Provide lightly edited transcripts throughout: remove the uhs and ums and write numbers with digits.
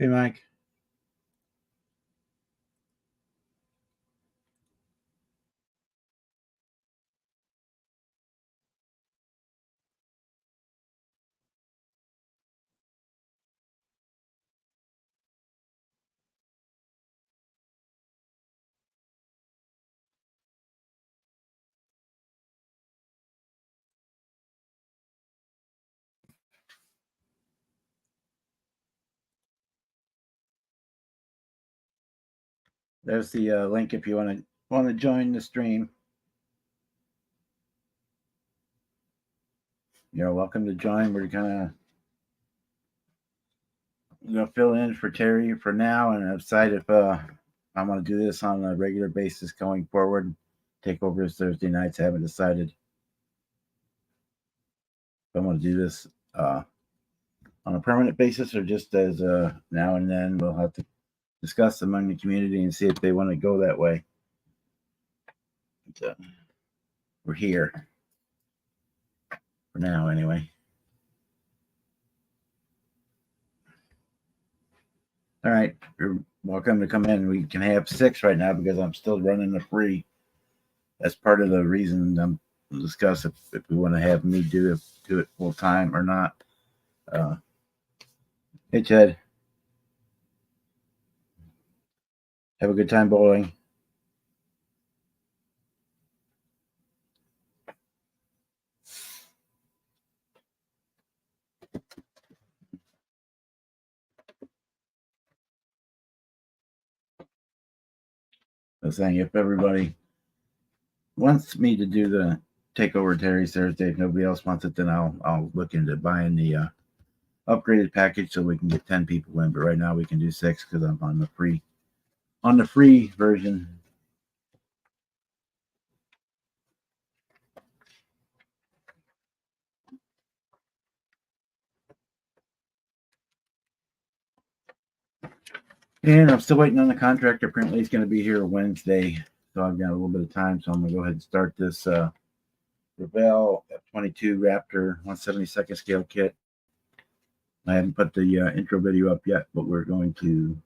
Hey, Mike. There's the link if you want to join the stream. You're welcome to join. We're gonna fill in for Terry for now, and decide if I want to do this on a regular basis going forward. Takeovers Thursday nights. I haven't decided if I want to do this on a permanent basis or just as now and then. We'll have to discuss among the community and see if they want to go that way. But, we're here for now, anyway. All right, you're welcome to come in. We can have 6 right now because I'm still running the free. That's part of the reason I'm discuss if we want to have me do it full time or not. Hey, Ted, have a good time bowling. I was saying if everybody wants me to do the takeover Terry's Thursday, if nobody else wants it, then I'll look into buying the upgraded package so we can get 10 people in. But right now we can do 6 because I'm on the free version. And I'm still waiting on the contractor. Apparently he's going to be here Wednesday, so I've got a little bit of time. So I'm going to go ahead and start this Revell F22 Raptor 172nd scale kit. I haven't put the intro video up yet, but we're going to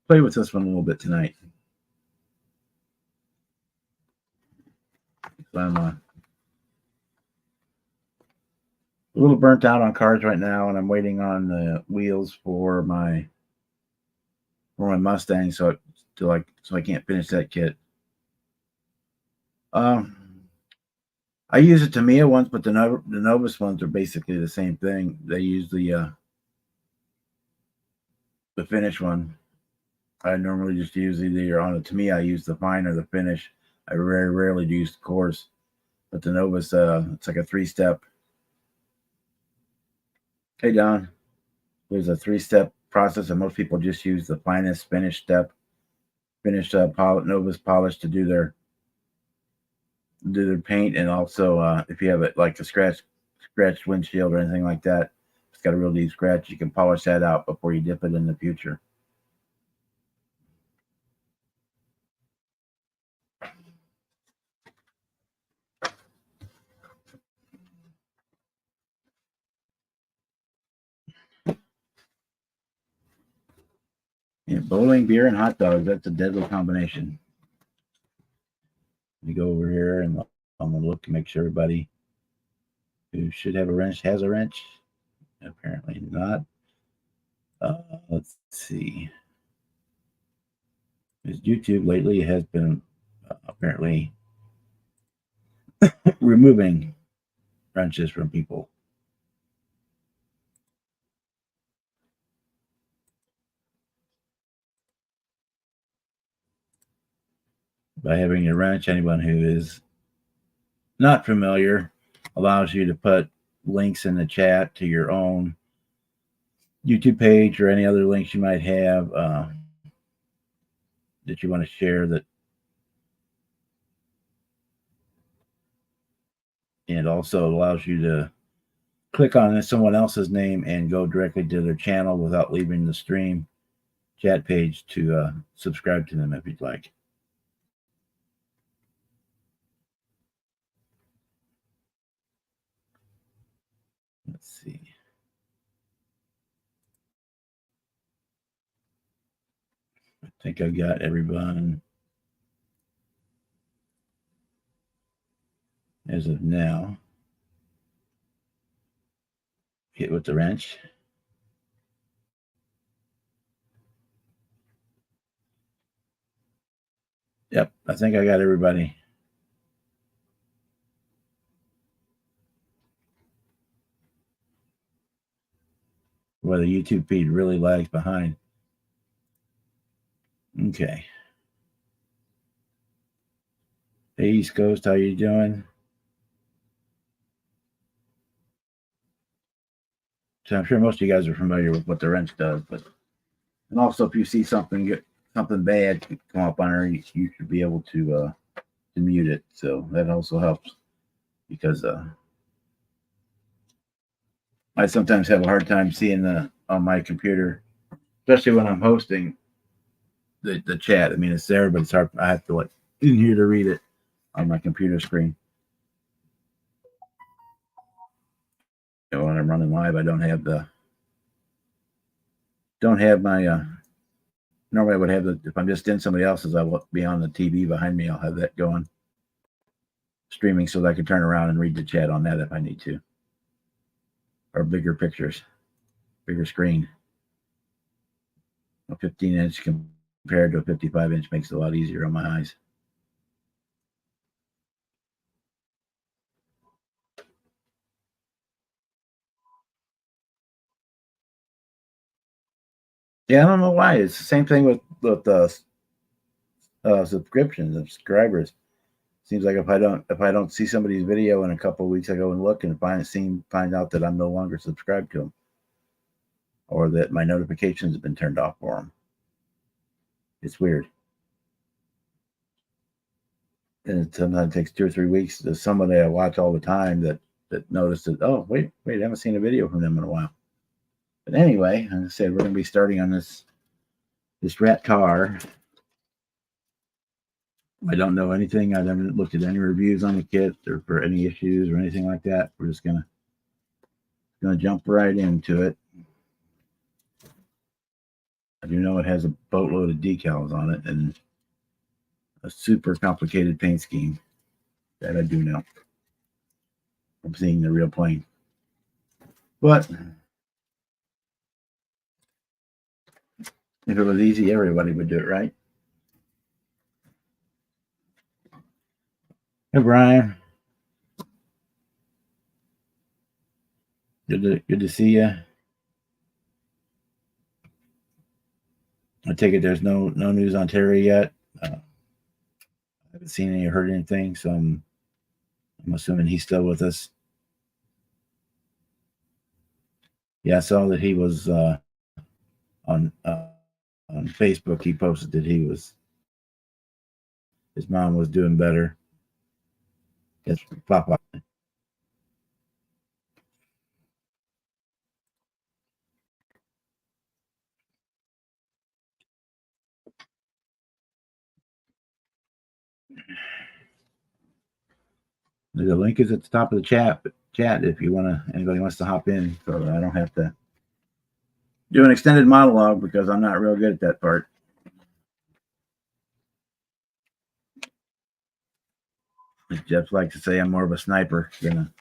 play with this one a little bit tonight. So I'm a little burnt out on cars right now, and I'm waiting on the wheels for my Mustang, so I can't finish that kit. I use the Tamiya ones, but the Novus ones are basically the same thing. They use the finish one. I normally just use either on the Tamiya. I use the fine or the finish. I very rarely use the coarse, but the Novus it's like a 3-step. Hey Don, there's a 3-step process, and most people just use the finest finish step, Novus polish to do their paint, and also if you have it like a scratched windshield or anything like that, it's got a real deep scratch, you can polish that out before you dip it in the future. Yeah, bowling, beer, and hot dogs, that's a deadly combination. You go over here and I'm gonna look to make sure everybody who should have a wrench has a wrench. Apparently not. Let's see. Because YouTube lately has been apparently removing wrenches from people. By having a wrench, anyone who is not familiar allows you to put links in the chat to your own YouTube page or any other links you might have that you want to share, that and also allows you to click on someone else's name and go directly to their channel without leaving the stream chat page to subscribe to them if you'd like. Let's see. I think I've got everyone as of now. Hit with the wrench. Yep, I think I got everybody. Well, the YouTube feed really lags behind. Okay. Hey, East Coast, how you doing? So I'm sure most of you guys are familiar with what the wrench does, but and also if you see something bad come up on her, you should be able to mute it. So that also helps because I sometimes have a hard time seeing on my computer, especially when I'm hosting the chat. I mean, it's there, but it's hard. I have to like in here to read it on my computer screen. When I'm running live, I don't have my normally I would have if I'm just in somebody else's, I will be on the TV behind me. I'll have that going streaming so that I can turn around and read the chat on that if I need to, or bigger pictures, bigger screen. A 15-inch compared to a 55-inch makes it a lot easier on my eyes. Yeah, I don't know why. It's the same thing with subscribers. Seems like if I don't see somebody's video in a couple of weeks, I go and look and find out that I'm no longer subscribed to them, or that my notifications have been turned off for them. It's weird, and it sometimes takes 2 or 3 weeks. There's somebody I watch all the time that noticed that. Oh, wait, I haven't seen a video from them in a while. But anyway, as I said, we're going to be starting on this rat car. I don't know anything. I haven't looked at any reviews on the kit or for any issues or anything like that. We're just gonna jump right into it. I do know it has a boatload of decals on it and a super complicated paint scheme. That I do know from seeing the real plane. But if it was easy, everybody would do it, right? Hey, Brian. Good to see you. I take it there's no news on Terry yet. I haven't seen any or heard anything, so I'm assuming he's still with us. Yeah, I saw that he was on Facebook. He posted that his mom was doing better. Yes, Papa. The link is at the top of the chat if anybody wants to hop in, so I don't have to do an extended monologue because I'm not real good at that part. As Jeff likes to say, I'm more of a sniper than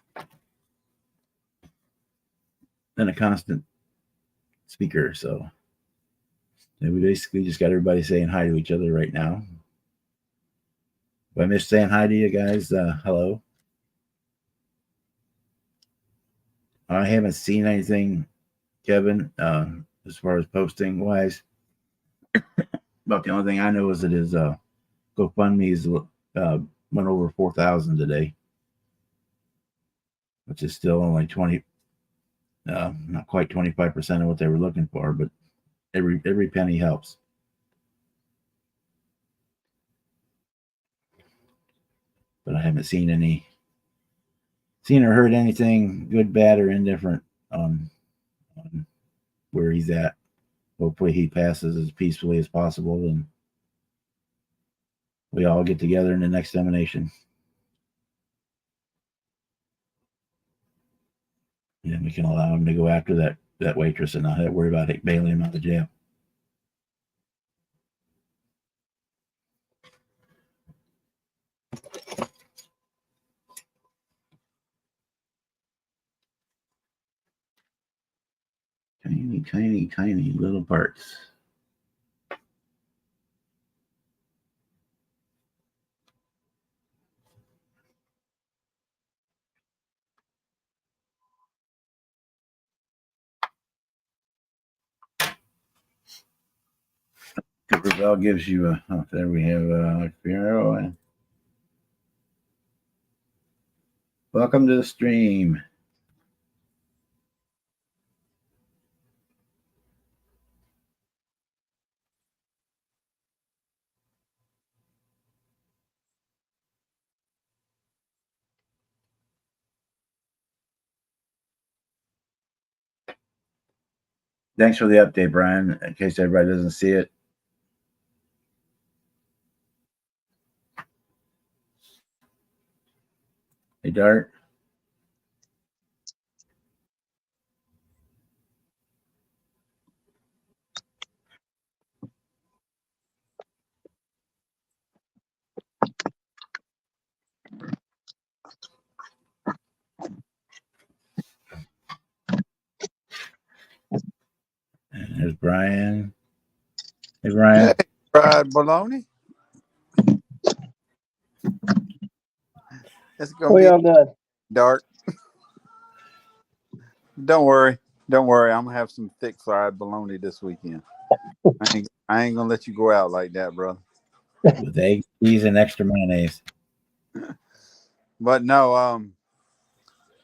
a constant speaker. So we basically just got everybody saying hi to each other right now. If I missed saying hi to you guys, hello. I haven't seen anything, Kevin, as far as posting wise. About the only thing I know is that his GoFundMe's went over 4,000 today, which is still only 20, not quite 25% of what they were looking for, but every penny helps. But I haven't seen or heard anything good, bad, or indifferent on where he's at. Hopefully he passes as peacefully as possible and we all get together in the next examination. And then we can allow him to go after that waitress and not have to worry about bailing him out of jail. Tiny, tiny, tiny little parts. Bell gives you a. Oh, there we have Firo. Welcome to the stream. Thanks for the update, Brian. In case everybody doesn't see it. Hey, Dart. And there's Brian. Hey, Brian. Hey, fried bologna. It's gonna y'all done? dark. Don't worry. I'm gonna have some thick fried bologna this weekend. I ain't gonna let you go out like that, brother. With eggs, cheese, and extra mayonnaise. But no,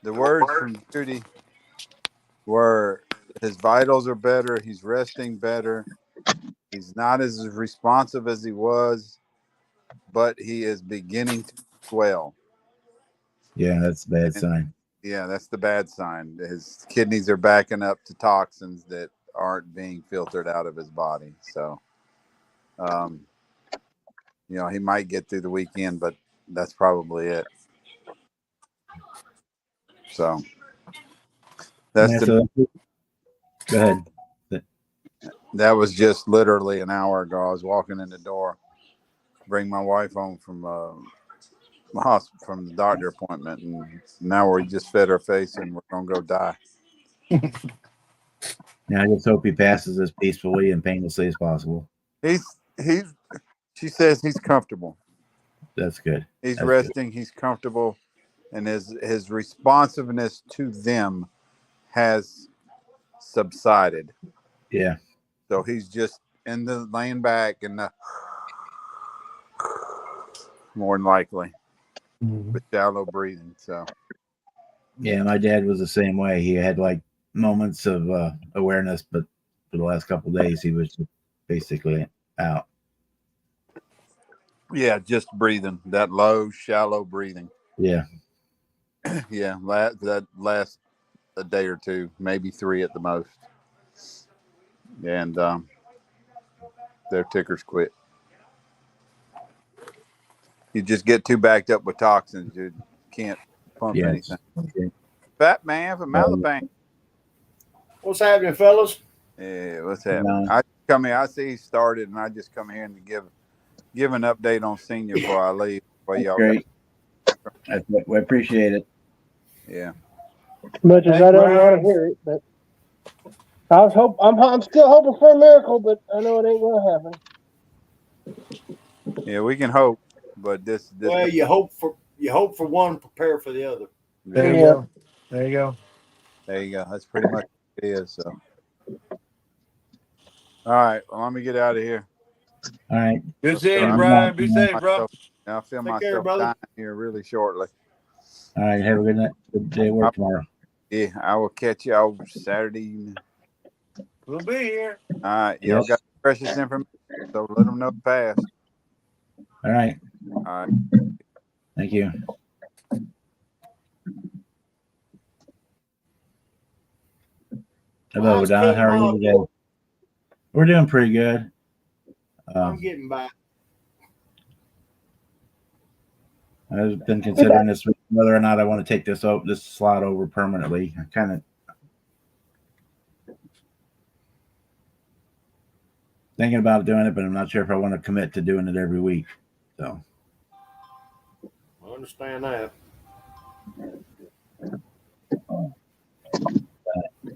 the words from Judy were his vitals are better, he's resting better, he's not as responsive as he was, but he is beginning to swell. Yeah, that's a bad sign. Yeah, that's the bad sign. His kidneys are backing up to toxins that aren't being filtered out of his body. So, he might get through the weekend, but that's probably it. So, Go ahead. That was just literally an hour ago. I was walking in the door, bring my wife home from the hospital, from the doctor appointment, and now we just fed her face and we're gonna go die. Yeah, I just hope he passes as peacefully and painlessly as possible. She says he's comfortable. That's good. He's That's resting. Good. He's comfortable, and his responsiveness to them has subsided. Yeah. So he's just in the laying back and more than likely with shallow breathing. So. Yeah, my dad was the same way. He had like moments of awareness, but for the last couple of days, he was basically out. Yeah, just breathing, that low, shallow breathing. Yeah. Yeah, that lasts a day or two, maybe 3 at the most. And their tickers quit. You just get too backed up with toxins, you can't pump anything. Okay. Fat man from Alabama. What's happening, fellas? Yeah, what's happening? I come here. I see he started, and I just come here and give an update on senior before I leave. Y'all great. We appreciate it. Yeah. As much as I don't want to hear it, but I'm still hoping for a miracle, but I know it ain't gonna happen. Yeah, we can hope, but this. Well, you hope for one, prepare for the other. There you go. There you go. That's pretty much what it is. So. All right. Well, let me get out of here. All right. Good seeing you, Brian. Be safe, bro. I'll feel myself dying here really shortly. All right. Have a good night. Good day at work tomorrow. Yeah, I will catch y'all Saturday evening. We'll be here. All right. Y'all got precious information, so let them know fast. All right. All right. Thank you. Hello, Don. How are you today? We're doing pretty good. I'm getting by. I've been considering this week whether or not I want to take this slot over permanently. I kind of thinking about doing it, but I'm not sure if I want to commit to doing it every week. So I understand that.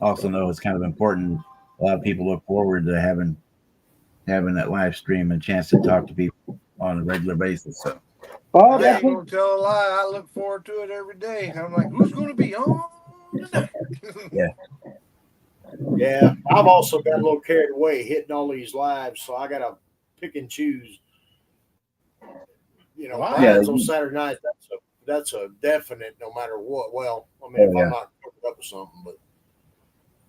also know it's kind of important. A lot of people look forward to having that live stream and chance to talk to people on a regular basis. So Oh, I that's ain't gonna tell a lie. I look forward to it every day. I'm like, who's gonna be on tonight? Yeah, I've also got a little carried away hitting all these lives, so I got to pick and choose. Wow. Bands on Saturday night. That's a definite, no matter what. Well, I mean, if I'm not cooked up with something, but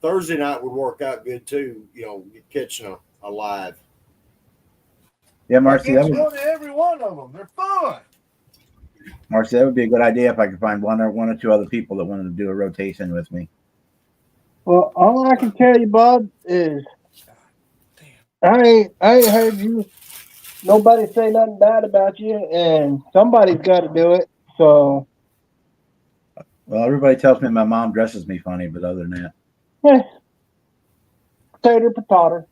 Thursday night would work out good too. Catching a live. yeah, I Marcy, get to every one of them. They're fun. Marcy, that would be a good idea if I could find one or two other people that wanted to do a rotation with me. well. All I can tell you, Bob, is I ain't heard nobody say nothing bad about you, and somebody's got to do it. So, Well, everybody tells me my mom dresses me funny, but other than that, tater potato.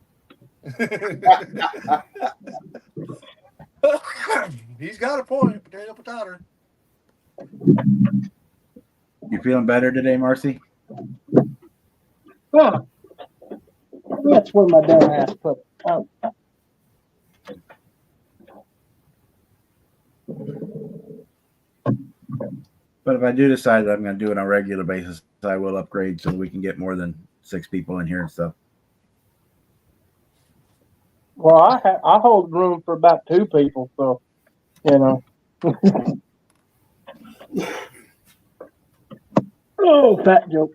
He's got a point. Potato, potato. you feeling better today, Marcy? Oh, that's where my dumb ass put it. Oh. But if I do decide that I'm going to do it on a regular basis, I will upgrade so we can get more than 6 people in here and stuff. Well, I hold room for about 2 people, so Oh, fat joke.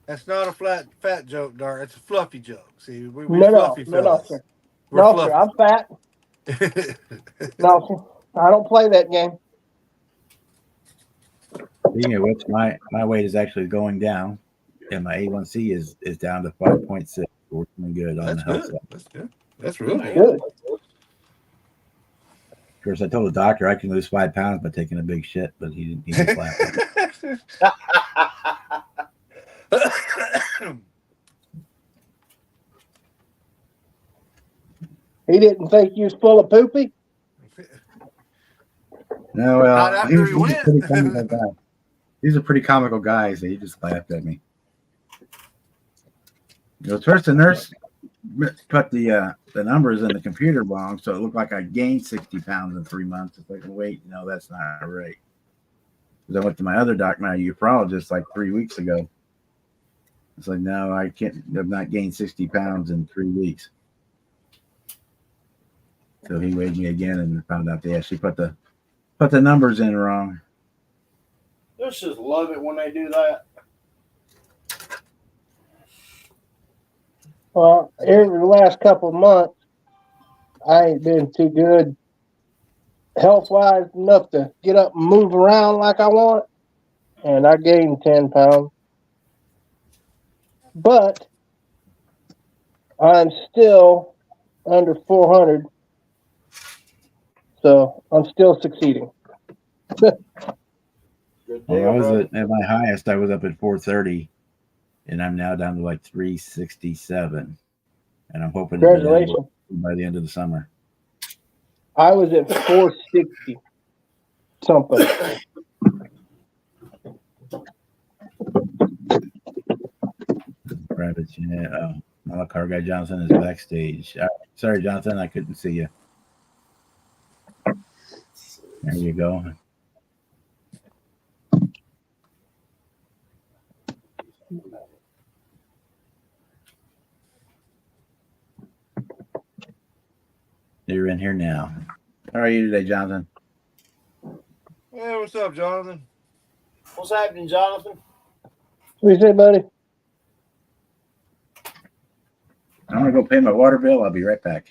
That's not a fat joke, Dart. It's a fluffy joke. See, we No, fluffy no, fellas. sir. We're No, fluffy. sir. I'm fat. No, sir. I don't play that game. Speaking of which, my weight is actually going down, and my A1C is down to 5.6. We're doing good on That's the health good. side. That's good. That's real good. Good. Of course, I told the doctor I can lose 5 pounds by taking a big shit, but he just laughed at me. He didn't think you was full of poopy? No, Not well, after he he's a went. pretty comical guy. He's a pretty comical guy, so he just laughed at me. First the nurse put the numbers in the computer wrong, so it looked like I gained 60 pounds in 3 months. It's like, wait, no, that's not right. Because I went to my other doctor, my nephrologist, like 3 weeks ago. It's like, no, I can't. I've not gained 60 pounds in 3 weeks. So he weighed me again and found out they actually put the numbers in wrong. Let's just love it when they do that. Well, over the last couple of months, I ain't been too good health-wise enough to get up and move around like I want, and I gained 10 pounds. But I'm still under 400, so I'm still succeeding. Good deal, Well, I was brother. at my highest. I was up at 430, and I'm now down to like 367. And I'm hoping to be Congratulations. by the end of the summer. I was at 460 something. Private jet. Oh, car guy Johnson is backstage. Sorry, Jonathan, I couldn't see you. There you go. You're in here now. How are you today, Jonathan? Hey, what's up, Jonathan? What's happening, Jonathan? What you say, buddy? I'm gonna go pay my water bill. I'll be right back.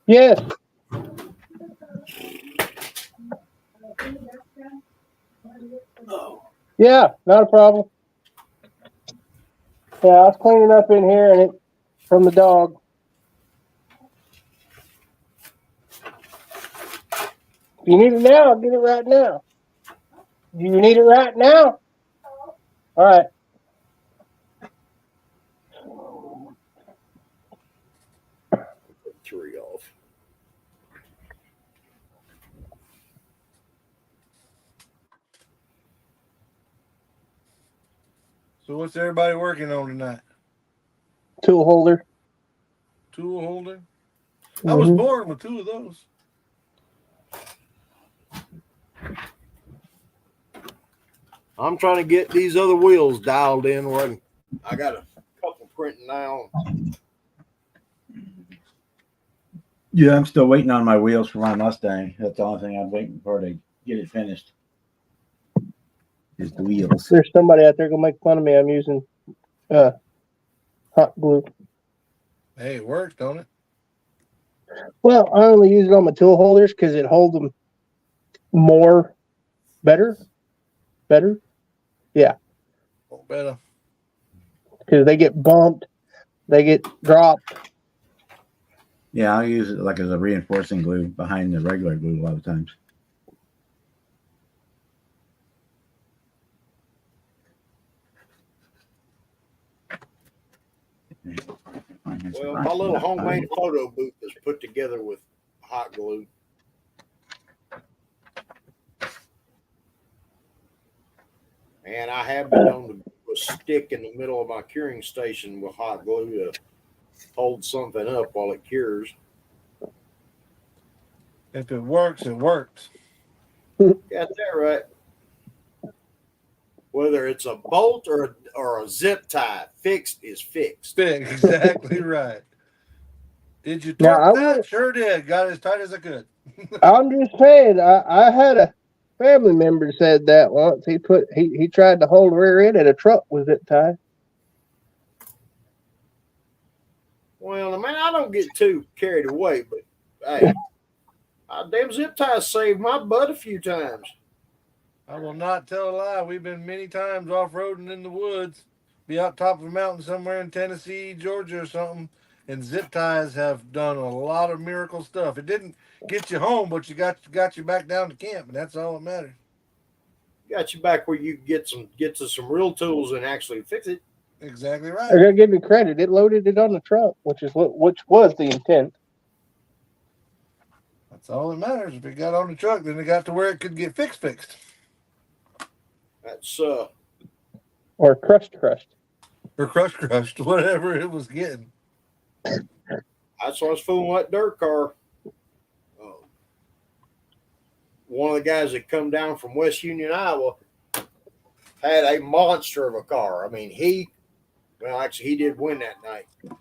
Yes. Yeah, not a problem. Yeah, I was cleaning up in here and it from the dog. If you need it now, I'll get it right now. Do you need it right now? All right. 3 off. So what's everybody working on tonight? Tool holder. Tool holder. I was Mhm. born with 2 of those. I'm trying to get these other wheels dialed in. Where I got a couple printing now. Yeah, I'm still waiting on my wheels for my Mustang. That's the only thing I'm waiting for to get it finished. Is the wheels. There's somebody out there gonna make fun of me. I'm using hot glue. Hey, it works, don't it? Well, I only use it on my tool holders because it holds them more better. Yeah, Oh, better. because they get bumped, they get dropped. Yeah, I'll use it like as a reinforcing glue behind the regular glue a lot of times. Well, my little homemade photo booth is put together with hot glue. And I have been known to put a stick in the middle of my curing station with hot glue to hold something up while it cures. If it works, it works. Got that right. Whether it's a bolt or a zip tie, fixed is fixed. Exactly right. Did you Now, torque that? Sure did. Got it as tight as I could. I'm just saying. I had a family member said that once. He tried to hold the rear end of a truck with zip tie. Well, I mean, I don't get too carried away, but hey, damn zip ties saved my butt a few times. I will not tell a lie. We've been many times off-roading in the woods. Be out top of a mountain somewhere in Tennessee, Georgia or something. And zip ties have done a lot of miracle stuff. It didn't get you home, but you got you back down to camp, and that's all that matters. Got you back where you get to some real tools and actually fix it. Exactly I right. gotta give you credit. It loaded it on the truck, which was the intent. That's all that matters. If it got on the truck, then it got to where it could get fixed. That's Or crushed. Or crushed, whatever it was getting. that's why I was fooling with that dirt car. One of the guys that come down from West Union, Iowa, had a monster of a car. I mean, he did win that night. But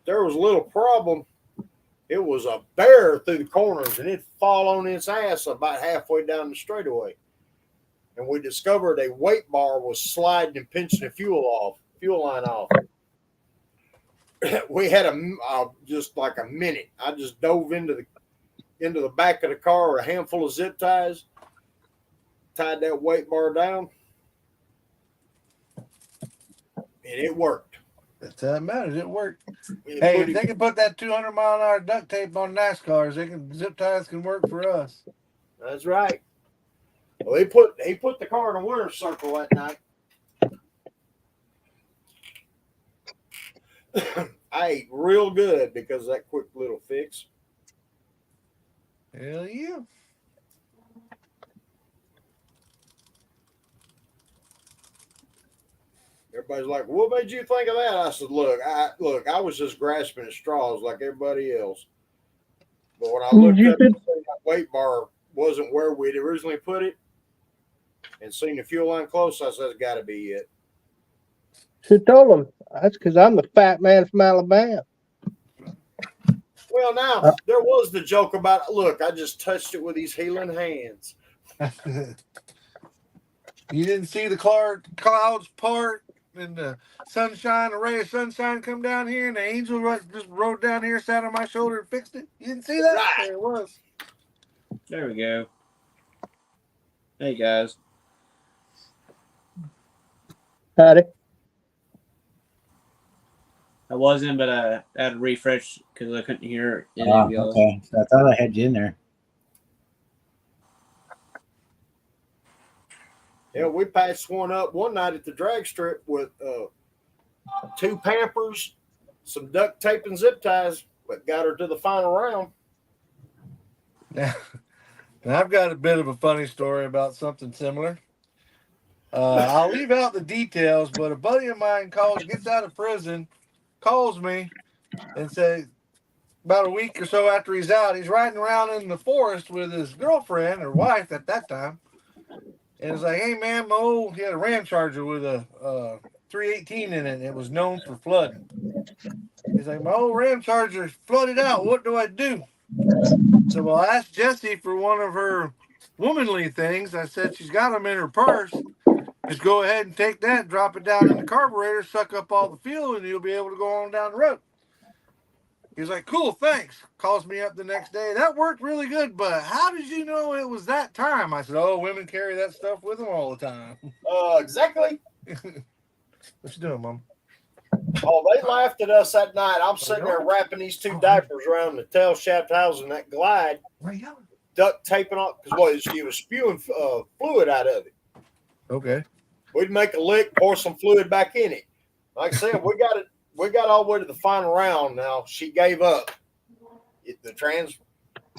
there was a little problem. It was a bear through the corners, and it'd fall on its ass about halfway down the straightaway. And we discovered a weight bar was sliding and pinching the fuel line off. We had just like a minute. I just dove into the back of the car with a handful of zip ties, tied that weight bar down, and it worked. That's how it matters. It worked. Hey, if they can put that 200-mile-an-hour duct tape on NASCARs, zip ties can work for us. That's right. Well, he put the car in a winner's circle that night. I ate real good because of that quick little fix. Hell yeah. Everybody's like, "What made you think of that?" I said, "Look, I was just grasping at straws like everybody else. But when I looked up and said that weight bar wasn't where we'd originally put it, and seen the fuel line close, I said, "It's got to be it." Should told him that's because I'm the fat man from Alabama. Well, now there was the joke about, look, I just touched it with these healing hands. You didn't see the clouds part and the sunshine, a ray of sunshine come down here, and the angel just rode down here, sat on my shoulder, and fixed it. You didn't see that? Right. There it was. There we go. Hey guys. Howdy. I wasn't, but I had to refresh because I couldn't hear any of y'all. Okay. So I thought I had you in there. Yeah, we passed one up one night at the drag strip with 2 Pampers, some duct tape and zip ties. but got her to the final round. Now, I've got a bit of a funny story about something similar. I'll leave out the details, but a buddy of mine gets out of prison, calls me, and says about a week or so after he's out, he's riding around in the forest with his girlfriend or wife at that time, and it's like, "Hey man, he had a Ram Charger with a 318 in it, and it was known for flooding." He's like, "My old Ram Charger flooded out. What do I do?" So, well, I asked Jessie for one of her womanly things. I said she's got them in her purse. Just go ahead and take that, drop it down in the carburetor, suck up all the fuel, and you'll be able to go on down the road. He's like, "Cool, thanks." Calls me up the next day. "That worked really good, but how did you know it was that time?" I said, "Oh, women carry that stuff with them all the time." Exactly. What you doing, Mom? Oh, they laughed at us that night. I'm sitting there wrapping these two diapers around the tail shaft housing that glide, duct taping on, because she was spewing fluid out of it. Okay. We'd make a lick, pour some fluid back in it. Like I said, we got all the way to the final round. Now she gave up. The trans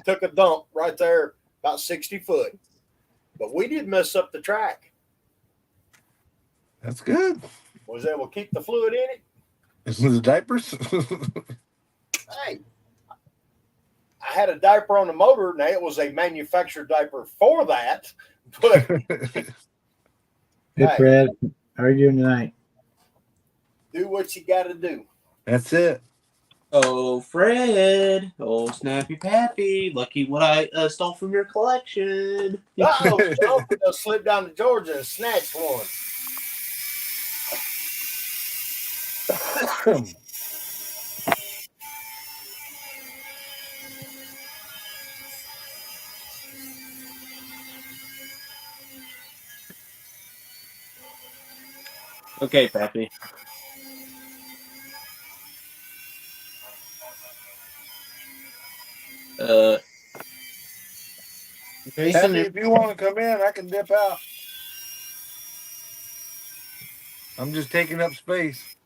took a dump right there, about 60 foot. But we did mess up the track. That's good. Was able to keep the fluid in it. The diapers? Hey, I had a diaper on the motor. Now it was a manufactured diaper for that. But Hey, Fred, how are you doing tonight? do what you got to do. That's it. Oh, Fred. Oh, Snappy Pappy. Lucky what I stole from your collection. Uh-oh, Sean just slipped down to Georgia and snatched one. Okay, Pappy. Jason, Pappy, if you want to come in, I can dip out. I'm just taking up space.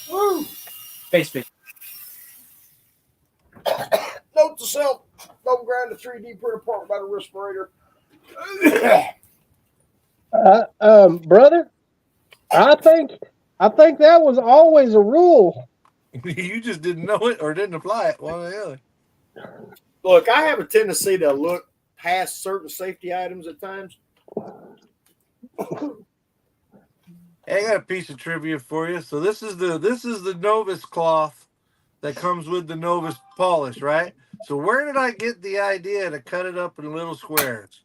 Woo! space. Note to self: don't grind a 3D printer part without a respirator. Brother, I think that was always a rule. You just didn't know it or didn't apply it. One or the other. Look, I have a tendency to look past certain safety items at times. Hey, I got a piece of trivia for you. So this is the Novus cloth that comes with the Novus polish, right? So where did I get the idea to cut it up in little squares?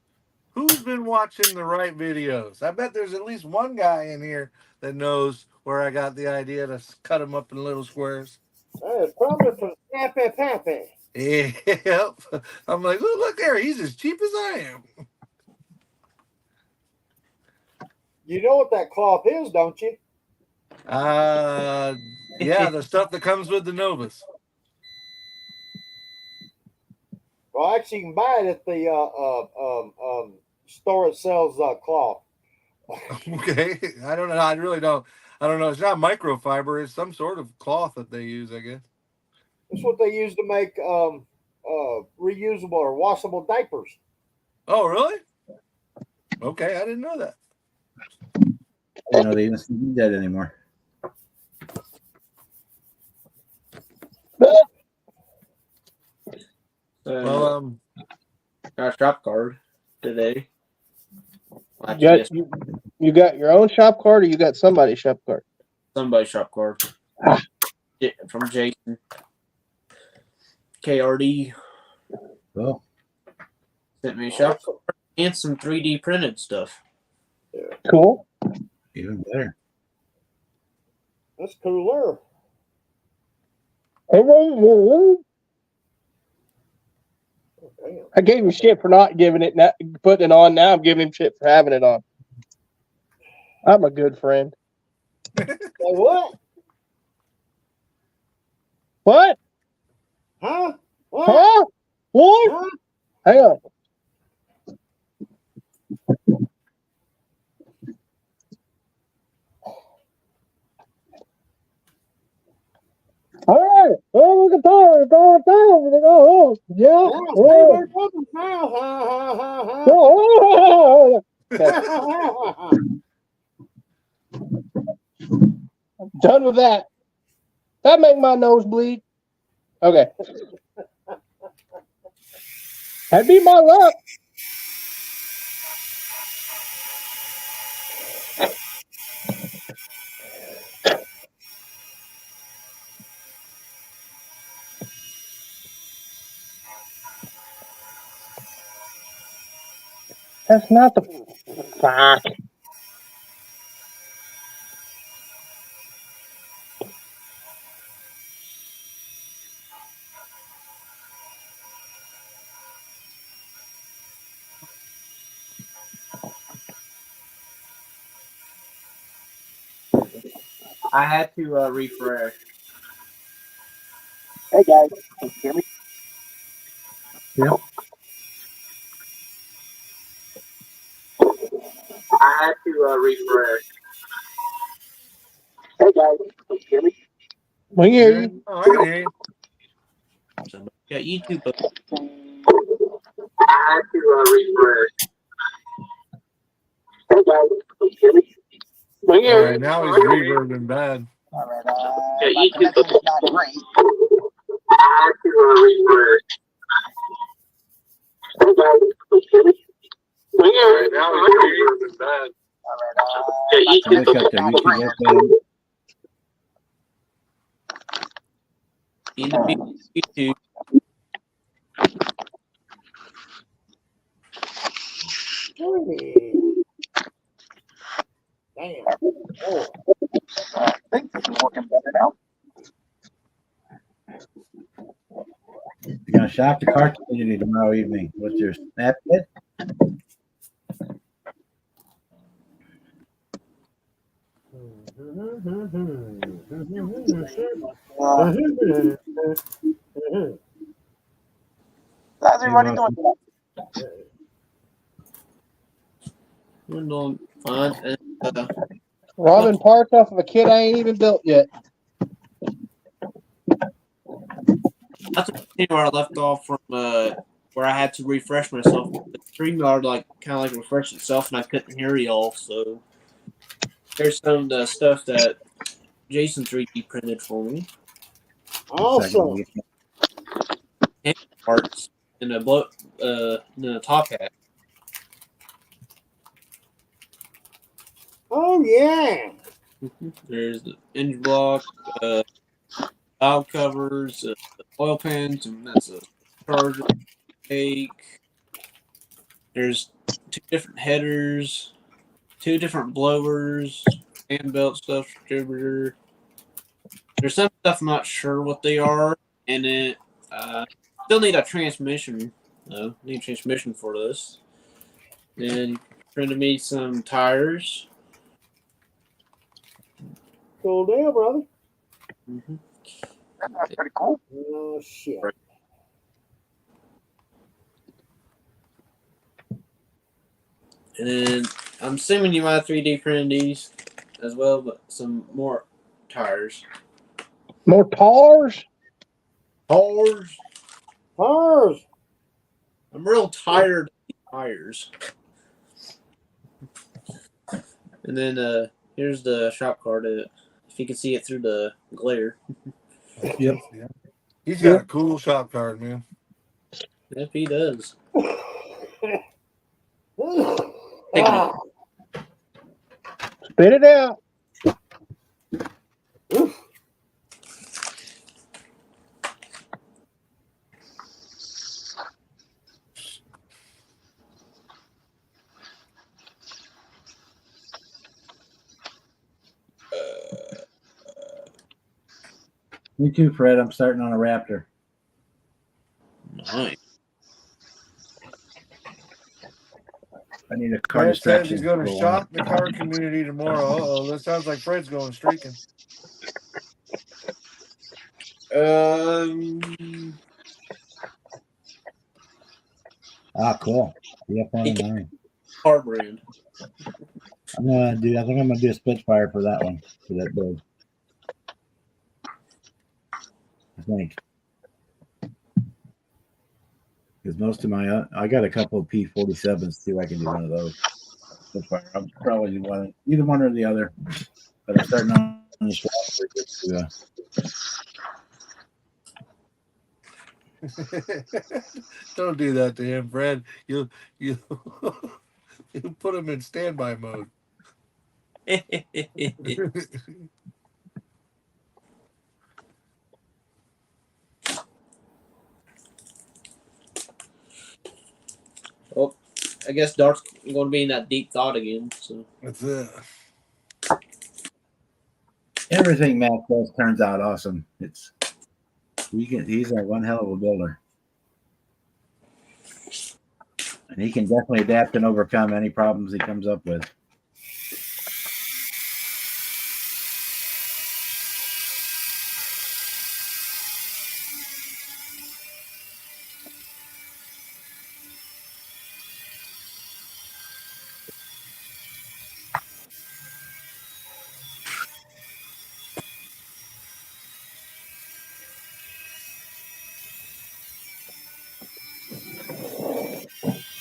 Who's been watching the right videos? I bet there's at least one guy in here that knows where I got the idea to cut them up in little squares. It's probably from Snappy Pappy. Yep. I'm like, look there. He's as cheap as I am. You know what that cloth is, don't you? Yeah, the stuff that comes with the Novus. Well, actually, you can buy it at the store that sells cloth. Okay. I don't know. I really don't. I don't know. It's not microfiber. It's some sort of cloth that they use, I guess. That's what they use to make reusable or washable diapers. Oh, really? Okay, I didn't know that. I didn't know they even do that anymore. Got a shop card today. You got your own shop card, or you got somebody's shop card? Somebody's shop card. From Jason. KRD. Well, Sent me a shop card and some 3D printed stuff. Cool. even better. That's cooler. I gave him shit for not giving it, putting it on. Now I'm giving him shit for having it on. I'm a good friend. Say what? What? Huh? What? Huh? What? Huh? Hang on. All right. hey, oh, look at that, oh, yeah, Yeah, see, oh, we're talking now. oh, okay, done with that. That make my nose bleed. Okay. That'd be my luck. That's not the fuck. I had to refresh. Hey guys, can you hear me? Yeah. I had to refresh. Hey guys, can you hear me? We can hear you. Oh, I can hear you. Somebody got YouTube up. I had to refresh. Hey guys, can you hear me? We can All hear right, you. now he's reverbing bad. All right, Yeah, my YouTube connection's not great. I had to refresh. Hey guys, can you hear me? We can hear you. Now he's reverbing bad. All right, Yeah, my Somebody's connection's got their not YouTube great. open. In the YouTube. Hey. Damn. Oh. I think this is working better now. You're gonna shock the car community tomorrow evening. What's your snap hit? How's everybody doing today? We're doing fine. And, Robbing parts off of a kit I ain't even built yet. that's where I left off from where I had to refresh myself. The StreamYard kind of refreshed itself, and I couldn't hear y'all. So there's some of the stuff that Jason 3D printed for me. Awesome. Parts and a top hat. Oh yeah. There's the engine block, valve covers, oil pans, and that's a charger take. There's 2 different headers, 2 different blowers, fan belt stuff, distributor. There's some stuff I'm not sure what they are, and it still need a transmission. No, need a transmission for this. Then printed me some tires. Cool deal, brother. Mm-hmm. That's pretty cool. Oh shit. Right. And then I'm assuming you might 3D print these as well, but some more tires. More tars? Tires. Tires. I'm real tired of these tires. And then here's the shop card. If you can see it through the glare. Yep. He's got a cool shop card, man. If he does. Ah. Spit it out. Me too, Fred. I'm starting on a Raptor. Nice. I need a car Fred says distraction. he's going to for a shock the car community tomorrow. Uh-oh, that sounds like Fred's going streaking. Ah, cool. BF109. Car brand. I think I'm gonna do a Spitfire for that one, for that build. I think. Because most of my, I got a couple of P47s too. I can do one of those. So far, I'm probably either one or the other. But I'm starting on the swap for Don't do that to him, Fred. You you put him in standby mode. Well, I guess Dart's going to be in that deep thought again. So That's it. everything Matt does turns out awesome. He's a one hell of a builder. And he can definitely adapt and overcome any problems he comes up with.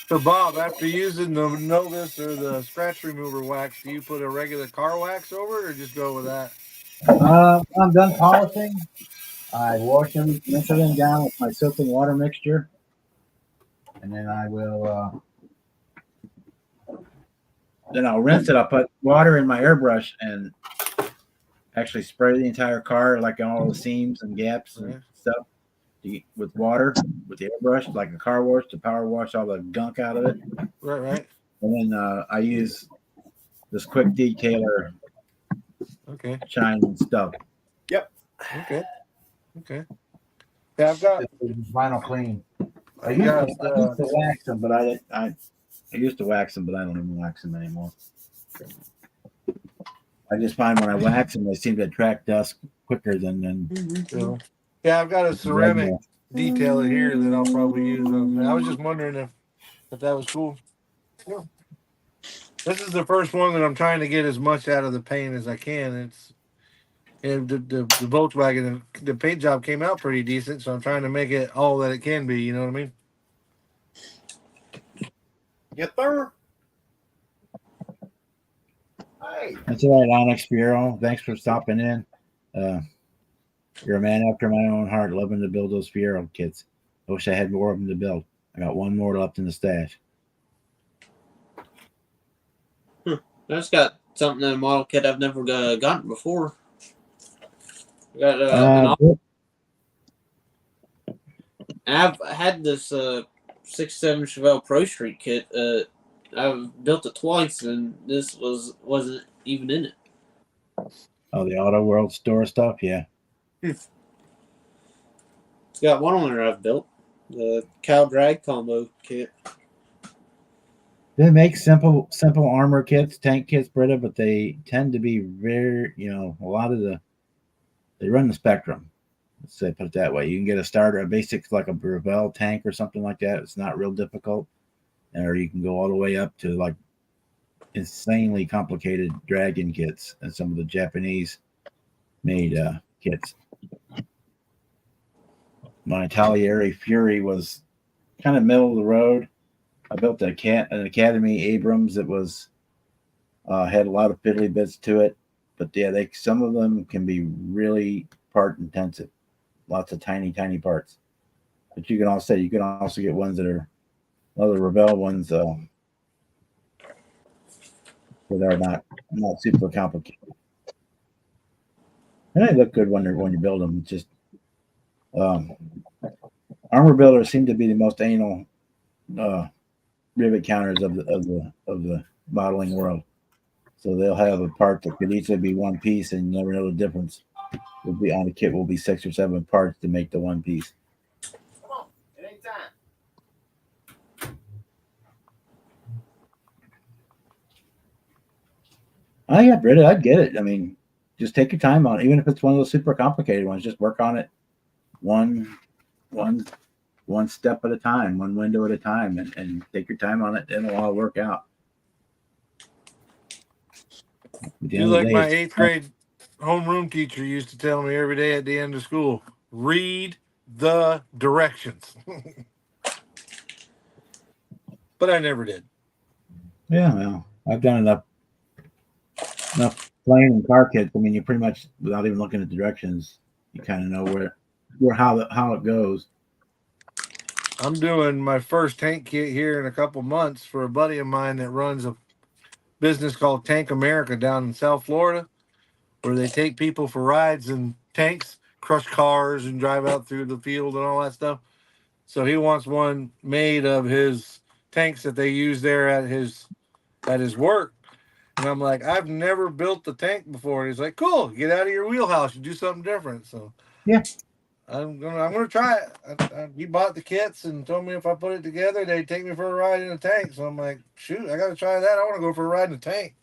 So, Bob, after using the Novus or the scratch remover wax, do you put a regular car wax over it or just go with that? I'm done polishing. I wash rinse everything down with my soap and water mixture. And then I will, then I'll rinse it. I'll put water in my airbrush and actually spray the entire car, like all the seams and gaps and stuff, with water, with the airbrush, like a car wash, to power wash all the gunk out of it. Right. And then I use this quick detailer Okay. shine and stuff. Okay. Yeah, I've got Vinyl clean. I used to wax them, but I used to wax them, but I don't even wax them anymore. I just find when I wax them, they seem to attract dust quicker than. Yeah, I've got a ceramic detailer here that I'll probably use. I was just wondering if that was cool. Yeah. This is the first one that I'm trying to get as much out of the paint as I can. And the Volkswagen, the paint job came out pretty decent, so I'm trying to make it all that it can be. You know what I mean? Get there. Hey. That's all right, Onyx Bureau. Thanks for stopping in. You're a man after my own heart, loving to build those Fiero kits. I wish I had more of them to build. I got one more left in the stash. I just got something in a model kit I've never gotten before. I got I've had this 67 Chevelle Pro Street kit. I've built it twice, and this wasn't even in it. Oh, the Auto World store stuff, yeah. It's got one on there I've built, the cow drag combo kit. They make simple armor kits, tank kits, Britta, but they tend to be very, a lot of they run the spectrum. Let's say, put it that way. You can get a starter, a basic like a Ravel tank or something like that. It's not real difficult, or you can go all the way up to like insanely complicated dragon kits and some of the Japanese made kits. My Italieri Fury was kind of middle of the road. I built an Academy Abrams that was had a lot of fiddly bits to it, but yeah, some of them can be really part intensive, lots of tiny parts. But you can also get ones that are other Revell ones that are not super complicated, and they look good when you build them. It's just armor builders seem to be the most anal rivet counters of the modeling world. So they'll have a part that could easily be one piece, and you never know the difference. Will be on the kit will be 6 or 7 parts to make the one piece. Come on, it ain't time. Yeah, Britta, I'd get it. I mean, just take your time on it. Even if it's one of those super complicated ones, just work on it one step at a time, one window at a time, and take your time on it. It'll all work out. You like my 8th grade homeroom teacher used to tell me every day at the end of school. read the directions. But I never did. Yeah, well, I've done enough plane and car kits. I mean, you pretty much, without even looking at the directions, you kind of know how it goes. I'm doing my first tank kit here in a couple months for a buddy of mine that runs a business called Tank America down in South Florida, where they take people for rides in tanks, crush cars, and drive out through the field and all that stuff. So he wants one made of his tanks that they use there at his work. And I'm like, I've never built a tank before. And he's like, cool, get out of your wheelhouse, you do something different. So Yeah. I'm gonna try it. He bought the kits and told me if I put it together, they'd take me for a ride in a tank. So I'm like, shoot, I gotta try that. I want to go for a ride in a tank.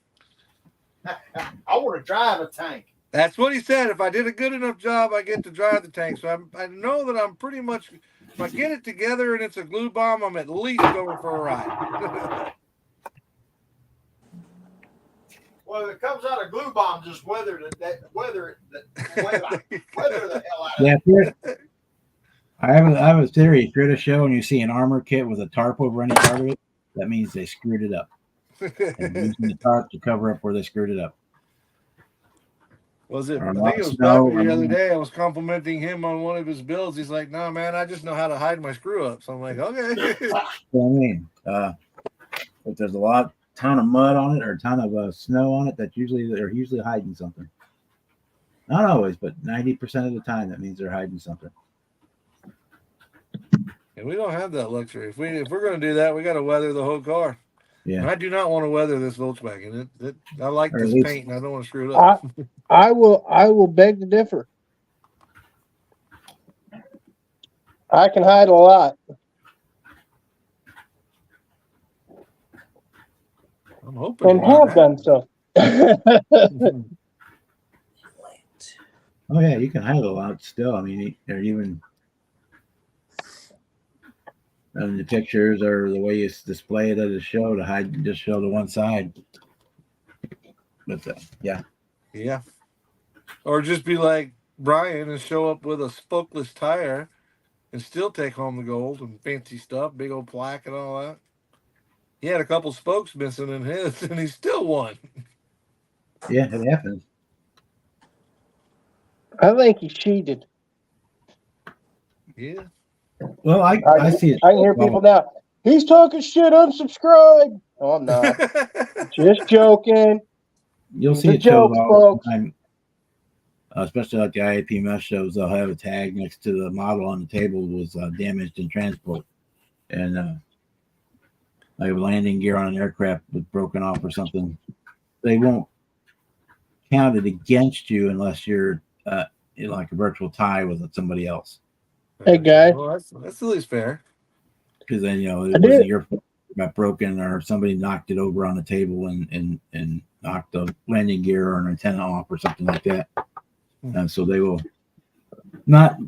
I want to drive a tank. That's what he said. If I did a good enough job, I get to drive the tank. So I know that I'm pretty much, if I get it together and it's a glue bomb, I'm at least going for a ride. Well, if it comes out of glue bomb, just weather the hell out of Yeah, it. I have a theory. If you're at a show and you see an armor kit with a tarp over any part of it, that means they screwed it up. And using the tarp to cover up where they screwed it up. Was it? Or I not think it was snow, Bobby the or other not. day. I was complimenting him on one of his builds. He's like, "No, man, I just know how to hide my screw ups." So I'm like, "Okay." So, I mean, if there's a ton of mud on it or a ton of snow on it, they're usually hiding something. Not always, but 90% of the time, that means they're hiding something. And we don't have that luxury. If we're going to do that, we got to weather the whole car. Yeah. And I do not want to weather this Volkswagen. I like Or at this least- paint, and I don't want to screw it up. I will beg to differ. I can hide a lot. I'm hoping. And have done so. Oh yeah, you can hide a lot still. I mean, they're even the pictures or the way you display it at a show to hide, just show the one side. But yeah. Yeah. Or just be like Brian and show up with a spokeless tire and still take home the gold and fancy stuff, big old plaque and all that. He had a couple spokes missing in his, and he still won. Yeah, it happens. I think he cheated. Yeah. Well, I see it. I can hear people now. He's talking shit. Unsubscribe. Oh, I'm not. Just joking. You'll It's see a it show joke, all the folks. time. Especially like the IAP mesh shows, they'll have a tag next to the model on the table was damaged in transport, and like a landing gear on an aircraft was broken off or something. They won't count it against you unless you're like a virtual tie with somebody else. Hey, guys. Well, that's at least fair. Because then it wasn't your fault it got broken or somebody knocked it over on the table and knocked the landing gear or an antenna off or something like that. And so they will not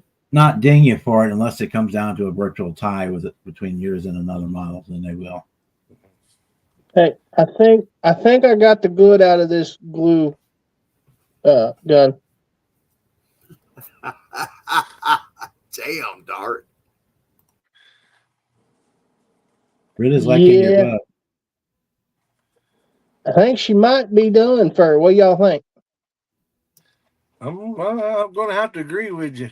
ding you for it unless it comes down to a virtual tie with it between yours and another model. Then they will. Hey, I think I got the good out of this glue gun. Damn, Dart. Britta's licking your Yeah. butt. I think she might be done for. What y'all think? I'm going to have to agree with you.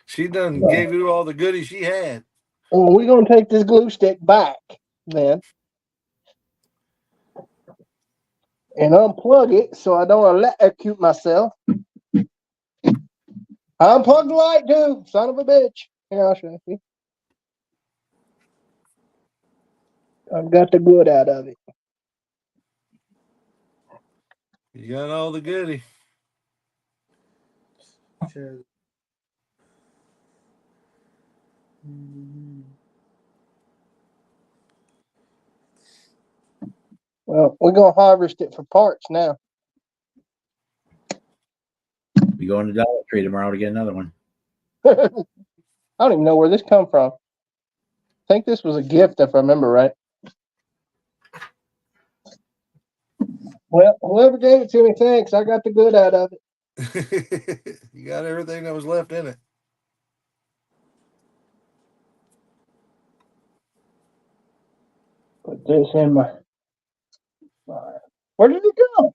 She done gave you all the goodies she had. Well, we're gonna take this glue stick back then and unplug it so I don't electrocute myself. I unplugged the light too, son of a bitch. Here, I'll show you. I've got the good out of it. You got all the goody. Sure. Well, we're gonna harvest it for parts now. We go into Dollar Tree tomorrow to get another one. I don't even know where this come from. I think this was a gift, if I remember right. Well, whoever gave it to me, thanks. I got the good out of it. You got everything that was left in it. Put this in my. Where did it go?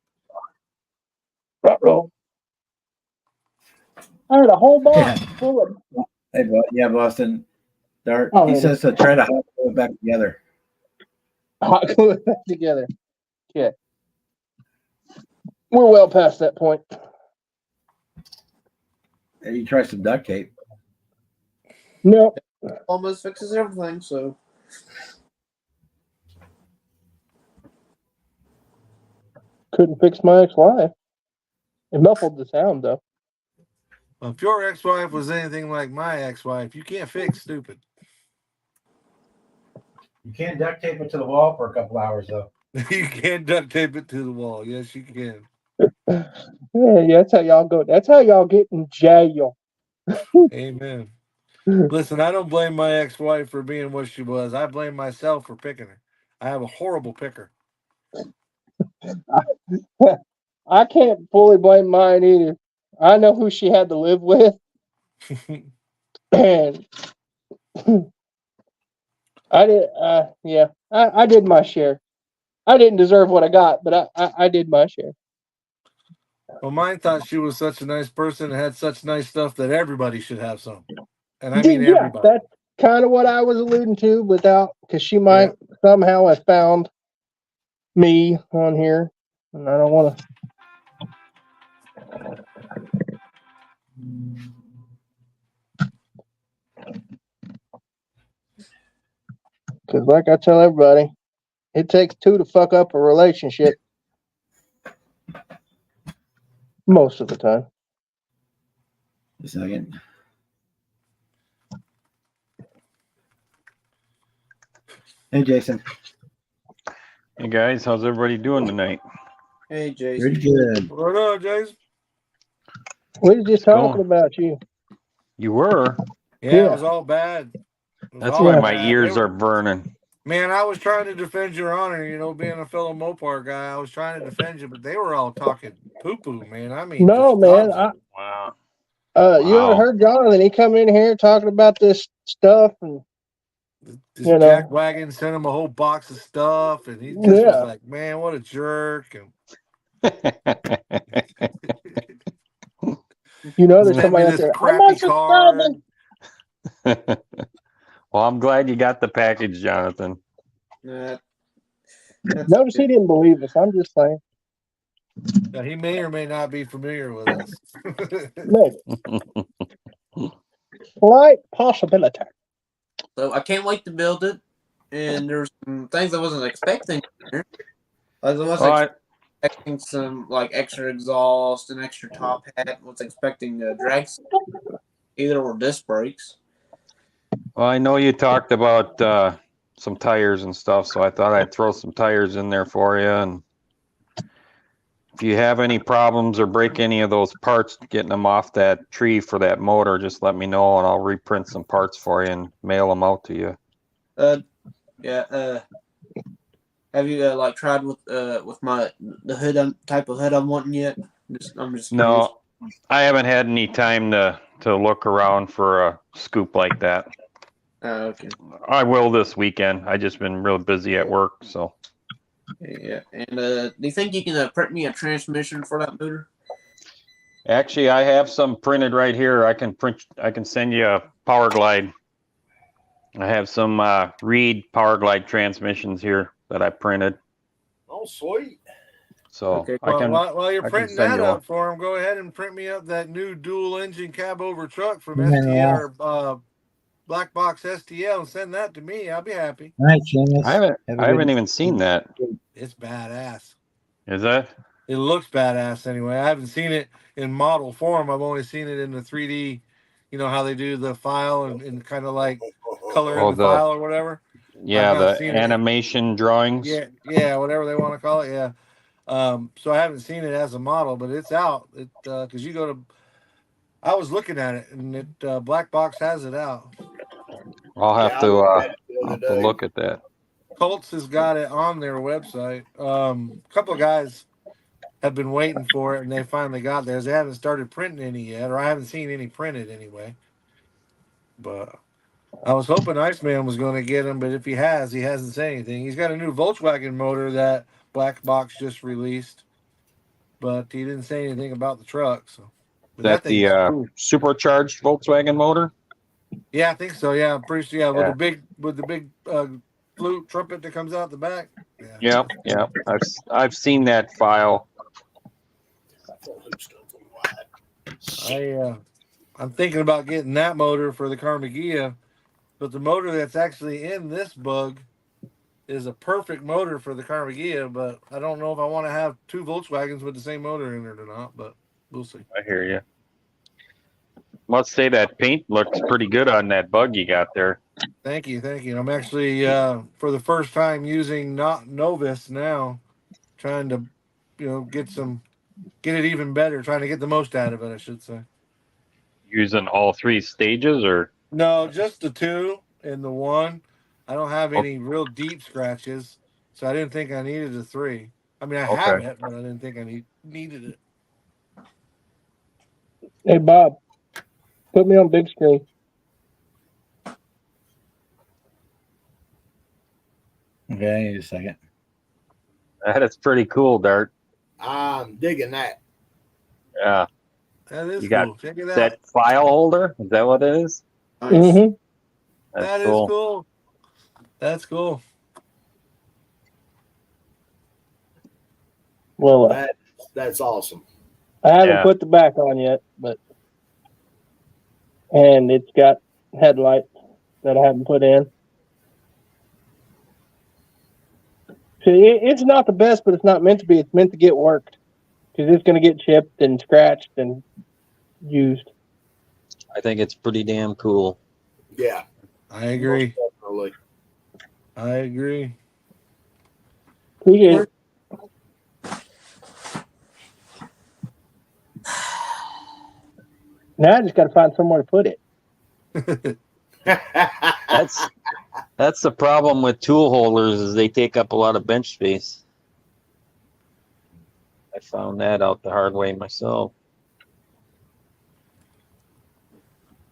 Uh-oh. I had a whole box full of. Hey, yeah, Boston. Dart. Oh, He says to try to hot glue it back together. hot glue it back together. Okay. We're well past that point. Hey, you try some duct tape. No, Almost fixes everything, so. couldn't fix my ex-wife. It muffled the sound though. Well, if your ex-wife was anything like my ex-wife, you can't fix stupid. You can't duct tape it to the wall for a couple hours, though. You can't duct tape it to the wall. Yes, you can. Yeah, that's how y'all go. That's how y'all get in jail. Amen. Listen, I don't blame my ex-wife for being what she was. I blame myself for picking her. I have a horrible picker. I can't fully blame mine either. I know who she had to live with, and I did. Yeah, I did my share. I didn't deserve what I got, but I did my share. Well, mine thought she was such a nice person and had such nice stuff that everybody should have some. And I mean Yeah, everybody. that's kind of what I was alluding to, without because she might somehow have found me on here, and I don't want to. Because, like I tell everybody, it takes two to fuck up a relationship. Most of the time. A second. Hey, Jason. Hey guys, how's everybody doing tonight? Hey, Jason. Pretty good. What up, Jason? We was just talking going? about you. You were? Yeah, it was all bad. That's why my ears are burning. Man, I was trying to defend your honor, being a fellow Mopar guy. I was trying to defend you, but they were all talking poo-poo, man. I mean, no, just man. Wow. You ever heard Jonathan? He come in here talking about this stuff, and this jack wagon sent him a whole box of stuff, and he just was like, "Man, what a jerk!" And there's somebody out there. Crappy card. Well, I'm glad you got the package, Jonathan. Notice he didn't believe us. I'm just saying. Now, he may or may not be familiar with us. Maybe. Slight possibility. So I can't wait to build it, and there's some things I wasn't expecting here. I was expecting some extra exhaust and extra top hat. Was expecting drag either or disc brakes. Well, I know you talked about some tires and stuff, so I thought I'd throw some tires in there for you. And if you have any problems or break any of those parts getting them off that tree for that motor, just let me know and I'll reprint some parts for you and mail them out to you. Have you tried with the hood type of hood I'm wanting yet? I'm just no, I haven't had any time to look around for a scoop like that. Okay. I will this weekend. I just been real busy at work, so. Yeah, and do you think you can print me a transmission for that motor? Actually, I have some printed right here. I can send you a Power Glide. I have some Reed Power Glide transmissions here that I printed. Oh, sweet. So okay. While you're printing that up for him, go ahead and print me up that new dual engine cab over truck from STL, Black Box STL, and send that to me. I'll be happy. All right, Seamus. I haven't even seen that. It's badass. Is that? It looks badass anyway. I haven't seen it in model form. I've only seen it in the 3D, how they do the file and kind of like color in the file or whatever. Yeah, the animation drawings. Yeah, whatever they want to call it. Yeah. So I haven't seen it as a model, but it's out. Because you go to, I was looking at it, and it Black Box has it out. I'll have to look at that. Colts has got it on their website. A couple of guys have been waiting for it, and they finally got theirs. They haven't started printing any yet, or I haven't seen any printed anyway. But I was hoping Iceman was going to get him, but if he hasn't said anything. He's got a new Volkswagen motor that Black Box just released, but he didn't say anything about the truck. So, but That that thing's cool. supercharged Volkswagen motor? Yeah, I think so. Yeah, I'm pretty sure. Yeah, Yeah. with the big flute trumpet that comes out the back. Yep. I've seen that file. I'm thinking about getting that motor for the Carmagia, but the motor that's actually in this bug is a perfect motor for the Carmagia. But I don't know if I want to have two Volkswagens with the same motor in it or not. But we'll see. I hear you. Must say that paint looks pretty good on that bug you got there. Thank you. I'm actually for the first time using not Novus now, trying to, get it even better, trying to get the most out of it, I should say. Using all 3 stages, or No, just the 2 and the 1. I don't have any real deep scratches, so I didn't think I needed the 3. I mean, I have it, but I didn't think I needed it. Hey, Bob, put me on big screen. Okay, I need a second. that is pretty cool, Dart. I'm digging that. Yeah. That is You cool. got Check it out. that file holder? Is that what it is? Nice. Mm-hmm. That's That is cool. That's cool. Well, That's awesome. I haven't put the back on yet, and it's got headlights that I haven't put in. So it's not the best, but it's not meant to be. It's meant to get worked because it's going to get chipped and scratched and used. I think it's pretty damn cool. Yeah, I agree. most definitely. I agree. Appreciate it. Now I just got to find somewhere to put it. That's the problem with tool holders, is they take up a lot of bench space. I found that out the hard way myself.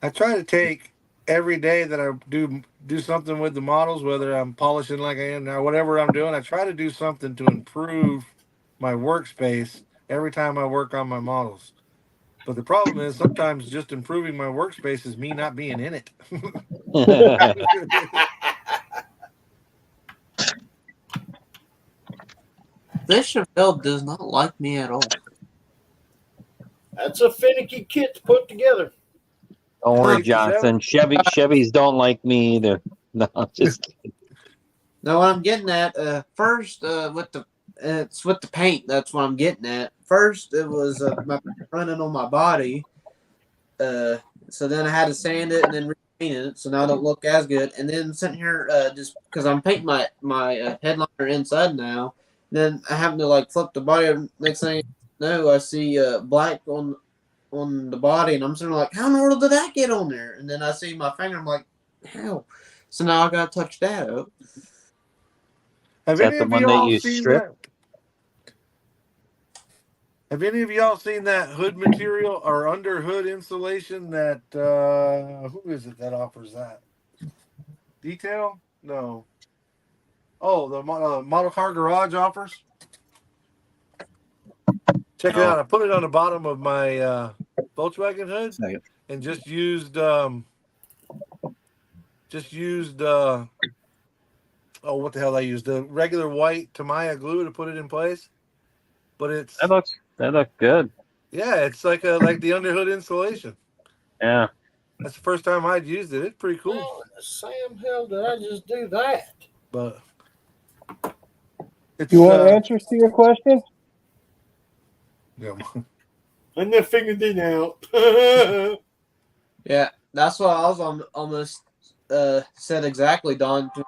I try to take every day that I do something with the models, whether I'm polishing like I am now, whatever I'm doing, I try to do something to improve my workspace every time I work on my models. But the problem is sometimes just improving my workspace is me not being in it. This Chevelle does not like me at all. That's a finicky kit to put together. Don't worry, Johnson. Chevys don't like me either. No, just kidding. No, what I'm getting at, first it's with the paint. That's what I'm getting at. First, it was running on my body. So then I had to sand it and then repaint it, so now it don't look as good. And then sitting here, just because I'm painting my headliner inside now, then I happen to flip the body. Next thing I know, I see black on the body, and I'm sort of like, how in the world did that get on there? And then I see my finger, I'm like, how? So now I got to touch that up. Have any of y'all seen that? Have any of y'all seen that hood material or under hood insulation that who is it that offers that? Detail? No. Oh, the Model Car Garage offers. Check it out. I put it on the bottom of my Volkswagen hood and just used what the hell I used? The regular white Tamiya glue to put it in place. But it's that looks good. Yeah, it's like the underhood insulation. Yeah. That's the first time I'd used it. It's pretty cool. How in the Sam hell did I just do that? But it's, you want answers to your question? Yeah. And then figured it out. Yeah, that's what I was almost said exactly, Don. To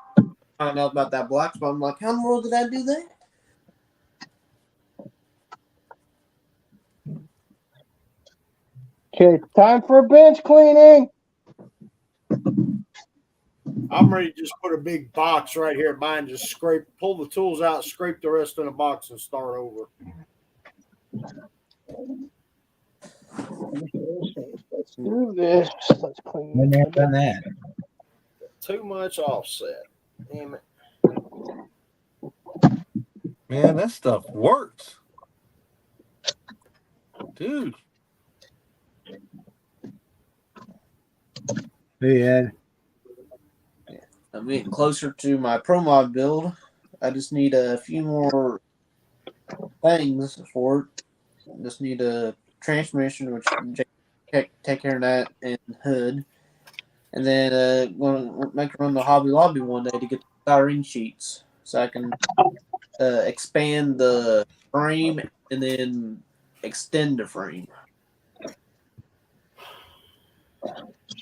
find out about that black spot, I'm like, how in the world did I do that? Okay, time for a bench cleaning. I'm ready to just put a big box right here at mine, just pull the tools out, scrape the rest of the box, and start over. Let's do this. Let's clean When this they've done that, Too much offset. Damn it. Man, that stuff works. Dude. hey Ed, I'm getting closer to my Pro Mod build. I just need a few more things for it. Just need a transmission, which take care of that, and hood. And then going to make a run to Hobby Lobby one day to get the styrene sheets so I can expand the frame and then extend the frame.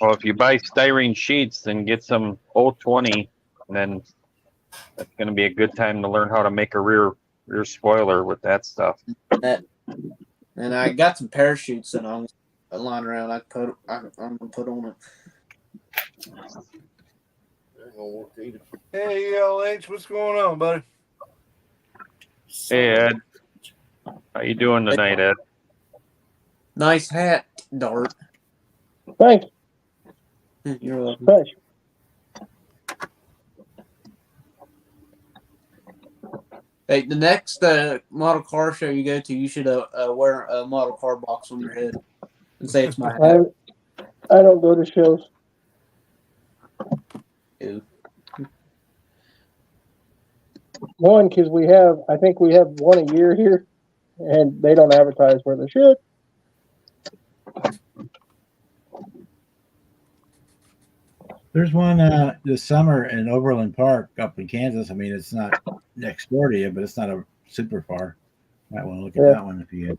Well, if you buy styrene sheets, then get some 020, and then that's going to be a good time to learn how to make a rear spoiler with that stuff. And I got some parachutes that I'm lying around. I'm gonna put on it. Ain't gonna work either. Hey, LH, what's going on, buddy? Hey, Ed. How you doing tonight, Ed? Nice hat, Dart. Thank you. You're welcome. Thank you. Hey, the next model car show you go to, you should wear a model car box on your head and say it's my hat. I don't go to shows. Ew. One, because I think we have one a year here, and they don't advertise where they should. there's one this summer in Overland Park up in Kansas. I mean, it's not next door to you, but it's not a super far. Might want to look at that one if you get.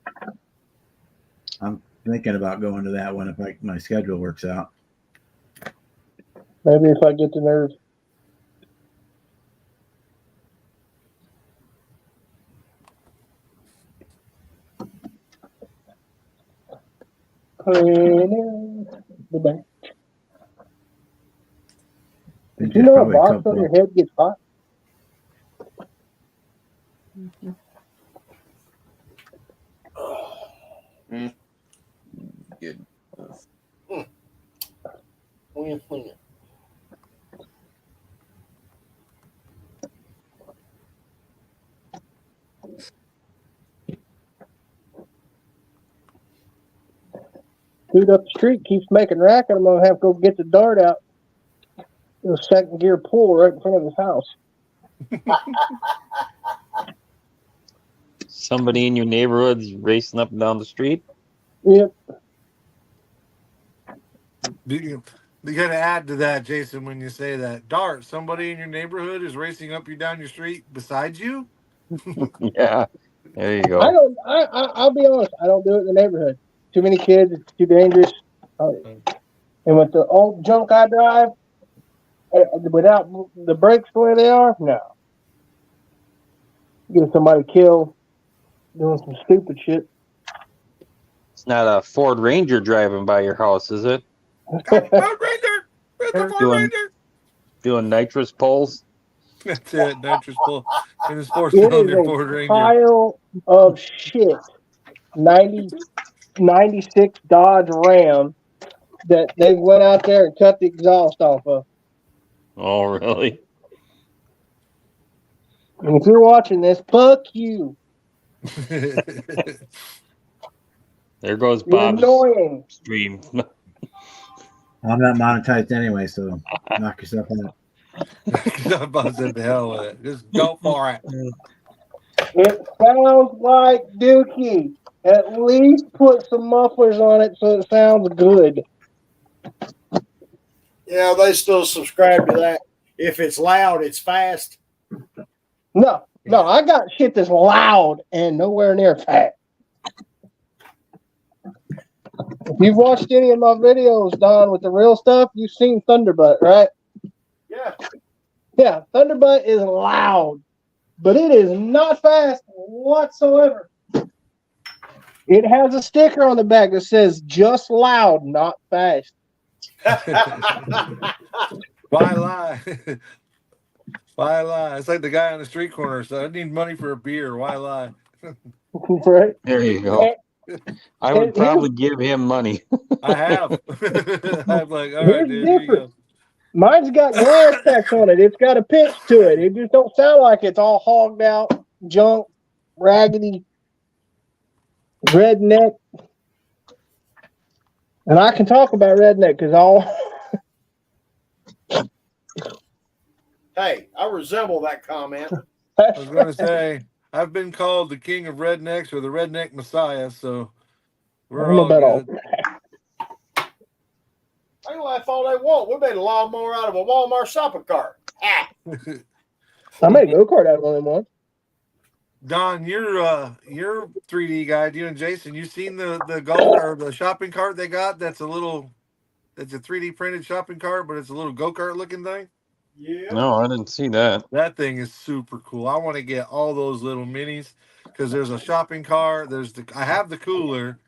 I'm thinking about going to that one if my schedule works out. Maybe if I get the nerve. Cleaning the bank. Did you know a box on your head gets hot? Good. Clean. Dude up the street keeps making racket. I'm gonna have to go get the dart out. Do a second gear pull right in front of his house. Somebody in your neighborhood's racing up and down the street? Yep. You got to add to that, Jason, when you say that. Dart, somebody in your neighborhood is racing up you down your street beside you? Yeah. There you go. I'll be honest. I don't do it in the neighborhood. Too many kids. It's too dangerous. And with the old junk I drive, without the brakes the way they are, no. Get somebody killed doing some stupid shit. It's not a Ford Ranger driving by your house, is it? Ford Ranger! It's a Ford Ranger! Doing nitrous pulls? That's it, nitrous pull. In the sports It cylinder is Ford a Ranger. pile of shit. 96 Dodge Ram that they went out there and cut the exhaust off of. Oh, really? And if you're watching this, fuck you. There goes You're Bob's annoying. stream. I'm not monetized anyway, so knock yourself out. Bob said the hell with it. Just go for it. It sounds like Dookie. At least put some mufflers on it so it sounds good. Yeah, they still subscribe to that. If it's loud, it's fast. No, I got shit that's loud and nowhere near fast. If you've watched any of my videos, Don, with the real stuff, you've seen Thunderbutt, right? Yeah. Yeah, Thunderbutt is loud, but it is not fast whatsoever. It has a sticker on the back that says just loud, not fast. Why lie? Why lie? It's like the guy on the street corner. So I need money for a beer. Why lie? Right? There you go. I would And here's- probably give him money. I have. I'm like, all right, Here's the dude, here you go. difference. Mine's got glass packs on it. It's got a pitch to it. It just don't sound like it's all hogged out, junk, raggedy, redneck. And I can talk about redneck because all. Hey, I resemble that comment. I was going to say, I've been called the king of rednecks or the redneck messiah, so I we're don't know all about all. good. I can laugh all they want. We made a lawnmower out of a Walmart shopping cart. Ah, I made a go kart out of one of them once. Don, you're 3D guy. You and Jason, you seen the golf or the shopping cart they got? That's a 3D printed shopping cart, but it's a little go kart looking thing. yeah. No, I didn't see that. That thing is super cool. I want to get all those little minis because there's a shopping cart. I have the cooler.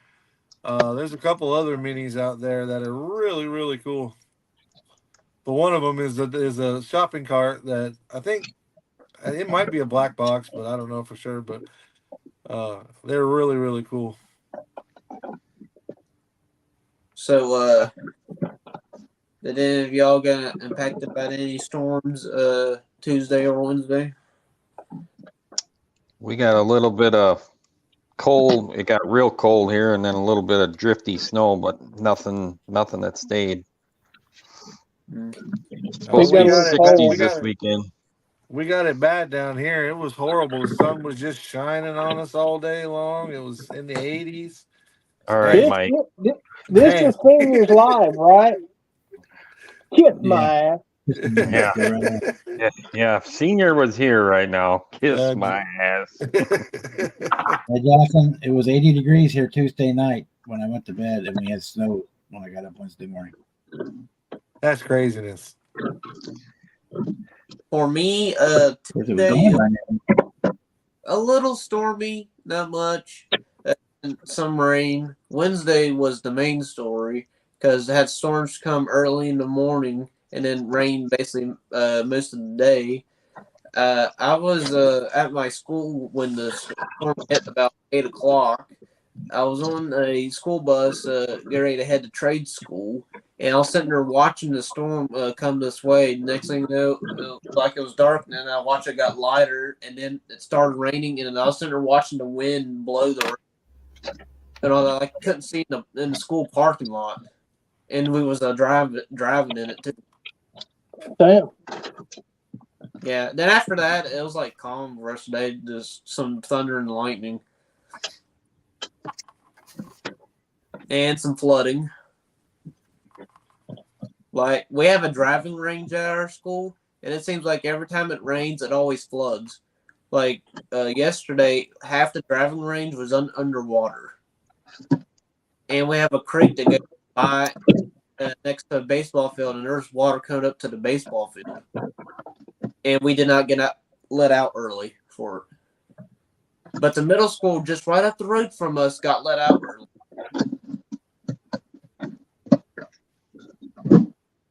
There's a couple other minis out there that are really really cool. But one of them is a shopping cart that I think it might be a black box, but I don't know for sure. But they're really really cool. So, did any of y'all get impacted by any storms Tuesday or Wednesday? We got a little bit of cold. It got real cold here, and then a little bit of drifty snow, but nothing that stayed. Supposed to got be a little 60s cold. this weekend. We got it bad down here. It was horrible. The sun was just shining on us all day long. It was in the 80s. All right, This, Mike. this Hey. is Seniors Live, right? Kiss my ass. Yeah. Yeah, if Senior was here right now, kiss my ass. Hey, Jonathan, it was 80 degrees here Tuesday night when I went to bed, and we had snow when I got up Wednesday morning. That's craziness. For me, Of course, it was Tuesday, going right now. a little stormy, not much, and some rain. Wednesday was the main story because it had storms come early in the morning and then rain basically most of the day. I was at my school when the storm hit about 8 o'clock. I was on a school bus getting ready to head to trade school, and I was sitting there watching the storm come this way. Next thing you know, like it was dark, and then I watched it got lighter, and then it started raining, and I was sitting there watching the wind blow the rain. And I couldn't see in the school parking lot, and we was driving in it too. Damn. Yeah. Then after that, it was like calm the rest of the day, just some thunder and lightning. And some flooding. Like, we have a driving range at our school, and it seems like every time it rains, it always floods. Like, yesterday, half the driving range was underwater. And we have a creek that goes by next to a baseball field, and there's water coming up to the baseball field. And we did not get let out early for it. But the middle school just right up the road from us got let out early.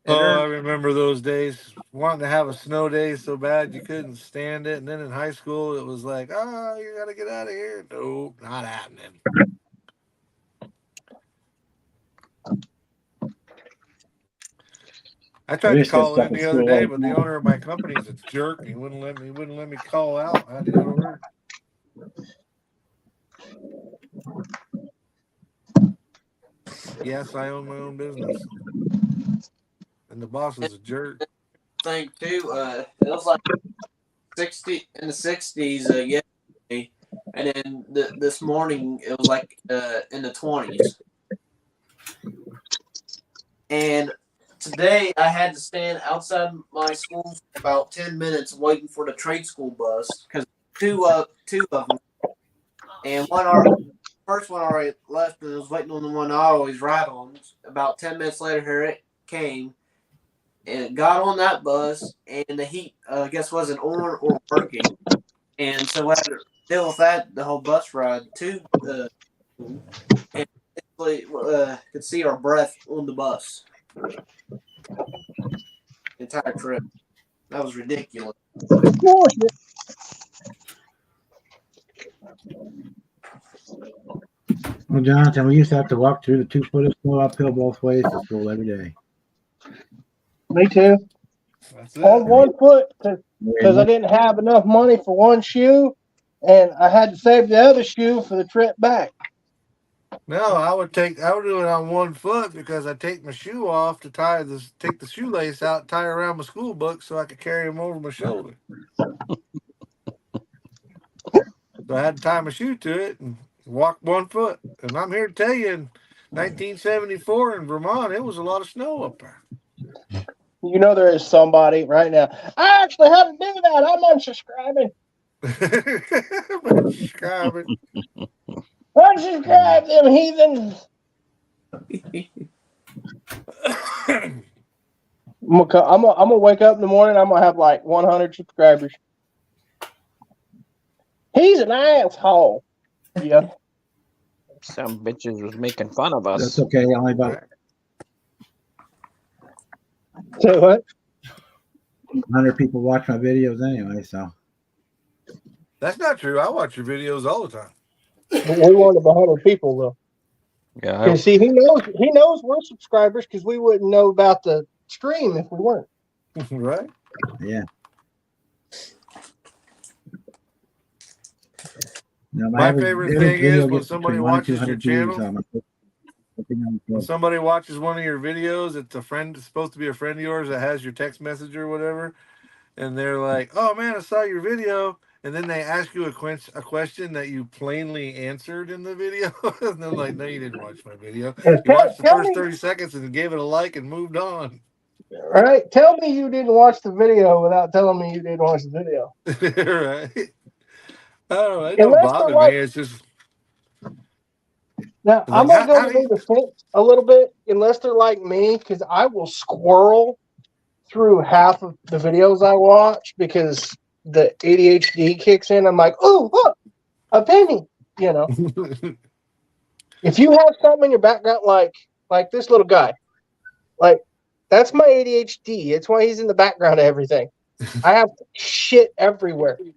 Oh, I remember those days. Wanting to have a snow day so bad you couldn't stand it. And then in high school, it was like, oh, you got to get out of here. Nope, not happening. I tried to call in the other day, but the owner of my company is a jerk. He wouldn't let me call out. I had to go to work. Yes, I own my own business. And the boss is a jerk. Thing too, it was like 60 in the 60s yesterday, and then this morning it was like in the 20s. And today I had to stand outside my school for about 10 minutes waiting for the trade school bus because two of them, and first one already left, and I was waiting on the one I always ride on. About 10 minutes later, here it came. And it got on that bus, and the heat, I guess, wasn't on or working. And so I had to deal with that the whole bus ride, too. And basically, could see our breath on the bus. The entire trip. That was ridiculous. Of course. Well, Jonathan, we used to have to walk through the 2 foot of snow uphill both ways to school every day. Me too. That's On it. 1 foot because I didn't have enough money for one shoe, and I had to save the other shoe for the trip back. No, I would do it on 1 foot because I take my shoe off to take the shoelace out, tie it around my school book so I could carry them over my shoulder. So I had to tie my shoe to it and walk 1 foot. And I'm here to tell you, in 1974 in Vermont, it was a lot of snow up there. You know there is somebody right now. I actually had to do that. I'm unsubscribing. Unsubscribing. Unsubscribe them heathens. I'm gonna wake up in the morning. I'm gonna have like 100 subscribers. He's an asshole. Yeah. Some bitches was making fun of us. That's okay. Only about So what? 100 people watch my videos anyway, so. That's not true. I watch your videos all the time. But we wanted 100 people though. Yeah, Because see, he knows we're subscribers because we wouldn't know about the stream if we weren't. Right? Yeah. No, My average favorite video thing is when gets somebody between 1 and watches your 200 views channel. on my When somebody watches one of your videos, it's supposed to be a friend of yours that has your text message or whatever, and they're like, "Oh man, I saw your video," and then they ask you a question that you plainly answered in the video, and they're like, "No, you didn't watch my video. Yeah, You watched the tell first me, 30 seconds and gave it a like and moved on." right? Tell me you didn't watch the video without telling me you didn't watch the video. Right? I don't know. It don't Unless they're bother like, me. It's just now I'm like, gonna go how to do you? the defense a little bit. Unless they're like me, because I will squirrel through half of the videos I watch because the ADHD kicks in. I'm like, oh, look, a penny. You know, if you have something in your background, like this little guy, like that's my ADHD. It's why he's in the background of everything. I have shit everywhere. Yeah,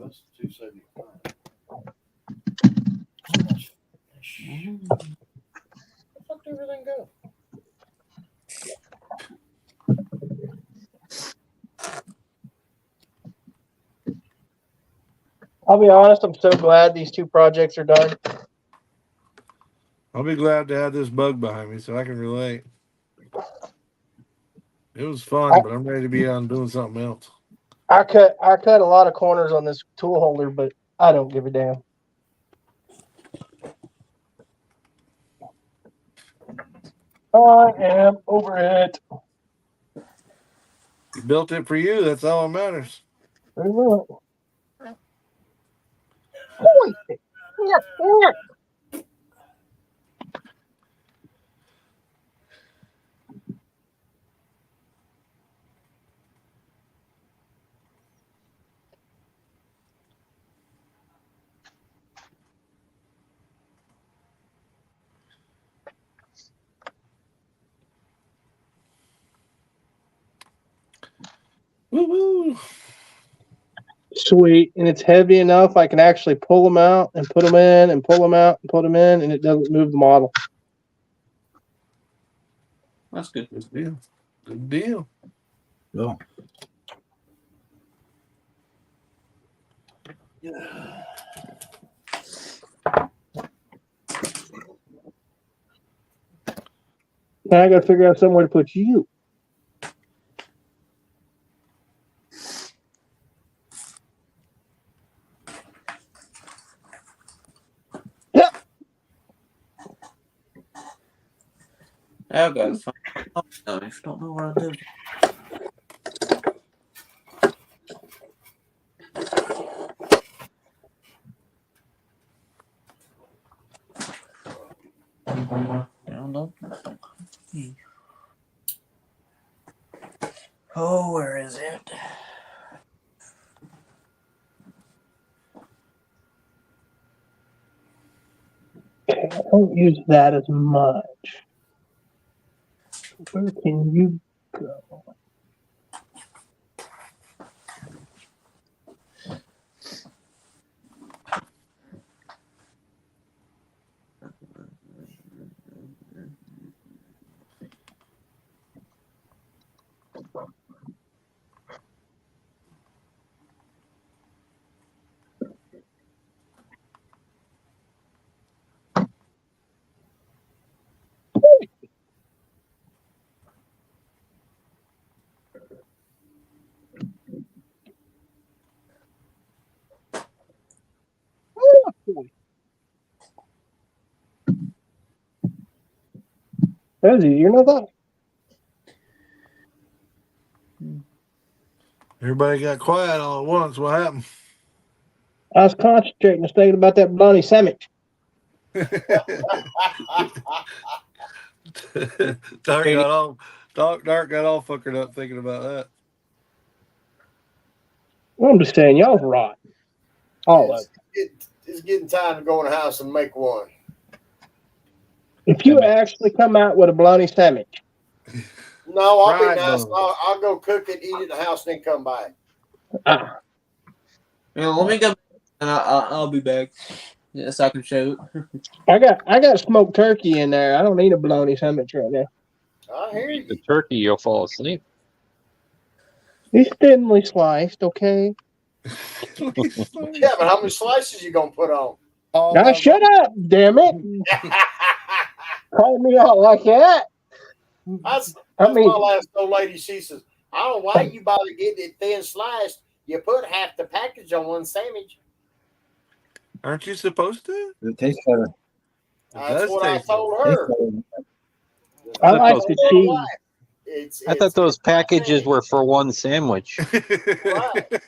that's 275. Where the fuck did everything go? I'll be honest, I'm so glad these 2 projects are done. I'll be glad to have this bug behind me so I can relate. It was fun, but I'm ready to be on doing something else. I cut a lot of corners on this tool holder, but I don't give a damn. I am over it. You built it for you. That's all that matters. Very well. Woo-hoo. Sweet, and it's heavy enough I can actually pull them out and put them in and pull them out and put them in, and it doesn't move the model. That's good. Good deal. Good deal. Cool. Now I got to figure out somewhere to put you. Yep. I've got to find a knife. Don't know where I live. Down low. Oh, where is it? Okay, I don't use that as much. Where can you go? boy. That was easier than I thought. Everybody got quiet all at once. What happened? I was concentrating and thinking about that bologna sandwich. Dark got all fuckered up thinking about that. I'm just saying, y'all's right. All of it. It's getting time to go in the house and make one. If you actually come out with a bologna sandwich. No, I'll Fried be nice. bones. I'll go cook it, eat it in the house, then come by. Let me go, and I'll be back. Yes, I can show it. I got smoked turkey in there. I don't need a bologna sandwich right now. I hear Eat the you. turkey, you'll fall asleep. It's thinly sliced, okay? Yeah, but how many slices you gonna put on? All Now of shut up, damn it! Call me out like that. That's I mean, my last old lady. She says, I don't know why you bother getting it thin sliced. You put half the package on one sandwich. Aren't you supposed to? It tastes better. It That's does what I taste told Tastes her. better. I thought like those- the cheese. I thought those packages were for one sandwich. Right.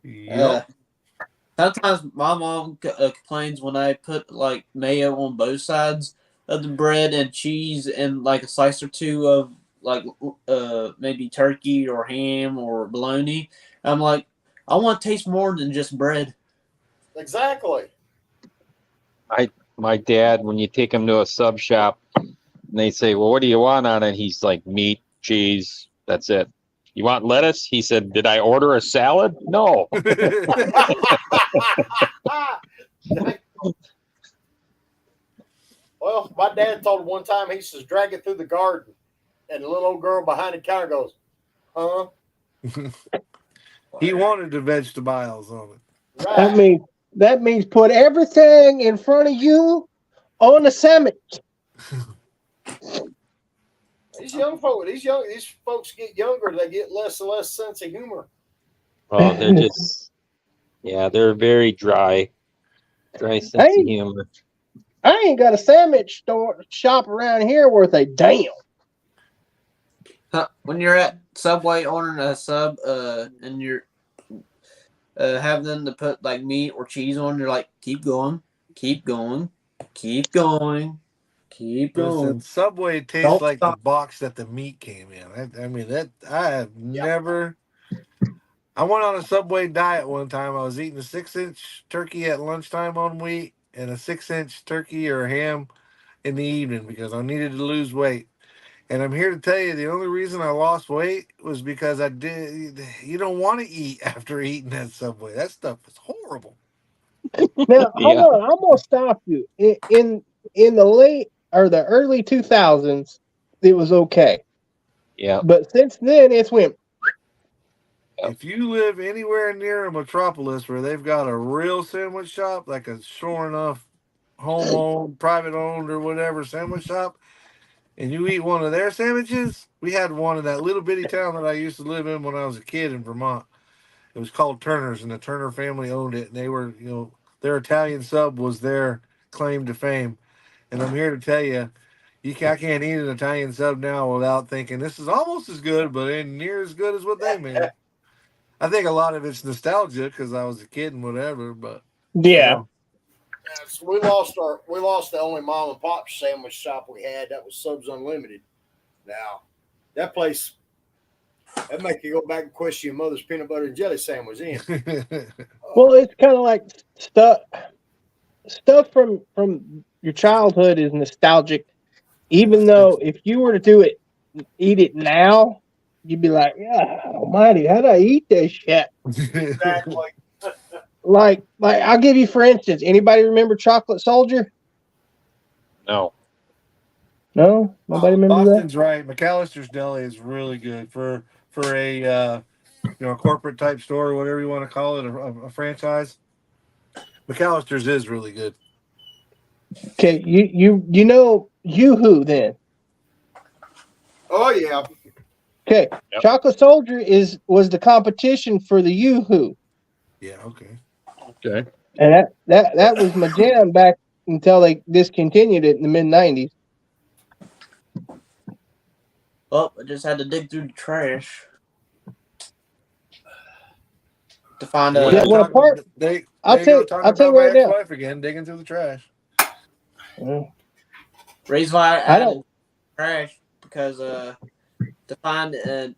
Yep. Sometimes my mom complains when I put like mayo on both sides of the bread and cheese and like a slice or two of like maybe turkey or ham or bologna. I'm like, I want to taste more than just bread. Exactly. My dad, when you take him to a sub shop, and they say, "Well, what do you want on it?" He's like, "Meat, cheese. That's it." You want lettuce? He said, "Did I order a salad?" No. Well, my dad told him one time, he says, drag it through the garden. And the little old girl behind the counter goes, huh? He wanted the vegetables on it. Right. That means put everything in front of you on the sandwich. These folks get younger, they get less and less sense of humor. Oh, they're just, yeah, they're very dry sense of humor. I ain't got a sandwich shop around here worth a damn. When you're at Subway ordering a sub, and you're having them to put like meat or cheese on, you're like, keep going, keep going, keep going, keep going. Listen, Subway tastes Don't like stop. the box that the meat came in. I mean, that I have never. I went on a Subway diet one time. I was eating a 6-inch turkey at lunchtime on wheat and a 6-inch turkey or ham in the evening because I needed to lose weight. And I'm here to tell you the only reason I lost weight was because I did. You don't want to eat after eating that Subway. That stuff is horrible. Now, Yeah. hold on. I'm gonna stop you. In the late or the early 2000s, it was okay. Yeah. But since then, it's went. If you live anywhere near a metropolis where they've got a real sandwich shop, like a sure enough home owned, private owned, or whatever sandwich shop, and you eat one of their sandwiches, we had one in that little bitty town that I used to live in when I was a kid in Vermont. It was called Turner's, and the Turner family owned it, and they were, their Italian sub was their claim to fame. And I'm here to tell you, I can't eat an Italian sub now without thinking this is almost as good, but ain't near as good as what they made. I think a lot of it's nostalgia because I was a kid and whatever, but Yeah. So we lost the only mom and pop sandwich shop we had. That was Subs Unlimited. Now, that place, that make you go back and question your mother's peanut butter and jelly sandwich in. Well, it's kind of like stuff from your childhood is nostalgic. Even though if you were to eat it now, you'd be like, "Yeah, almighty, how'd I eat this shit?" Exactly. Like I'll give you for instance. Anybody remember Chocolate Soldier? No. No, nobody remember that. Austin's right. McAllister's Deli is really good for a corporate type store or whatever you want to call it, a franchise. McAllister's is really good. Okay, you know Yoo-Hoo then. Oh yeah. Okay, Yep. Chocolate Soldier was the competition for the Yoo-Hoo. Yeah. Okay. Okay. And that was my jam back until they discontinued it in the mid-90s. Well, I just had to dig through the trash to find Yeah, a. well, apart, There I'll you go, tell talking you about my right now. ex-wife again, digging through the trash. Reason why I I added don't. trash because to find an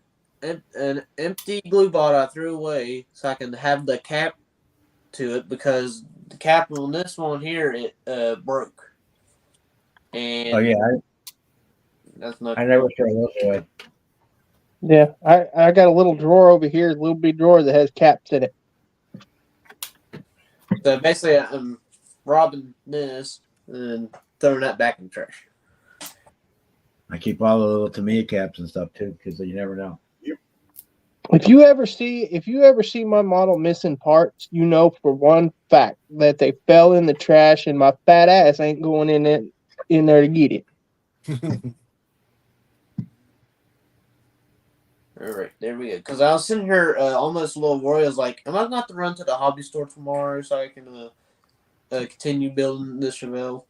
empty glue bottle I threw away so I can have the cap to it because the cap on this one here it broke. And Oh yeah, that's not I never throw those away. Yeah, I got a little drawer over here, a little big drawer that has caps in it. so basically I'm robbing this and throwing that back in the trash. I keep all the little Tamiya caps and stuff too, because you never know. If you ever see my model missing parts, you know for one fact that they fell in the trash, and my fat ass ain't going in there to get it. All right, there we go. Because I was sitting here almost a little worried. I was like, am I going to have to run to the hobby store tomorrow so I can continue building this Chevelle?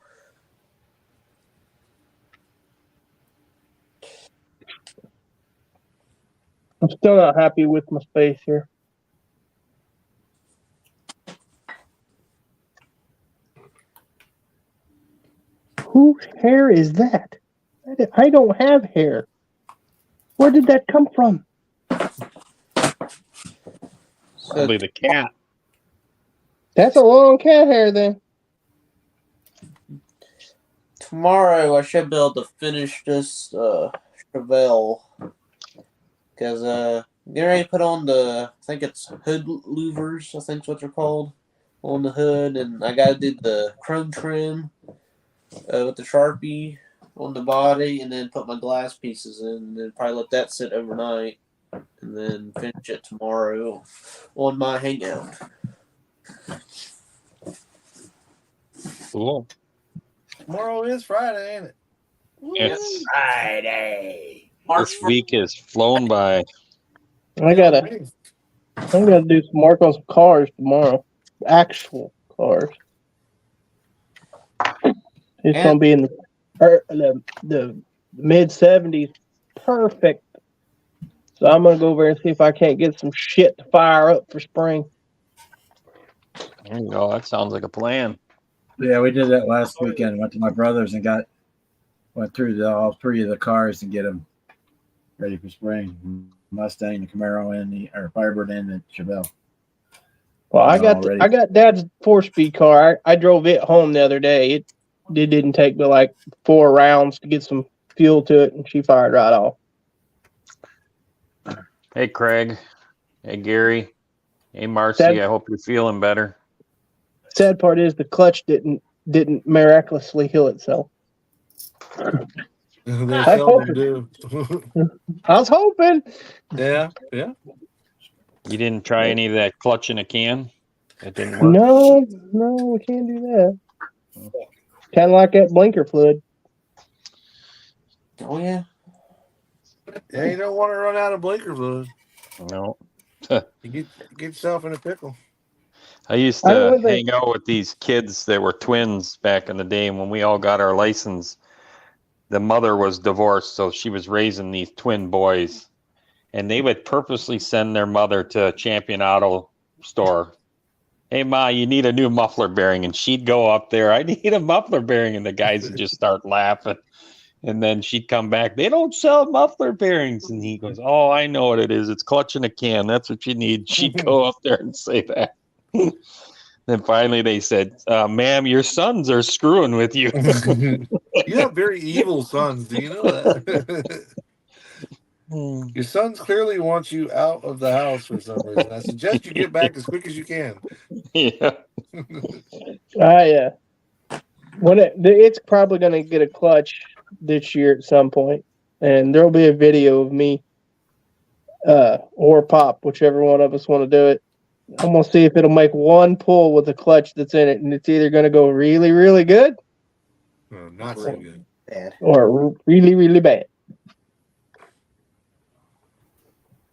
I'm still not happy with my space here. Whose hair is that? I don't have hair. Where did that come from? Probably the cat. That's a long cat hair then. Tomorrow I should be able to finish this Chevelle. Because getting ready to put on I think it's hood louvers, I think is what they're called, on the hood. And I got to do the chrome trim with the Sharpie on the body and then put my glass pieces in and then probably let that sit overnight and then finish it tomorrow on my hangout. Cool. Tomorrow is Friday, ain't it? It's Friday. March this week has flown by. I'm gonna do some work on some cars tomorrow. Actual cars. It's gonna be in the mid 70s. Perfect. So I'm gonna go over and see if I can't get some shit to fire up for spring. There you go. That sounds like a plan. Yeah, we did that last weekend. Went to my brother's and went through all three of the cars and get them ready for spring. Mustang, the Camaro, and the Firebird, and the Chevelle. Well, I got Dad's 4-speed car. I drove it home the other day. It didn't take but like 4 rounds to get some fuel to it, and she fired right off. Hey, Craig. Hey, Gary. Hey, Marcy. I hope you're feeling better. Sad part is the clutch didn't miraculously heal itself. They seldom do. I was hoping. Yeah. You didn't try any of that clutch in a can? It didn't work? No, we can't do that. Kind of like that blinker fluid. Oh, yeah. Yeah, you don't want to run out of blinker fluid. No. You get yourself in a pickle. I used to hang out with these kids that were twins back in the day. And when we all got our license, the mother was divorced, so she was raising these twin boys. And they would purposely send their mother to Champion Auto store. Hey, Ma, you need a new muffler bearing. And she'd go up there, I need a muffler bearing. And the guys would just start laughing. And then she'd come back, they don't sell muffler bearings. And he goes, oh, I know what it is. It's clutch in a can. That's what you need. She'd go up there and say that. Then finally they said, ma'am, your sons are screwing with you. You have very evil sons. Do you know that? Your sons clearly want you out of the house for some reason. I suggest you get back as quick as you can. Yeah. It's probably going to get a clutch this year at some point, and there'll be a video of me or Pop, whichever one of us want to do it. I'm going to see if it'll make one pull with the clutch that's in it, and it's either going to go really, really good not so good. Bad. Or really, really bad.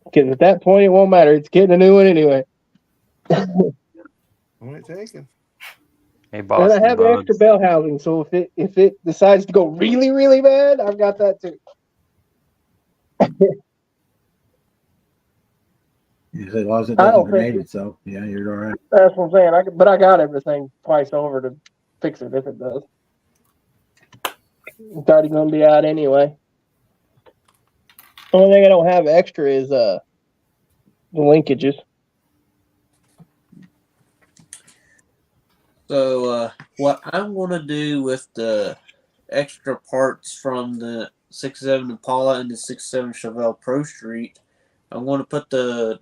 Because at that point, it won't matter. It's getting a new one anyway. Point taken. Hey, And Boston I have Buds. extra bell housing, so if it decides to go really, really bad, I've got that too. As long as it I doesn't don't think grenade itself, yeah, you're all right. that's what I'm saying. But I got everything twice over to fix it if it does. It's already going to be out anyway. Only thing I don't have extra is the linkages. So what I'm gonna do with the extra parts from the 67 Impala and the 67 Chevelle Pro Street, I'm gonna put the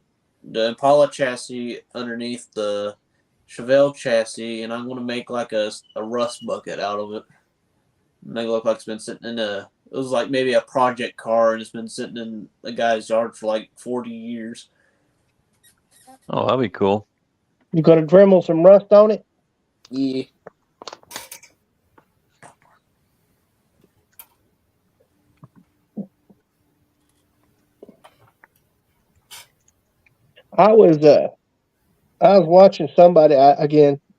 Impala chassis underneath the Chevelle chassis, and I'm gonna make like a rust bucket out of it. Make it look like it's been sitting in a. It was like maybe a project car, and it's been sitting in a guy's yard for like 40 years. Oh, that'd be cool. You got to Dremel some rust on it? Yeah. I was watching somebody. I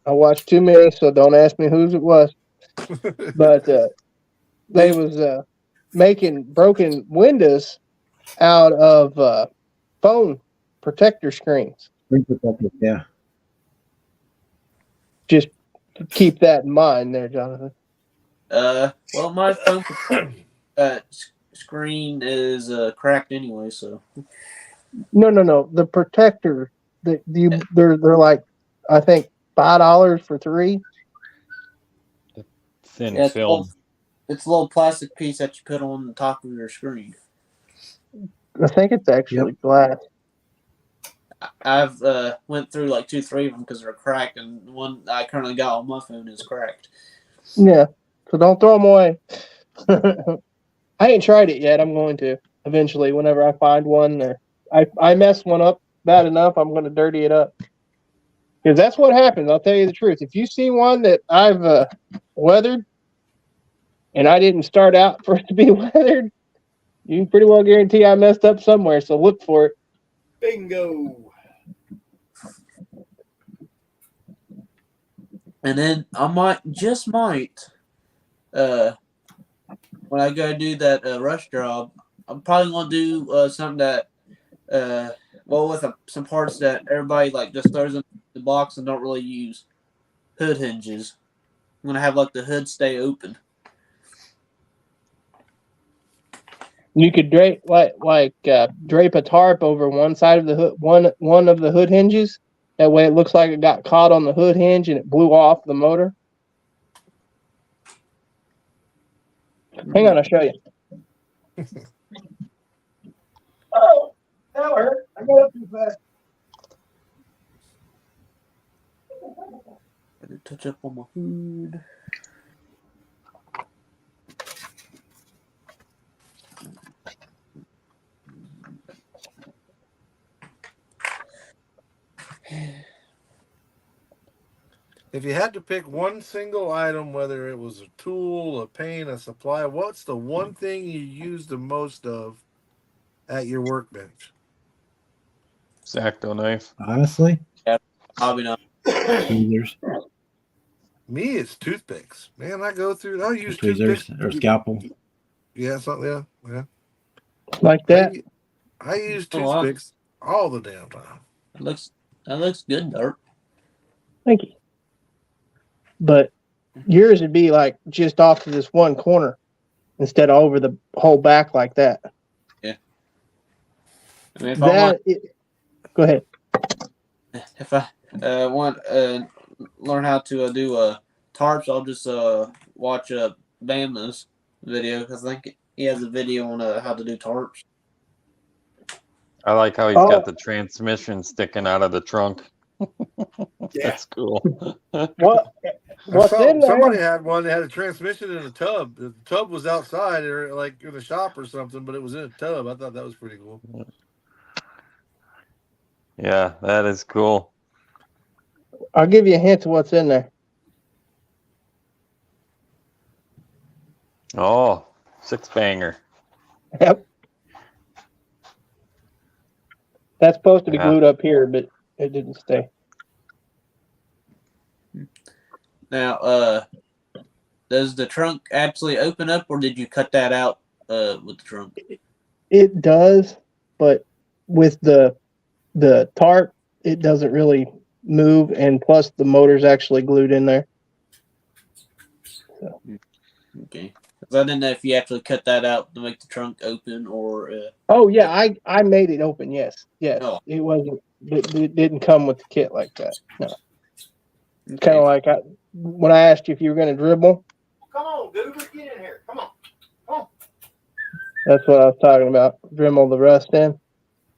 watched too many, so don't ask me whose it was. But they was making broken windows out of phone protector screens. Yeah. Just keep that in mind, there, Jonathan. Well, my phone screen is cracked anyway, so. No. The protector they're like, I think $5 for 3. Thin Yeah, film. it's a little plastic piece that you put on the top of your screen. I think it's actually glass. I've went through like 2-3 of them because they're cracked, and the one I currently got on my phone is cracked. Yeah, so don't throw them away. I ain't tried it yet. I'm going to eventually whenever I find one. Or I mess one up bad enough, I'm going to dirty it up. Because that's what happens. I'll tell you the truth. If you see one that I've weathered, and I didn't start out for it to be weathered, you can pretty well guarantee I messed up somewhere. So look for it. Bingo. And then I might, when I go do that rush job, I'm probably gonna do something that, with some parts that everybody like just throws in the box and don't really use. Hood hinges. I'm gonna have like the hood stay open. You could drape drape a tarp over one side of the hood, one of the hood hinges. That way, it looks like it got caught on the hood hinge and it blew off the motor. Hang on, I'll show you. Oh, that hurt. I got up too fast. I did touch up on my hood. If you had to pick one single item, whether it was a tool, a paint, a supply, what's the one thing you use the most of at your workbench? X-Acto knife. Honestly, Probably not. tweezers, Me, it's toothpicks. Man, I'll use tweezers toothpicks. or scalpel. Yeah, something. Yeah. Like that. I use Oh, wow. toothpicks all the damn time. That looks good, Dirt. Thank you. But yours would be like just off to this one corner instead of over the whole back like that. Yeah. I mean, Go ahead. if I want to learn how to do tarps, I'll just watch Bama's video because I think he has a video on how to do tarps. I like how he's got the transmission sticking out of the trunk. Yeah. That's cool. What's in there? Somebody had one that had a transmission in a tub. The tub was outside or like in a shop or something, but it was in a tub. I thought that was pretty cool. Yeah, that is cool. I'll give you a hint to what's in there. Oh, 6-banger. Yep. That's supposed to be glued up here, but it didn't stay. Now, does the trunk absolutely open up, or did you cut that out with the trunk? It does, but with the tarp, it doesn't really move, and plus the motor's actually glued in there. So. Okay. Because I didn't know if you actually cut that out to make the trunk open, or. Oh yeah, I made it open. Yes. Oh. It wasn't. It didn't come with the kit like that. No. Okay. Kind of like when I asked you if you were going to dribble. Come on, dude, let's get in here. Come on. That's what I was talking about. Dremel the rust in.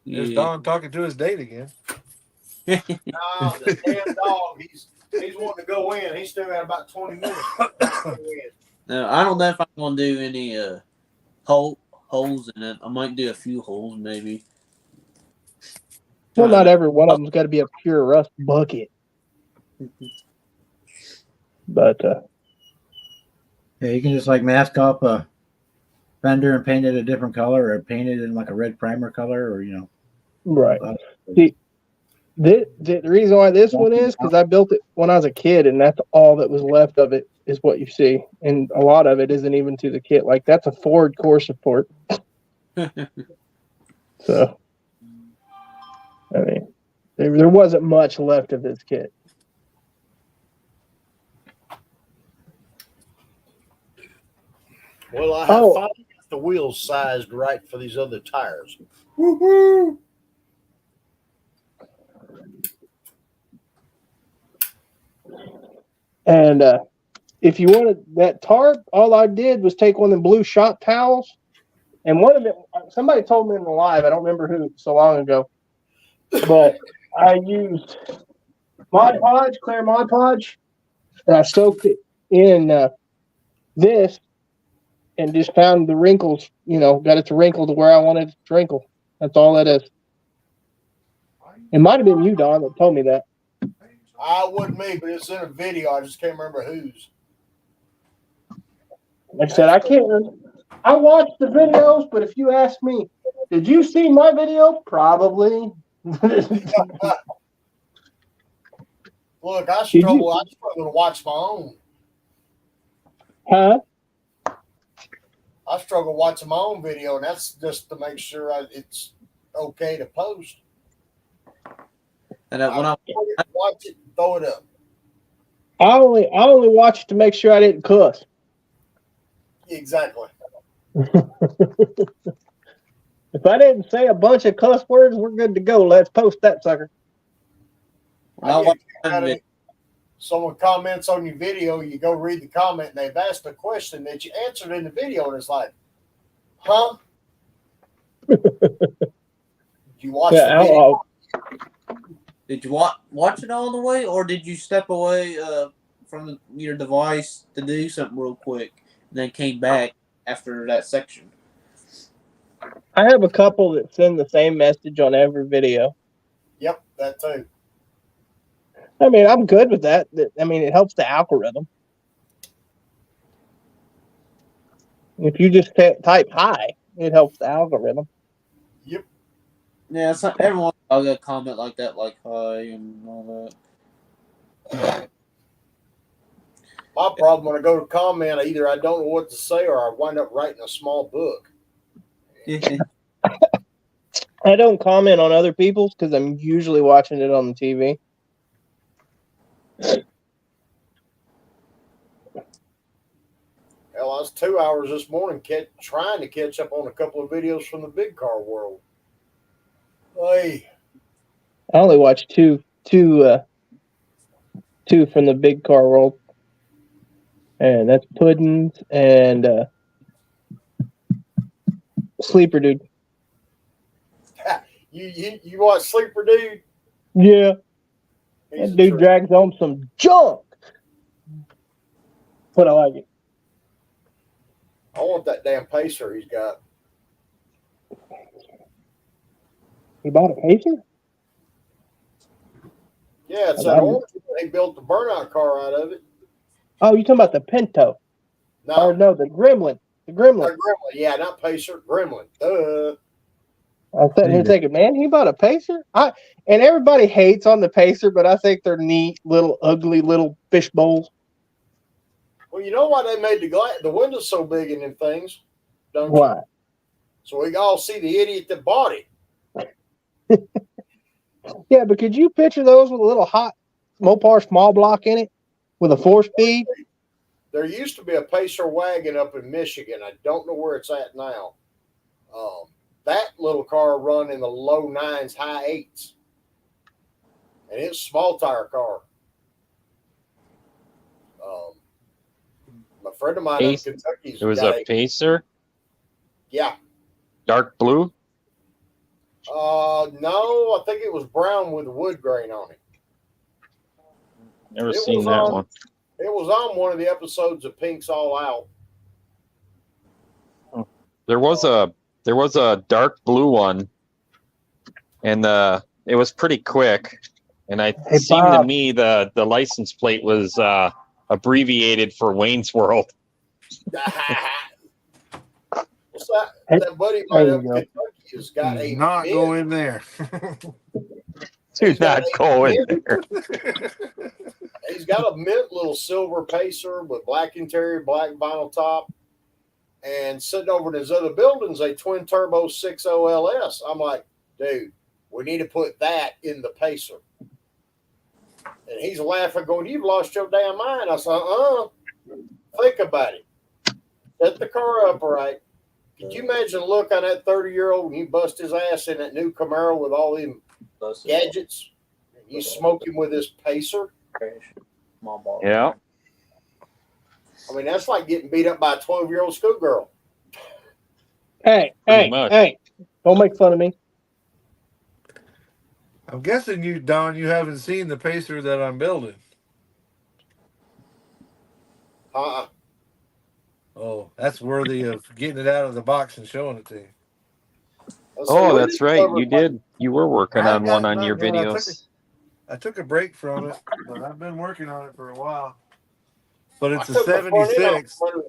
There's Yeah. Don talking to his date again. No, the damn dog. He's wanting to go in. He's still got about 20 minutes. Now, I don't know if I'm going to do any holes in it. I might do a few holes, maybe. Well, not every one of them's got to be a pure rust bucket. But Yeah, you can just like mask off a fender and paint it a different color, or paint it in like a red primer color, or right. See, the reason why this one is because I built it when I was a kid, and that's all that was left of it is what you see, and a lot of it isn't even to the kit. Like that's a Ford core support. So, I mean, there wasn't much left of this kit. Well, I have finally got the wheels sized right for these other tires. Woo-hoo! And if you wanted that tarp, all I did was take one of them blue shot towels, and one of them, somebody told me in the live, I don't remember who, so long ago, but I used Mod Podge, clear Mod Podge, and I soaked it in this, and just found the wrinkles, got it to wrinkle to where I wanted it to wrinkle. That's all that is. It might have been you, Don, that told me that. I wouldn't me, but it's in a video. I just can't remember whose. Like I said, I watched the videos, but if you ask me, did you see my video? Probably. Look, I struggle to watch my own. Huh? I struggle watching my own video, and that's just to make sure it's okay to post. And when I watch it, throw it up. I only watched to make sure I didn't cuss. Exactly. If I didn't say a bunch of cuss words, we're good to go. Let's post that sucker. Someone comments on your video, you go read the comment, and they've asked a question that you answered in the video, and it's like, huh? You watch the video? Did you watch it all the way, or did you step away from your device to do something real quick, and then came back after that section? I have a couple that send the same message on every video. Yep, that too. I mean, I'm good with that. I mean, it helps the algorithm. If you just type hi, it helps the algorithm. Yep. Yeah, it's not everyone. I'll get a comment like that, like hi and all that. My problem when I go to comment, either I don't know what to say or I wind up writing a small book. I don't comment on other people's because I'm usually watching it on the TV. Hell, I was 2 hours this morning trying to catch up on a couple of videos from the big car world. Hey. I only watched two from the big car world, and that's Puddins and Sleeper Dude. You watch Sleeper Dude? Yeah. That dude drags on some junk. But I like it. I want that damn Pacer he's got. He bought a Pacer? Yeah, it's that orange one. They built the burnout car out of it. Oh, you talking about the Pinto? No, the Gremlin. The Gremlin. Gremlin. Yeah, not Pacer. Gremlin. I'm sitting here thinking, man, he bought a Pacer. And everybody hates on the Pacer, but I think they're neat, little, ugly, little fish bowls. Well, you know why they made the windows so big in them things, don't you? Why? So we can all see the idiot that bought it. Yeah, but could you picture those with a little hot Mopar small block in it with a 4-speed? There used to be a Pacer wagon up in Michigan. I don't know where it's at now. That little car run in the low 9s, high 8s. And it's a small tire car. A friend of mine in Kentucky. It was a Pacer? Yeah. Dark blue? No, I think it was brown with wood grain on it. Never seen that one. It was on one of the episodes of Pink's All Out. There was a dark blue one, and it was pretty quick. And it seemed to me the license plate was abbreviated for Wayne's World. What's that? That buddy of mine up in Kentucky has got a not mint. go in there. Do not go in there. He's got a mint little silver Pacer with black interior, black vinyl top, and sitting over in his other building's a twin turbo 6.0 LS. I'm like, dude, we need to put that in the Pacer. And he's laughing, going, "You've lost your damn mind." I said, think about it. Set the car up right. Could you imagine the look on that 30-year-old and you bust his ass in that new Camaro with all them gadgets? And you smoke him with this Pacer? Yeah. I mean, that's like getting beat up by a 12-year-old schoolgirl. Hey, don't make fun of me. I'm guessing you, Don, you haven't seen the Pacer that I'm building. Oh, that's worthy of getting it out of the box and showing it to you. Oh, that's right. You did. You were working on one on your Yeah, videos. I took a break from it, but I've been working on it for a while. But it's I a took the front end off 76. one of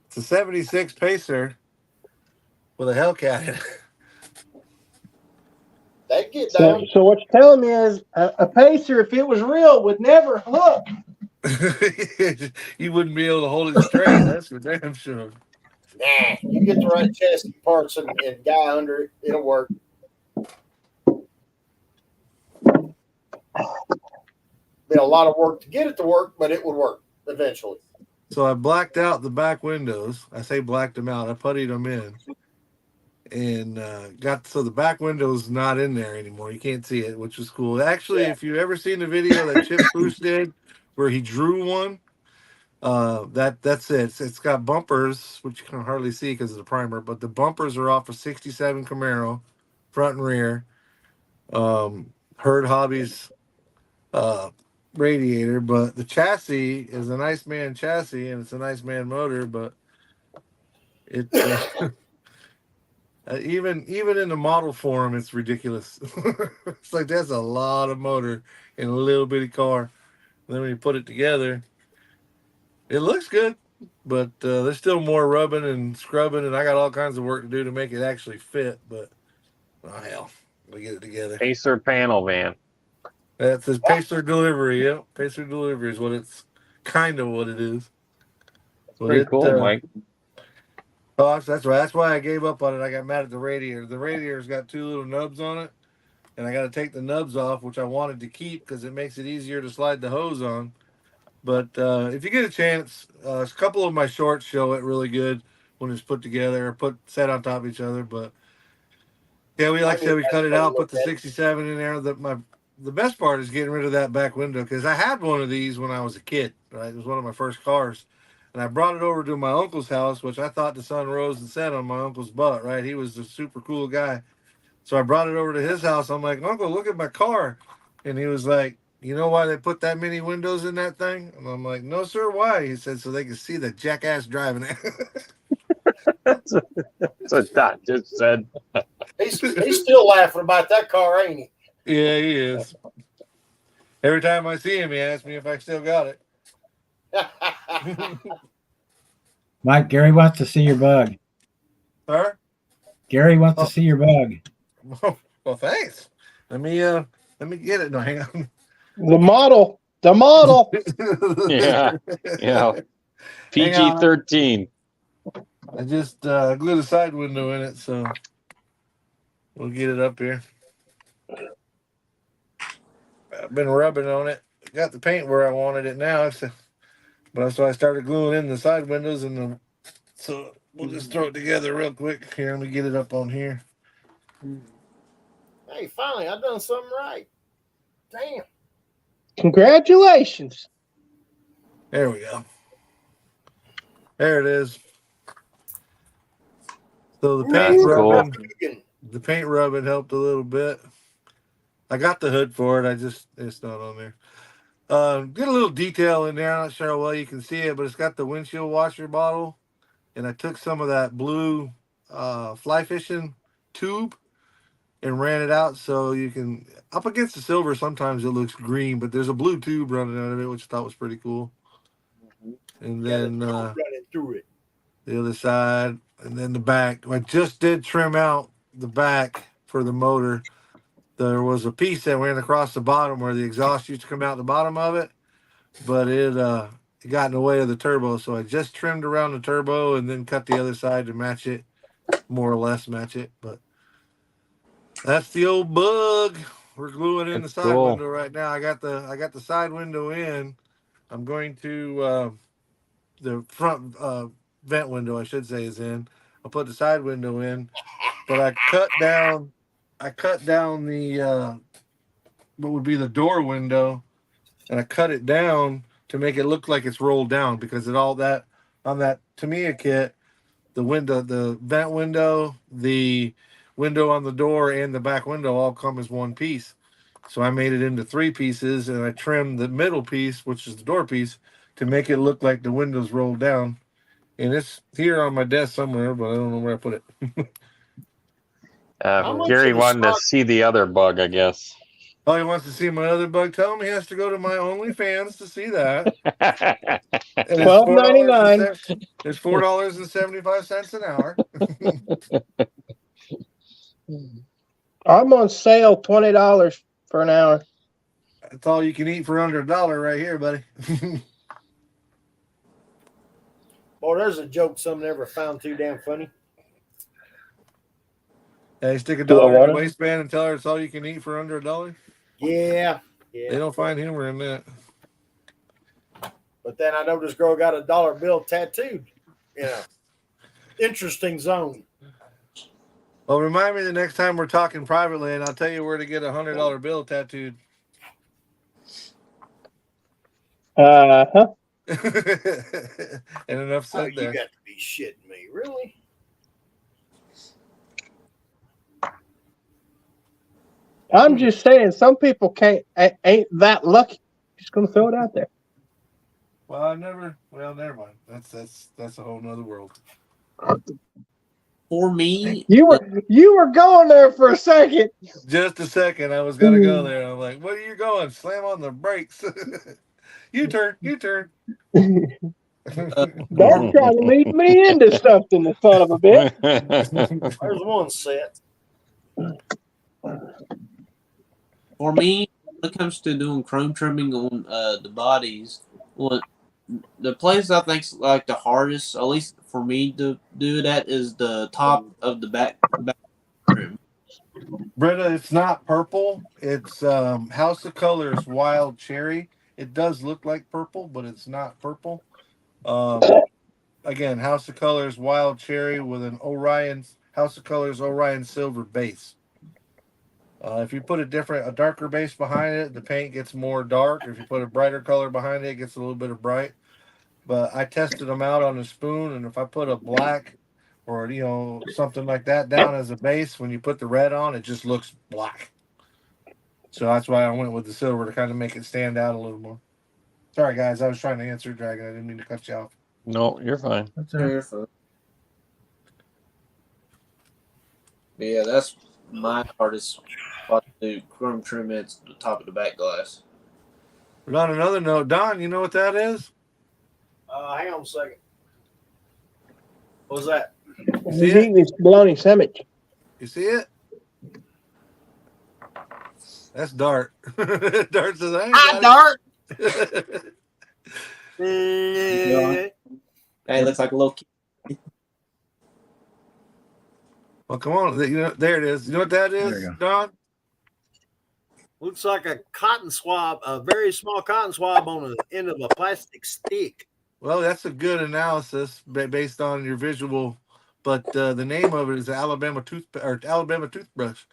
It's a 76 Pacer with a Hellcat in it. That get down. So what you're telling me is a Pacer, if it was real, would never hook. You wouldn't be able to hold it straight. That's for damn sure. Nah, you get the right chassis parts and guy under it, it'll work. Be a lot of work to get it to work, but it would work eventually. So I blacked out the back windows. I say blacked them out. I puttied them in. And so the back window's not in there anymore. You can't see it, which was cool. Actually, if you've ever seen the video that Chip Spruce did where he drew one, that's it. It's got bumpers, which you can hardly see because of the primer, but the bumpers are off a 67 Camaro, front and rear. Herd Hobbies radiator, but the chassis is a nice man chassis and it's a nice man motor, but it even in the model form, it's ridiculous. It's like that's a lot of motor in a little bitty car. And then when you put it together, it looks good, but there's still more rubbing and scrubbing, and I got all kinds of work to do to make it actually fit. But oh hell, we get it together. Pacer panel van. That's his Pacer delivery. Yep, Pacer delivery is what it's kind of what it is. That's pretty cool, Mike. Oh, that's right. That's why I gave up on it. I got mad at the radiator. The radiator's got two little nubs on it, and I got to take the nubs off, which I wanted to keep because it makes it easier to slide the hose on. But if you get a chance, a couple of my shorts show it really good when it's put together or set on top of each other. But yeah, we cut it out, put the 67 in there. The best part is getting rid of that back window because I had one of these when I was a kid. Right, it was one of my first cars. And I brought it over to my uncle's house, which I thought the sun rose and set on my uncle's butt, right? He was a super cool guy. So I brought it over to his house. I'm like, "Uncle, look at my car." And he was like, "You know why they put that many windows in that thing?" And I'm like, "No, sir, why?" He said, "So they can see the jackass driving it." That's what Don just said. He's still laughing about that car, ain't he? Yeah, he is. Every time I see him, he asks me if I still got it. Mike, Gary wants to see your bug. Sir? Gary wants to see your bug. Well, thanks. Let me get it. No, hang on. The model. Yeah. Yeah. Hang on. PG-13. I just glued a side window in it, so we'll get it up here. I've been rubbing on it. Got the paint where I wanted it now. But so I started gluing in the side windows, so we'll just throw it together real quick. Here, let me get it up on here. Hey, finally, I done something right. Damn. Congratulations. There we go. There it is. So the paint That's cool. rubbing, the paint rubbing helped a little bit. I got the hood for it. It's not on there. Get a little detail in there. I'm not sure how well you can see it, but it's got the windshield washer bottle, and I took some of that blue fly fishing tube and ran it out so you can, up against the silver, sometimes it looks green, but there's a blue tube running out of it, which I thought was pretty cool. And then running through it. The other side, and then the back. I just did trim out the back for the motor. There was a piece that ran across the bottom where the exhaust used to come out the bottom of it, but it got in the way of the turbo. So I just trimmed around the turbo and then cut the other side to match it, more or less match it. But that's the old bug. We're gluing in That's the side cool. window right now. I got the side window in. I'm going to the front vent window, I should say, is in. I'll put the side window in, but I cut down the what would be the door window, and I cut it down to make it look like it's rolled down, because it all that on that Tamiya kit, the window, the vent window, the window on the door, and the back window all come as one piece. So I made it into 3 pieces, and I trimmed the middle piece, which is the door piece, to make it look like the windows rolled down. And it's here on my desk somewhere, but I don't know where I put it. How much Gary of the wanted to stock- see the other bug, I guess. Oh, he wants to see my other bug. Tell him he has to go to my OnlyFans to see that. And it's $12.99. It's $4.75 an hour. I'm on sale, $20 for an hour. That's all you can eat for under $1 right here, buddy. Boy, there's a joke some never found too damn funny. Yeah, you stick a Do I dollar in want the it? waistband and tell her it's all you can eat for under $1. Yeah. They don't find humor in that. But then I know this girl got a dollar bill tattooed. Interesting zone. Well, remind me the next time we're talking privately, and I'll tell you where to get a $100 bill tattooed. Uh-huh. And enough Oh, said you there. got to be shitting me. Really? I'm just saying, some people ain't that lucky. Just gonna throw it out there. Well, never mind. That's a whole nother world. For me, You were going there for a second. Just a second, I was gonna go there. I'm like, "Where are you going? Slam on the brakes." You turn. That's trying to lead me into something, the son of a bitch. There's one set. For me, when it comes to doing chrome trimming on the bodies, the place I think's like the hardest, at least for me to do it at, is the top of the back trim. Britta, it's not purple. It's House of Colors Wild Cherry. It does look like purple, but it's not purple. Again, House of Colors Wild Cherry with an House of Colors Orion Silver base. If you put a darker base behind it, the paint gets more dark. If you put a brighter color behind it, it gets a little bit of bright. But I tested them out on a spoon, and if I put a black or something like that down as a base, when you put the red on, it just looks black. So that's why I went with the silver to kind of make it stand out a little more. Sorry, guys, I was trying to answer Dragon. I didn't mean to cut you off. No, you're fine. That's all right. But yeah, that's my hardest spot to do chrome trim. It's the top of the back glass. But on another note, Don, you know what that is? Hang on a second. What was that? He's eating his bologna sandwich. You see it? That's Dart. Dart says, I ain't Hi, got Dart. it. Hey, it looks like a little kid. Well, come on. There it is. You know what that There is, you go. Don? Looks like a cotton swab, a very small cotton swab on the end of a plastic stick. Well, that's a good analysis based on your visual, but the name of it is Alabama toothbrush.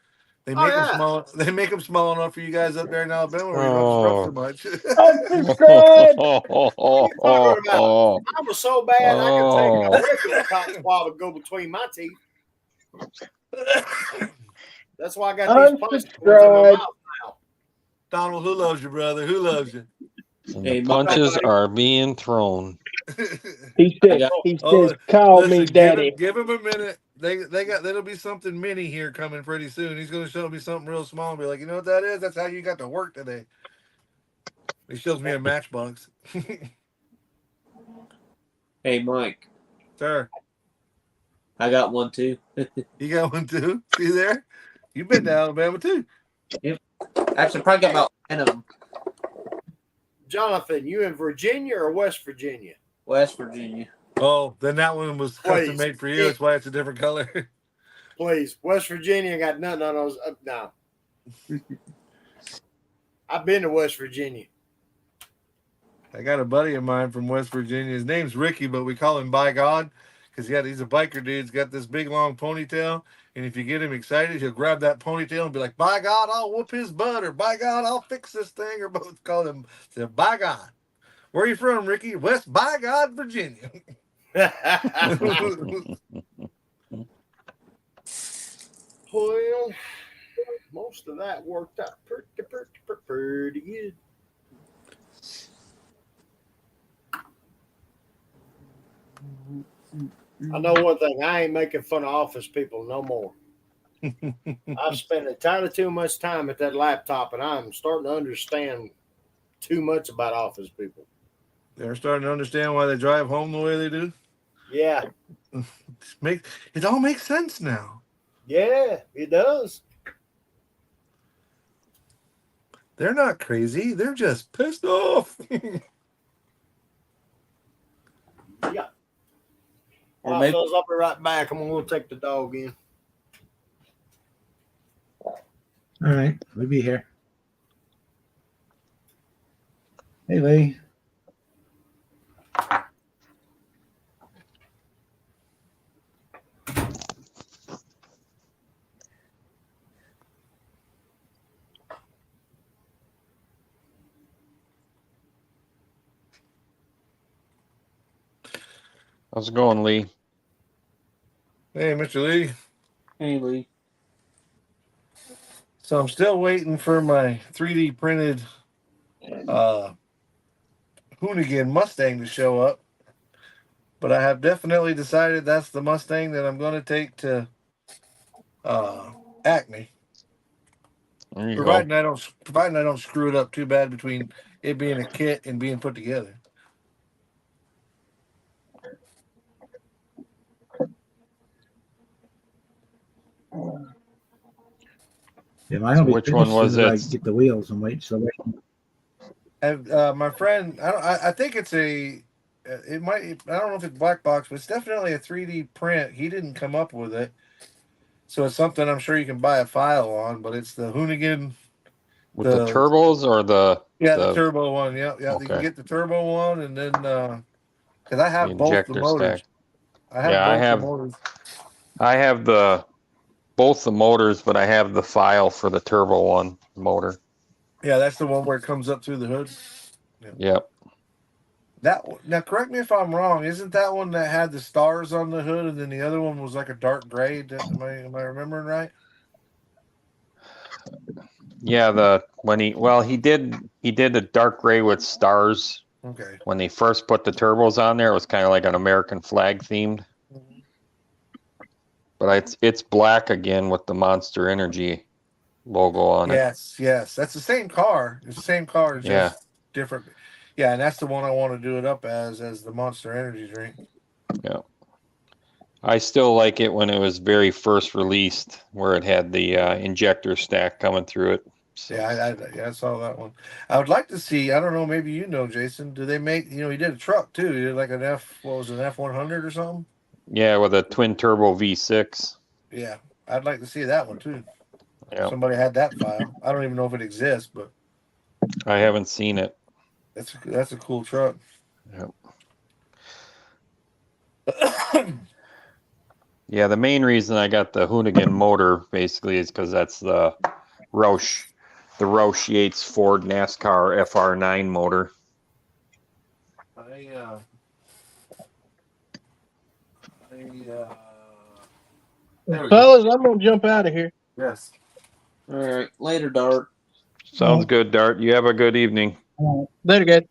They Oh, make them yeah. small. They make them small enough for you guys up there in Alabama where you don't have to scrub so much. Unsubscribe. What are you talking about? I was so bad I could take a regular cotton swab and go between my teeth. That's why I got these plastic ones in my Unsubscribe. mouth now. Donald, who loves you, brother? Who loves you? And Hey, the Mike. punches are being thrown. He I said, got he Oh, says, call me listen, daddy. give him a minute. There'll be something mini here coming pretty soon. He's going to show me something real small and be like, you know what that is? That's how you got to work today. He shows me a matchbox. Hey, Mike. Sir, I got one too. you got one too? See there? You've been to Alabama too. Actually, probably got about 10 of them. Jonathan, you in Virginia or West Virginia? West Virginia. Oh, then that one was custom Please. made for you. That's why it's a different color. Please. West Virginia got nothing on those. No. I've been to West Virginia. I got a buddy of mine from West Virginia. His name's Ricky, but we call him By God because he's a biker dude. He's got this big long ponytail, and if you get him excited, he'll grab that ponytail and be like, "By God, I'll whoop his butt," or "By God, I'll fix this thing," or both call him. Say, "By God." Where are you from, Ricky? West By God, Virginia. Well, most of that worked out pretty good. I know one thing. I ain't making fun of office people no more. I've spent entirely too much time at that laptop, and I'm starting to understand too much about office people. They're starting to understand why they drive home the way they do. Yeah. It all makes sense now. Yeah, it does. They're not crazy. They're just pissed off. Yeah. Or All right, maybe fellas, I'll be right back. I'm going to go take the dog in. All right, we'll be here. Hey, Lee. How's it going, Lee? Hey, Mr. Lee. Hey, Lee. So I'm still waiting for my 3D printed Hoonigan Mustang to show up. But I have definitely decided that's the Mustang that I'm going to take to Acme. There you Providing go. I don't screw it up too bad between it being a kit and being put together. Yeah, mine will be Which finished one was as soon as it? I get the wheels and wait. So And my friend, I think it's I don't know if it's black box, but it's definitely a 3D print. He didn't come up with it, so it's something I'm sure you can buy a file on. But it's the Hoonigan, With the turbos or the turbo one. Yeah, you can Okay. get the turbo one, and then because I the have both the injector motors. stack? I have Yeah, both the motors. I have both the motors, but I have the file for the turbo one motor. Yeah, that's the one where it comes up through the hood. Yep. Now, correct me if I'm wrong. Isn't that one that had the stars on the hood, and then the other one was like a dark gray? Am I remembering right? Yeah, he did a dark gray with stars. Okay. When they first put the turbos on there, it was kind of like an American flag themed. But it's black again with the Monster Energy logo on it. Yes, that's the same car. It's the same car. It's Yeah. just different. Yeah, and that's the one I want to do it up as the Monster Energy drink. Yeah. I still like it when it was very first released, where it had the injector stack coming through it. So, Yeah, I saw that one. I would like to see. I don't know. Maybe you know, Jason. Do they make? He did a truck too. He did like an F. What was it, an F-100 or something? yeah, with a twin turbo V6. Yeah, I'd like to see that one too. If Yeah, somebody had that file. I don't even know if it exists, but I haven't seen it. that's a cool truck. Yep. Yeah, the main reason I got the Hoonigan motor basically is because that's the Roush Yates Ford NASCAR FR9 motor. I there we go. Fellas, I'm gonna jump out of here. Yes. All right, later, Dart. Sounds good, Dart. You have a good evening. Later, guys.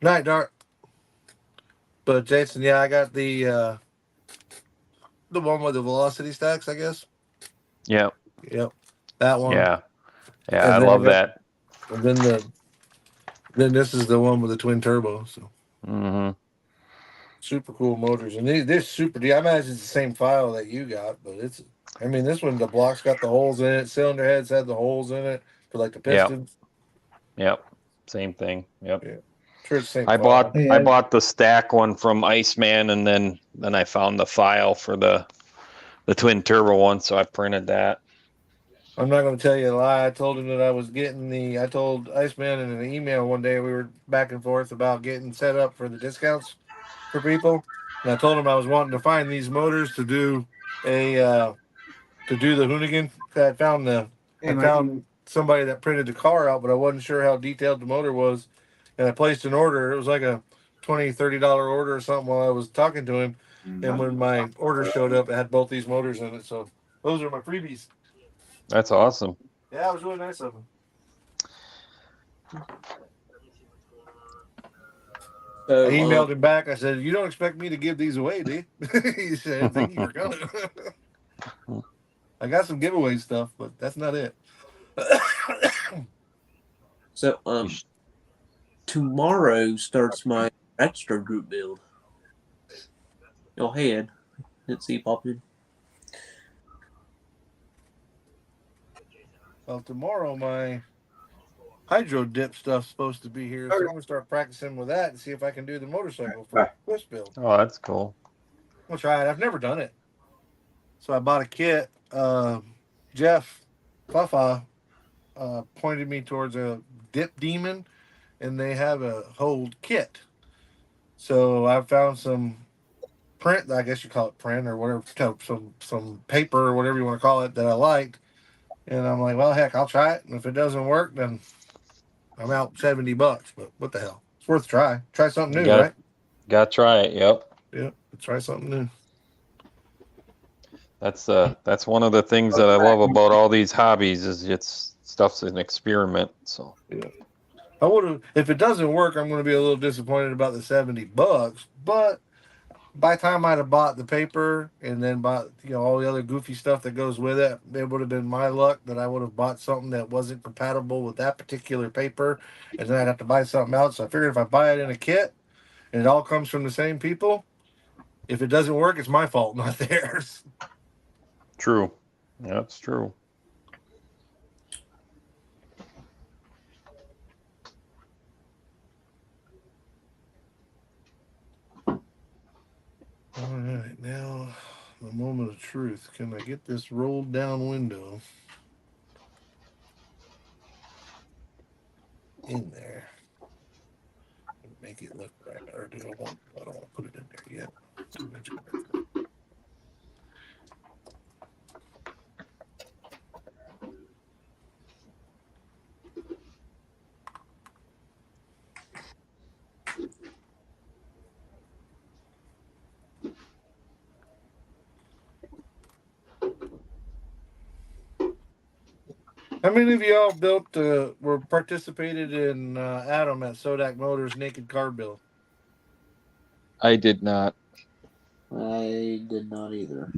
Night, Dart. But Jason, yeah, I got the one with the velocity stacks, I guess. Yep. Yep, that one. Yeah. Yeah, And I then love got- that. And then this is the one with the twin turbo. So Hmm. super cool motors, and they're super. I imagine it's the same file that you got, but it's. I mean, this one the block's got the holes in it. Cylinder heads had the holes in it for like the Yep. pistons. Yep. Same thing. Yep. Yeah, sure it's the same I file. bought the stack one from Iceman, and then I found the file for the twin turbo one, so I printed that. I'm not going to tell you a lie. I told him that I was getting I told Iceman in an email one day we were back and forth about getting set up for the discounts for people, and I told him I was wanting to find these motors to do to do the Hoonigan. I found somebody that printed the car out, but I wasn't sure how detailed the motor was, and I placed an order. It was like a $20-$30 order or something while I was talking to him, and when my order showed up, it had both these motors in it. So those are my freebies. That's awesome. Yeah, it was really nice of him. So, I emailed him back. I said, "You don't expect me to give these away, do you?" He said, "I didn't think you were gonna." I got some giveaway stuff, but that's not it. so tomorrow starts my extra group build. Go ahead. Let's see, pop in. Well, tomorrow my hydro dip stuff's supposed to be here, so I'm gonna start practicing with that and see if I can do the motorcycle for twist build. Oh, that's cool. I'll try it. I've never done it, so I bought a kit. Jeff Fafa pointed me towards a dip demon, and they have a whole kit. So I found some print, I guess you call it print or whatever, some paper or whatever you want to call it that I liked, and I'm like, well, heck, I'll try it, and if it doesn't work, then I'm out $70. But what the hell? It's worth a try. Try something new, right? Got to try it. Yep. Yeah, try something new. That's one of the things that I love about all these hobbies is stuff's an experiment. So Yeah. I would have, if it doesn't work, I'm going to be a little disappointed about the $70. But by the time I'd have bought the paper and then bought all the other goofy stuff that goes with it, it would have been my luck that I would have bought something that wasn't compatible with that particular paper, and then I'd have to buy something else. So I figured if I buy it in a kit and it all comes from the same people, if it doesn't work, it's my fault, not theirs. true. Yeah, that's true. All right, now the moment of truth. Can I get this rolled down window in there? Make it look right. Or do I don't want to put it in there yet. How many of y'all were participated in Adam at Sodak Motors Naked Car Build? I did not. I did not either.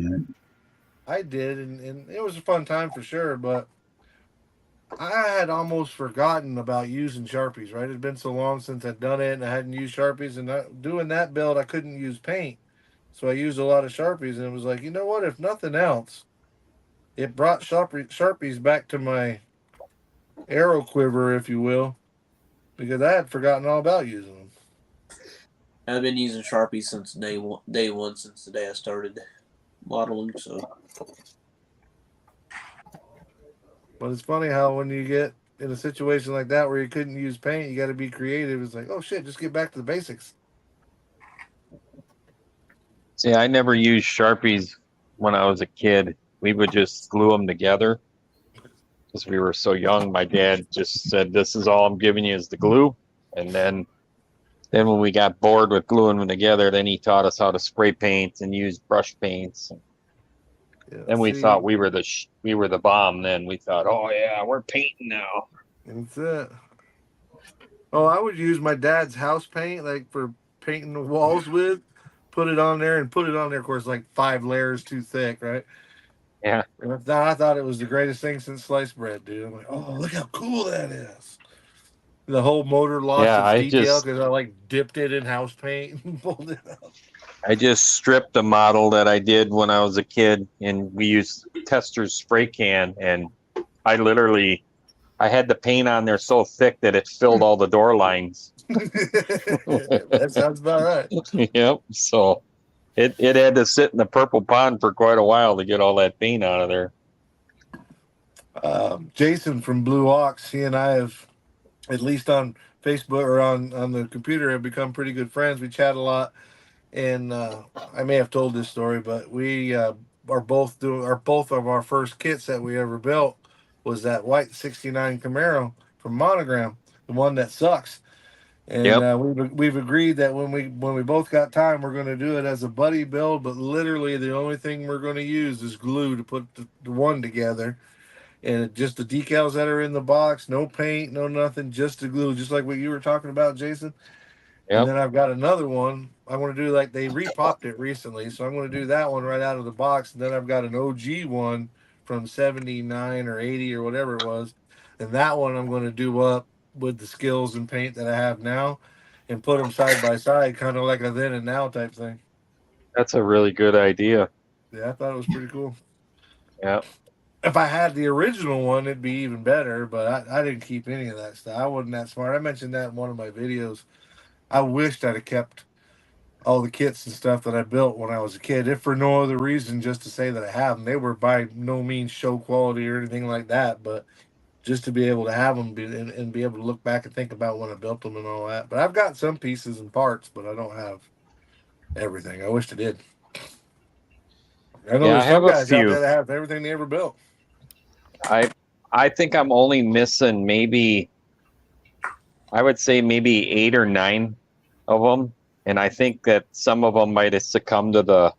I did, and it was a fun time for sure, but I had almost forgotten about using Sharpies, right? It's been so long since I'd done it, and I hadn't used Sharpies, and doing that build, I couldn't use paint So I used a lot of Sharpies, and it was like, you know what? If nothing else, it brought Sharpies back to my arrow quiver, if you will, because I had forgotten all about using them. I've been using Sharpie since day one, since the day I started modeling. So But it's funny how when you get in a situation like that where you couldn't use paint, you got to be creative. It's like, oh shit, just get back to the basics. See, I never used Sharpies when I was a kid. We would just glue them together because we were so young. My dad just said, "This is all I'm giving you is the glue," and then when we got bored with gluing them together, then he taught us how to spray paint and use brush paints. Yeah, Then we see, thought we were the bomb. Then we thought, oh yeah, we're painting now. that's it. Oh, I would use my dad's house paint, like for painting the walls with. Put it on there and put it on there. Of course, like 5 layers too thick, right? Yeah, And I thought it was the greatest thing since sliced bread, dude. I'm like, oh, look how cool that is. The whole motor lost yeah. its detail because I like dipped it in house paint and pulled it out. I just stripped a model that I did when I was a kid, and we used Tester's spray can, and I had the paint on there so thick that it filled all the door lines. That sounds about right. Yep. So it had to sit in the purple pond for quite a while to get all that paint out of there. Jason from Blue Ox, he and I have, at least on Facebook or on the computer, have become pretty good friends. We chat a lot, and I may have told this story, but we are both both of our first kits that we ever built was that white '69 Camaro from Monogram, the one that sucks. And Yep. we've agreed that when we both got time, we're going to do it as a buddy build. But literally, the only thing we're going to use is glue to put the one together, and just the decals that are in the box, no paint, no nothing, just the glue, just like what you were talking about, Jason. And Yep. then I've got another one. I want to do like they repopped it recently, so I'm going to do that one right out of the box. And then I've got an OG one from '79 or '80 or whatever it was, and that one I'm going to do up with the skills and paint that I have now, and put them side by side, kind of like a then and now type thing. That's a really good idea. Yeah, I thought it was pretty cool. Yeah. If I had the original one, it'd be even better, but I didn't keep any of that stuff. I wasn't that smart. I mentioned that in one of my videos. I wished I'd have kept all the kits and stuff that I built when I was a kid, if for no other reason, just to say that I have them. They were by no means show quality or anything like that, but just to be able to have them and be able to look back and think about when I built them and all that. But I've got some pieces and parts, but I don't have everything. I wish I did. I know Yeah, I there's some have a guys out few. there that have everything they ever built. I think I'm only missing I would say maybe 8 or 9 of them, and I think that some of them might have succumbed to the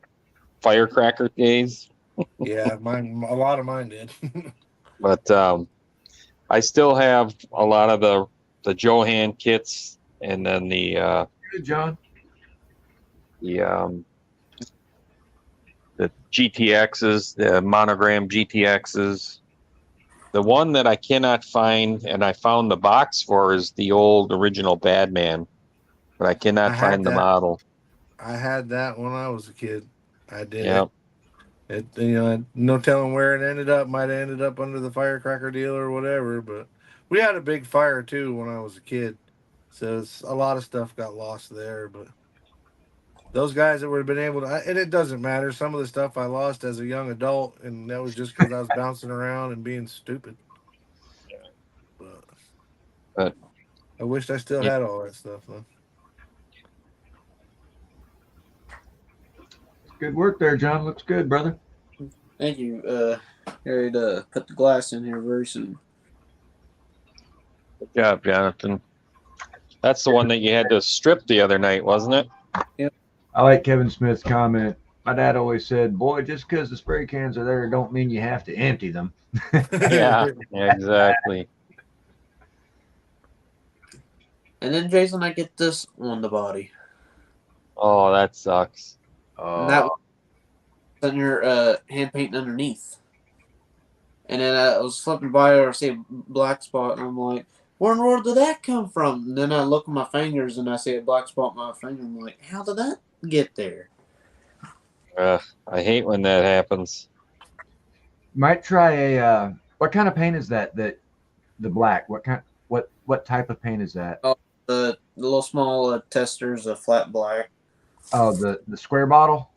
firecracker days. Yeah, a lot of mine did. But I still have a lot of the Johan kits, and then the Good, John. the GTXs, the Monogram GTXs. The one that I cannot find, and I found the box for, is the old original Badman, but I cannot I had find the that. model. I had that when I was a kid. I did Yep. it. No telling where it ended up. Might have ended up under the firecracker deal or whatever. But we had a big fire too when I was a kid, so a lot of stuff got lost there. But those guys that would have been able to, and it doesn't matter. Some of the stuff I lost as a young adult, and that was just because I was bouncing around and being stupid. But I wished I still Yeah. had all that stuff though. Good work there, John. Looks good, brother. thank you. Ready to put the glass in here very soon. Good job, Jonathan. That's the one that you had to strip the other night, wasn't it? I like Kevin Smith's comment. My dad always said, "Boy, just because the spray cans are there, don't mean you have to empty them." Yeah, exactly. And then Jason, I get this on the body. Oh, that sucks. And that was on your hand painting underneath. And then I was flipping by or see a black spot, and I'm like, where in the world did that come from? And then I look at my fingers and I see a black spot on my finger. I'm like, how did that get there? I hate when that happens. Might try a. What kind of paint is that? The black. What type of paint is that? Oh, the little small testers, a flat black. Oh, the square bottle.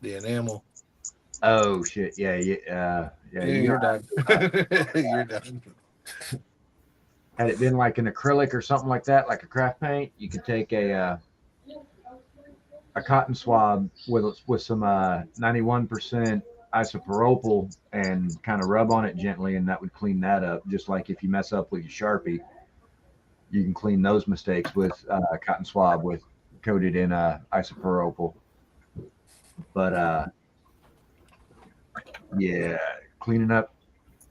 The enamel. Oh shit! Yeah. Yeah, You you're know, done. You're done. had it been like an acrylic or something like that, like a craft paint, you could take a cotton swab with some 91% isopropyl and kind of rub on it gently, and that would clean that up. Just like if you mess up with your Sharpie, you can clean those mistakes with a cotton swab with coated in isopropyl. But yeah, cleaning up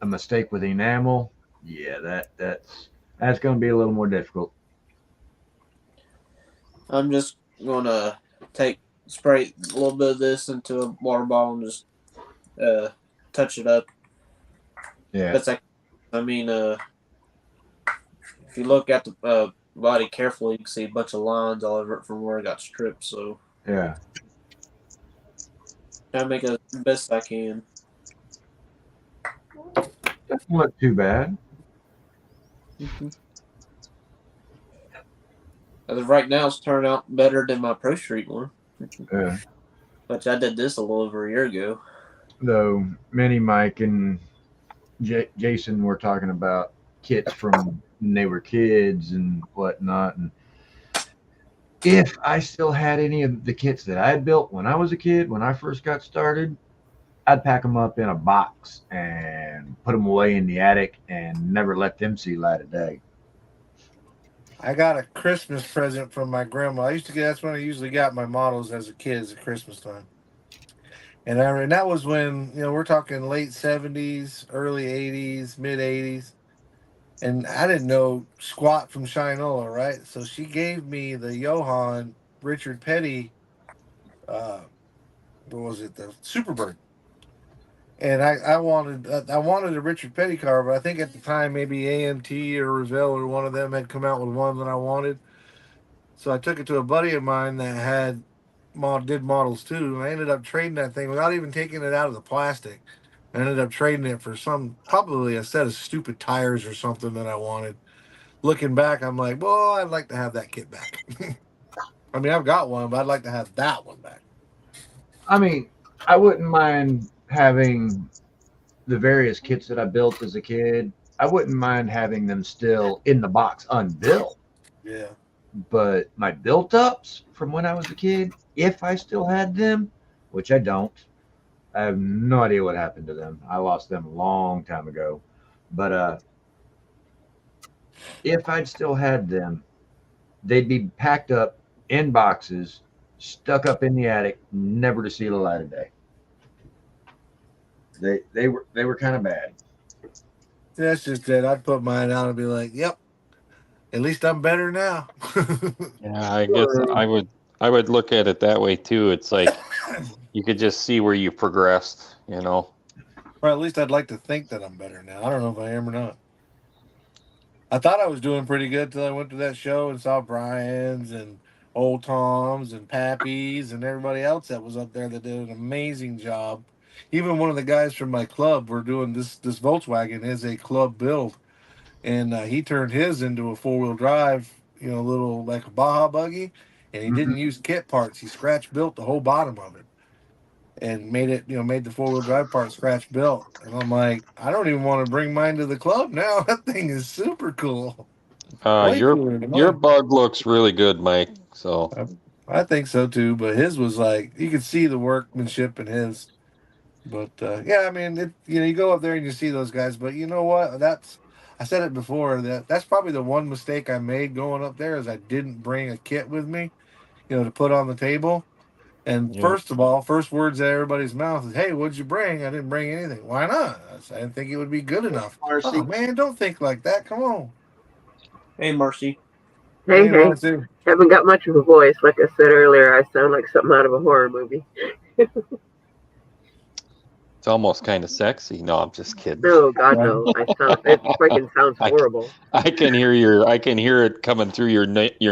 a mistake with enamel, yeah, that's going to be a little more difficult. I'm just gonna spray a little bit of this into a water bottle and just touch it up. Yeah. That's like, I mean, if you look at the body carefully, you can see a bunch of lines all over it from where it got stripped. So Yeah. I make it the best I can. Doesn't look too bad. As of right now, it's turned out better than my Pro Street one. Yeah. Which I did this a little over a year ago. Though Mini Mike and Jason were talking about kits from when they were kids and whatnot. And if I still had any of the kits that I had built when I was a kid, when I first got started, I'd pack them up in a box and put them away in the attic and never let them see light of day. I got a Christmas present from my grandma. That's when I usually got my models as a kid, as a Christmas time. And that was when, we're talking late 70s, early 80s, mid 80s. And I didn't know squat from Shinola, right? So she gave me the Johann Richard Petty, what was it, the Superbird. And I wanted a Richard Petty car, but I think at the time maybe AMT or Revell or one of them had come out with one that I wanted. So I took it to a buddy of mine that did models too, and I ended up trading that thing without even taking it out of the plastic. I ended up trading it for probably a set of stupid tires or something that I wanted. Looking back, I'm like, well, I'd like to have that kit back. I mean, I've got one, but I'd like to have that one back. I mean, I wouldn't mind having the various kits that I built as a kid. I wouldn't mind having them still in the box unbuilt. Yeah. But my built ups from when I was a kid, if I still had them, which I don't, I have no idea what happened to them. I lost them a long time ago. But if I'd still had them, they'd be packed up in boxes, stuck up in the attic, never to see the light of day. They were kind of bad. That's just it. I'd put mine out and be like, yep, at least I'm better now. Yeah, I guess I would look at it that way too. It's like you could just see where you progressed, Or at least I'd like to think that I'm better now. I don't know if I am or not. I thought I was doing pretty good till I went to that show and saw Brian's and Old Tom's and Pappy's and everybody else that was up there that did an amazing job. Even one of the guys from my club were doing this Volkswagen is a club build. And he turned his into a 4-wheel drive, little like a Baja buggy. And he didn't use kit parts. He scratch built the whole bottom of it. And made it, made the 4-wheel drive part scratch built. And I'm like, I don't even want to bring mine to the club now. That thing is super cool. your bug looks really good, Mike. So I think so too. But his was like, you could see the workmanship in his. But yeah, I mean, you go up there and you see those guys. But you know what? I said it before that's probably the one mistake I made going up there is I didn't bring a kit with me, to put on the table. And first of all, first words out of everybody's mouth is, "Hey, what'd you bring?" I didn't bring anything. Why not? I didn't think it would be good enough. Marcy. Oh man, don't think like that. Come on. Hey, Marcy. Hey, Marcy. Haven't got much of a voice. Like I said earlier, I sound like something out of a horror movie. it's almost kind of sexy. No, I'm just kidding. No, God, no. It freaking sounds horrible. I can hear it coming through your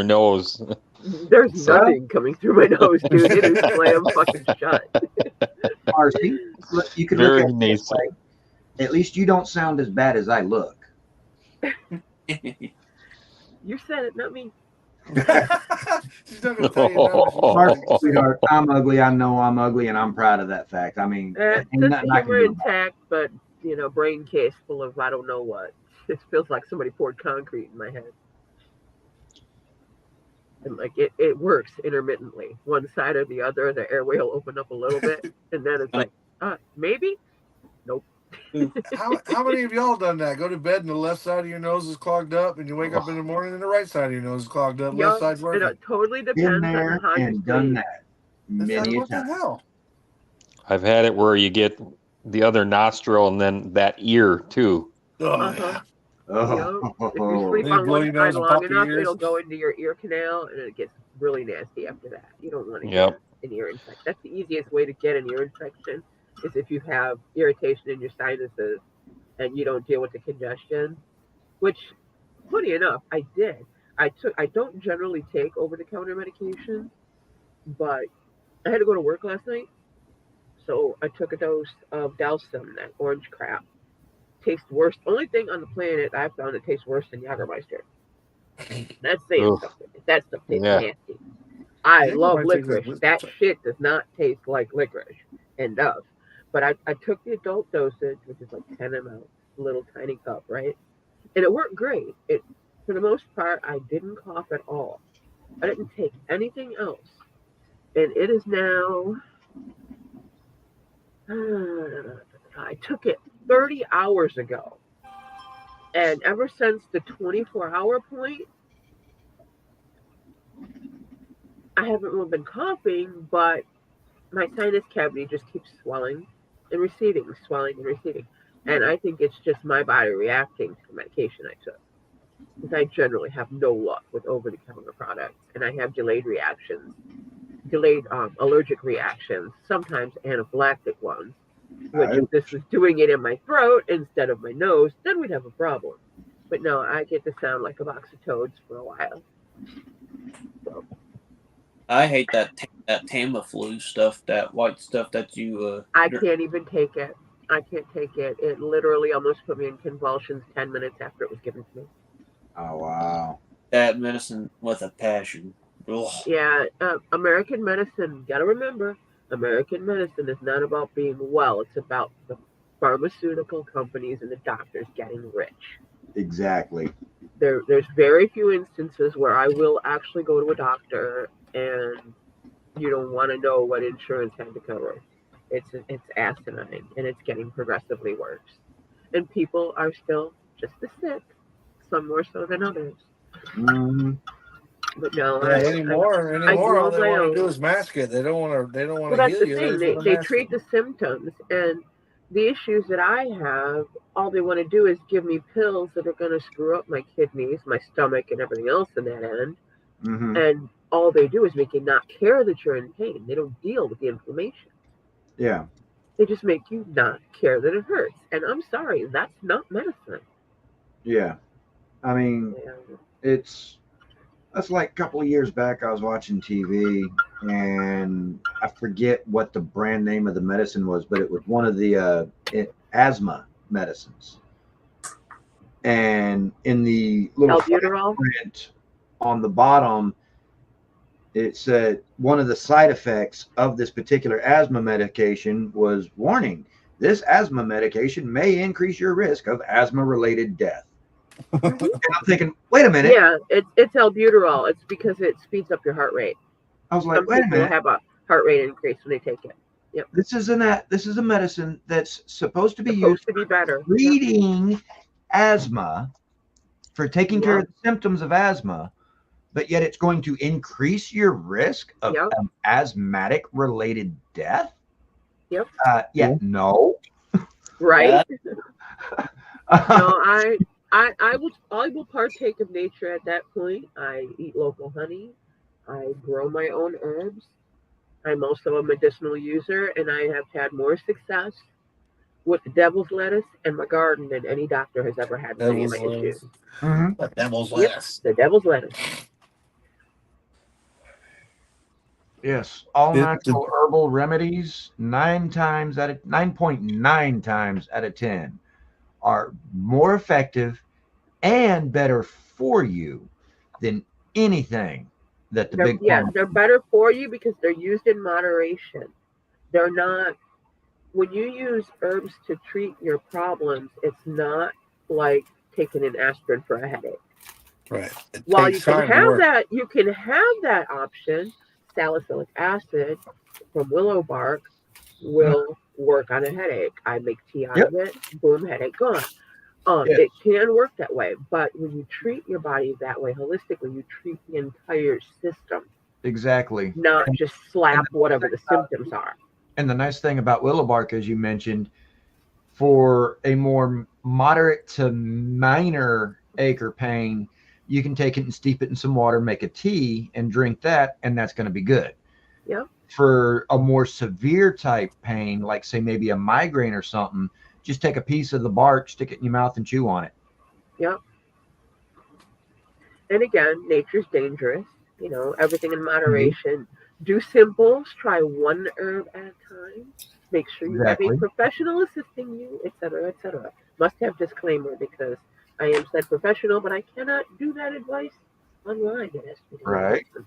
nose. There's So- nothing coming through my nose, dude. It is slam fucking shut. Marcy, look, you can Very look at it this nasal. way. At least you don't sound as bad as I look. You said it, not me. She's not gonna tell you now. She's Marcy, like, sweetheart, I'm ugly. I know I'm ugly, and I'm proud of that fact. I mean, ain't Sense of nothing I can humor do about it. intact, but brain case full of I don't know what. It feels like somebody poured concrete in my head. And like it works intermittently. One side or the other, the airway will open up a little bit, and then it's like, maybe? Nope. how many of y'all done that? Go to bed and the left side of your nose is clogged up, and you wake up in the morning and the right side of your nose is clogged up. Left side's working. It totally Been depends on there how you and done sleep. that It's like, many a what the time. hell? I've had it where you get the other nostril and then that ear too. Oh, Uh-huh. Oh, If you sleep They on blow one your side nose and long pop your enough, ears. it'll go into your ear canal, and it gets really nasty after that. You don't want to Yep. get an ear infection. That's the easiest way to get an ear infection, is if you have irritation in your sinuses and you don't deal with the congestion, which, funny enough, I did. I don't generally take over-the-counter medication, but I had to go to work last night, so I took a dose of Delsum, that orange crap. Tastes worse. Only thing on the planet I found that tastes worse than Jagermeister. That's saying Ugh. something. That stuff tastes Yeah. nasty. I love Jagermeister licorice. tastes- That shit does not taste like licorice, and does. But I took the adult dosage, which is like 10 ml, a little tiny cup, right? And it worked great. For the most part, I didn't cough at all. I didn't take anything else. And it is now, I took it 30 hours ago. And ever since the 24-hour point, I haven't really been coughing, but my sinus cavity just keeps swelling and receding, swelling and receding. And I think it's just my body reacting to the medication I took. Because I generally have no luck with over-the-counter products, and I have delayed allergic reactions, sometimes anaphylactic ones, which if this was doing it in my throat instead of my nose, then we'd have a problem. But no, I get to sound like a box of toads for a while. So. I hate that Tamiflu stuff, that white stuff that you. I can't even take it. I can't take it. It literally almost put me in convulsions 10 minutes after it was given to me. Oh, wow. That medicine with a passion. Ugh. Yeah, American medicine, gotta remember, American medicine is not about being well. It's about the pharmaceutical companies and the doctors getting rich. Exactly. There's very few instances where I will actually go to a doctor and you don't want to know what insurance had to cover. It's asinine, and it's getting progressively worse. And people are still just as sick, some more so than others. Mm-hmm. But no, anymore, I all they grow my want own. to do is mask it. They don't want to. Well, that's heal the you. thing. They, just They mask treat it. the symptoms, and the issues that I have, all they want to do is give me pills that are going to screw up my kidneys, my stomach, and everything else in that end. Mm-hmm. And all they do is make you not care that you're in pain. They don't deal with the inflammation. Yeah. They just make you not care that it hurts. And I'm sorry, that's not medicine. Yeah. I mean, that's like a couple of years back, I was watching TV, and I forget what the brand name of the medicine was, but it was one of the asthma medicines. And in the little albuterol print on the bottom, it said one of the side effects of this particular asthma medication was, warning, this asthma medication may increase your risk of asthma-related death. And I'm thinking, wait a minute. Yeah, it's albuterol. It's because it speeds up your heart rate. I was like, Some wait a people minute. have a heart rate increase when they take it. Yep. This is a medicine that's supposed to be Supposed used to be better. for treating asthma, for taking care Yep. of the symptoms of asthma, but yet it's going to increase your risk of Yep. asthmatic-related death? Yep. No. Right? Yeah. No, I will partake of nature at that point. I eat local honey. I grow my own herbs. I'm also a medicinal user, and I have had more success with the devil's lettuce and my garden than any doctor has ever had with any of my issues. Mhm. The devil's Yep, lettuce. the devil's lettuce. Yes, all Did- natural herbal remedies 9.9 times out of 10 are more effective and better for you than anything that the big pharma. They're better for you because they're used in moderation. They're not, when you use herbs to treat your problems, it's not like taking an aspirin for a headache. Right. It While takes time to work. you can have that option. Salicylic acid from willow bark will work on a headache. I make tea out of it. Boom, headache gone. Yes. It can work that way, but when you treat your body that way holistically, you treat the entire system, Exactly. not just slap whatever the symptoms are. And the nice thing about willow bark, as you mentioned, for a more moderate to minor ache or pain, you can take it and steep it in some water, make a tea, and drink that, and that's going to be good. Yeah. For a more severe type pain, like say maybe a migraine or something, just take a piece of the bark, stick it in your mouth, and chew on it. Yeah. And again, nature's dangerous. You know, everything in moderation. Do simples. Try one herb at a time. Make sure you have a Exactly. professional assisting you, etc., etc. Must have disclaimer because I am said professional, but I cannot do that advice online. It has to be done in Right. person.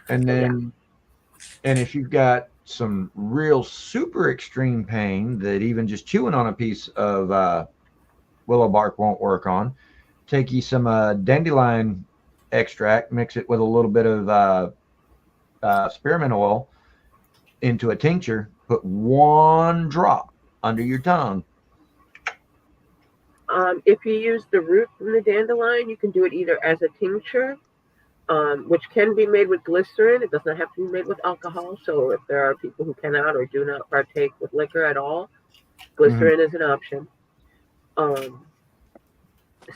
And then, and if you've got some real super extreme pain that even just chewing on a piece of willow bark won't work on, take you some dandelion extract, mix it with a little bit of spearmint oil into a tincture, put one drop under your tongue. If you use the root from the dandelion, you can do it either as a tincture, which can be made with glycerin. It does not have to be made with alcohol. So if there are people who cannot or do not partake with liquor at all, glycerin is an option.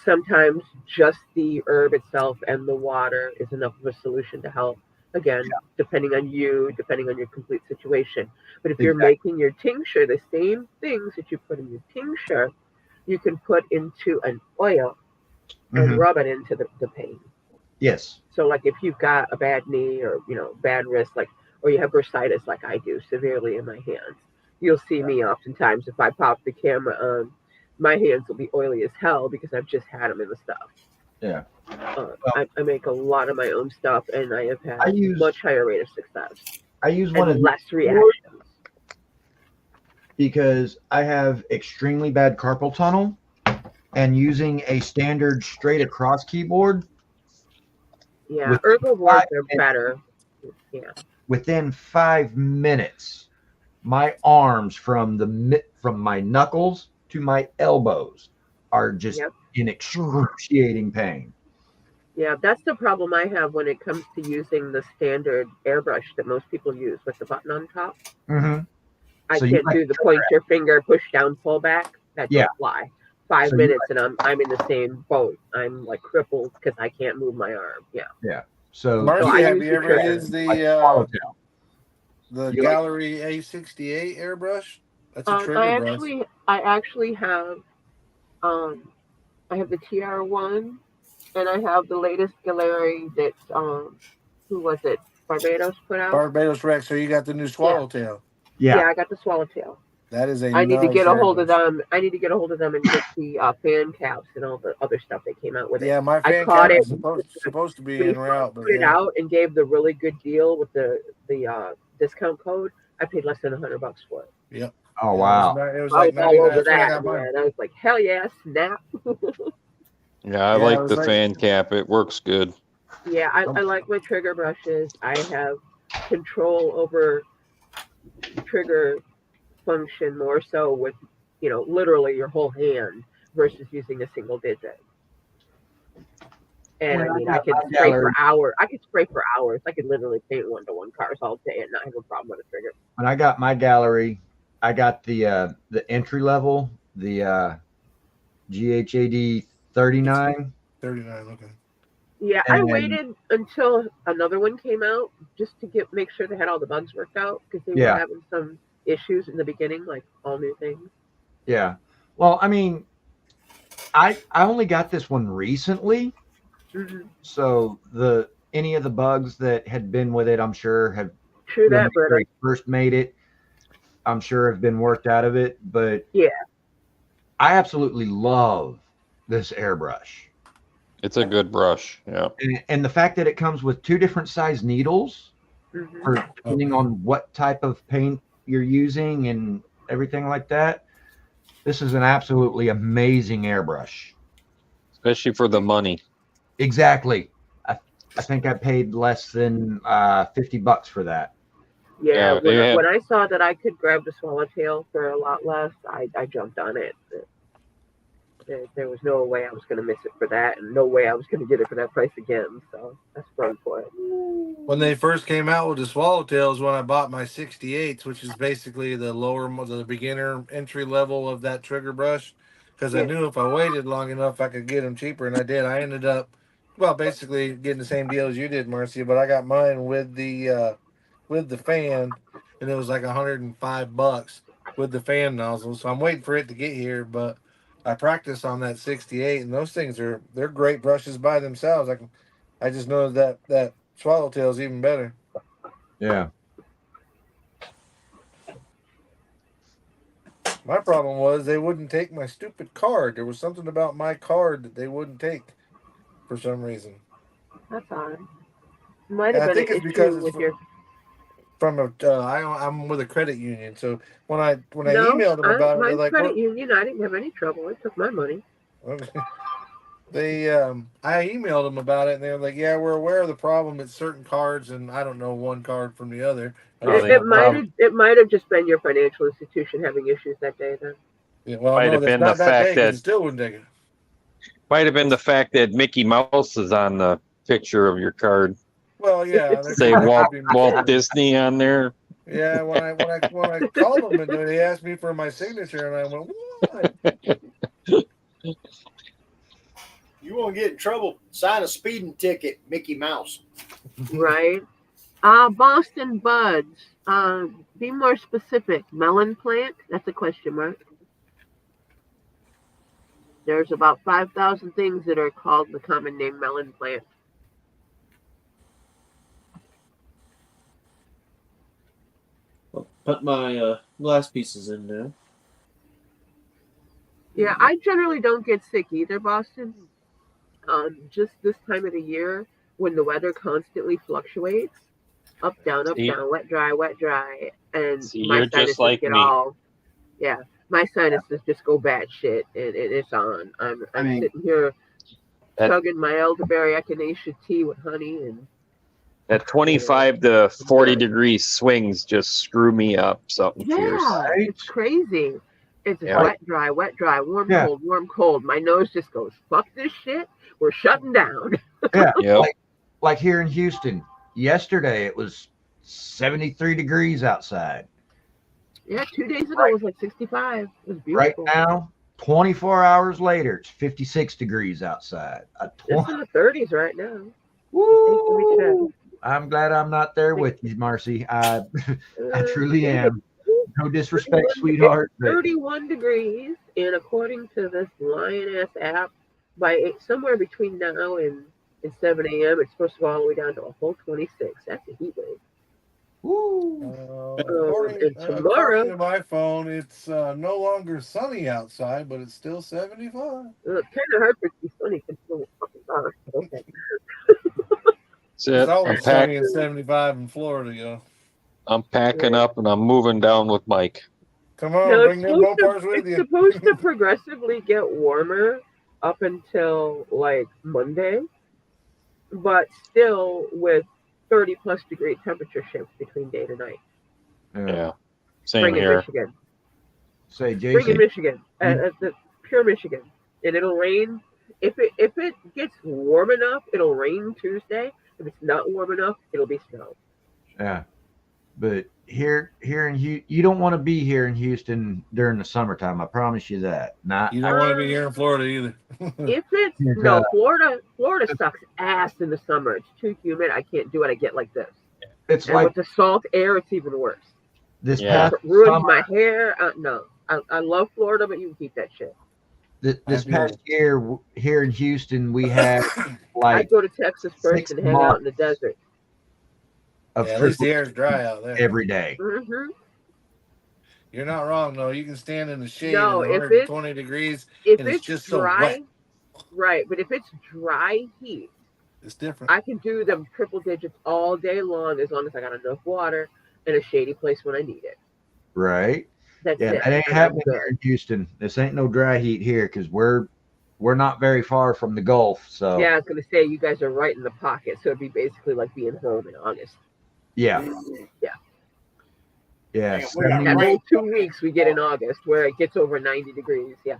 Sometimes just the herb itself and the water is enough of a solution to help. Again, depending on you, depending on your complete situation. But if you're making your tincture, the same things that you put in your tincture, you can put into an oil and rub it into the pain. Yes. So like if you've got a bad knee or bad wrist, like, or you have bursitis like I do severely in my hands, you'll see me oftentimes if I pop the camera on, my hands will be oily as hell because I've just had them in the stuff. Yeah. I make a lot of my own stuff, and I have had much higher rate of success. I use one of less reactions because I have extremely bad carpal tunnel, and using a standard straight across keyboard. Yeah, ergo boards are better. Yeah. Within 5 minutes, my arms from my knuckles to my elbows are just in excruciating pain. Yeah, that's the problem I have when it comes to using the standard airbrush that most people use with the button on top. I can't do the pointer finger push down pull back. That don't fly. 5 minutes and I'm in the same boat. I'm like crippled because I can't move my arm. Yeah. So Marcy, have you ever used the Gallery A68 airbrush? That's a trigger brush. I actually have I have the TR1 and I have the latest Gallery that who was it? Barbados put out. Barbados Rex. So you got the new Swallowtail. Yeah, I got the Swallowtail. That is I need to get a hold of them. I need to get a hold of them and get the fan caps and all the other stuff they came out with. Yeah, my fan cap is supposed to be en route, but put it out and gave the really good deal with the discount code. I paid less than $100 for it. Yep. Oh wow! It was like all over that, man. I was like, hell yeah, snap. Yeah, I like the fan cap. It works good. Yeah, I like my trigger brushes. I have control over trigger function more so with literally your whole hand versus using a single digit. And I could spray for hours. I could literally paint 1-to-1 cars all day and not have a problem with a trigger. When I got my gallery, I got the entry level, the GHAD 39. 39, okay. Yeah, I waited until another one came out just to make sure they had all the bugs worked out because they were having some issues in the beginning, like all new things. Yeah. Well, I mean, I only got this one recently. So any of the bugs that had been with it, I'm sure have True when that, brother. they first made it, I'm sure have been worked out of it. But Yeah. I absolutely love this airbrush. It's a good brush. Yeah. And the fact that it comes with 2 different size needles Mhm. for depending on what type of paint you're using and everything like that. This is an absolutely amazing airbrush. Especially for the money. Exactly. I think I paid less than $50 for that. Yeah, Yeah, they had- when I saw that I could grab the Swallowtail for a lot less, I jumped on it. There was no way I was going to miss it for that, and no way I was going to get it for that price again. So I sprung for it. When they first came out with the Swallowtails, when I bought my 68s, which is basically the beginner entry level of that trigger brush, because I Yeah. knew if I waited long enough, I could get them cheaper, and I did. I ended up, well, basically getting the same deal as you did, Marcy, but I got mine with the fan, and it was like $105 with the fan nozzle. So I'm waiting for it to get here, but I practice on that 68, and those things they're great brushes by themselves. I just know that Swallowtail is even better. Yeah. My problem was they wouldn't take my stupid card. There was something about my card that they wouldn't take for some reason. That's odd. Might And have I been think an it's because issue it's with your. I'm with a credit union, so when I No, emailed them about it, they're mine's like, credit "What?" union. I didn't have any trouble. It took my money. I emailed them about it, and they were like, "Yeah, we're aware of the problem. It's certain cards, and I don't know one card from the other." I Oh, just they don't. It might have just been your financial institution having issues that day. Then Yeah, well, Might no, have that's been the not that day fact because that it still wouldn't take it. might have been the fact that Mickey Mouse is on the picture of your card. Well, yeah, Say that Walt could be Walt Disney on there. Yeah, when I called them and they asked me for my signature, and I went, "What?" You want to get in trouble? Sign a speeding ticket, Mickey Mouse. right? Boston buds. Be more specific. Melon plant? That's a question mark. There's about 5,000 things that are called the common name melon plant. I'll put my glass pieces in now. Yeah, I generally don't get sick either, Boston. Just this time of the year when the weather constantly fluctuates, up, See, down, wet, dry, and see, my you're just sinuses like get me. all, yeah, my sinuses just go bad shit, and it's on. I'm mean, sitting here That chugging my elderberry echinacea tea with honey, and that 25 to 40 degree swings just screw me up. Something fierce. yeah, Right? it's crazy. It's Yeah. wet, dry, warm, Yeah. cold. My nose just goes, fuck this shit. We're shutting down. Yeah. Yep. Like here in Houston, yesterday it was 73 degrees outside. Yeah, 2 days ago it was like 65. It was Right beautiful. now, 24 hours later, it's 56 degrees outside. It's in the 30s right now. Woo! I'm glad I'm not there with you, Marcy. I truly am. No disrespect, sweetheart. It's 31 degrees, and according to this Lioness app, by somewhere between now and 7 a.m., it's supposed to go all the way down to a whole 26. That's a heat wave. Woo! According tomorrow, to my phone, it's no longer sunny outside, but it's still 75. it's kind of hard for it to be sunny considering it's fucking dark. Okay. That's it. It's always sunny and 75 in Florida, yo. I'm packing up and I'm moving down with Mike. Come on, No, bring them Mopars with it's you. supposed to progressively get warmer up until like Monday, but still with 30 plus degree temperature shifts between day to night. Yeah. Same Spring in here. Michigan. Say, Spring in Jason. Michigan. The pure Michigan. And it'll rain. If it gets warm enough, it'll rain Tuesday. If it's not warm enough, it'll be snow. Yeah. But here in Houston, you don't want to be here in Houston during the summertime. I promise you that. Not. You don't want to be here in Florida either. If it's no Florida sucks ass in the summer. It's too humid. I can't do it. I get like this. It's And like with the salt air, it's even worse. this Yeah. past It ruins summer. my hair. No, I love Florida, but you can keep that shit. This past year here in Houston, we had I'd like go to Texas first 6 and hang out in months the desert. of Yeah, at least triple the air's dry out there. every day. Mm-hmm. You're not wrong though. You can stand in the shade in No, if 120 degrees and it's it's just so dry, wet. right? But if it's dry heat, It's different. I can do them triple digits all day long as I got enough water and a shady place when I need it. Right? That's Yeah, it. that ain't And I'm happening good. here in Houston. This ain't no dry heat here because we're not very far from the Gulf. So Yeah, I was gonna say you guys are right in the pocket, so it'd be basically like being home in August. yeah, Yeah. yeah. Man, we got 70 That rain. whole 2 weeks we get in August where it gets over 90 degrees. Yeah.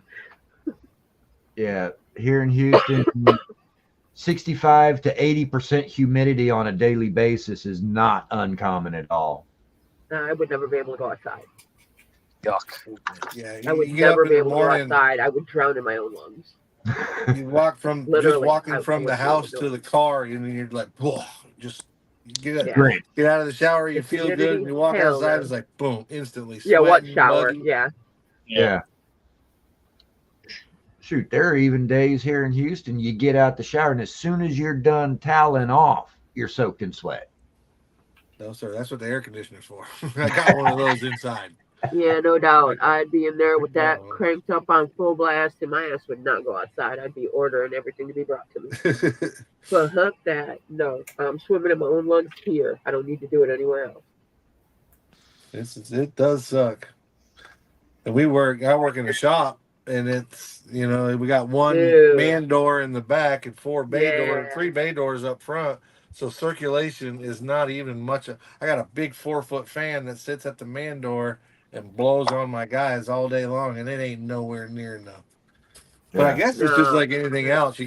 Yeah, here in Houston, 65 to 80% humidity on a daily basis is not uncommon at all. I would never be able to go outside. Yuck. Yeah, I would you get up never in be the able to go morning. outside. I would drown in my own lungs. You walk from just Literally, walking I from the wouldn't be able house do to it. the car, and then you're like, whoa, just Yeah. Great. get out of the shower. You The feel good, humidity, and you walk hell outside. no. It's like boom, instantly Yeah, what sweating, shower? muggy. Yeah. Yeah. Shoot, there are even days here in Houston you get out the shower and as soon as you're done toweling off, you're soaked in sweat. No, sir, that's what the air conditioner's for. I got one of those inside. Yeah, no doubt. I'd be in there with Yeah. that cranked up on full blast, and my ass would not go outside. I'd be ordering everything to be brought to me. But huck that. No, I'm swimming in my own lungs here. I don't need to do it anywhere else. It does suck. And I work in a shop, and it's we got one Ew. man door in the back and Yeah. 3 bay doors up front. So circulation is not even much. I got a big 4-foot fan that sits at the man door and blows on my guys all day long, and it ain't nowhere near enough. But I Yeah. guess it's just No. like anything else. You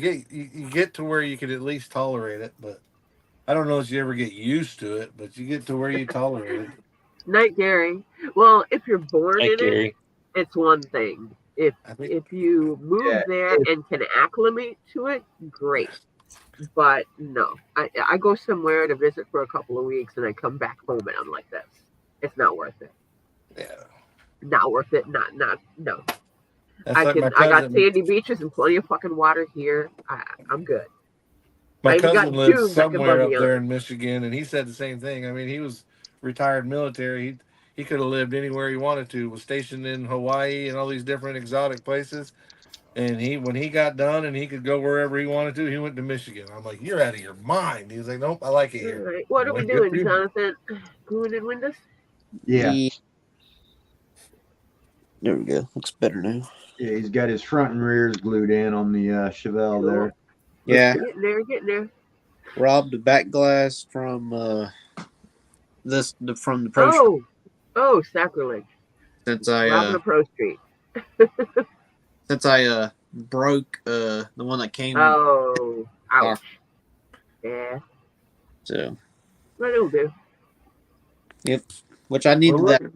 get to where you can at least tolerate it, but I don't know if you ever get used to it. But you get to where you tolerate it. Night, Gary. Well, if you're born Hey, in it, Gary. it's one thing. If I think if you move Yeah. there and can acclimate to it, great. But no, I go somewhere to visit for a couple of weeks and I come back home and I'm like this. It's not worth it. yeah. Not worth it. Not no. That's I like my got cousin. sandy beaches and plenty of fucking water here. I'm good. My I even got cousin lives dunes I can somewhere bug up me there on. in Michigan, and he said the same thing. I mean, he was retired military. He could have lived anywhere he wanted to. Was stationed in Hawaii and all these different exotic places. And when he got done and he could go wherever he wanted to, he went to Michigan. I'm like, you're out of your mind. He was like, nope, I like it All here. right. What I'm are we like, good for doing, you. Jonathan? Going in windows? Yeah. There we go. Looks better now. Yeah, he's got his front and rears glued in on the Chevelle Cool. there. Yeah, Getting there. robbed the back glass from from the pro street Oh, sacrilege. since Robbing a pro street. I broke the one that came. Oh, ouch. Yeah, So but it'll do. which I needed Well, that look,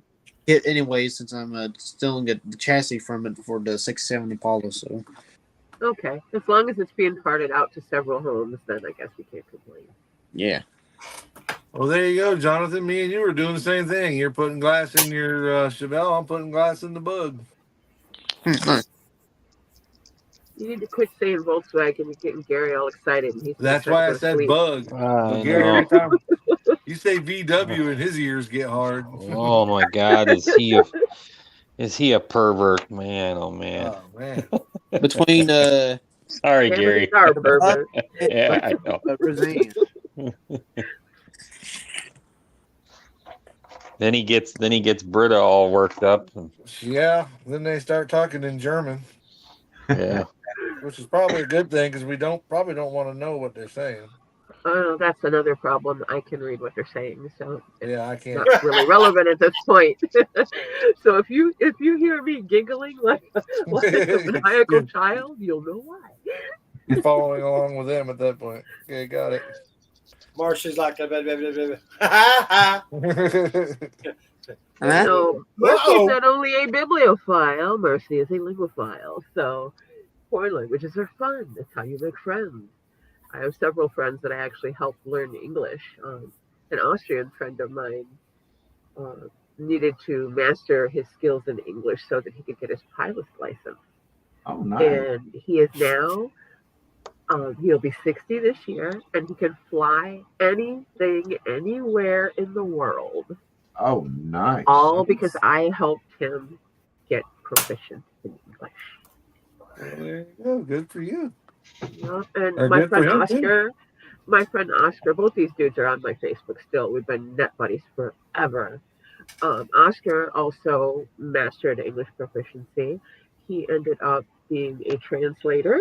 kit anyway since I'm still get the chassis from it for the 670 Apollo. So Okay, as long as it's being parted out to several homes, then I guess we can't complain. yeah. well, there you go, Jonathan. Me and you were doing the same thing. You're putting glass in your Chevelle. I'm putting glass in the Bug. Nice. You need to quit saying Volkswagen. You're getting Gary all excited, and he's That's starting why to I go to said sleep. Bug. I But Gary, every know. time you say VW, and his ears get hard. Oh my God, is he a pervert, man? Oh man. Oh man. Between Sorry, Damn it, Gary. he's our pervert. Yeah, I know. Roseanne. Then he gets Britta all worked up. Yeah. Then they start talking in German, Yeah. which is probably a good thing because we probably don't want to know what they're saying. Oh, that's another problem. I can read what they're saying, so it's Yeah, I can't. not really relevant at this point. So if you hear me giggling like a maniacal child, you'll know why. You're following along with them at that point. Okay, got it. Marcy's like, blah, blah, blah, blah, blah. Ha ha. So Mercy Uh-oh. is not only a bibliophile, Mercy is a linguophile. So foreign languages are fun. That's how you make friends. I have several friends that I actually helped learn English. An Austrian friend of mine needed to master his skills in English so that he could get his pilot's license. Oh, nice. And he is now, he'll be 60 this year, and he can fly anything, anywhere in the world. Oh, nice. All because I helped him get proficient in English. Well, there you go. Good for you. Yeah. And Or good for him, too. my friend Oscar, both these dudes are on my Facebook still. We've been net buddies forever. Oscar also mastered English proficiency. He ended up being a translator.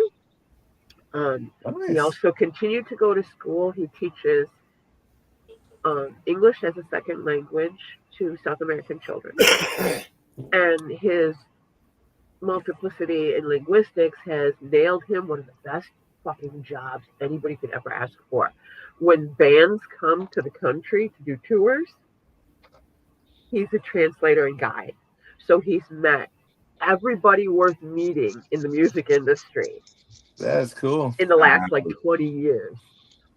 He Nice. also continued to go to school. He teaches English as a second language to South American children. And his multiplicity in linguistics has nailed him one of the best fucking jobs anybody could ever ask for. When bands come to the country to do tours, he's a translator and guide. So he's met everybody worth meeting in the music industry That's cool. in the last like 20 years,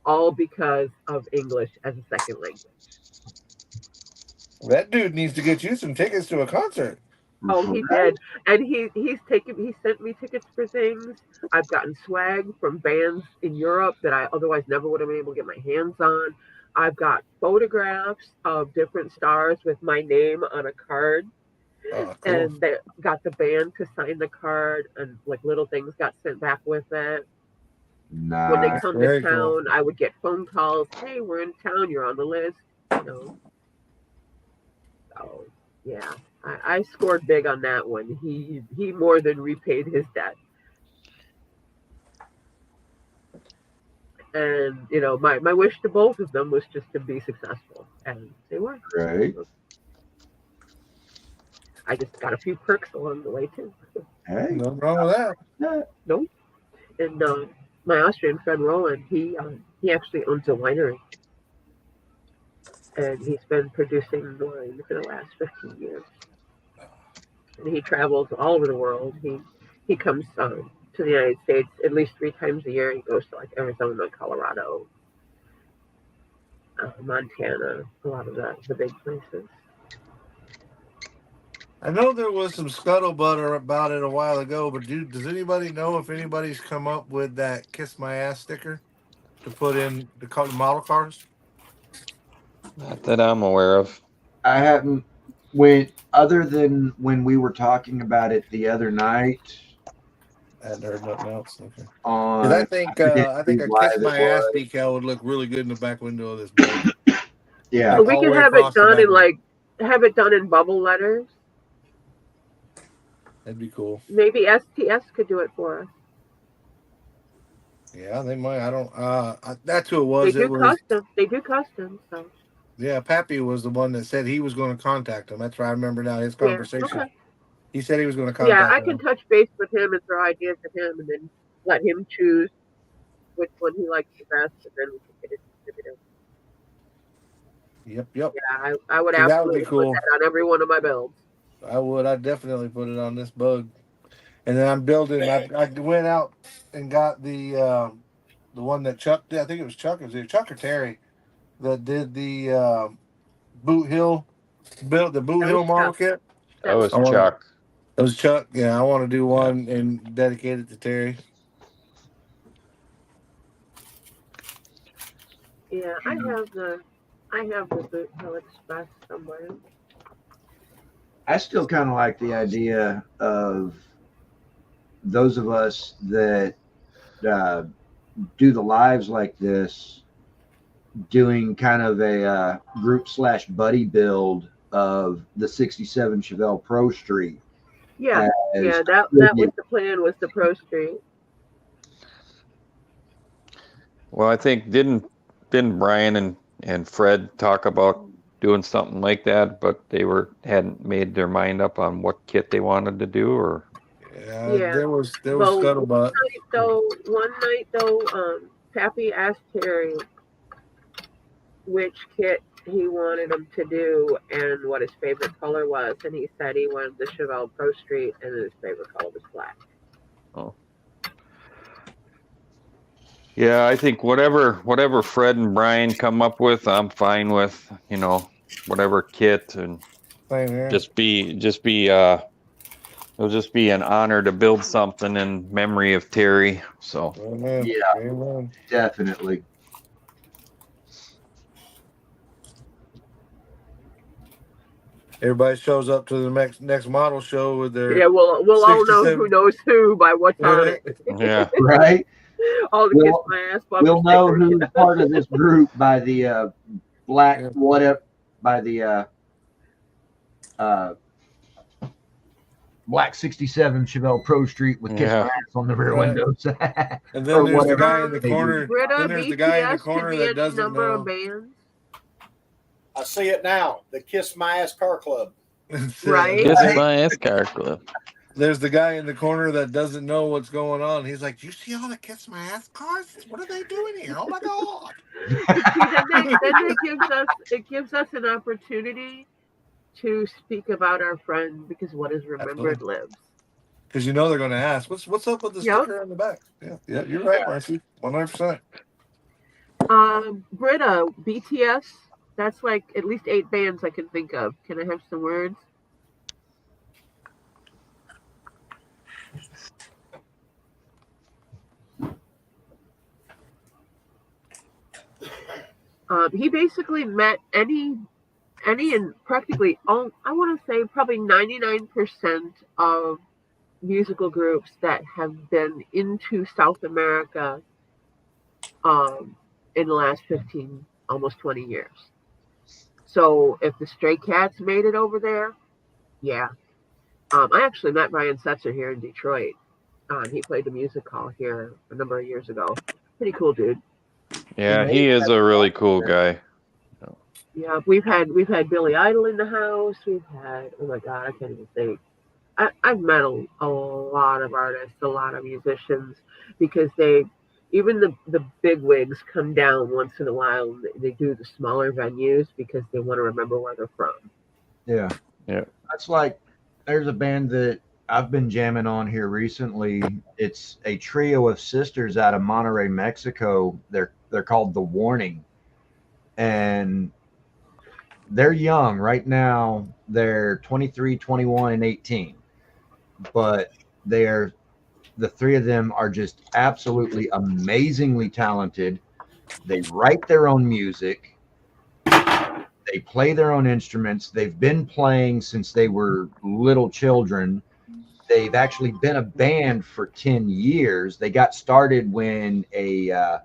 all because of English as a second language. That dude needs to get you some tickets to a concert. Oh, he did, and he sent me tickets for things. I've gotten swag from bands in Europe that I otherwise never would have been able to get my hands on. I've got photographs of different stars with my name on a card. Oh, cool. And they got the band to sign the card, and like little things got sent back with it. Nice. When they come to Very town, cool. I would get phone calls. Hey, we're in town. You're on the list. You know. So yeah, I scored big on that one. He more than repaid his debt. And you know, my wish to both of them was just to be successful, and they were. Great. I just got a few perks along the way too. Hey. Nothing wrong with that. Nope. And my Austrian friend Roland, he actually owns a winery, and he's been producing wine for the last 15 years. And he travels all over the world. He comes to the United States at least 3 times a year. He goes to like Arizona, Colorado, Montana, a lot of the big places. I know there was some scuttlebutt about it a while ago, but does anybody know if anybody's come up with that "Kiss My Ass" sticker to put in the model cars? Not that I'm aware of. I haven't other than when we were talking about it the other night. I hadn't heard nothing else. Okay. On I think a "Kiss My Ass" decal would look really good in the back window of this boat. Yeah. So we can have it done in have it done in bubble letters. That'd be cool. Maybe STS could do it for us. Yeah, they might. I don't. That's who it was. They do custom. So. Yeah, Pappy was the one that said he was going to contact him. That's right. I remember now his conversation. Yeah, okay. He said he was going to contact him. Yeah, I can touch base with him and throw ideas at him, and then let him choose which one he likes the best, and then we can get it distributed. Yep. Yeah, I would absolutely put that on every one of my builds. I'd definitely put it on this bug. And then I'm building. I went out and got the one that Chuck did. I think it was Chuck. Was it Chuck or Terry that did the Boot Hill model kit? That was Chuck. It was Chuck. Yeah, I want to do one and dedicate it to Terry. Yeah, I have the Boot Hill Express somewhere. I still kind of like the idea of those of us that do the lives like this, doing kind of a group/buddy build of the 67 Chevelle Pro Street. Yeah, that was the plan, was the Pro Street. Well, I think didn't Brian and Fred talk about doing something like that, but they hadn't made their mind up on what kit they wanted to do, or there was scuttlebutt. One night though, Pappy asked Terry which kit he wanted him to do and what his favorite color was, and he said he wanted the Chevelle Pro Street and his favorite color was black. Oh. Yeah, I think whatever Fred and Brian come up with, I'm fine with, whatever kit, and just be It'll just be an honor to build something in memory of Terry. So Amen. Yeah. Amen. Definitely. Everybody shows up to the next model show with their Yeah, we'll all know 67 who knows who by what's on it. yeah, Right? All the kiss We'll, my ass bumper we'll know stickers. who's part of this group by the black Yeah. whatever, by the black 67 Chevelle Pro Street with Kiss Yeah. My Ass on the rear Right. windows. And Or then there's the whatever guy in the they do. corner. Britta, Then there's the guy in the BTS can corner be that any doesn't number know. of bands. I see it now. The Kiss My Ass Car Club. Right. Kiss My Ass Car Club. There's the guy in the corner that doesn't know what's going on. He's like, "You see all the Kiss My Ass cars? What are they doing here? Oh my god!" See, then it gives us an opportunity to speak about our friend because what is remembered lives. Because you know they're going to ask, "What's up with the Yep. sticker on the back?" Yeah, you're right, Marcy. 100%. Britta, BTS. That's like at least 8 bands I can think of. Can I have some words? He basically met any and practically all, I want to say probably 99% of musical groups that have been into South America in the last 15, almost 20 years. So if the Stray Cats made it over there, yeah. I actually met Ryan Setzer here in Detroit. He played the music hall here a number of years ago. Pretty cool dude. Yeah, he is a really cool guy. Yeah, we've had Billy Idol in the house. We've had, oh my god, I can't even think. I've met a lot of artists, a lot of musicians, because even the big wigs come down once in a while. They do the smaller venues because they want to remember where they're from. Yeah. Yeah. That's like, there's a band that I've been jamming on here recently. It's a trio of sisters out of Monterrey, Mexico. They're called The Warning. And they're young right now. They're 23, 21, and 18. But the 3 of them are just absolutely amazingly talented. They write their own music. They play their own instruments. They've been playing since they were little children. They've actually been a band for 10 years. They got started when a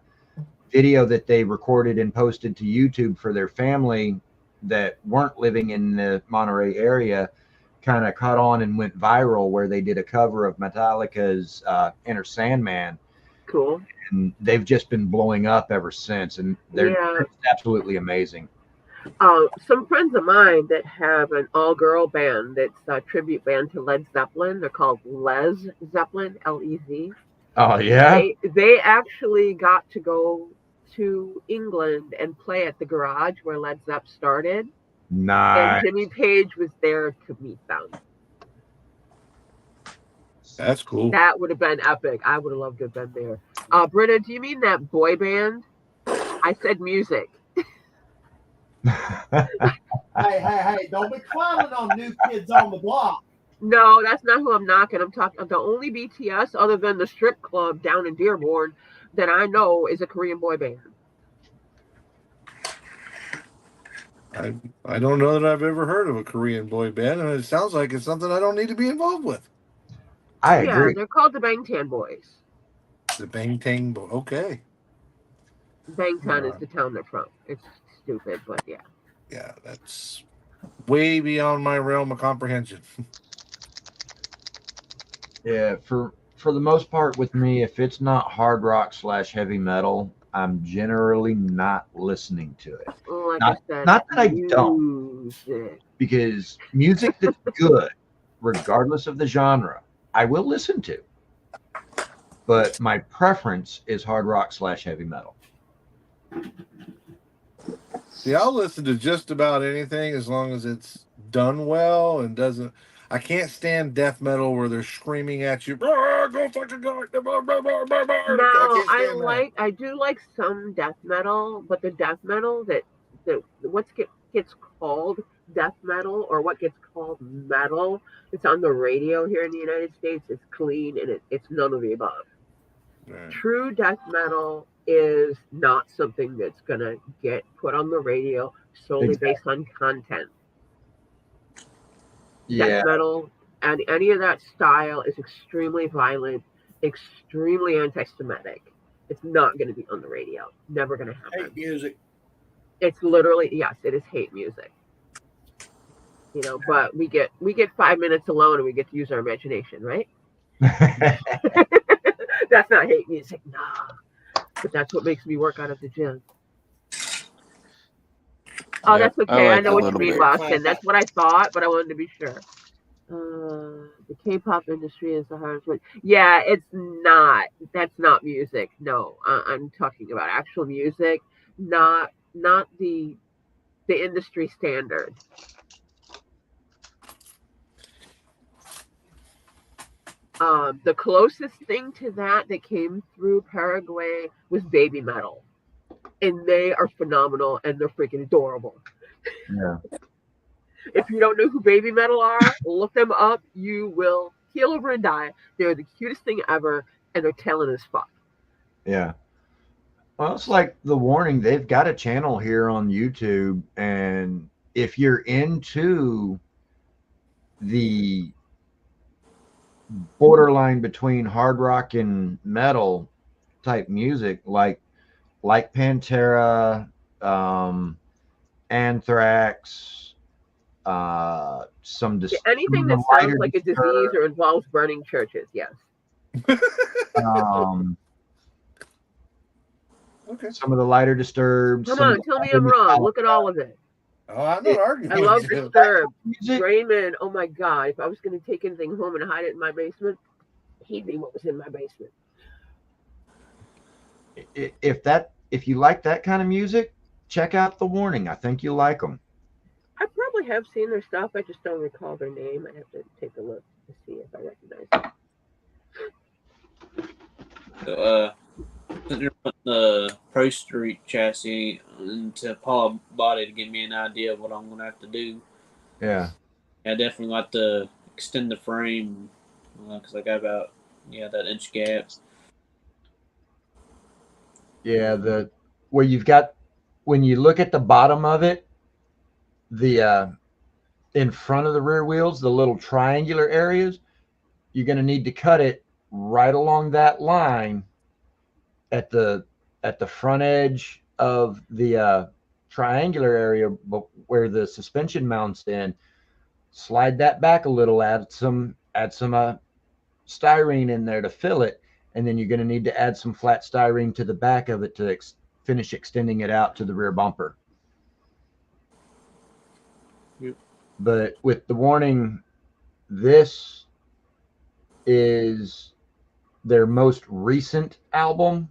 video that they recorded and posted to YouTube for their family that weren't living in the Monterey area kind of caught on and went viral, where they did a cover of Metallica's Enter Sandman. Cool. And they've just been blowing up ever since. And they're absolutely amazing. Some friends of mine that have an all-girl band that's a tribute band to Led Zeppelin. They're called Les Zeppelin, Lez. Oh, yeah? They actually got to go to England and play at the garage where Led Zepp started. Nice. And Jimmy Page was there to meet them. That's cool. That would have been epic. I would have loved to have been there. Britta, do you mean that boy band? I said music. Hey, don't be clowning on New Kids on the Block. No, that's not who I'm knocking. I'm talking the only BTS other than the strip club down in Dearborn that I know is a Korean boy band. I don't know that I've ever heard of a Korean boy band, and it sounds like it's something I don't need to be involved with. I agree. Yeah, they're called the Bangtan Boys. The Bangtan Boy. Okay. Bangtan is the town they're from. It's stupid, but yeah. Yeah, that's way beyond my realm of comprehension. Yeah, for the most part with me, if it's not hard rock / heavy metal, I'm generally not listening to it. Like not, I said, not that I don't, because music that's good, regardless of the genre, I will listen to. But my preference is hard rock / heavy metal. See, I'll listen to just about anything as long as it's done well and doesn't. I can't stand death metal where they're screaming at you. Go fucking go! I do like some death metal, but the death metal that what gets called death metal or what gets called metal it's on the radio here in the United States, it's clean and it's none of the above. Right. True death metal is not something that's gonna get put on the radio solely based on content. Yeah. Death metal and any of that style is extremely violent, extremely anti-Semitic. It's not going to be on the radio. Never going to happen. Hate music. It's literally, yes, it is hate music. You know, but we get 5 minutes alone and we get to use our imagination, right? That's not hate music, nah. But that's what makes me work out at the gym. Oh, Yep, that's okay. I like know a what you little mean, bit. Boston. That's what I thought, but I wanted to be sure. The K-pop industry is the hardest one. Yeah, it's not. That's not music. No, I'm talking about actual music, not the industry standard. The closest thing to that came through Paraguay was baby metal, and they are phenomenal and they're freaking adorable. Yeah. If you don't know who baby metal are, look them up. You will keel over and die. They're the cutest thing ever, and they're talented as fuck. Yeah. Well, it's like The Warning. They've got a channel here on YouTube, and if you're into the borderline between hard rock and metal type music, like Pantera, Anthrax, some Anything that sounds like a disease or involves burning churches, yes. Okay. Some of the lighter Disturbed. Come on, tell me I'm wrong. Look at all of it. Oh, I'm not arguing. I love with you. Disturbed. Raymond, oh my God. If I was going to take anything home and hide it in my basement, he'd be what was in my basement. If you like that kind of music, check out The Warning. I think you'll like them. I probably have seen their stuff. I just don't recall their name. I have to take a look to see if I recognize it. So, they're putting the Pro Street chassis into Paul body to give me an idea of what I'm going to have to do. Yeah. I definitely like to extend the frame because I got about that inch gap. Yeah, when you look at the bottom of it, the in front of the rear wheels, the little triangular areas, you're going to need to cut it right along that line at the front edge of the triangular area where the suspension mounts in. Slide that back a little, add some styrene in there to fill it, and then you're going to need to add some flat styrene to the back of it to finish extending it out to the rear bumper. Yep. But with The Warning, this is their most recent album,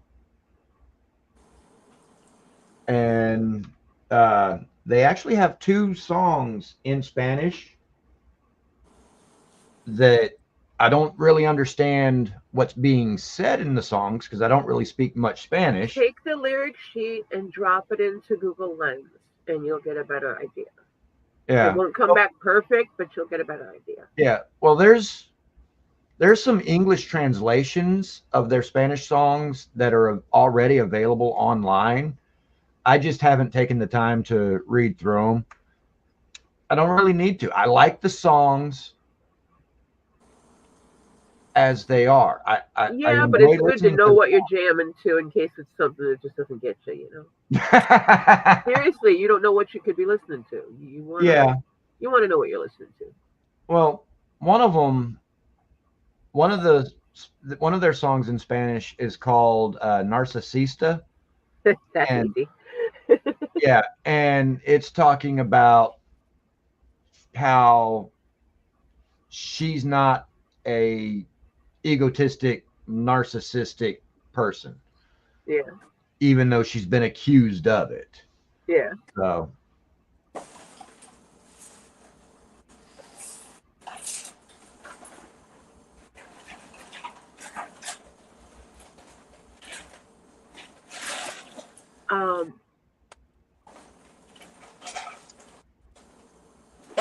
and they actually have 2 songs in Spanish that I don't really understand what's being said in the songs because I don't really speak much Spanish. Take the lyric sheet and drop it into Google Lens, and you'll get a better idea. Yeah. It won't come back perfect, but you'll get a better idea. Yeah. Well, there's some English translations of their Spanish songs that are already available online. I just haven't taken the time to read through them. I don't really need to. I like the songs as they are. But it's good to know what you're jamming to in case it's something that just doesn't get you, Seriously, you don't know what you could be listening to. You want to know what you're listening to. Well, one of their songs in Spanish is called Narcisista. That's easy. Yeah, and it's talking about how she's not a egotistic, narcissistic person. Yeah. Even though she's been accused of it. Yeah. So.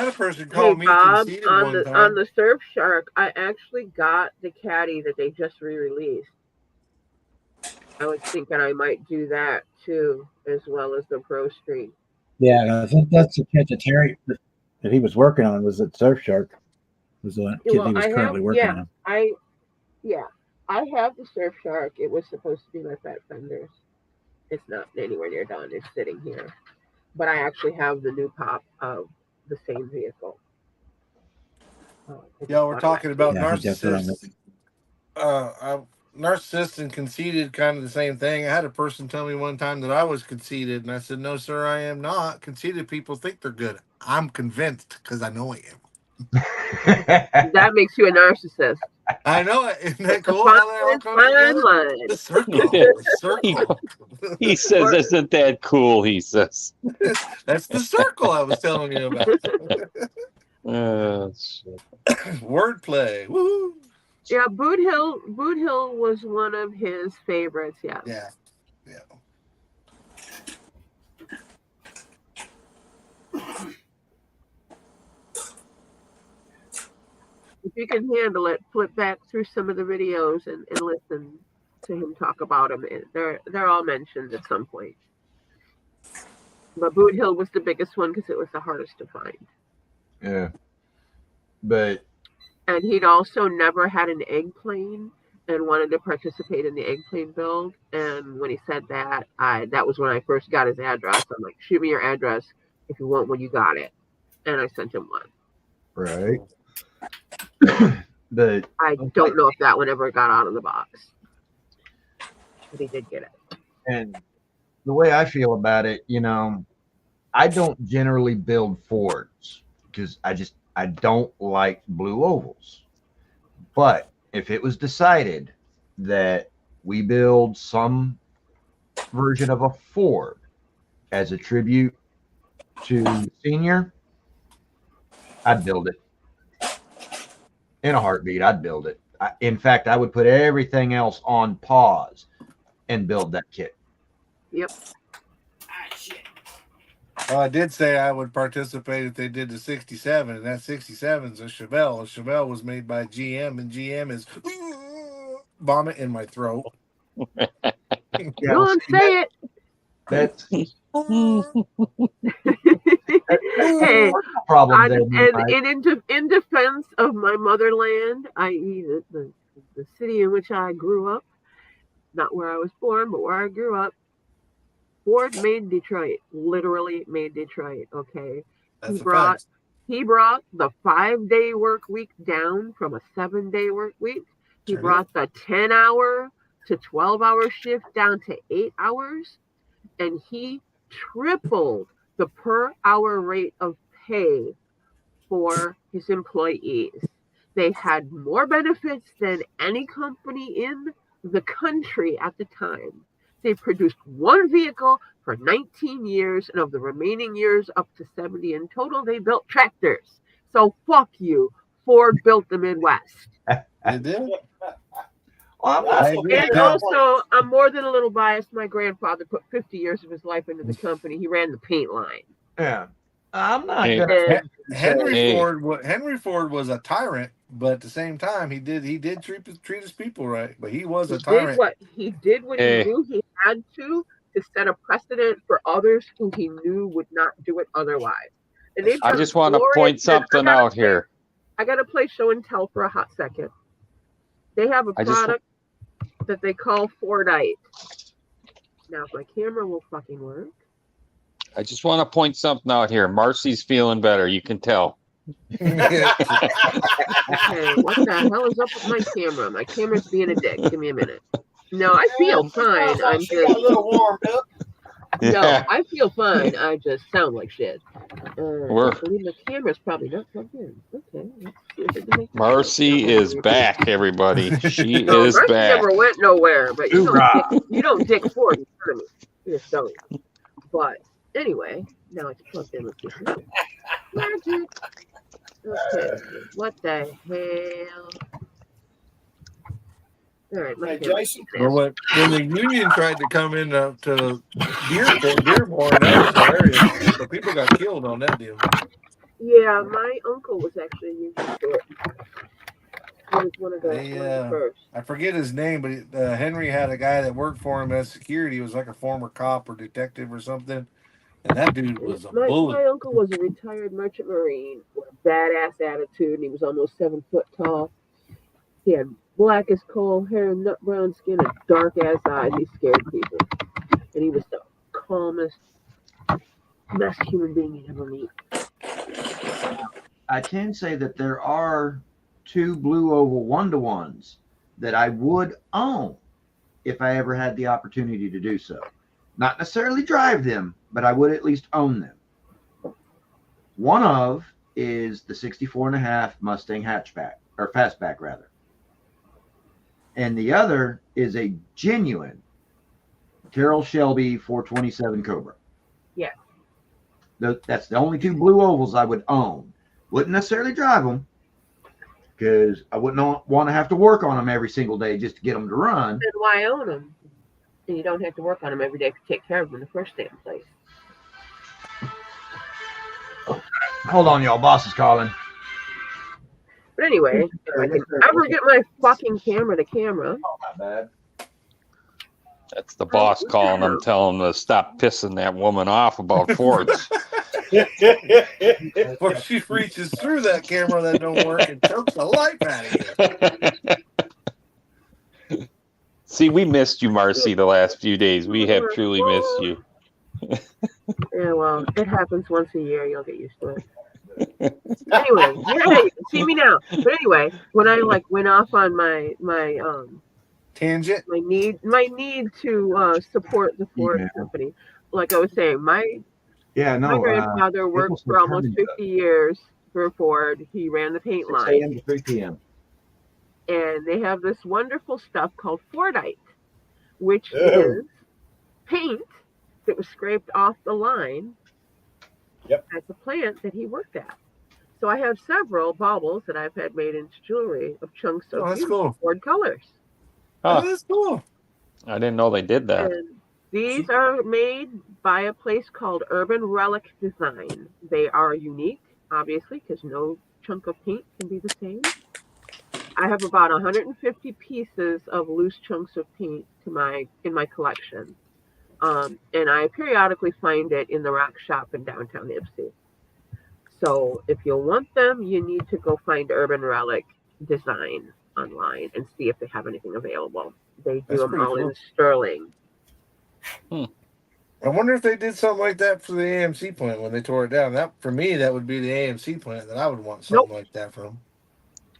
had a person Hey call me Bob, conceited on one the time. Surf Shark, I actually got the caddy that they just re-released. I was thinking I might do that too, as well as the Pro Stream. Yeah, I think that's the kit that Terry that he was working on was at Surf Shark. Was the kit Well, he was currently working on. I have the Surf Shark. It was supposed to be my Fat Fenders. It's not anywhere near done. It's sitting here, but I actually have the new pop of the same vehicle. Yeah, we're talking about Yeah, I think that's what I'm narcissists. Narcissist and conceited, kind of the same thing. I had a person tell me one time that I was conceited, and I said, "No, sir, I am not. Conceited people think they're good. I'm convinced because I know I am." That makes you a narcissist. I know it. Isn't that It's a cool how that all comes fine together? line. The circle. He says, "Isn't that cool?" He says. That's the circle I was telling you about. Shit. Wordplay. Woo! Yeah, Boot Hill was one of his favorites. Yeah. Yeah. If you can handle it, flip back through some of the videos and listen to him talk about them. They're all mentioned at some point. But Boot Hill was the biggest one because it was the hardest to find. Yeah. But And he'd also never had an egg plane and wanted to participate in the egg plane build. And when he said that, that was when I first got his address. I'm like, shoot me your address if you want one, you got it. And I sent him one. right. But I don't know if that one ever got out of the box. But he did get it. and the way I feel about it, I don't generally build Fords because I don't like blue ovals. But if it was decided that we build some version of a Ford as a tribute to Senior, I'd build it. In a heartbeat, I'd build it. In fact, I would put everything else on pause and build that kit. Yep. Well, I did say I would participate if they did the 67, and that 67 is a Chevelle. A Chevelle was made by GM, and GM is vomit in my throat. Go on, say it. That's Hey, problem there. in defense of my motherland, i.e., the city in which I grew up, not where I was born, but where I grew up, Ford made Detroit, literally made Detroit. Okay, That's he brought the 5-day work week down from a 7-day work week. He brought the 10-hour to 12-hour shift down to 8 hours, and he tripled the per hour rate of pay for his employees. They had more benefits than any company in the country at the time. They produced one vehicle for 19 years, and of the remaining years, up to 70 in total, they built tractors. So fuck you. Ford built the Midwest. They did? And also, I'm more than a little biased. My grandfather put 50 years of his life into the company. He ran the paint line. Yeah. I'm not Hey. gonna Henry Ford was a tyrant, but at the same time, he did treat his people right. But he was a tyrant. He did what he knew he had to set a precedent for others who he knew would not do it otherwise. And I just want to point something out here. I got to play show and tell for a hot second. They have a product that they call Fordite. Now, if my camera will fucking work. I just want to point something out here. Marcy's feeling better. You can tell. Okay, what the hell is up with my camera? My camera's being a dick. Give me a minute. No, I feel fine. I'm just a little warmed up. No, I feel fine. I just sound like shit. I believe the camera's probably not plugged in. Okay. Marcy is back, everybody. She is Marcy back. never went nowhere, but you don't dick Ford in front of me. You're silly. But anyway, now it's plugged in. Let's see. Magic. Okay. What the hell? All right, Hey, Jason. Well, when the Union tried to come in to Dearborn, that was hilarious. So people got killed on that deal. Yeah, my uncle was actually used to it. He was one of the first. I forget his name, but Henry had a guy that worked for him as security. He was like a former cop or detective or something. And that dude was a My bully. uncle was a retired merchant marine with a badass attitude, and he was almost 7 foot tall. He had black as coal hair, nut brown skin, and dark ass eyes. He scared people, and he was the calmest, best human being you'd ever meet. I can say that there are 2 Blue Oval 1-to-1s that I would own if I ever had the opportunity to do so. Not necessarily drive them, but I would at least own them. One of is the 64.5 Mustang hatchback, or fastback rather. And the other is a genuine Carroll Shelby 427 Cobra. Yeah. That's the only 2 Blue Ovals I would own. Wouldn't necessarily drive them because I wouldn't want to have to work on them every single day just to get them to run. Then why own them? And you don't have to work on them every day to take care of them in the first damn place. Hold on, y'all. Boss is calling. But anyway, if I can ever get my fucking camera to camera. Oh, not bad. That's the boss calling him, telling him to stop pissing that woman off about Fords. Or she reaches through that camera that don't work and chokes the life out of you. See, we missed you, Marcy, the last few days. We have truly missed you. Yeah, well, it happens once a year. You'll get used to it. Anyway, yeah, you can see me now. But anyway, when I went off on my tangent, my need to support the Ford company, like I was saying, my grandfather worked for almost 50 years for Ford. He ran the paint line. 6 a.m. to 3 p.m. And they have this wonderful stuff called Fordite, which is paint that was scraped off the line at the plant that he worked at. So I have several baubles that I've had made into jewelry of chunks of cool. Ford colors. Huh. Oh, that's cool. I didn't know they did that. And these are made by a place called Urban Relic Design. They are unique, obviously, because no chunk of paint can be the same. I have about 150 pieces of loose chunks of paint in my collection. And I periodically find it in the rock shop in downtown Ipsy. So if you want them, you need to go find Urban Relic Design online and see if they have anything available. They do them all in sterling. I wonder if they did something like that for the AMC plant when they tore it down. That for me, that would be the AMC plant that I would want something like that from.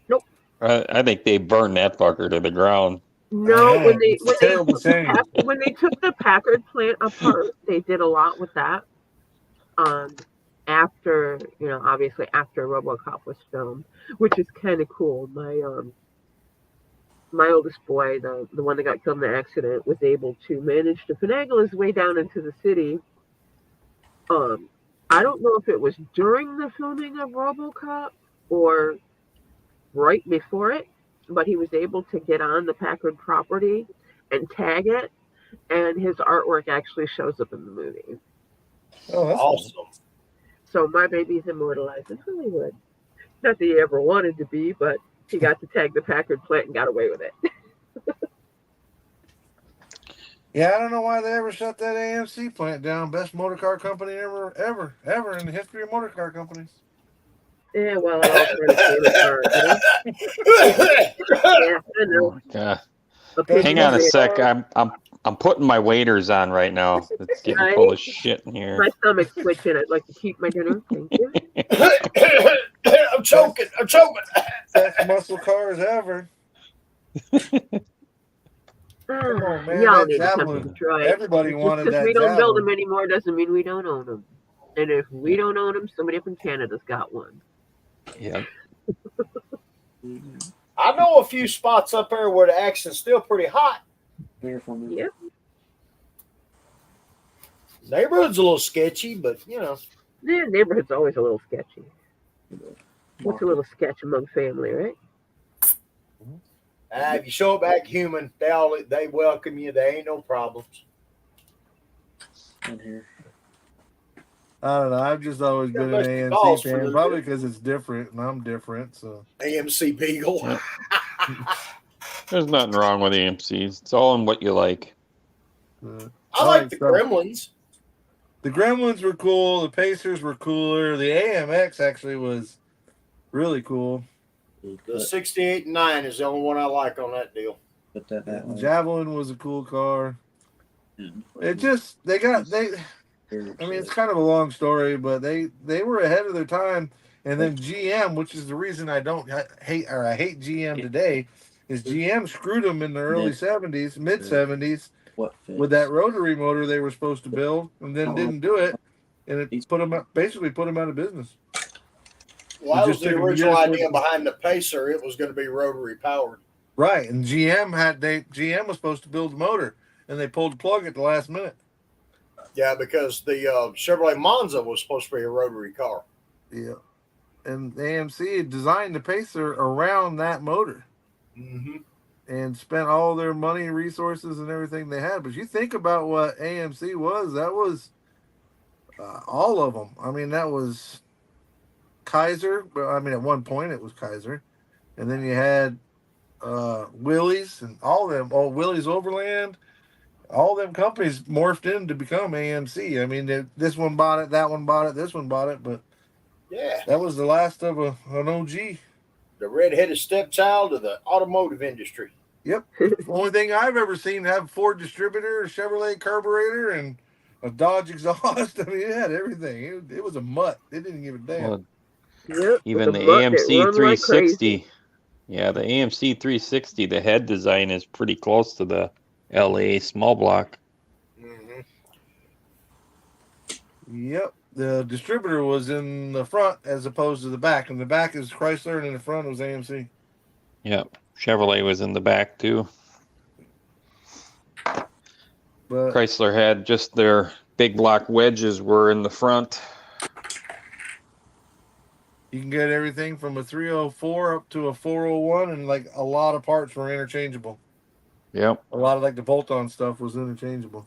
Nope. I think they burned that fucker to the ground. No, when they took the Packard plant apart, they did a lot with that. After obviously after RoboCop was filmed, which is kind of cool. My oldest boy, the one that got killed in the accident, was able to manage to finagle his way down into the city. I don't know if it was during the filming of RoboCop or right before it, but he was able to get on the Packard property and tag it, and his artwork actually shows up in the movie. Oh, that's awesome. Cool. So my baby's immortalized in Hollywood. Not that he ever wanted to be, but he got to tag the Packard plant and got away with it. Yeah, I don't know why they ever shut that AMC plant down. Best motor car company ever in the history of motor car companies. Yeah, well, it all yeah, I know. God. Hang on a sec. I'm putting my waders on right now. It's getting full of shit in here. My stomach's twitching. I'd like to keep my dinner. Thank you. I'm choking. Best muscle cars ever. Come on, man. Y'all need to come to Detroit. Everybody wanted that. Just because we don't build them anymore doesn't mean we don't own them. And if we don't own them, somebody up in Canada's got one. Yeah. I know a few spots up there where the action's still pretty hot. Yeah. Neighborhood's a little sketchy, but Yeah, neighborhood's always a little sketchy. What's a little sketch among family, right? If you show up act human, they welcome you. There ain't no problems. In here. I don't know. I've just always been an Must be AMC calls for fan, the probably because it's different and I'm different. So AMC Beagle. Yep. There's nothing wrong with AMCs. It's all in what you like. I like the stuff. Gremlins. The Gremlins were cool. The Pacers were cooler. The AMX actually was really cool. The 68 and 9 is the only one I like on that deal. Put that that way. Javelin was a cool car. And It just I mean, it's kind of a long story, but they were ahead of their time. And then GM, which is the reason I hate GM today, is GM screwed them in the early 70s, mid 70s, what fits. with that rotary motor they were supposed to build, and then didn't do it, and it basically put them out of business. Well, that was the original idea behind the Pacer. It was going to be rotary powered. Right, and GM was supposed to build the motor, and they pulled the plug at the last minute. Yeah, because the Chevrolet Monza was supposed to be a rotary car. Yeah, and AMC had designed the Pacer around that motor, and spent all their money, resources, and everything they had. But you think about what AMC was, that was all of them. I mean, that was Kaiser, but I mean, at one point it was Kaiser, and then you had Willys and all of them. Oh, Willys Overland. All them companies morphed in to become AMC. I mean, this one bought it, that one bought it, this one bought it, but yeah, that was the last of an OG. The red-headed stepchild of the automotive industry. Yep. The only thing I've ever seen have Ford distributor, a Chevrolet carburetor, and a Dodge exhaust. I mean, it had everything. It was a mutt. It didn't give a damn. Well, Yep, even the AMC 360. Yeah, the AMC 360, the head design is pretty close to the LA small block. Yep. The distributor was in the front as opposed to the back. And the back is Chrysler, and in the front was AMC. Yep. Chevrolet was in the back, too. But Chrysler had just their big block wedges were in the front. you can get everything from a 304 up to a 401, and like a lot of parts were interchangeable. Yep. A lot of like the bolt-on stuff was interchangeable.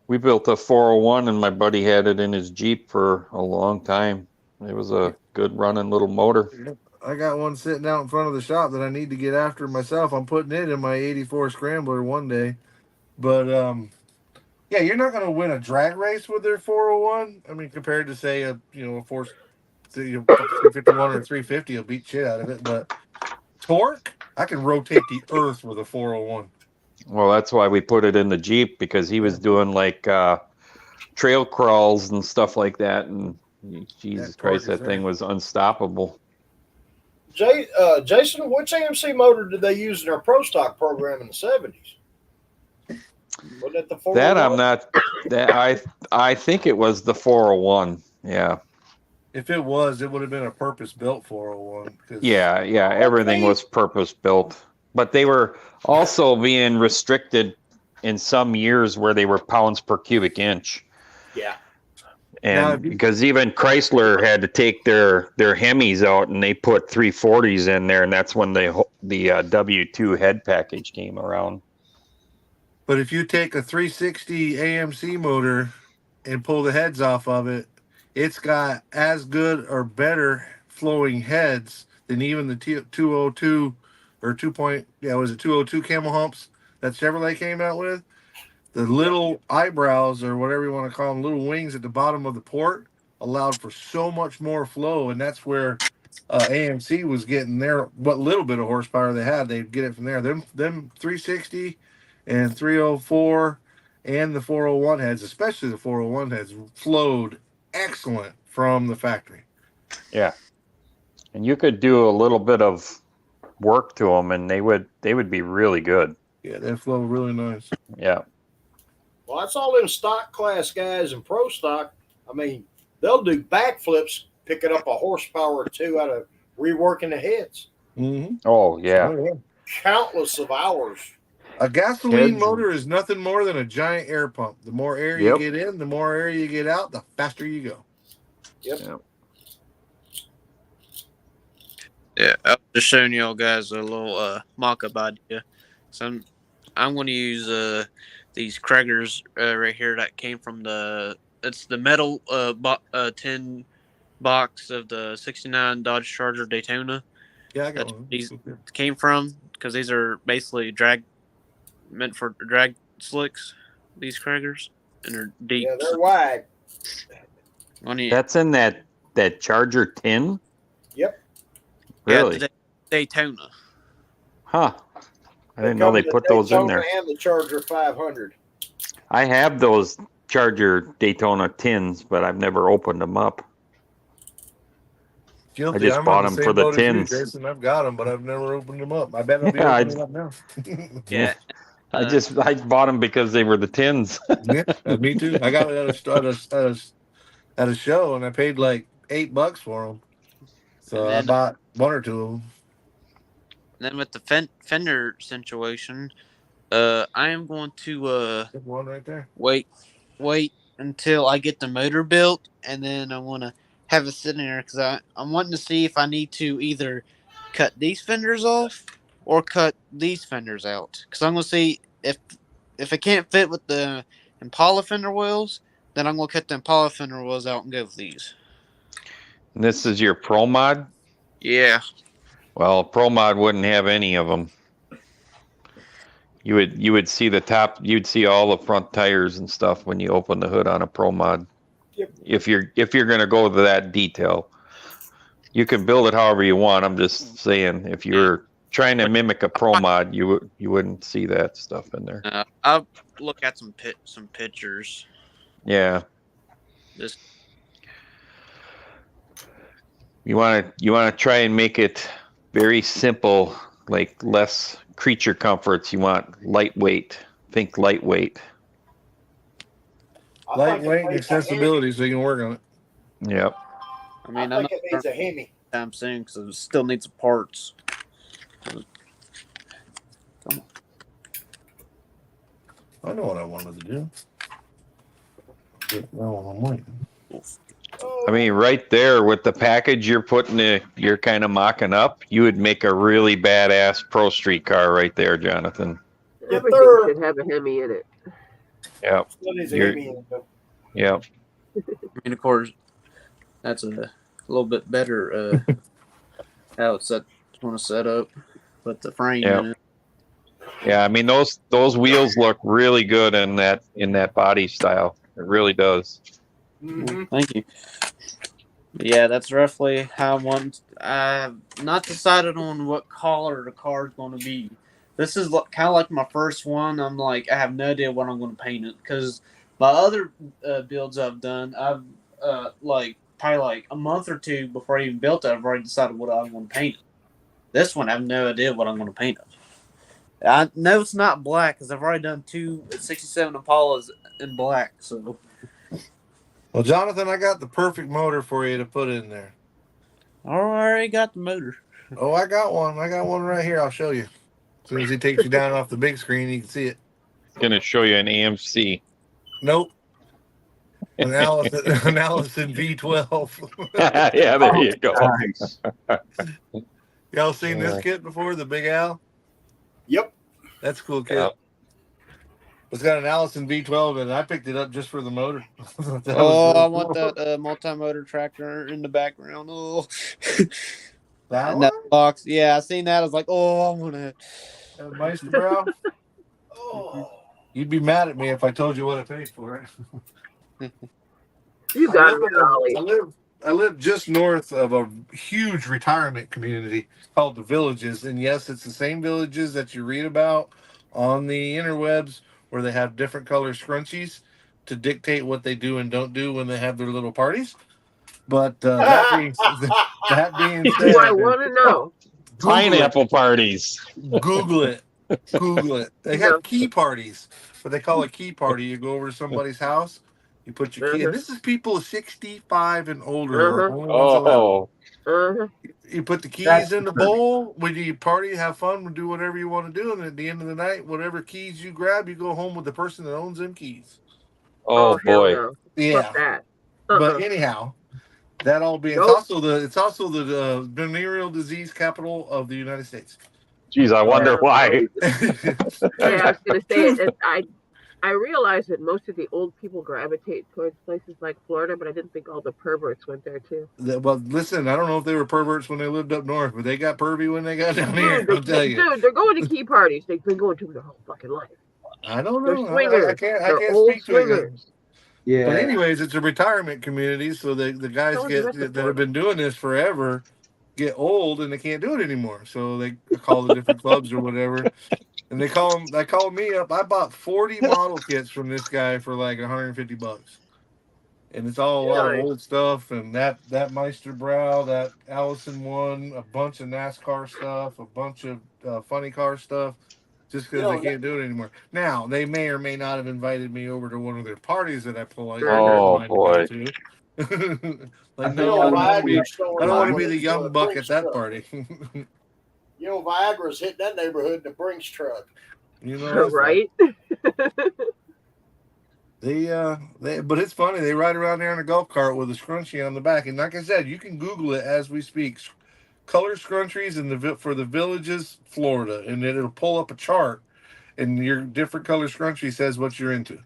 We built a 401, and my buddy had it in his Jeep for a long time. It was a good running little motor. I got one sitting out in front of the shop that I need to get after myself. I'm putting it in my 84 Scrambler one day. But, yeah, you're not going to win a drag race with their 401. I mean, compared to, say, a 351 or 350 will beat shit out of it. But torque, I can rotate the earth with a 401. Well, that's why we put it in the Jeep, because he was doing like trail crawls and stuff like that. And Jesus Christ, that thing was unstoppable. Jason, which AMC motor did they use in their Pro Stock program in the 70s? Wasn't it the 401? That I'm not. That I think it was the 401. Yeah. If it was, it would have been a purpose-built 401. Yeah. Everything was purpose-built. But they were also being restricted in some years where they were pounds per cubic inch. Yeah. And because even Chrysler had to take their Hemis out, and they put 340s in there, and that's when the W2 head package came around. But if you take a 360 AMC motor and pull the heads off of it, it's got as good or better flowing heads than even the 202 or 202 camel humps that Chevrolet came out with. The little eyebrows, or whatever you want to call them, little wings at the bottom of the port, allowed for so much more flow, and that's where AMC was getting their what little bit of horsepower they had. They'd get it from there. Them 360 and 304 and the 401 heads, especially the 401 heads, flowed excellent from the factory. Yeah, and you could do a little bit of work to them, and they would be really good. Yeah, they flow really nice. Yeah. Well, that's all them stock class guys and Pro Stock. I mean, they'll do backflips, picking up a horsepower or two out of reworking the heads. Mm-hmm. Oh, yeah. Countless of hours. A gasoline motor is nothing more than a giant air pump. The more air you get in, the more air you get out, the faster you go. Yep. Yeah, I was just showing y'all guys a little mock-up idea. So I'm going to use these Kragers right here that came from the it's the metal tin box of the '69 Dodge Charger Daytona. Yeah, I got That's one. where these came from, because these are basically meant for drag slicks. These craggers, and they're deep. Yeah, they're wide. That's in that Charger tin? Yep. Really? Yeah, Daytona. Huh. I They didn't know come they in the put those in Daytona there. and the Charger 500. I have those Charger Daytona tins, but I've never opened them up. Guilty. I just I'm bought on the them same for the boat as you, tins. Jason. I've got them, but I've never opened them up. I bet I'll be Yeah, opening them up now. Yeah. I bought them because they were the tins. Yeah, me too. I got it at a show, and I paid like $8 for them. So I bought one or two of them. Then with the fender situation, I am going to one right there. Wait until I get the motor built, and then I want to have it sitting there, because I'm wanting to see if I need to either cut these fenders off or cut these fenders out, because I'm going to see if it can't fit with the Impala fender wheels, then I'm going to cut the Impala fender wheels out and go with these. And this is your Pro Mod? Yeah. Well, Pro Mod wouldn't have any of them. You would see the top. You'd see all the front tires and stuff when you open the hood on a Pro Mod. Yep. If you're going to go to that detail, you can build it however you want. I'm just saying, if you're trying to mimic a Pro Mod, you wouldn't see that stuff in there. I'll look at some pictures. Yeah. Just you want to try and make it very simple, like less creature comforts. You want lightweight. Think lightweight. Lightweight and accessibility, so you can work on it. Yep. I mean, I think it needs a Hemi. I'm saying, because it still needs the parts. Come on. I know what I wanted to do. No, I'm waiting. I mean, right there with the package you're you're kind of mocking up, you would make a really badass Pro Street car right there, Jonathan. Everything should have a Hemi in it. Yep. Yep. I mean, of course, that's a little bit better how it's want to set up with the frame in it. Yeah, I mean those wheels look really good in that body style. It really does. Mm-hmm. Thank you. Yeah, that's roughly how I want. I've not decided on what color the car is going to be. This is kind of like my first one. I'm like, I have no idea what I'm going to paint it, because my other builds I've done, I've probably like a month or two before I even built it, I've already decided what I'm going to paint it. This one, I have no idea what I'm going to paint it. I know it's not black, because I've already done 2 '67 Impalas in black. So, well, Jonathan, I got the perfect motor for you to put in there. I already got the motor. Oh, I got one. I got one right here. I'll show you. As soon as he takes you down off the big screen, you can see it. Gonna show you an AMC. Nope. An Allison V12. Yeah, there you go. Nice. Y'all seen this kit before? The Big Al? Yep. That's a cool kit. Yep. It's got an Allison V12, and I picked it up just for the motor. I want that multi-motor tractor in the background. Oh, that box. Yeah, I seen that. I was like, oh, I want to. Meister Brow? Oh. You'd be mad at me if I told you what I paid for it. You got it, Ollie. I live just north of a huge retirement community called the Villages, and yes, it's the same villages that you read about on the interwebs, where they have different color scrunchies to dictate what they do and don't do when they have their little parties. But that being said, Do I want to know? Pineapple parties. Google it. Google it. They have key parties, but they call it key party. You go over to somebody's house, you put your key, and this is people 65 and older. You put the keys in the bowl. When you party, have fun, do whatever you want to do, and at the end of the night, whatever keys you grab, you go home with the person that owns them keys. Oh boy. No. Yeah. Fuck that. But anyhow, that all being it's also the venereal disease capital of the United States. Geez, I wonder why. Yeah, I was gonna say it. I I realized that most of the old people gravitate towards places like Florida, but I didn't think all the perverts went there too. Well, listen, I don't know if they were perverts when they lived up north, but they got pervy when they got down here. Dude, I'll tell you. dude, they're going to key parties. They've been going to them their whole fucking life. I don't They're know. swingers. I can't They're speak old to it yet. swingers. Yeah. But anyways, it's a retirement community, so the guys So is the rest of that have Florida. been doing this forever get old and they can't do it anymore. So they call the different clubs or whatever, and they call me up. I bought 40 model kits from this guy for like $150, and it's all a lot of Really? old stuff. And that Meisterbrow, that Allison one, a bunch of NASCAR stuff, a bunch of funny car stuff. Just because they can't do it anymore. Now, they may or may not have invited me over to one of their parties that I politely Oh, declined boy. to go to. Like, I no, I don't want to be, Viagra's I don't want to be going the young to buck Brinks at that truck. party. You know, Viagra's hit that neighborhood in a Brinks truck. You know, that's Right? but it's funny. They ride around there in a golf cart with a scrunchie on the back. And like I said, you can Google it as we speak. Color scrunchies for the Villages, Florida. And then it'll pull up a chart. And your different color scrunchie says what you're into.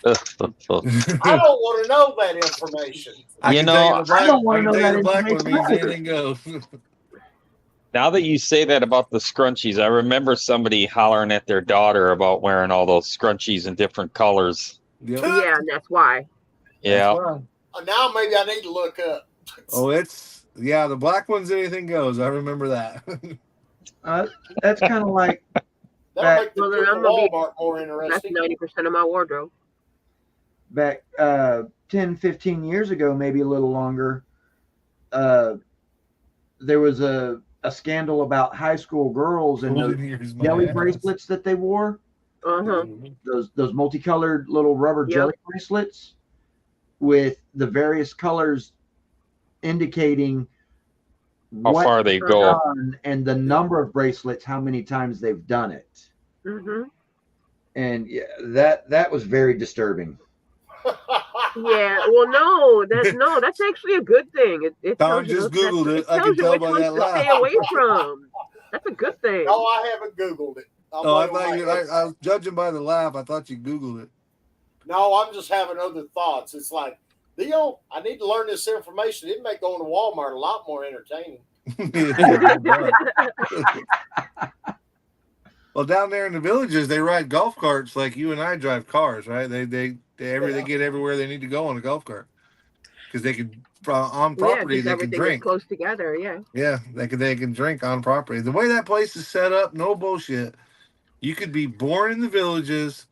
I don't want to know that information. I You can know, tell you the black, I don't wanna I can know tell you that the black one information means either. anything goes. Now that you say that about the scrunchies, I remember somebody hollering at their daughter about wearing all those scrunchies in different colors. Yep. Yeah, and that's why. Yeah. Now maybe I need to look up. Oh, the black one's anything goes. I remember that. That's kind of like That'll make the Well, then trip to I'm gonna be- Walmart more That's interesting. 90% of my wardrobe. back 10, 15 years ago, maybe a little longer. There was a scandal about high school girls and those Golden years, my jelly ass. bracelets that they wore. Uh-huh. Those multicolored little rubber Yep. jelly bracelets with the various colors indicating How what far they they've go. done and the number of bracelets, how many times they've done it. Mm-hmm. And yeah, that was very disturbing. Yeah. Well, that's actually a good thing. It Tom tells you just that's- Googled it. It I tells can you tell which by ones that to laugh. stay away from. That's a good thing. No, I haven't Googled it. Oh, I thought I was judging by the laugh. I thought you Googled it. No, I'm just having other thoughts. It's like, I need to learn this information. It make going to Walmart a lot more entertaining. Well, down there in the Villages, they ride golf carts like you and I drive cars, right? They get everywhere they need to go on a golf cart because they can on property Yeah, they can everything is drink. close together. Yeah. Yeah, they can drink on property. The way that place is set up, no bullshit. You could be born in the Villages,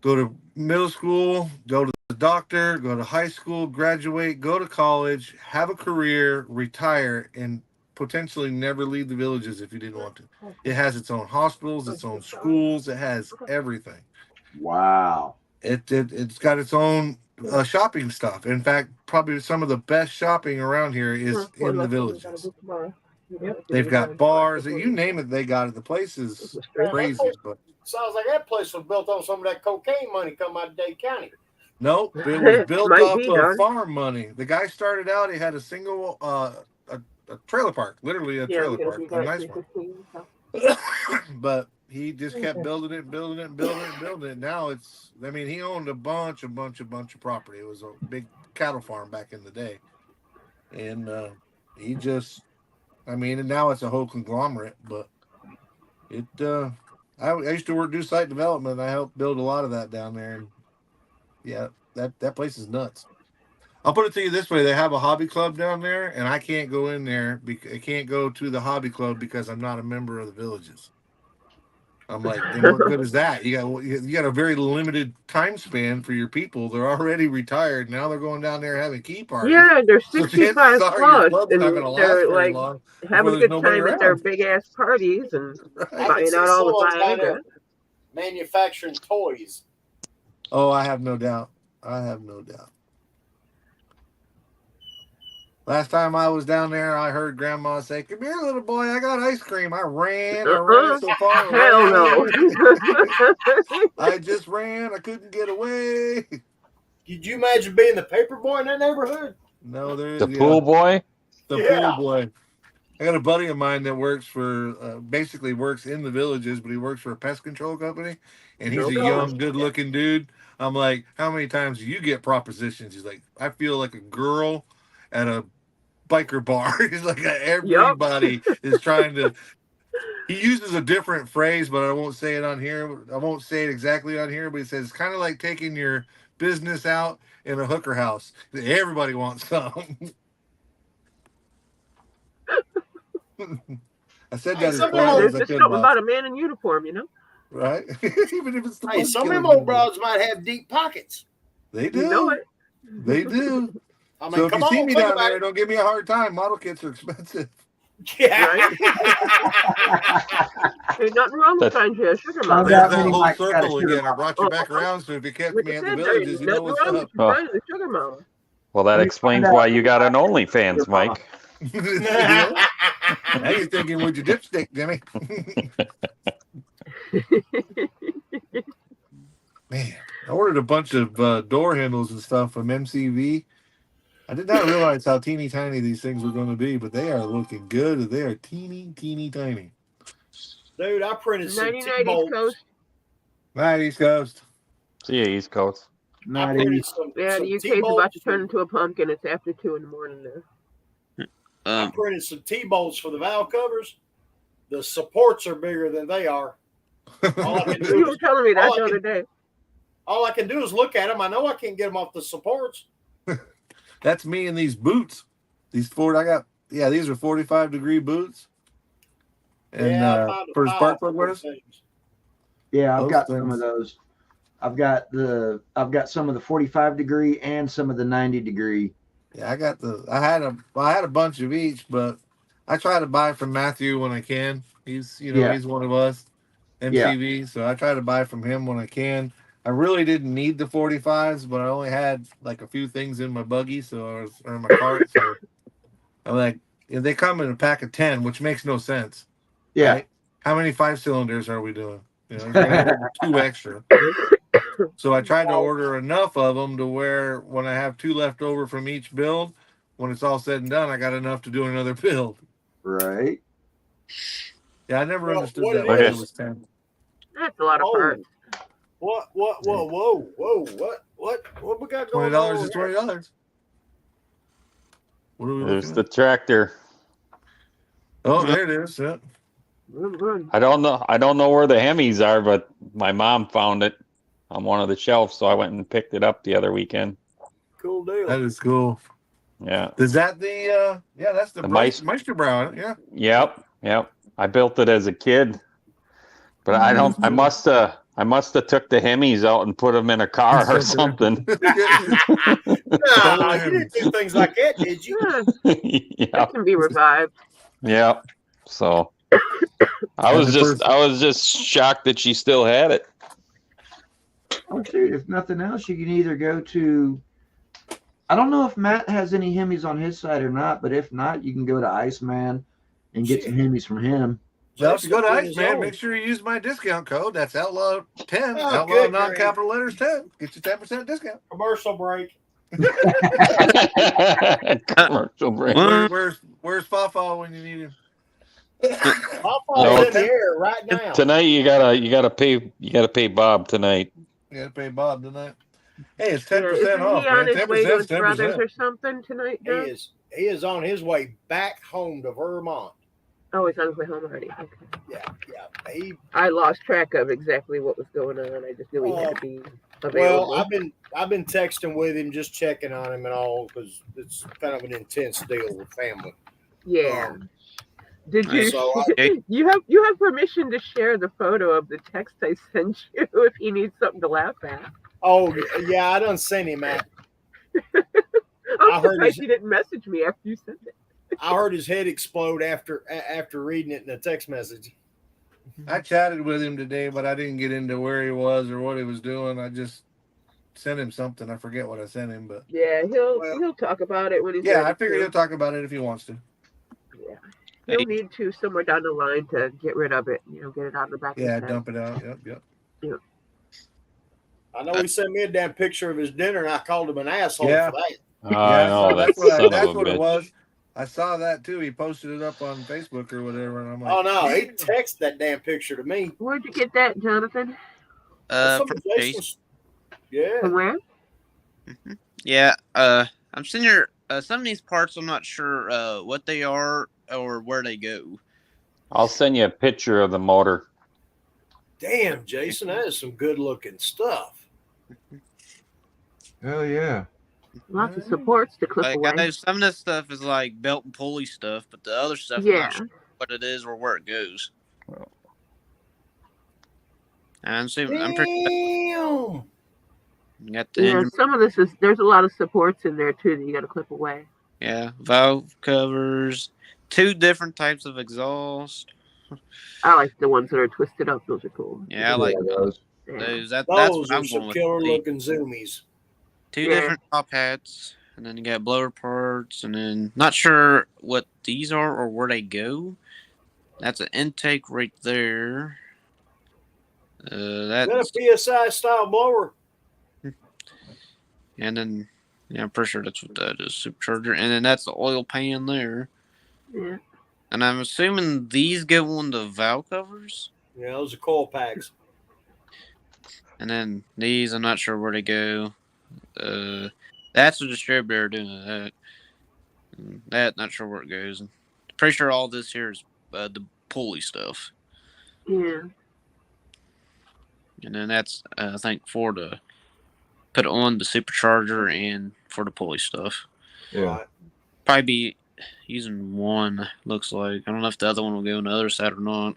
go to middle school, go to the doctor, go to high school, graduate, go to college, have a career, retire, and potentially never leave the Villages if you didn't want to. It has its own hospitals, its own schools, it has everything. Wow. It's got its own shopping stuff. In fact, probably some of the best shopping around here is in the Villages. They've got bars, you name it, they got it. The place is crazy, but Sounds like that place was built on some of that cocaine money come out of Dade County. nope, it was built Might off be, of Doug. farm money. The guy started out, he had a single a trailer park, literally a trailer park, a nice one. But he just kept building it. Now he owned a bunch of property. It was a big cattle farm back in the day. And and now it's a whole conglomerate, but I used to do site development. I helped build a lot of that down there. And yeah, that place is nuts. I'll put it to you this way. They have a hobby club down there, and I can't go in there. I can't go to the hobby club because I'm not a member of the Villages. I'm like, then what good is that? You got a very limited time span for your people. They're already retired. Now they're going down there having key parties. Yeah, they're So 65 chances are your plus, club's and not going to last they're very like long having before a there's good nobody time at their around. big ass parties and I can buying see out all the someone down Viagra. there manufacturing toys. Oh, I have no doubt. Last time I was down there, I heard Grandma say, "Come here, little boy. I got ice cream." I ran so far. Hell no. I just ran. I couldn't get away. Could you imagine being the paper boy in that neighborhood? No, there is The pool boy? The Yeah. pool boy. I got a buddy of mine that works for, basically works in the villages, but he works for a pest control company, and he's a Okay. young, good-looking dude. I'm like, how many times do you get propositions? He's like, I feel like a girl at a biker bar. He's like, everybody is trying to. He uses a different phrase, but I won't say it on here. I won't say it exactly on here, but he says it's kind of like taking your business out in a hooker house. Everybody wants some. I said that as Some politely There's as I just could, something boss. about a man in uniform, you know. Right? Even if it's the Hey, some of killing them old dude. broads might have deep pockets. They do. You know it. They do. I mean, So if come you see on, me think down about there, it. don't give me a hard time. Model kits are expensive. Yeah. Ain't nothing wrong with That's- trying to sugar Found mama. There's out that many whole Mike's got a circle sugar again. I mama. brought you back around, so if you catch Like me I at the said, there villages, ain't you know nothing what's wrong up. with you trying to sugar mama. Well, that You explains find why out you got an many OnlyFans, sugar mama. Mike. Now you're thinking with your dipstick, Jimmy. Man, I ordered a bunch of door handles and stuff from MCV. I did not realize how teeny tiny these things were going to be, but they are looking good. They are teeny tiny. Dude, I printed some 99 East T-bolts. Coast. Night East Coast. See you, East Coast. I Not printed easy. some, Yeah, some the UK's about T-bolts. to turn into a pumpkin. It's after 2 in the morning now. I printed some T-bolts for the valve covers. The supports are bigger than they are. All I can You do were is, telling me that all I the can- other day. all I can do is look at them. I know I can't get them off the supports. That's me in these boots. These Ford, these are 45-degree boots. And Yeah, I found a for pile spark for plug those winners, things. Yeah, I've Those got some things. of those. I've got some of the 45-degree and some of the 90-degree. yeah, I had a bunch of each, but I try to buy from Matthew when I can. He's Yeah. he's one of us, MCV, so I try to buy from him when I can. I really didn't need the 45s, but I only had like a few things in my buggy, or in my cart. So I'm like, they come in a pack of 10, which makes no sense. Yeah. Right? How many 5-cylinders are we doing? He's gonna order 2 extra. So I tried to order enough of them to where when I have 2 left over from each build, when it's all said and done, I got enough to do another build. Right. Yeah, I never Well, understood what that. it Why it is- was 10. That's a lot of Oh, parts. What? What we got going $20 on? is $20. What are we There's looking the at? tractor. Oh, there it is. Yeah. I don't know where the Hemis are, but my mom found it on one of the shelves, so I went and picked it up the other weekend. Cool deal. That is cool. Yeah. Is that the that's the The Meisterbrow, yeah. Yep. I built it as a kid, but I must have took the Hemis out and put them in a car or something. Nah, you didn't do things like that, did you? Yeah, Yeah. it can be revived. Yeah. So I was just shocked that she still had it. Oh, shoot. If nothing else, you can either go to. I don't know if Matt has any Hemis on his side or not, but if not, you can go to Iceman and get some Hemis from him. Well, if you go to Jason Iceman, put make his sure you use my discount code. That's Outlaw 10. Oh, Outlaw good non-capital letters 10. Get you 10% discount. own commercial break. Commercial break. Where's Fafa when you need him? Papa's No. in the air right now. Tonight you gotta pay Bob tonight. You gotta pay Bob tonight. Hey, it's Yeah, 10% isn't off, he on man. his way to 10% his brother's 10%. or something tonight, John? He is on his way back home to Vermont. Oh, he's on his way home already. Okay. Yeah. He I lost track of exactly what was going on. I just knew he had to be well, available. I've been texting with him, just checking on him and all, because it's kind of an intense deal with family. Yeah. Did you? So you have permission to share the photo of the text I sent you if he needs something to laugh at. Oh yeah, I done sent him that. I'm heard surprised his- you didn't message me after you sent it. I heard his head explode after reading it in a text message. I chatted with him today, but I didn't get into where he was or what he was doing. I just sent him something. I forget what I sent him, but Yeah, he'll talk about it when he's yeah, ready I figure to. he'll talk about it if he wants to. Yeah. He'll need to somewhere down the line to get rid of it. Get it out of the back of Yeah, his head. dump it out. Yep. I know he sent me a damn picture of his dinner, and I called him an asshole Yeah. for that. I know so that that's son what of a it bitch. was. I saw that too. He posted it up on Facebook or whatever, and I'm like, Oh no, he texted that damn picture to me. Where'd you get that, Jonathan? Some From of Jason. Jason's. Yeah. From where? Yeah. I'm sitting here. Some of these parts, I'm not sure what they are or where they go. I'll send you a picture of the motor. Damn, Jason, that is some good looking stuff. Hell yeah. Lots of supports to clip Like, away. I know some of this stuff is like belt and pulley stuff, but the other stuff, I'm Yeah. not sure what it is or where it goes. I'm pretty Damn. you got the Yeah, engine, some of this is there's a lot of supports in there too that you got to clip away. yeah, valve covers, 2 different types of exhaust. I like the ones that are twisted up. Those are cool. Yeah, I like those. Yeah. those. That's Those what are I'm some going with. killer looking zoomies. 2 Yeah. different top hats, and then you got blower parts, and then not sure what these are or where they go. That's an intake right there. Is that That's a PSI style blower? and then yeah, I'm pretty sure that's what that is, supercharger, and then that's the oil pan there. Yeah. And I'm assuming these go on the valve covers, Yeah, those are coil packs. and then these I'm not sure where they go. That's the distributor doing that. And that not sure where it goes. Pretty sure all this here is the pulley stuff. Yeah. And then that's I think for the put on the supercharger and for the pulley stuff. Yeah. Right. Probably be using one, looks like. I don't know if the other one will go on the other side or not.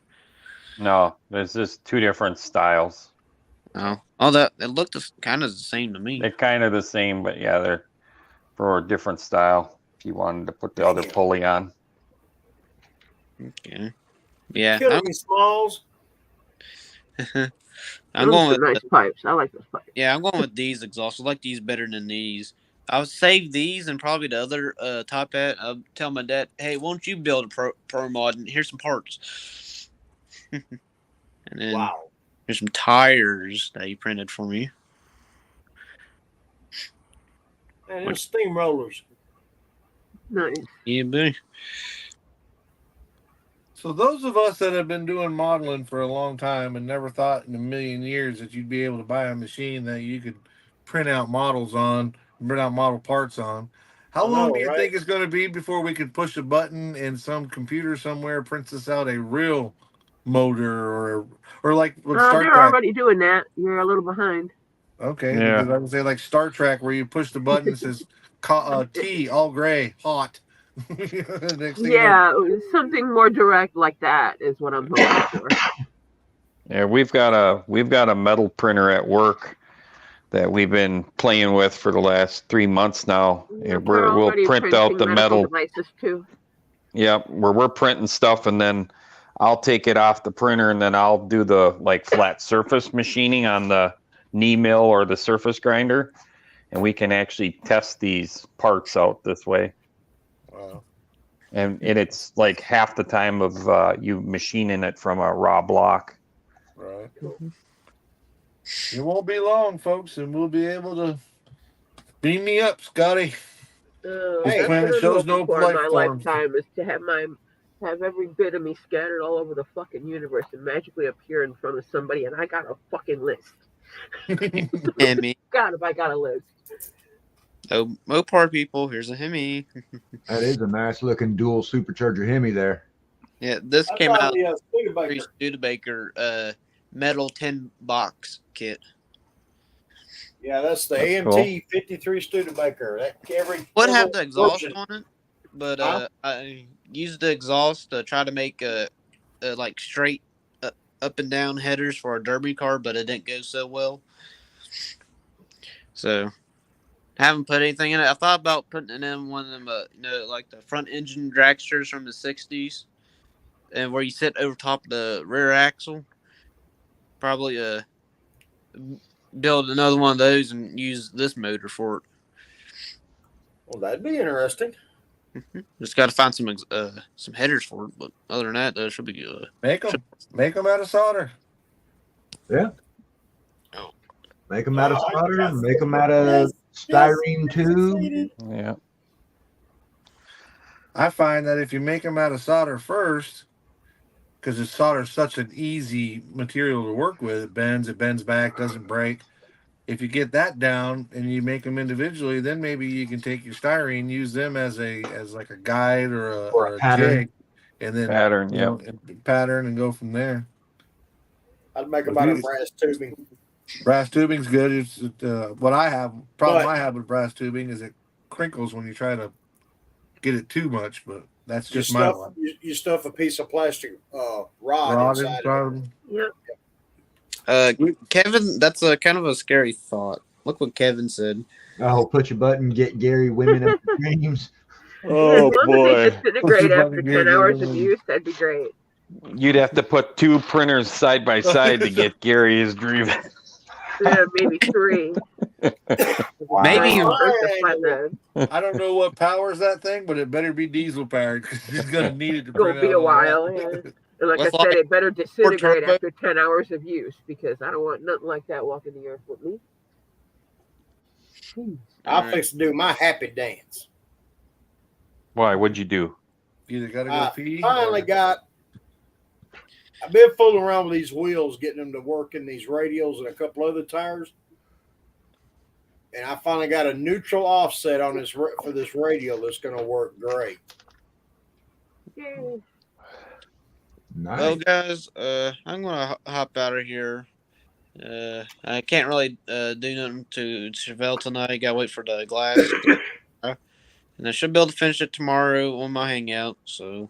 No, there's just 2 different styles. Oh, that it looked kind of the same to me. They're kind of the same, but yeah, they're for a different style. If you wanted to put the other pulley on. Okay. Yeah. Killing me, Smalls. I'm Those going are with nice pipes. I like those pipes. yeah, I'm going with these exhausts. I like these better than these. I would save these and probably the other top hat. I'll tell my dad, hey, won't you build a pro mod and here's some parts. And then Wow. here's some tires that he printed for me. And them steamrollers. Nice. Yeah, buddy. So those of us that have been doing modeling for a long time and never thought in a million years that you'd be able to buy a machine that you could print out models on, print out model parts on. How I long know, do you right? think it's going to be before we could push a button and some computer somewhere prints us out a real motor or like with Star They're Trek? already doing that. You're a little behind. Okay, Yeah. because I would say like Star Trek where you push the button and says T all gray hot. Next thing you know, Yeah, something more direct like that is what I'm hoping for. Yeah, we've got a metal printer at work that we've been playing with for the last 3 months now. Yeah, And they're we'll already print printing out the medical metal. devices too. Yep, where we're printing stuff, and then I'll take it off the printer, and then I'll do the like flat surface machining on the knee mill or the surface grinder, and we can actually test these parts out this way. wow. And it's like half the time of you machining it from a raw block. Right. It won't be long, folks, and we'll be able to beam me up, Scotty. That's planet what I'm shows hoping no for in life my forms. lifetime is to have every bit of me scattered all over the fucking universe and magically appear in front of somebody, and I got a fucking list. Hemi. God, if I got a list. Oh, Mopar people, here's a Hemi. That is a nice looking dual supercharger Hemi there. Yeah, this I came thought out the Studebaker. Studebaker metal 10 box kit. Yeah, that's the That's AMT 53 Studebaker. That every Would have the exhaust version. on it, but Huh? I used the exhaust to try to make like straight up and down headers for a derby car, but it didn't go so well. So haven't put anything in it. I thought about putting it in one of them, like the front engine dragsters from the '60s, and where you sit over top of the rear axle. Probably build another one of those and use this motor for it. Well, that'd be interesting. Just got to find some headers for it, but other than that, should be good. Make them out of solder. Yeah. Oh. Make them out of Oh, solder, yes, make them out of yes, styrene tube. Yeah. I find that if you make them out of solder first, because the solder is such an easy material to work with, it bends back, doesn't break. If you get that down and you make them individually, then maybe you can take your styrene, use them as like a guide or Or a a pattern. jig, and then Pattern, yep. and pattern and go from there. I'd make them out of brass tubing. Brass tubing's good. It's what I have. Problem But- I have with brass tubing is it crinkles when you try to get it too much. But that's just my one. You stuff a piece of plastic rod inside of it. Yep. Kevin, that's a kind of a scary thought. Look what Kevin said. Oh, push a button, get Gary women up the dreams. Oh As long boy. as they disintegrate What's after the 10 button hours here? of use, that'd be great. You'd have to put 2 printers side by side to get Gary his dream. Yeah, maybe 3. Maybe Three you- first to flathead. I don't know what powers that thing, but it better be diesel powered because he's gonna need it to Gonna print be out a all while, that. yeah. And like With I said, like it better disintegrate turbo- after 10 hours of use because I don't want nothing like that walking the earth with me. I'll fix to do my happy dance. Why? What'd you do? Either gotta go pee. Finally or- I've been fooling around with these wheels, getting them to work in these radials and a couple other tires. And I finally got a neutral offset on this for this radial that's going to work great. Yay. Nice. Well, guys, I'm gonna hop out of here. I can't really do nothing to Chevelle tonight. Gotta wait for the glass, and I should be able to finish it tomorrow on my hangout. So,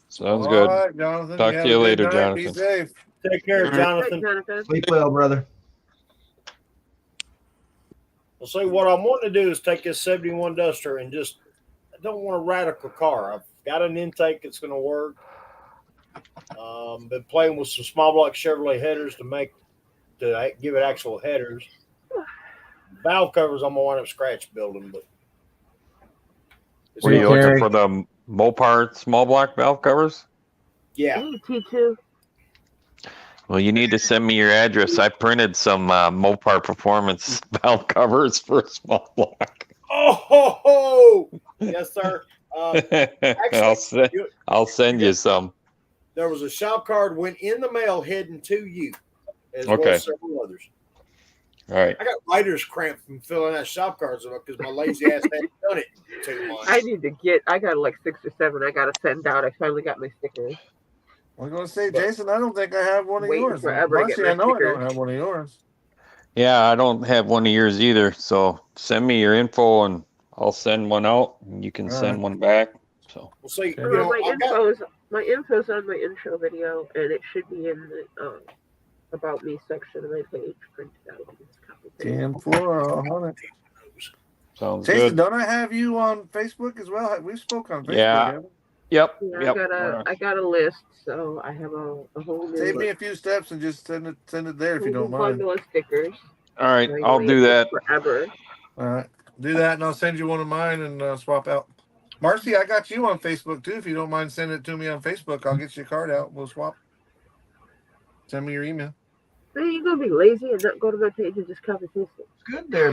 Sounds All good. right, Jonathan. Talk have to you a good later, night. Be Jonathan. safe. Take care, All right. Jonathan. Hey, Jonathan. Sleep well, brother. Well, see, what I'm wanting to do is take this 71 Duster and just, I don't want a radical car. I've got an intake that's going to work. Been playing with some small block Chevrolet headers to give it actual headers. Valve covers, I'm going to wind up scratch building, but. it's Were you gonna- looking for the Mopar small block valve covers? Yeah. Hey, T2. Well, you need to send me your address. I printed some Mopar Performance valve covers for a small block. Oh, ho, ho. Yes, sir. I'll send you some. There was a shop card went in the mail heading to you, as Okay. well as several others. All right. I got writer's cramp from filling out shop cards because my lazy ass hadn't done it in 2 months. I got like 6 or 7 I got to send out. I finally got my stickers. I'm gonna say, Jason, I don't think I have one of Waiting yours. forever to get Marcy, my I know I stickers. don't have one of yours. Yeah, I don't have one of yours either. So send me your info and I'll send one out and you can All send right. one back. So Well, see, Okay. you know, My info's on my intro video, and it should be in the about me section of my page printed out. Just copy paste. 10-4, sounds Jason, good. don't I have you on Facebook as well? We've spoken on Facebook. Yeah. haven't we? Yep. Yeah, Yep. I got a list, so I have a whole Save new me a few steps and just send it there if you don't mind. bundle of stickers. All right. I I'll wait do that. forever. All right, do that, and I'll send you one of mine and swap out. Marcy, I got you on Facebook too. If you don't mind sending it to me on Facebook, I'll get you a card out. We'll swap. Send me your email. Man, you gonna be lazy and not go to my page and just copy paste it? It's good there,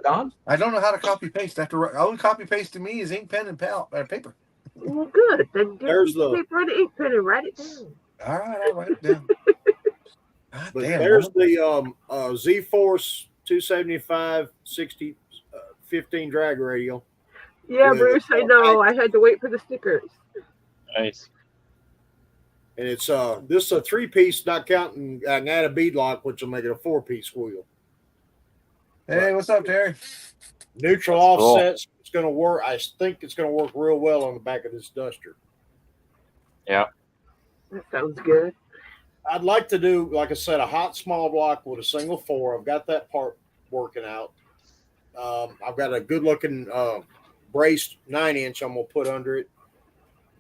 Don. I don't know how to copy paste. All the copy paste to me is ink pen and paper. Well, good. Then get There's the the- paper and the ink pen and write it down. All right, I'll write it down. God but damn, there's woman. the Z-Force 275 60 15 drag radial. Yeah, Yeah, Bruce, I know. I had to wait for the stickers. Nice. And it's this is a 3-piece, not counting. I can add a bead lock, which will make it a 4-piece wheel. Hey, what's up, Terry? Neutral That's cool. offsets. It's going to work. I think it's going to work real well on the back of this Duster. That sounds good. I'd like to do, like I said, a hot small block with a single 4. I've got that part working out. I've got a good looking braced 9-inch I'm going to put under it.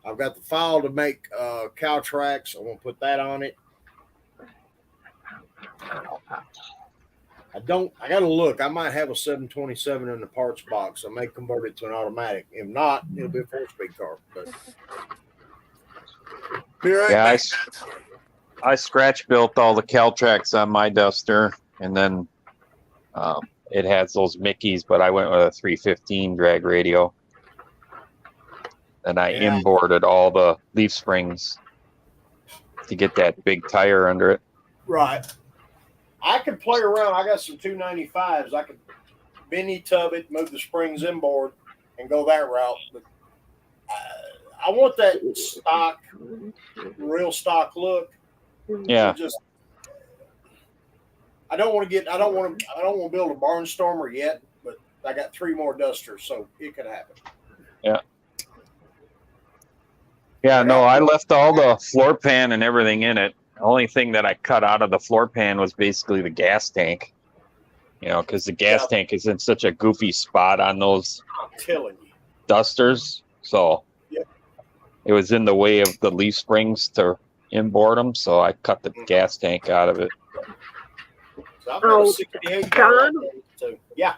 I've got the file to make cow tracks. I'm going to put that on it. I got to look. I might have a 727 in the parts box. I may convert it to an automatic. If not, it'll be a 4-speed car. But Be right Yeah, back. I scratch built all the Caltracs on my Duster, and then it has those Mickeys, but I went with a 315 drag radio. and I Yeah. inboarded all the leaf springs to get that big tire under it. Right. I could play around. I got some 295s. I could Benny tub it, move the springs inboard, and go that route. But I want that stock, real stock look. Yeah. I don't want to build a barnstormer yet, but I got 3 more dusters, so it could happen. Yeah, no, I left all the floor pan and everything in it. The only thing that I cut out of the floor pan was basically the gas tank. You know, because the gas tank is in such a goofy spot on those I'm telling you. dusters. So it was in the way of the leaf springs to inboard them. So I cut the gas tank out of it. So I've got a 68 John? So, yeah.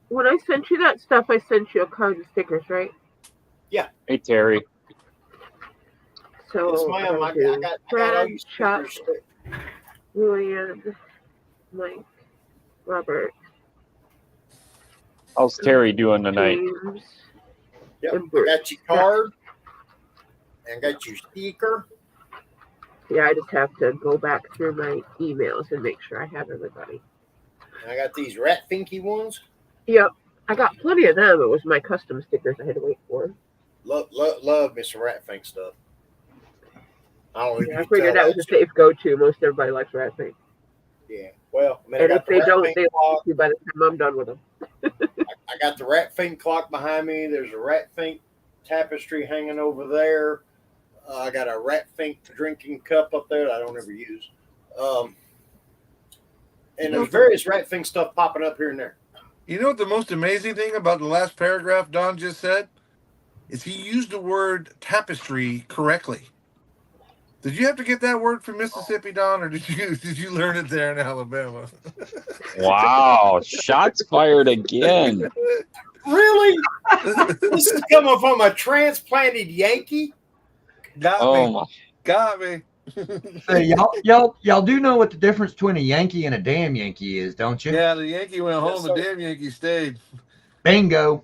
When I sent you that stuff, I sent you a card of stickers, right? Yeah. Hey, Terry. So Yes, ma'am. I got all Brad, you Chuck, stickers. William, Mike, Robert, How's Terry doing tonight? James, Yep. and I Bruce. got your card and got your sticker. Yeah, I just have to go back through my emails and make sure I have everybody. And I got these rat finky ones. Yep. I got plenty of them. It was my custom stickers I had to wait for. Love me some rat fink stuff. I figured that was a safe go-to. Most everybody likes rat fink. Yeah. Well, I mean, And I if got the they rat don't, fink they clock. like you by the time I'm done with them. I got the rat fink clock behind me. There's a rat fink tapestry hanging over there. I got a rat fink drinking cup up there that I don't ever use. And there's various rat fink stuff popping up here and there. You know what the most amazing thing about the last paragraph Don just said? Is he used the word tapestry correctly. Did you have to get that word from Mississippi, Don, or did you learn it there in Alabama? Wow, shots fired again. Really? This is coming from a transplanted Yankee? Got me. Hey, y'all do know what the difference between a Yankee and a damn Yankee is, don't you? Yeah, the Yankee went home, Yes, the sir. damn Yankee stayed. Bingo.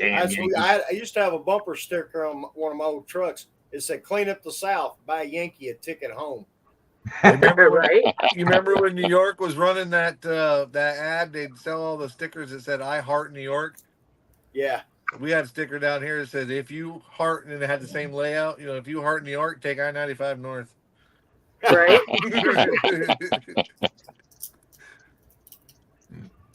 I used to have a bumper sticker on one of my old trucks. It said, "Clean up the South, buy Yankee a ticket home." You remember when New York was running that ad? They'd sell all the stickers that said "I Heart New York." Yeah. We had a sticker down here that said, "If you heart," and it had the same layout. You know, if you heart New York, take I-95 north. Right?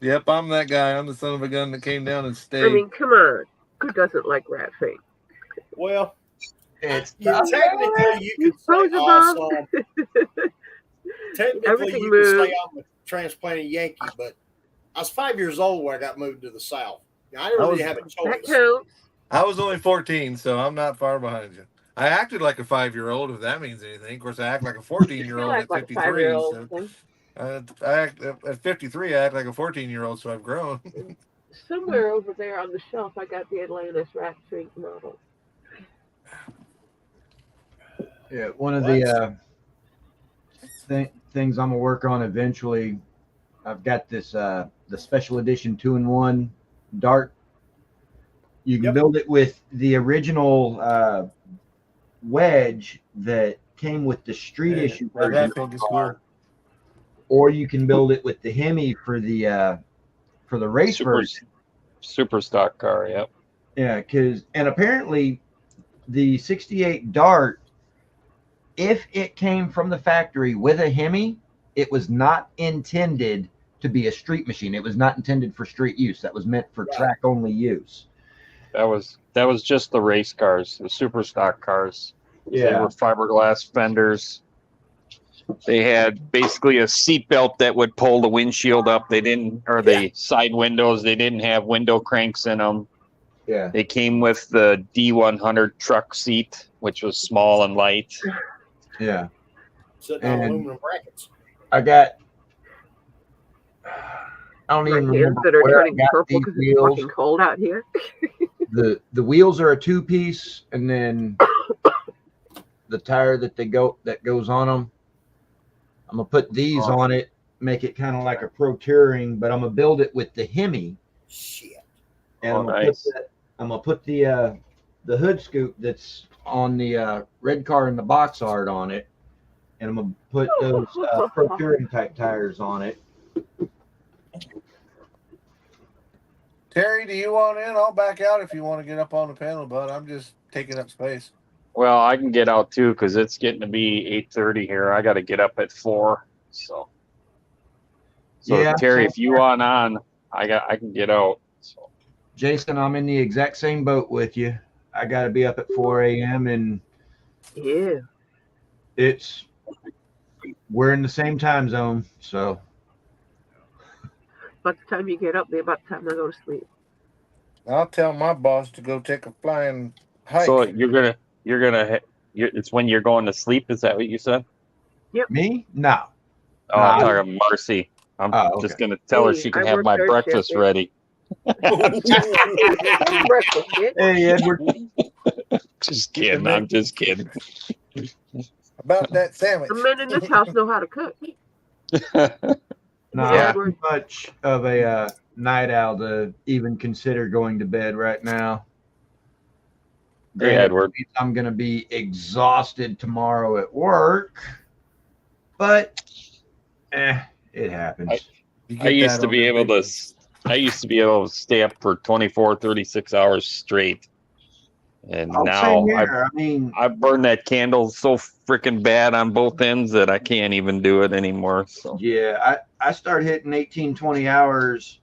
Yep, I'm that guy. I'm the son of a gun that came down and stayed. I mean, come on. Who doesn't like rat fink? Well, it's technically you could say awesome. Technically, Everything you could say moves. I'm a transplanted Yankee, but I was 5 years old when I got moved to the South. I didn't really have a That choice. counts. I was only 14, so I'm not far behind you. I acted like a 5-year-old, if that means anything. Of course, I act like a 14-year-old I at act like a 53. 5-year-old. So I act at 53. I act like a 14-year-old, so I've grown. Somewhere over there on the shelf, I got the Atlantis rat fink model. Yeah, one of the things I'm gonna work on eventually. I've got this the special edition 2-in-1 dart. You can build it with the original wedge that came with the street issue version, or you can build it with the Hemi for the race version. Super stock car, yep. Yeah, and apparently the 68 Dart, if it came from the factory with a Hemi, it was not intended to be a street machine. It was not intended for street use. That was meant for track only use. That was just the race cars, the super stock cars. Yeah. They were fiberglass fenders. They had basically a seatbelt that would pull the windshield up. They didn't, or the side windows. They didn't have window cranks in them. Yeah. They came with the D100 truck seat, which was small and light. Yeah. Sitting on aluminum brackets. I don't My even hands remember that are where I turning got purple these because it's wheels. fucking cold out here. The wheels are a 2-piece, and then the tire that goes on them. I'm gonna put these on it, make it kind of like a Pro Touring, but I'm gonna build it with the Hemi. Shit. And I'm gonna put the the hood scoop that's on the red car and the box art on it, and I'm gonna put those Pro Touring type tires on it. Terry, do you want in? I'll back out if you want to get up on the panel, bud. I'm just taking up space. Well, I can get out too because it's getting to be 8:30 here. I got to get up at 4. So Yeah, Terry, same if you want on, I can get out. So Jason, I'm in the exact same boat with you. I got to be up at 4 a.m. and Yeah. we're in the same time zone. So By the time you get up, be about the time I go to sleep. I'll tell my boss to go take a flying hike. so it's when you're going to sleep. Is that what you said? me? No. Oh, I'm talking about Marcy. I'm just gonna tell her Hey, she can I have work my third breakfast shift, ready. Breakfast, bitch. Hey, Edward. Just kidding. I'm just kidding. About that sandwich. The men in this house know how to cook. No, Yeah. I'm too much of a night owl to even consider going to bed right now. Hey, And Edward. I'm going to be exhausted tomorrow at work, but it happens. I used to be able to stay up for 24, 36 hours straight. And now same here. I mean, I burn that candle so freaking bad on both ends that I can't even do it anymore. So yeah, I start hitting 18, 20 hours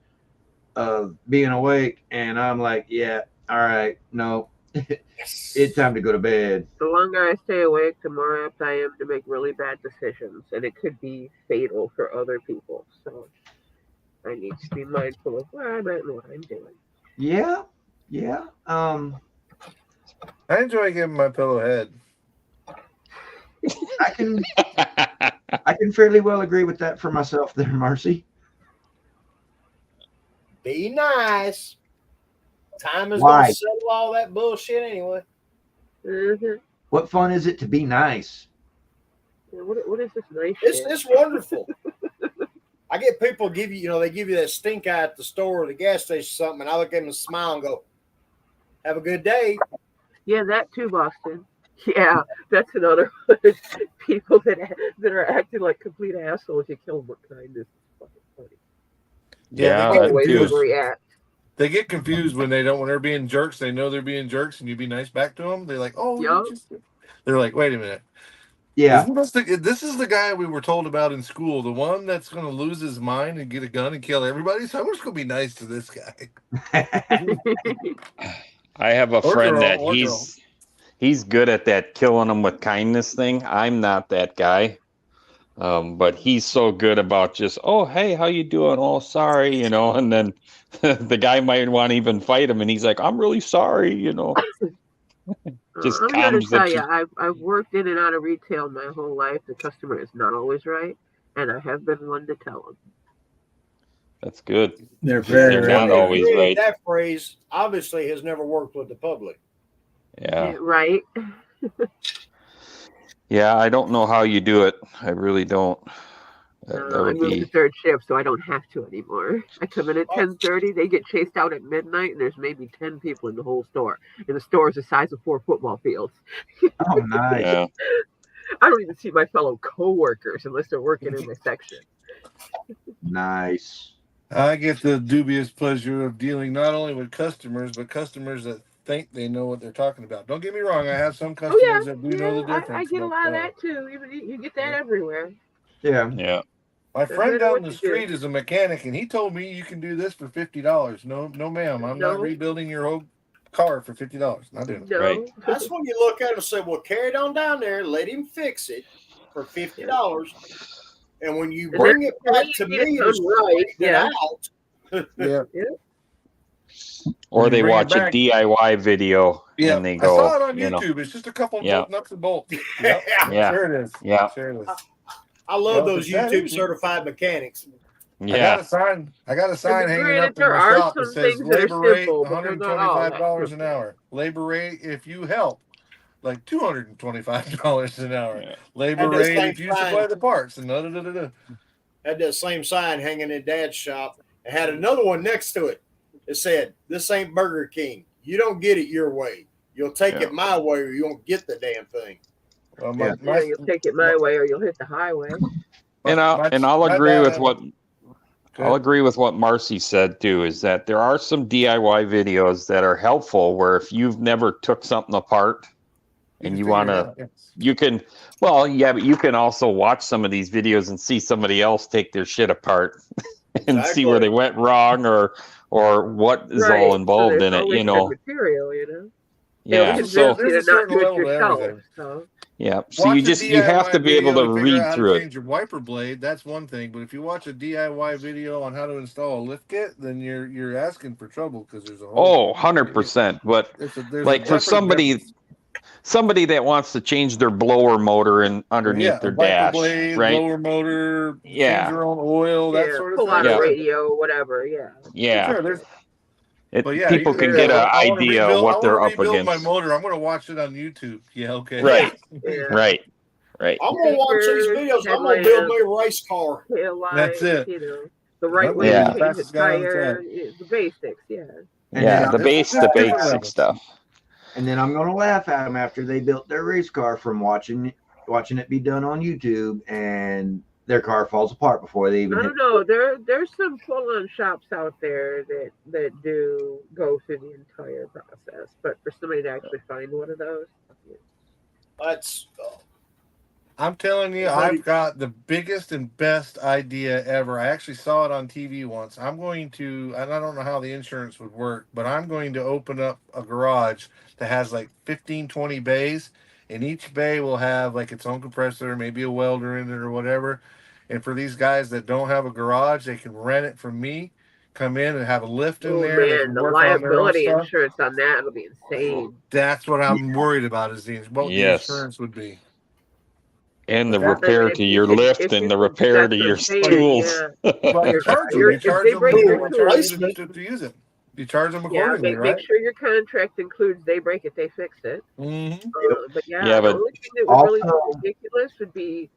of being awake, and I'm like, yeah, all right, no, it's time to go to bed. The longer I stay awake, the more apt I am to make really bad decisions, and it could be fatal for other people. So I need to be mindful of where I'm at and what I'm doing. Yeah. I enjoy giving my pillow head. I can fairly well agree with that for myself there, Marcy. Be nice. Time is Why? going to settle all that bullshit anyway. Mm-hmm. What fun is it to be nice? Yeah, what is this nice It's shit? it's wonderful. I get people give you, they give you that stink eye at the store or the gas station or something, and I look at them and smile and go, "Have a good day." Yeah, that too, Boston. Yeah, that's another one. People that are acting like complete assholes. You kill them with kindness. It's fucking funny. yeah, they get that Way to too. overreact. They get confused when they're being jerks. They know they're being jerks, and you be nice back to them. They're like, "Oh, Yup. They're like, "Wait a minute, Yeah. this is the guy we were told about in school, the one that's going to lose his mind and get a gun and kill everybody. So I'm just going to be nice to this guy." I have a friend that girl. he's good at that killing them with kindness thing. I'm not that guy. But he's so good about just, oh, hey, how you doing? Oh, sorry, and then the guy might want to even fight him, and he's like, I'm really sorry, Just I'm here to calms tell the you, I've worked in and out of retail my whole life. The customer is not always right, and I have been one to tell them. That's good. They're very They're not rare. always right. That phrase obviously has never worked with the public. Yeah. Right? Yeah, I don't know how you do it. I really don't. That I would moved to be. third shift, so I don't have to anymore. I come in at 10:30. They get chased out at midnight, and there's maybe 10 people in the whole store. And the store is the size of 4 football fields. Oh, nice. Yeah. I don't even see my fellow coworkers unless they're working in my section. Nice. I get the dubious pleasure of dealing not only with customers, but customers that think they know what they're talking about. Don't get me wrong. I have some customers that do know the difference. I get a lot of that too. You get that everywhere. Yeah. Yeah. My friend matter down what the you do. street is a mechanic, and he told me you can do this for $50. No, ma'am. I'm not rebuilding your old car for $50. Not doing it. No. Right. That's when you look at him and say, "Well, carry it on down there. Let him fix it for $50." And when you bring it back to me to straighten it out, Yeah. Or they bring it watch a back. DIY video and they I go, saw it on YouTube. It's just a couple of nuts and bolts. Yep. Yeah. Sure it is. Yeah. Sure it is. I love those it's that YouTube easy. certified mechanics. Yeah. I got a sign hanging Granted, up in there my are shop that some says things that are labor rate simple, but they're not all that $125 an simple. hour. Labor rate if you help, like $225 an hour. Yeah. Labor And the rate same if you sign. supply the parts. And da-da-da-da-da. Had that same sign hanging in Dad's shop and had another one next to it. It said, "This ain't Burger King. You don't get it your way. You'll take Yeah. it my way, or you won't get the damn thing. Well, Yeah. You'll take it my way, or you'll hit the highway. And I'll my agree with dad- what Go I'll ahead. agree with what Marcy said too, is that there are some DIY videos that are helpful where if you've never took something apart and you can want figure it to, out, yes. you can, well, yeah, but you can also watch some of these videos and see somebody else take their shit apart and see where they went wrong or what is Right. all So involved there's in it, always you good know. material, you know. Yeah. It'll So convince you there's to a not certain do it level to yourself. everything. So yeah. So Watch you a you have to DIY be able video to figure out read how through to it. change your wiper blade. That's one thing, but if you watch a DIY video on how to install a lift kit, then you're asking for trouble because there's a whole. Oh, 100%. But There's like for difference. somebody that wants to change their blower motor and Well, underneath yeah, a their wiper dash, blade, right? blower motor, change Yeah. your own oil, that yeah, sort of pull thing. out a Yeah. radio, whatever. Yeah. Yeah. Sure, but yeah, People you can say, get an I want to idea of rebuild. I what want they're to up rebuild my against. motor. I'm going to watch it on YouTube. Yeah, okay. Right. Yeah. Right. Right. I'm gonna watch these Speakers, videos. I'm gonna build headlamps, me a race car. tail That's lights, it. you know, the right I'm way gonna to be Yeah. the change the fastest guy on the tire, track. the basics. Yeah. And Yeah. then The There's different basic levels. stuff. And then I'm going to laugh at them after they built their race car from watching it be done on YouTube, and their car falls apart before they even I hit. don't know. There's some pull-on shops out there that do go through the entire process, but for somebody to actually find one of those, That's I'm telling you, I've got the biggest and best idea ever. I actually saw it on TV once. I'm going to, and I don't know how the insurance would work, but I'm going to open up a garage that has like 15, 20 bays, and each bay will have like its own compressor, maybe a welder in it or whatever. And for these guys that don't have a garage, they can rent it from me, come in and have a lift in oh there. They man, can the work on their own liability stuff. insurance on that will be insane. That's what I'm worried about is what the Yes. insurance would be. And the But that- repair I mean, to if your you could- lift if and you the could- repair that's to what your I'm saying, tools. Well, you charge them. Your- You charge if they them break your to use it. You charge them Yeah, accordingly, make right? sure your contract includes they break it, they fix it. Mm-hmm. But yeah, Yeah, the but only thing that would really be also ridiculous would be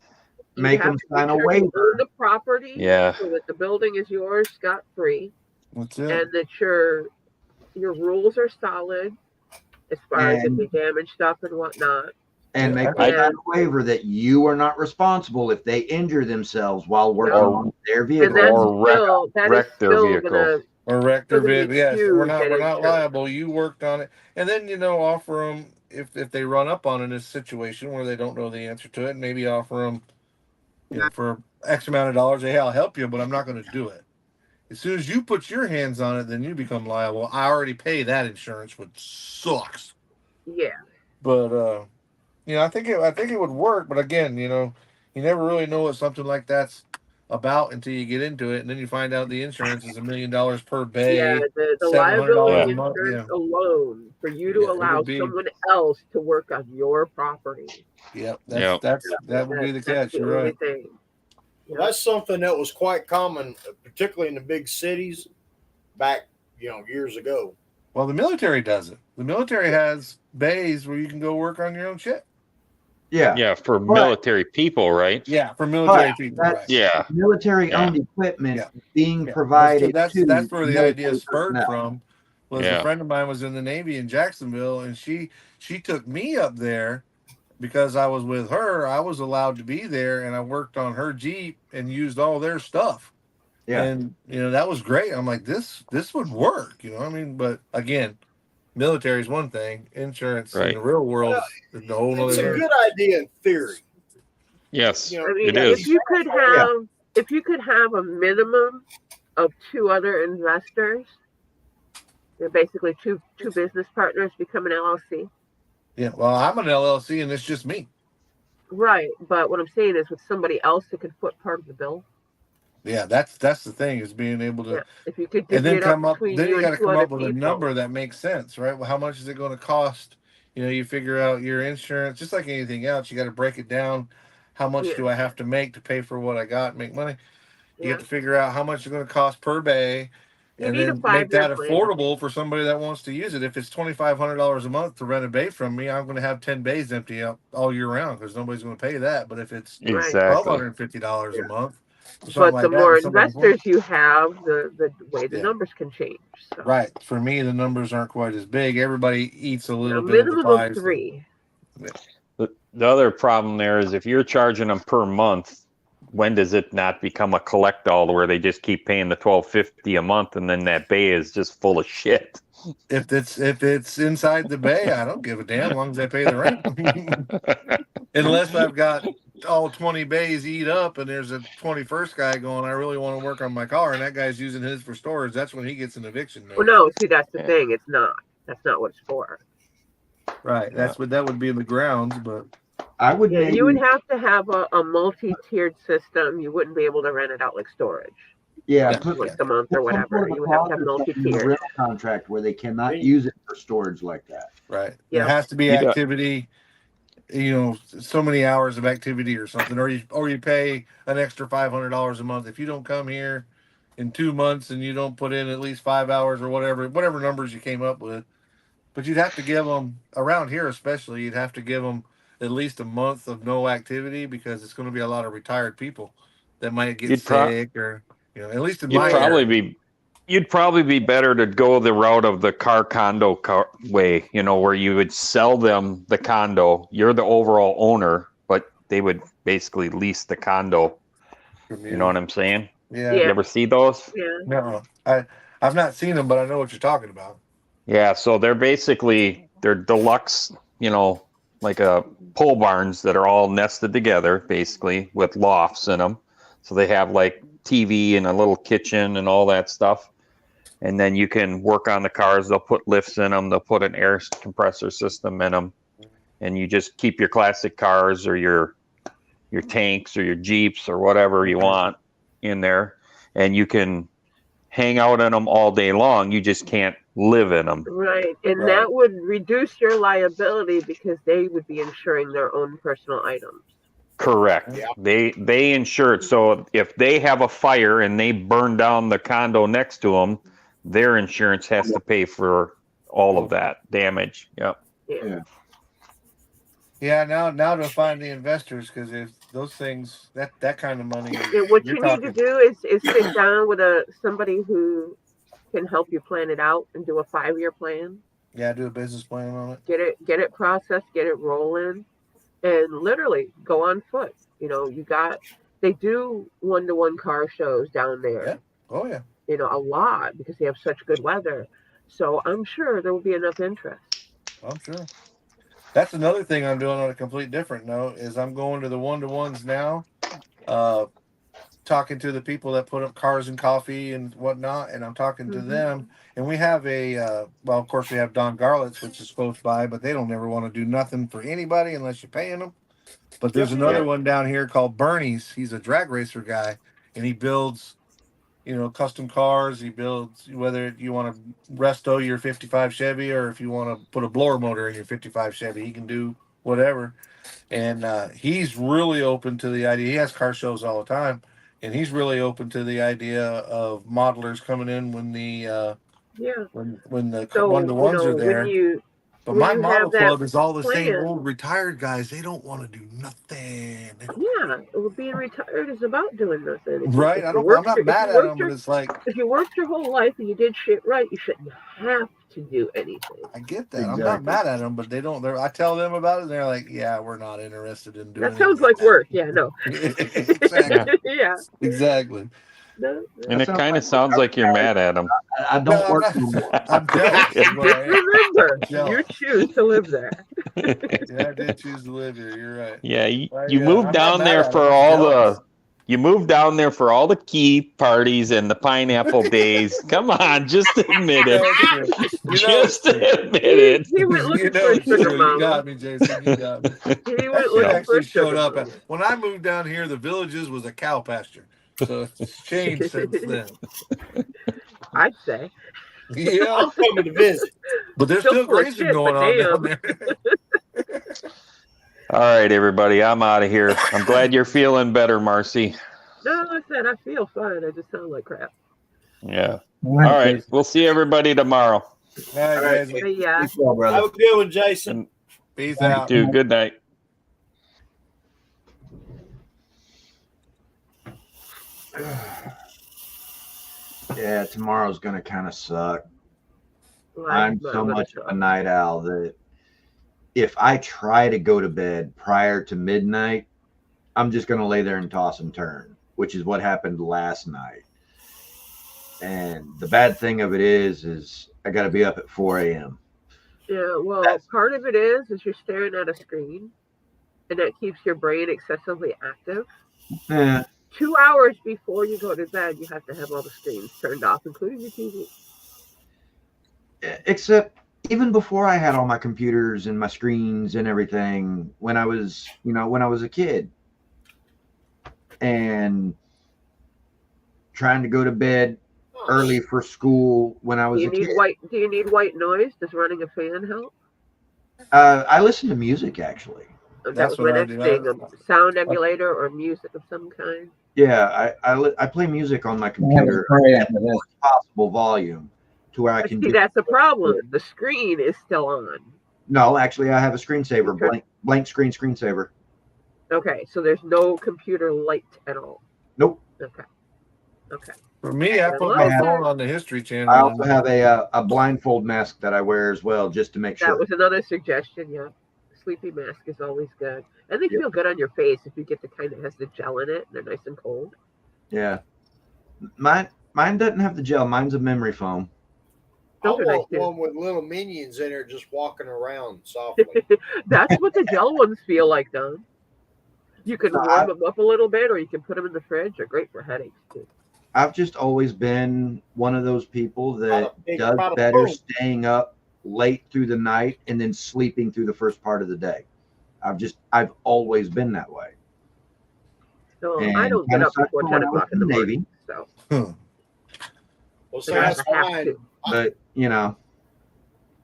you make have them to make sign a sure you waiver. own the property Yeah. so that the building is yours scot free, That's it. and that your rules are solid as far as if And- they damage stuff and whatnot. And Yeah, make them sign a waiver that you are not responsible if they injure themselves while working Or- on their And vehicle. that's Or wreck- still that is wreck their still vehicle. gonna Or wreck their still gonna be vehicle. Yes, huge we're at not insurance. liable. You worked on it, and then offer them if they run up on it in a situation where they don't know the answer to it, maybe offer them for X amount of dollars. Hey, I'll help you, but I'm not going to do it. As soon as you put your hands on it, then you become liable. I already pay that insurance, which sucks. Yeah. But I think it would work. But again, you never really know what something like that's about until you get into it, and then you find out the insurance is $1 million per bay. Yeah, the $700 liability a month. insurance alone for you to Yeah, it allow would be. someone else to work on your property. Yep, Yep. that would be the catch. That's the You're only right. thing. Well, that's something that was quite common, particularly in the big cities back, years ago. Well, the military does it. The military has bays where you can go work on your own shit. Yeah. Yeah, for military people, right? Yeah, for military But people. that's- Right. Yeah. Military-owned equipment Yeah. being Yeah. provided That's to where the idea military spurred personnel. from. Was Yeah. a friend of mine was in the Navy in Jacksonville, and she took me up there because I was with her. I was allowed to be there, and I worked on her Jeep and used all their stuff. Yeah. And that was great. I'm like, this would work. But again, military is one thing. Insurance in Right. the real world is a whole It's other. a good idea in theory. Yes. You know, I mean, It is. if you could have a minimum of 2 other investors, basically two business partners become an LLC. Yeah. Well, I'm an LLC, and it's just me. Right, but what I'm saying is with somebody else that could foot part of the bill. Yeah, that's the thing is being able to. Yeah, if you could And then divvy it up come up. between Then you you got and to 2 come other up with a people. number that makes sense, right? Well, how much is it going to cost? You figure out your insurance, just like anything else. You got to break it down. How much Yeah. do I have to make to pay for what I got and make money? You Yeah. have to figure out how much it's going to cost per bay, You and need a then make 5-year that plan. affordable for somebody that wants to use it. If it's $2,500 a month to rent a bay from me, I'm going to have 10 bays empty out all year round because nobody's going to pay that. But if it's Exactly. $1,250 a month, something But like the that. more with somebody before. investors you have, the way the Yeah. numbers can change. So. Right. For me, the numbers aren't quite as big. Everybody eats a little A bit of the minimum of pie. So, 3. The other problem there is if you're charging them per month, when does it not become a collect all where they just keep paying the $12.50 a month and then that bay is just full of shit? if it's inside the bay, I don't give a damn as long as I pay the rent. Unless I've got all 20 bays eat up and there's a 21st guy going, I really want to work on my car, and that guy's using his for storage, that's when he gets an eviction Well, notice. no, see, that's the Yeah. thing. It's not. That's not what it's for. Right. That's what that would be in the grounds, but I would Yeah, maybe, you would have to have a multi-tiered system. You wouldn't be able to rent it out like storage yeah, yeah. put once a month or some whatever. sort of You a would have to clause have or something in the multi-tiered. rental contract where they cannot use it for storage like that. Right. Yeah. There has to be You know- activity, so many hours of activity or something, or you pay an extra $500 a month if you don't come here in 2 months and you don't put in at least 5 hours or whatever numbers you came up with. But you'd have to give them around here, especially. You'd have to give them at least a month of no activity because it's going to be a lot of retired people that might get You'd pro- sick or at least in You'd my probably area. be you'd probably be better to go the route of the car condo way, where you would sell them the condo. You're the overall owner, but they would basically lease the condo. From You know what I'm saying? Yeah. You Yeah. ever see those? Yeah. No, I've not seen them, but I know what you're talking about. Yeah, so they're deluxe, like a pole barns that are all nested together, basically, with lofts in them. So they have like TV and a little kitchen and all that stuff. And then you can work on the cars. They'll put lifts in them. They'll put an air compressor system in them. And you just keep your classic cars or your tanks or your Jeeps or whatever you want in there. And you can hang out in them all day long. You just can't live in them. Right. And Right. that would reduce your liability because they would be insuring their own personal items. Correct. Yeah. They insure it. So if they have a fire and they burn down the condo next to them, their insurance has to pay for all of that damage. Yep. Yeah. Yeah, now to find the investors, because if those things, that kind of money, Yeah, what you're you need to talking. do is sit down with somebody who can help you plan it out and do a 5-year plan. Yeah, do a business plan on it. Get it processed, get it rolling, and literally go on foot. They do 1-to-1 car shows down there. Yeah. Oh yeah. A lot because they have such good weather. So I'm sure there will be enough interest. I'm sure. That's another thing I'm doing on a complete different note is I'm going to the 1-to-1s now, talking to the people that put up cars and coffee and whatnot, and I'm talking to them. And we have of course we have Don Garlitz, which is close by, but they don't ever want to do nothing for anybody unless you're paying them. But there's another one down here called Bernie's. He's a drag racer guy, and he builds, custom cars. He builds, whether you want to resto your 55 Chevy or if you want to put a blower motor in your 55 Chevy, he can do whatever. And he's really open to the idea. He has car shows all the time, and he's really open to the idea of modelers coming in when the when the So 1-to-1s are there. But when my you model have that club is all the same plan. old retired guys. They don't want to do nothing. Yeah, being retired is about doing nothing. Right? I'm not mad at them, but it's like, if you worked your whole life and you did shit right, you shouldn't have to do anything. I get that. Exactly. I'm not mad at them, but they don't. I tell them about it, and they're like, "Yeah, we're not interested in doing." That sounds like work. Yeah, no. Exactly. Yeah. Exactly. No. And it kind of sounds like you're mad at them. I don't work no more. I'm jealous. is what I am. Remember, Yeah. you choose to live there. Yeah, I did choose to live here. You're right. Yeah, you I'm moved not down mad there at for them, I'm all jealous. you moved down there for all the key parties and the pineapple days. Come on, just admit it. Just admit it. He went looking You know for a it's sugar true. You mama. got me, Jason. You got me. He went It looking for actually a sugar showed up. mama. When I moved down here, the Villages was a cow pasture. So it's changed since then. I'd say. Yeah. I'm coming to visit. But there's Still still full of grazing shit, going but on down damn. there. All right, everybody, I'm out of here. I'm glad you're feeling better, Marcy. No, I said I feel fine. I just sound like crap. Yeah. All right, we'll see everybody tomorrow. All right, guys. But yeah. Thanks, well, brother. Have a good one, Jason. Peace You out. too. Good night. Yeah, tomorrow's gonna kind of suck. Well, I'm not so gonna much of suck. a night owl that if I try to go to bed prior to midnight, I'm just gonna lay there and toss and turn, which is what happened last night. And the bad thing of it is I got to be up at 4 a.m. Yeah, well, That's part of it is you're staring at a screen, and that keeps your brain excessively active. eh, 2 hours before you go to bed, you have to have all the screens turned off, including the TV. except even before I had all my computers and my screens and everything when I was, when I was a kid and trying to go to bed early for school when I Do was you a need kid. white? Do you need white noise? Does running a fan help? I listen to music actually. That That's was what my I next do. thing: a sound emulator or music of some kind. Yeah, I play music on my I have a computer spray at after the this. lowest possible volume to where I But can see, just that's the problem. The screen is still on. no, actually I have a screensaver, Okay. blank screen screensaver. Okay, so there's no computer light at all. Nope. Okay. Okay. For me, I I put I my like have phone it. on the history I channel, also and have a blindfold mask that I wear as well, just to make That sure. was another suggestion. Yeah, sleepy mask is always good, and they Yep. feel good on your face if you get the kind that has the gel in it. And they're nice and cold. Yeah. Mine doesn't have the gel. Mine's a memory foam. I Those are nice want too. one with little minions in there just walking around softly. That's what the gel ones feel like, Don. You can No, warm them up a little bit, or you can put them in the fridge. They're great for headaches too. I've just always been one of those people that Bada bing, does bada better boom. staying up late through the night and then sleeping through the first part of the day. I've always been that way. So I And don't kind get of up sucked before for 10 when I was o'clock in in the the Navy, morning. So Well, see, unless that's I have fine. to. but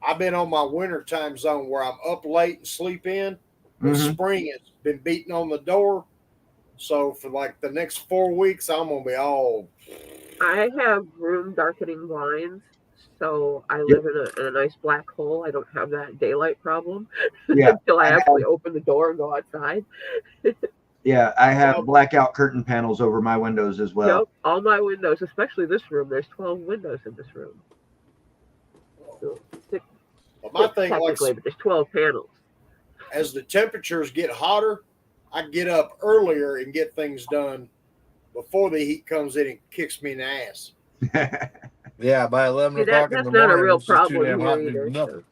I've been on my winter time zone where I'm up late and sleep in, but mhm. spring has been beating on the door. So for like the next 4 weeks, I'm gonna be all. I have room darkening blinds, so I Yep. live in a nice black hole. I don't have that daylight problem Yeah, until I I have actually open the door and go outside. I have Well, blackout curtain panels over my windows as well. Yep, all my windows, especially this room. There's 12 windows in this room. So six, but my six thing, like technically, but there's 12 panels. as the temperatures get hotter, I get up earlier and get things done before the heat comes in and kicks me in the ass. yeah, by 11 See, o'clock in that's the not a morning, real it's just too problem damn here hot to do either. nothing.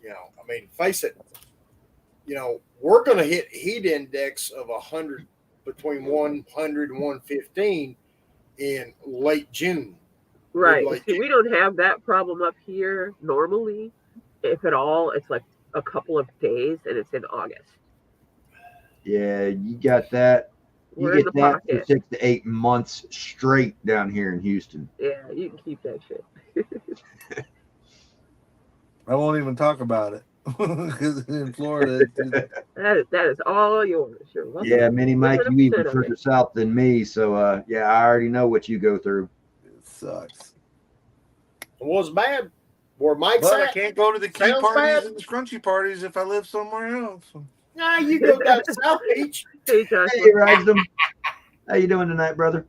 You know, I mean, face it. You know, we're going to hit heat index of 100 between 100 and 115 in late June. Right. Mid-late See, June. we don't have that problem up here normally. If at all, it's like a couple of days, and it's in August. Yeah, you got that. You We're in get the that for pocket. 6 to 8 months straight down here in Houston. Yeah, you can keep that shit. I won't even talk about it because in Florida, That is all yours. You're welcome. Yeah, Mini Mike, you 100% even of further it. south than me, so yeah, I already know what you go through. it sucks. It was bad. Where Mike's But I at, can't go to the key sounds parties bad. and the scrunchy parties if I live somewhere else. Nah, you go down to South Beach. Hey, Joshua. Hey, Ragsdom. How you doing tonight, brother?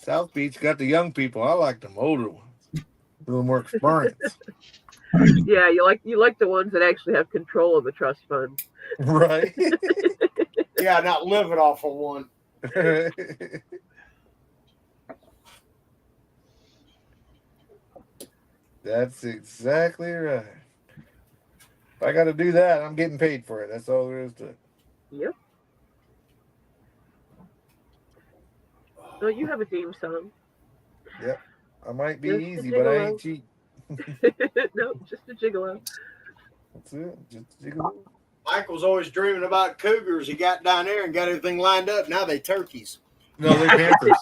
South Beach got the young people. I like them older ones, a little more experience. Yeah, you like the ones that actually have control of the trust fund. Right? Yeah, not living off of one. That's exactly right. If I got to do that, I'm getting paid for it. That's all there is to it. Yep. So you have a theme song. Yep. I might be Just a easy, but I ain't gigolo. cheap. No, just a gigolo. That's it. Just jiggle. Michael's always dreaming about cougars. He got down there and got everything lined up. Now they turkeys. No, they're panthers.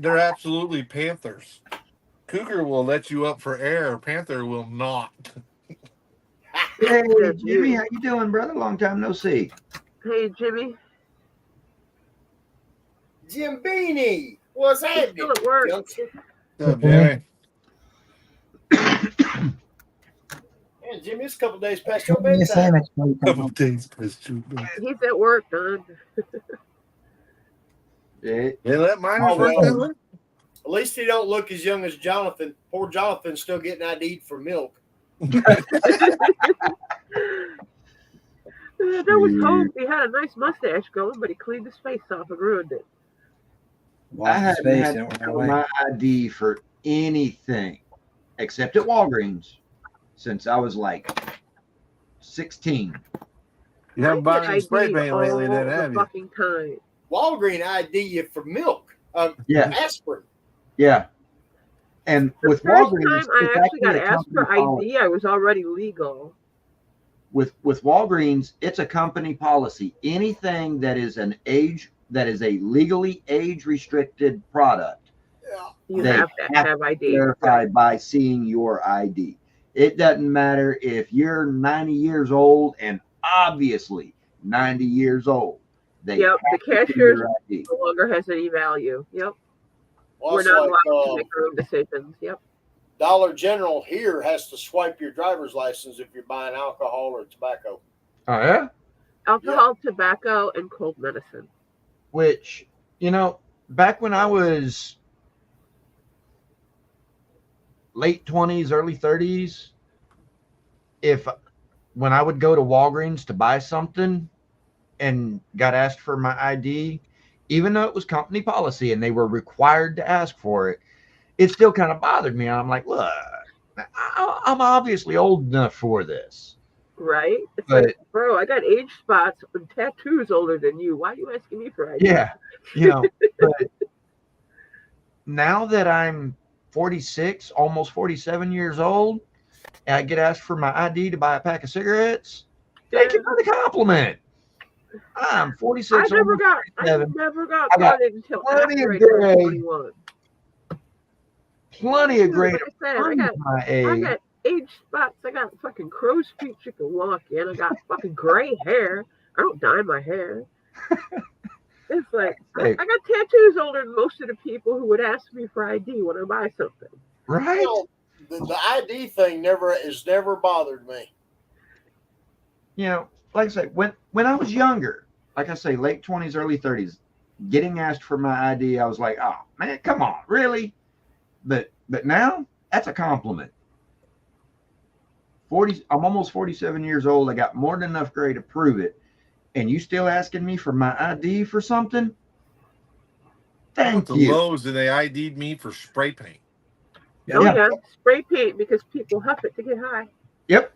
They're absolutely panthers. Cougar will let you up for air. Panther will not. Hey, Yeah, Jimmy, you. how you doing, brother? Long time no see. Hey, Jimmy. Jim Beanie, what's He's happening? still at work. youngster? What's up, Jimmy? And Jimmy, it's a couple days past your Give me a bedtime. sandwich before you come Couple home. days past your bedtime. He's at work, Don. It, They let minors Oh, work well. that way? At least he don't look as young as Jonathan. Poor Jonathan's still getting ID'd for milk. That was Hope. He had a nice mustache going, but he cleaned his face off and ruined it. I Wash his hadn't face, had don't to run show away. my ID for anything except at Walgreens since I was like 16. You haven't bought any I spray ID paint lately, all then, the have you? fucking time. Walgreen ID you for milk. Yeah, Aspirin. yeah. And The with first Walgreens, time I it's actually got a asked for company policy. ID, I was already legal. With Walgreens, it's a company policy. Anything that is a legally age restricted product, You they have to have ID. verify Right. by seeing your ID. It doesn't matter if you're 90 years old and obviously 90 years old. They Yep, the have to see cashier your ID. no longer has any value. Yep. Well, We're it's not like allowed to make our own decisions. Yep. Dollar General here has to swipe your driver's license if you're buying alcohol or tobacco. Oh yeah. Alcohol, tobacco, and cold medicine. Which, back when I was late 20s, early 30s, when I would go to Walgreens to buy something and got asked for my ID, even though it was company policy and they were required to ask for it, it still kind of bothered me. I'm like, look, I'm obviously old enough for this. Right? It's But- like, bro, I got age spots and tattoos older than you. Why are you asking me for ID? Yeah, but now that I'm 46, almost 47 years old, and I get asked for my ID to buy a pack of cigarettes, thank you for the compliment. I'm 46, I never almost got 47. got I got caught until plenty after of I turned gray. 21. Plenty of great Like I said, my I age. got age spots. I got fucking crow's feet you can walk in. I got fucking gray hair. I don't dye my hair. It's like I got tattoos older than most of the people who would ask me for ID when I buy something. Right? The ID thing has never bothered me. Like I say, when I was younger, like I say, late 20s, early 30s, getting asked for my ID, I was like, oh man, come on, really? But now that's a compliment. I'm almost 47 years old. I got more than enough gray to prove it. And you still asking me for my ID for something? I went Thank to you. Lowe's and they ID'd me for spray paint. Oh yeah, spray paint because people huff it to get high. Yep.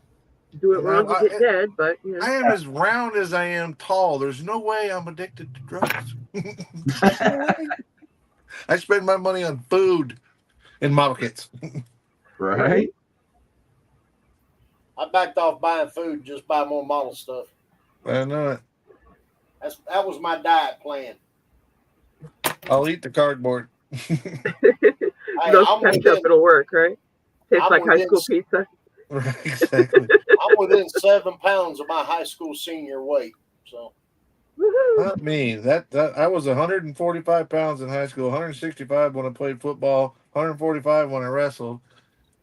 Do it wrong to get dead, but I am as round as I am tall. There's no way I'm addicted to drugs. I spend my money on food and model kits. Right? I backed off buying food, just buy more model stuff. I know it. That was my diet plan. I'll eat the cardboard. No ketchup, it'll work, right? Tastes like high school pizza. Right, exactly. I'm within 7 pounds of my high school senior weight. So Not me. That I was 145 pounds in high school, 165 when I played football, 145 when I wrestled.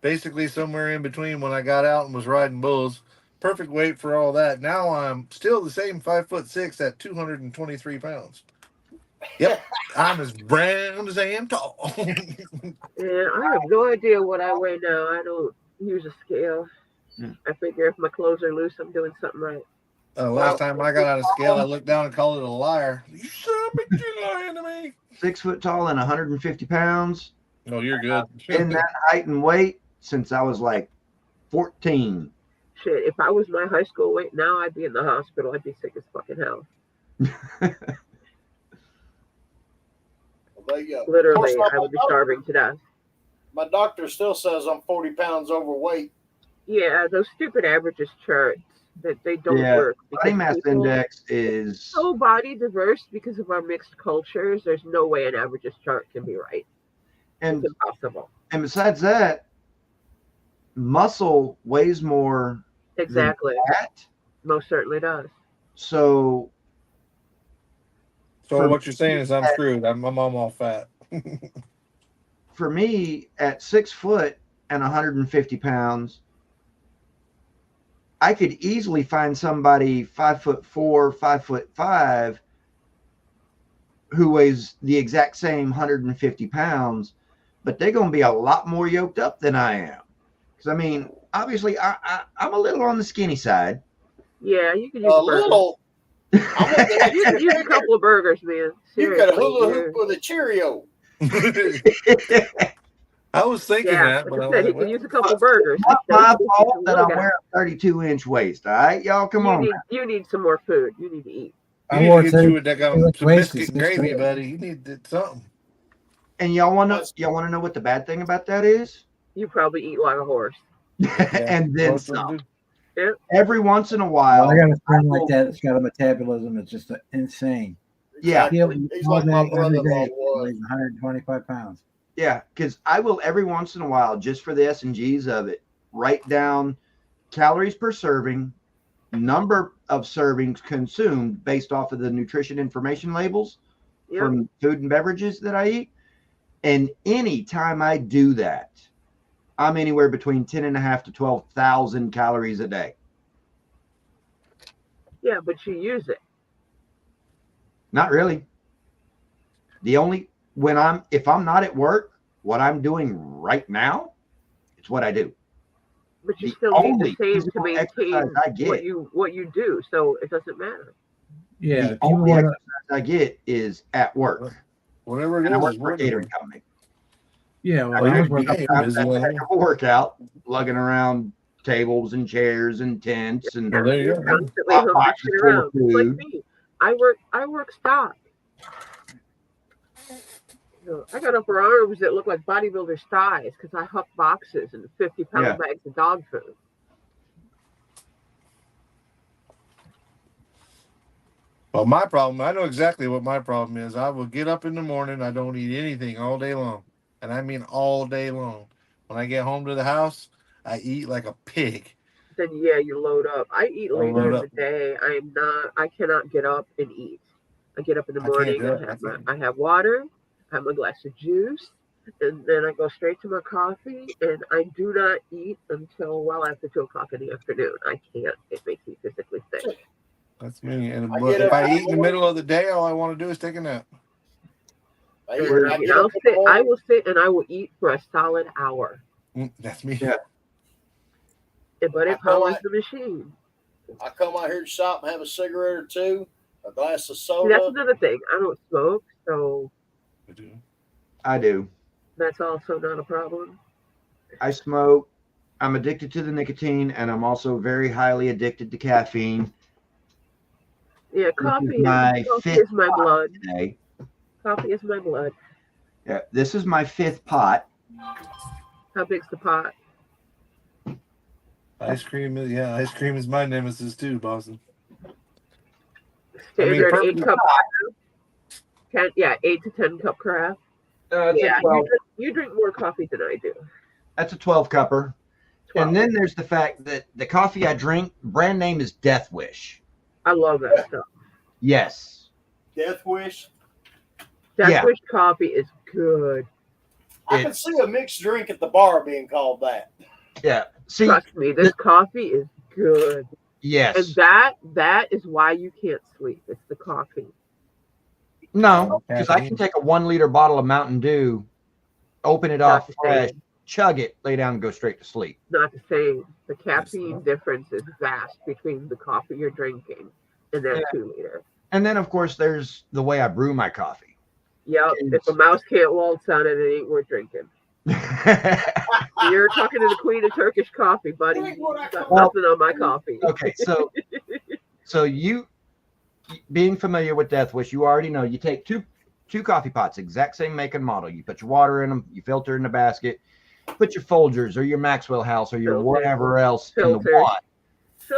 Basically somewhere in between when I got out and was riding bulls. Perfect weight for all that. Now I'm still the same 5'6" at 223 pounds. Yep, I'm as brown as I am tall. Yeah, I have no idea what I weigh now. I don't use a scale. I figure if my clothes are loose, I'm doing something right. Last time I got on a scale, I looked down and called it a liar. You son of a bitch, you're lying to me. 6 foot tall and 150 pounds. No, you're good. In that height and weight since I was like 14. Shit, if I was my high school weight now, I'd be in the hospital. I'd be sick as fucking hell. there you go. Literally, I would be starving to death. My doctor still says I'm 40 pounds overweight. Yeah, those stupid averages charts that they don't work. Body mass index is so body diverse because of our mixed cultures. There's no way an averages chart can be right. And it's impossible. And besides that, muscle weighs more. Exactly. Than fat. Most certainly does. So what you're saying is I'm screwed. I'm all fat. For me, at 6 foot and 150 pounds, I could easily find somebody 5'4", 5'5", who weighs the exact same 150 pounds, but they're going to be a lot more yoked up than I am. Because I mean, obviously, I'm a little on the skinny side. Yeah, you can use A a burger. little. I'm looking at You can use a couple of burgers, man. You Seriously. could hula hoop with a Cheerio. I was thinking Yeah, that, but like I I was said, he like, can well, use a couple of burgers. Not my He's fault a that little I'm guy. wearing a 32-inch waist. All right, y'all, come on. You need some more food. You need to eat. you I need wore to get you 32 with some inch waist biscuit in and 6th gravy, grade. buddy. You need something. And y'all want to know what the bad thing about that is? You probably eat like a horse. And then Most of them some. do. Yep. Every once in a Well, while, I got a friend like that. It's got a metabolism. It's just insane. Yeah. Exactly. He's like my brother-in-law was. Weighs 125 pounds. yeah, because I will every once in a while, just for the S&Gs of it, write down calories per serving, number of servings consumed based off of the nutrition information labels Yep. from food and beverages that I eat. And any time I do that, I'm anywhere between 10,500 to 12,000 calories a day. Yeah, but you use it. Not really. If I'm not at work, what I'm doing right now, it's what I do. But you The still need only the same to physical maintain exercise I get, what you do. So it doesn't matter. Yeah, the if you only want to, exercise I get is at work. Whatever it And I is, work is for a wonderful. catering company. yeah, well, Well, I you're, was working. you're I'm busy. a heck of a workout, lugging around tables and chairs and tents and Well, there you You're go. constantly hot humping boxes shit full of around. It's like food. me. I work stock. I got upper arms that look like bodybuilders' thighs because I huck boxes and 50-pound Yeah. bags of dog food. Well, my problem, I know exactly what my problem is. I will get up in the morning. I don't eat anything all day long. And I mean all day long. When I get home to the house, I eat like a pig. Then yeah, you load up. I eat I'll later load in up. the day. I cannot get up and eat. I get up in the I can't morning, do it. I have water, I have a glass of juice, and then I go straight to my coffee, and I do not eat until well after 2 o'clock in the afternoon. I can't. It makes me physically sick. That's me. And I get if up I in the eat in the middle of the day, all I want to do is take a nap. I And I mean, get up in the I morning. will sit and I will eat for a solid hour. That's me. Yeah. But it powers the machine. I come out here to shop and have a cigarette or two, a glass of See, soda. that's another thing. I don't smoke, so I do. that's also not a problem. I smoke. I'm addicted to the nicotine, and I'm also very highly addicted to caffeine. Yeah, This coffee is my fifth is my pot blood. today. Coffee is my blood. Yeah, this is my fifth pot. How big's the pot? Ice cream is my nemesis too, Boston. Standard I mean, 8 cup. 8 to 10 cup carafe. Yeah, you drink more coffee than I do. That's a 12 cupper. 12. And then there's the fact that the coffee I drink, brand name is Death Wish. I love that stuff. Yes. Death Wish. Death Wish coffee is good. I can see a mixed drink at the bar being called that. Yeah. See, trust me, this coffee is good. Yes. And that is why you can't sleep. It's the coffee. No, because I can take a 1 liter bottle of Mountain Dew, open it off fresh, chug it, lay down, and go straight to sleep. Not the same. The caffeine difference is vast between the coffee you're drinking and that 2 liter. And then, of course, there's the way I brew my coffee. Yep. If a mouse can't waltz on it, it ain't worth drinking. You're talking to the queen of Turkish coffee, buddy. You got nothing on my coffee. Okay, so you, being familiar with Death Wish, you already know you take two coffee pots, exact same make and model. You put your water in them, you filter in the basket, put your Folgers or your Maxwell House or your whatever else in the one,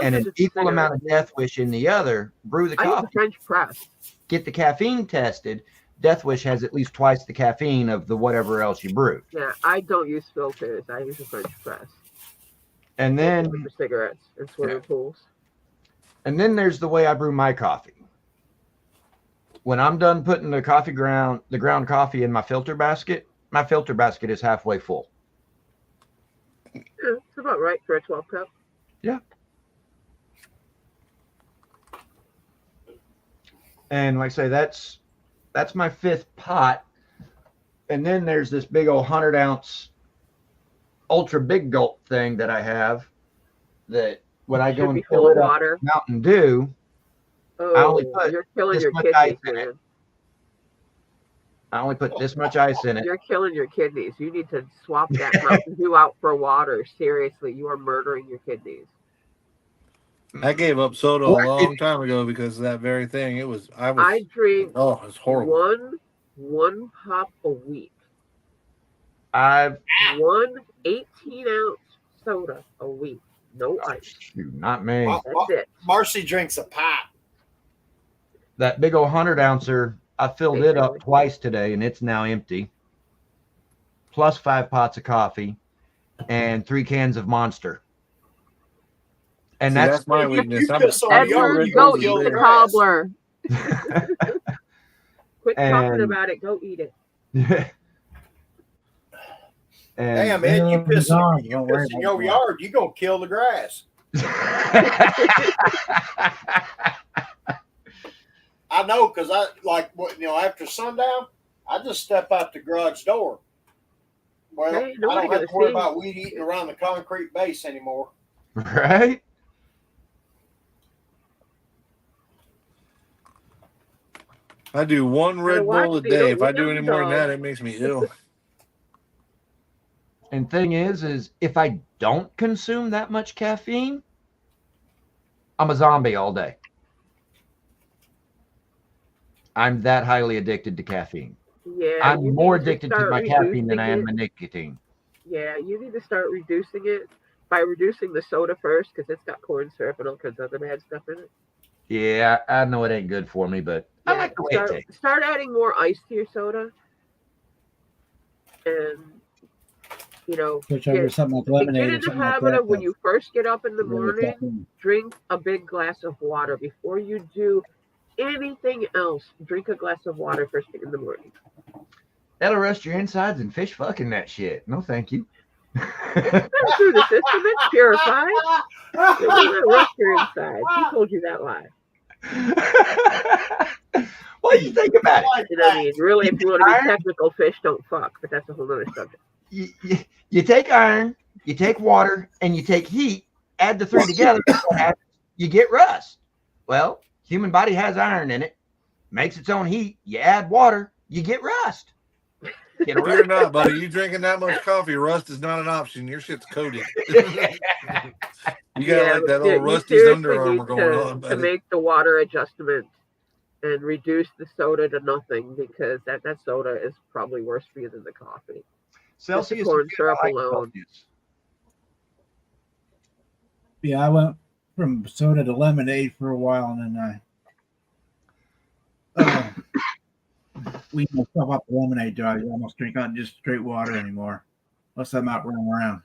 and an equal amount of Death Wish in the other. Brew the I use coffee. a French press. Get the caffeine tested. Death Wish has at least twice the caffeine of the whatever else you brew. Yeah, I don't use filters. I use a French press. And then for cigarettes and swimming pools. And then there's the way I brew my coffee. When I'm done putting the ground coffee in my filter basket is halfway full. Yeah, it's about right for a 12 cup. Yeah. And like I say, that's my 5th pot. And then there's this big old 100-ounce ultra big gulp thing that I have that when I go Should be and full fill of it up water. with Mountain Dew, I only Oh, put you're killing this your much ice kidneys, in it. man. I only put this much ice in it. You're killing your kidneys. You need to swap that Mountain Dew out for water. Seriously, you are murdering your kidneys. I gave up soda a Well, long time ago because of that very thing. I drink oh, it's horrible. one pop a week. I've One 18-ounce soda a week. No ice. shoot, not me. That's it. Marcy drinks a pint. That big old 100-ouncer, I filled it up Basically. twice today, and it's now empty. Plus 5 pots of coffee and 3 cans of Monster. And See, that's my You weakness. piss on I'm the yard, Edward, you go gonna kill eat the the grass. cobbler. Quit talking And- about it. Go eat it. and Damn, Ed, you piss Don't in worry your about yard, you gonna kill the grass. I know, because I after sundown, I just step out the garage door. Well, Hey, I nobody don't have gonna to worry see. about weed eating around the concrete base anymore. Right? I do one Red watch Bull a so you day. don't If I leak do on any the more than dog. that, it makes me ill. And thing is if I don't consume that much caffeine, I'm a zombie all day. I'm that highly addicted to caffeine. Yeah, I'm you more need to addicted to start my caffeine than I am reducing my it. nicotine. Yeah, you need to start reducing it by reducing the soda first because it's got corn syrup and all kinds of other bad stuff in it. Yeah, I know it ain't good for me, but I Yeah, like the way it tastes. start adding more ice to your soda, and Switch over to something like lemonade get or in the something like habit that. of when you first get up in the Really morning, caffeine. drink a big glass of water before you do anything else. Drink a glass of water first thing in the morning. That'll rust your insides and fish fucking that shit. No, thank you. It's been through the system. It's purified. It will not rust your insides. Who told you that lie? Well, you think about it. And I mean, really, if you want to be technical, fish don't fuck, but that's a whole other subject. You take iron, you take water, and you take heat, add the 3 together, you get rust. Well, human body has iron in it, makes its own heat, you add water, you get rust. Get a Fear rust. not, buddy. You drinking that much coffee, rust is not an option. Your shit's coated. You got like that old you Rusty's seriously Under Armour need going on, to buddy. make the water adjustment and reduce the soda to nothing because that soda is probably worse for you than the coffee. Celsius Just the corn is good. syrup I like alone. Celsius. Yeah, I went from soda to lemonade for a while, and then weaned myself off the lemonade. I almost drink on just straight water anymore, unless I'm out running around.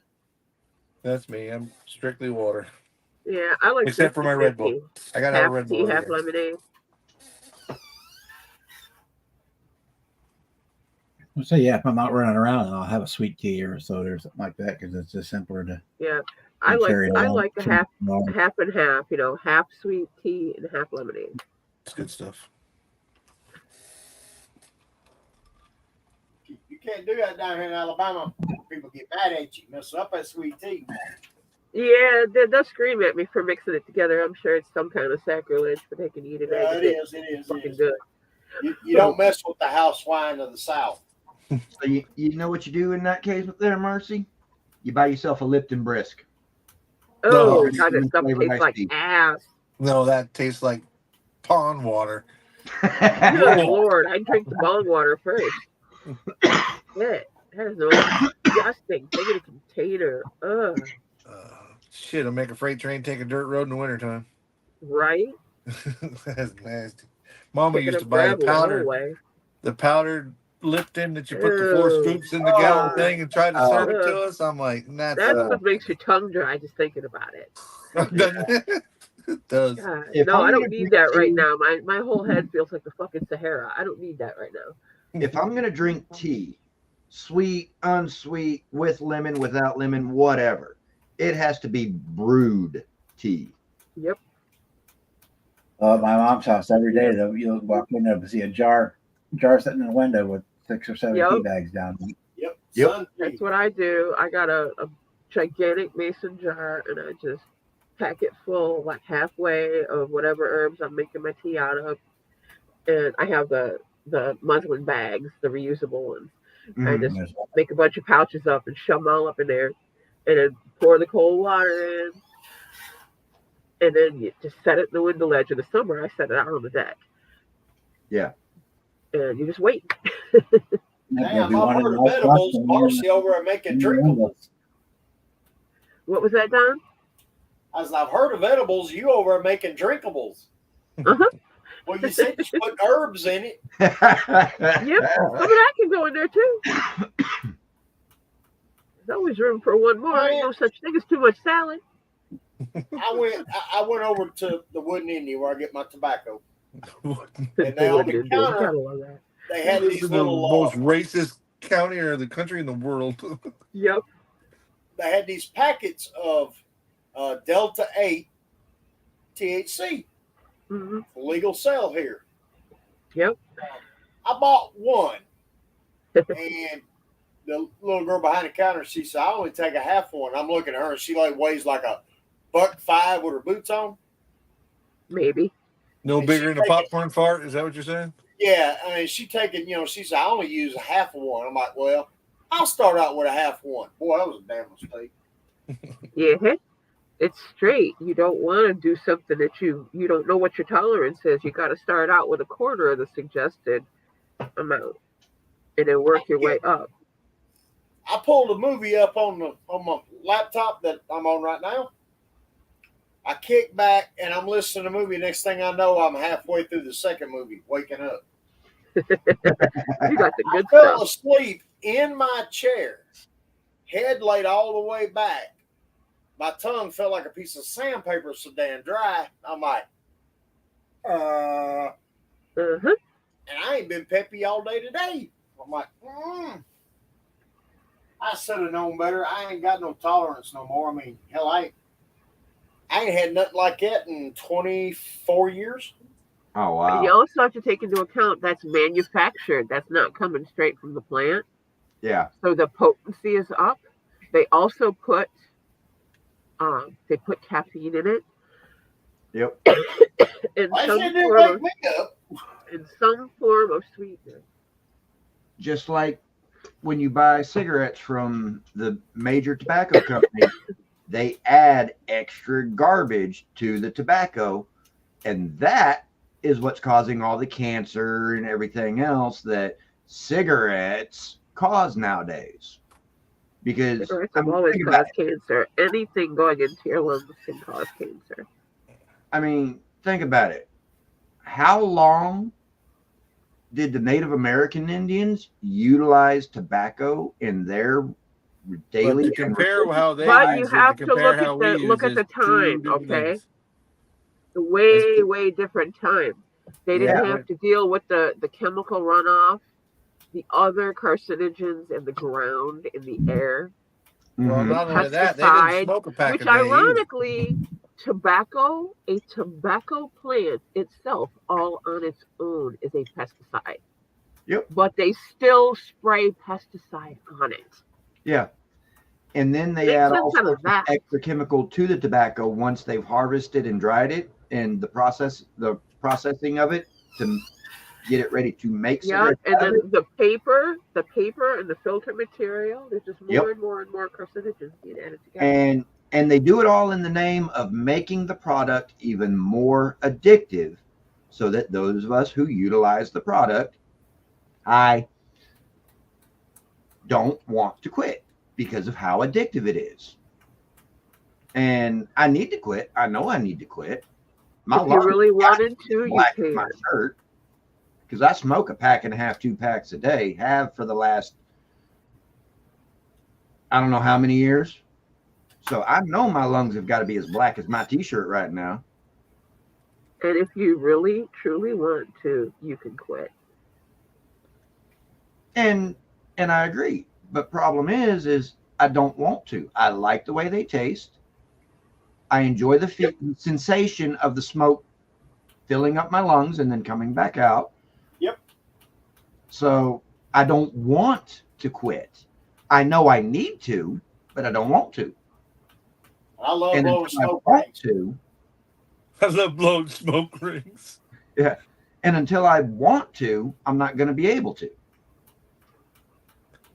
That's me. I'm strictly water. Yeah, I like Except for my Red Bull. 50-50. I gotta have a Half Red tea, Bull. every half day. lemonade. I'll say, yeah, if I'm out running around, and I'll have a sweet tea or a soda or something like that because it's just simpler to. Yeah, I carry along like a from half normal. and half. Half sweet tea and half lemonade. It's good stuff. You can't do that down here in Alabama. People get mad at you. Mess up that sweet tea. Yeah, they'll scream at me for mixing it together. I'm sure it's some kind of sacrilege, but they can eat it. Yeah, it is. It is. Fucking good. You don't mess with the house wine of the South. So you know what you do in that case with there, Marcy? You buy yourself a Lipton Brisk. Oh, No. God, that stuff Flavored tastes iced like tea. ass. No, that tastes like pond water. Good Lord, I drink the bong water first. Shit, that is no disgusting. Take it in a container. Ugh. Shit, I'll make a freight train take a dirt road in the wintertime. Right? That's nasty. Mama Picking used up to buy gravel the powdered Lipton that you put the 4 Ew. scoops in the gallon thing and try to serve it Ugh. to us. I'm like, That stuff makes your tongue dry just thinking about it. It does. God, If no, I'm I don't gonna need drink that right tea- now. My whole head feels like the fucking Sahara. I don't need that right now. If I'm gonna drink tea, sweet, unsweet, with lemon, without lemon, whatever, it has to be brewed tea. Yep. My mom's house every day. Though you'll walk in there and see a jar sitting in the window with 6 or 7 tea Yep, bags down. Yep. Yep. Sun that's tree. what I do. I got a gigantic mason jar, and I just pack it full, like halfway of whatever herbs I'm making my tea out of, and I have the muslin bags, the reusable ones. I Mhm. just make a bunch of pouches up and shove them all up in there, and then pour the cold water in, and then you just set it in the window ledge. In the summer, I set it out on the deck. Yeah. And you just wait. Damn, I've heard of edibles. Marcy over there making drinkables. What was that, Don? I've heard of edibles. You over there making drinkables. Uh-huh. Well, you said you put herbs in it. Yep. Some of that can go in there too. There's always room for one more. Ain't no such thing as too much salad. I went over to the Wooden Indian where I get my tobacco. And They they on wouldn't the do it. counter, Gotta love that. they had This these is the little most racist county or the country in the world. Yep. they had these packets of Delta 8 THC Mm-hmm. for legal sale here. Yep. I bought one, and the little girl behind the counter, she said, "I only take a half one." I'm looking at her, and she like weighs like a $1.05 with her boots on. Maybe. No And bigger she than a taking- popcorn fart? Is that what you're saying? Yeah, I mean, she taking, she said, "I only use a half of one." I'm like, "Well, I'll start out with a half one." Boy, that was a damn mistake. Yeah. It's straight. You don't want to do something that you don't know what your tolerance is. You got to start out with a quarter of the suggested amount, and then work your way up. I pulled a movie up on my laptop that I'm on right now. I kick back and I'm listening to the movie. Next thing I know, I'm halfway through the second movie, waking up. You got the good I fell stuff. asleep in my chair, head laid all the way back. My tongue felt like a piece of sandpaper, so damn dry. I'm like, Uh-huh. and I ain't been peppy all day today. I'm like, I should have known better. I ain't got no tolerance no more. I mean, hell, I ain't had nothing like that in 24 years. Oh But you wow. also have to take into account that's manufactured. That's not coming straight from the plant. Yeah. So the potency is up. They also put caffeine in it. Yep. in Why some can't they form wake of, me up? in some form of sweetener. Just like when you buy cigarettes from the major tobacco companies, they add extra garbage to the tobacco, and that is what's causing all the cancer and everything else that cigarettes cause nowadays. Because Cigarettes I have mean, always think about caused cancer. Anything going into your lungs can cause cancer. think about it. How long did the Native American Indians utilize tobacco in their But daily to compare how they But you use it, have to to compare look how at we the use the is two time, different okay? things. Way different time. They didn't Yeah. have to deal with the chemical runoff, the other carcinogens in the ground, in the air, Well, Mhm. not only that, they didn't pesticides, smoke a pack which a day either. ironically, a tobacco plant itself, all on its own, is a pesticide. Yep. But they still spray pesticide on it. Yeah. And then they Make add sense all out of sorts of that. extra chemical to the tobacco once they've harvested and dried it, and the processing of it to get it ready to make Yeah, cigarettes and out of then it. the paper and the filter material, there's just more Yep. and more carcinogens being added together. And they do it all in the name of making the product even more addictive, so that those of us who utilize the product, I don't want to quit because of how addictive it is. And I need to quit. I know I need to quit. My If you really wanted to, you black in my can. shirt because I smoke a pack and a half, 2 packs a day. Have for the last I don't know how many years. So I know my lungs have got to be as black as my T-shirt right now. And if you really, truly want to, you can quit. And I agree. But problem is I don't want to. I like the way they taste. I enjoy the sensation of the smoke filling up my lungs and then coming back out. Yep. So I don't want to quit. I know I need to, but I don't want to. I love And blowing until I smoke want rings. to, I love blowing smoke rings. yeah. And until I want to, I'm not going to be able to.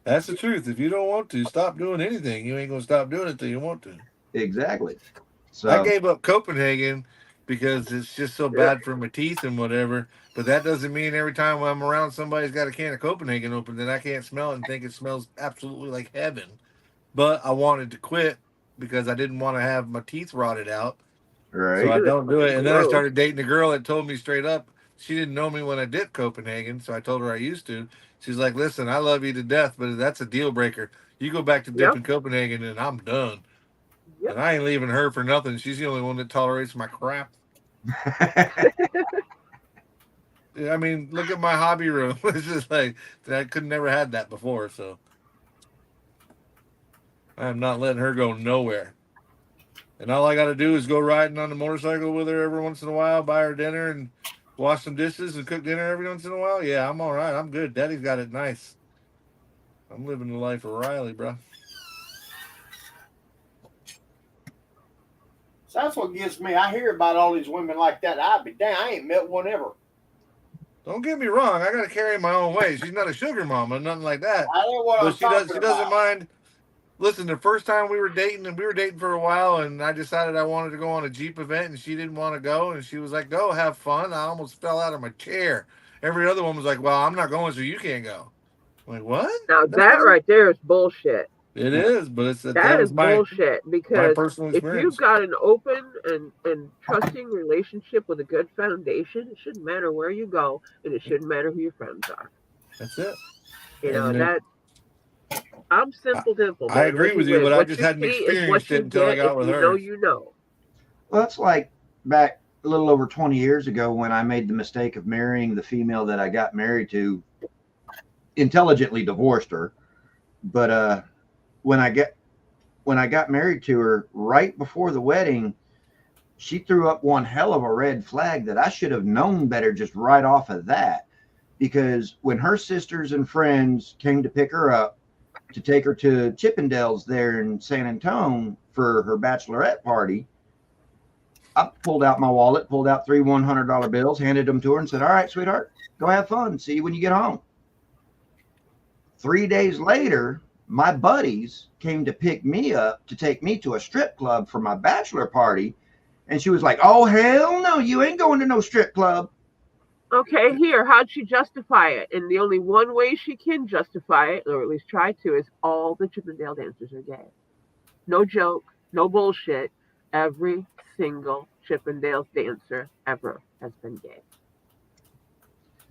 That's the truth. If you don't want to, stop doing anything. You ain't gonna stop doing it till you want to. Exactly. So I gave up Copenhagen because it's just so Yeah. bad for my teeth and whatever. But that doesn't mean every time I'm around somebody's got a can of Copenhagen open that I can't smell it and think it smells absolutely like heaven. But I wanted to quit because I didn't want to have my teeth rotted out. So right. I Ew, don't do it. And then I gross. started dating a girl that told me straight up she didn't know me when I dipped Copenhagen. So I told her I used to. She's like, listen, I love you to death, but that's a deal breaker. You go back to Yep. dipping Copenhagen and I'm done. Yep. And I ain't leaving her for nothing. She's the only one that tolerates my crap. I mean, look at my hobby room. It's just like I could never had that before. So I'm not letting her go nowhere. And all I got to do is go riding on the motorcycle with her every once in a while, buy her dinner, and wash some dishes and cook dinner every once in a while. Yeah, I'm all right. I'm good. Daddy's got it nice. I'm living the life of Riley, bro. So that's what gets me. I hear about all these women like that. I'd be damn, I ain't met one ever. Don't get me wrong. I got to carry my own way. She's not a sugar mama, nothing like that. I know what But I'm she does. talking She doesn't about. mind. Listen, the first time we were dating, and we were dating for a while, and I decided I wanted to go on a Jeep event, and she didn't want to go, and she was like, "Go, have fun." I almost fell out of my chair. Every other one was like, "Well, I'm not going, so you can't go." I'm like, what? Now That's that not right there is bullshit. it is, but it's that That is was bullshit my because personal if you've experience. got an open and trusting relationship with a good foundation, it shouldn't matter where you go and it shouldn't matter who your friends are. That's it. You know, And that I'm I, simple dimple, I man. agree What with you you, win. but I What just you hadn't see is experienced what it you until I get. If got with you know, her. you know. Well, that's like back a little over 20 years ago when I made the mistake of marrying the female that I got married to. Intelligently divorced her, but when I got married to her, right before the wedding, she threw up one hell of a red flag that I should have known better just right off of that. Because when her sisters and friends came to pick her up to take her to Chippendales there in San Antonio for her bachelorette party, I pulled out my wallet, pulled out 3 $100 bills, handed them to her, and said, "All right, sweetheart, go have fun. See you when you get home." 3 days later, my buddies came to pick me up to take me to a strip club for my bachelor party. And she was like, "Oh, hell no, you ain't going to no strip club." Okay, here, how'd she justify it? And the only one way she can justify it, or at least try to, is all the Chippendale dancers are gay. No joke, no bullshit. Every single Chippendales dancer ever has been gay.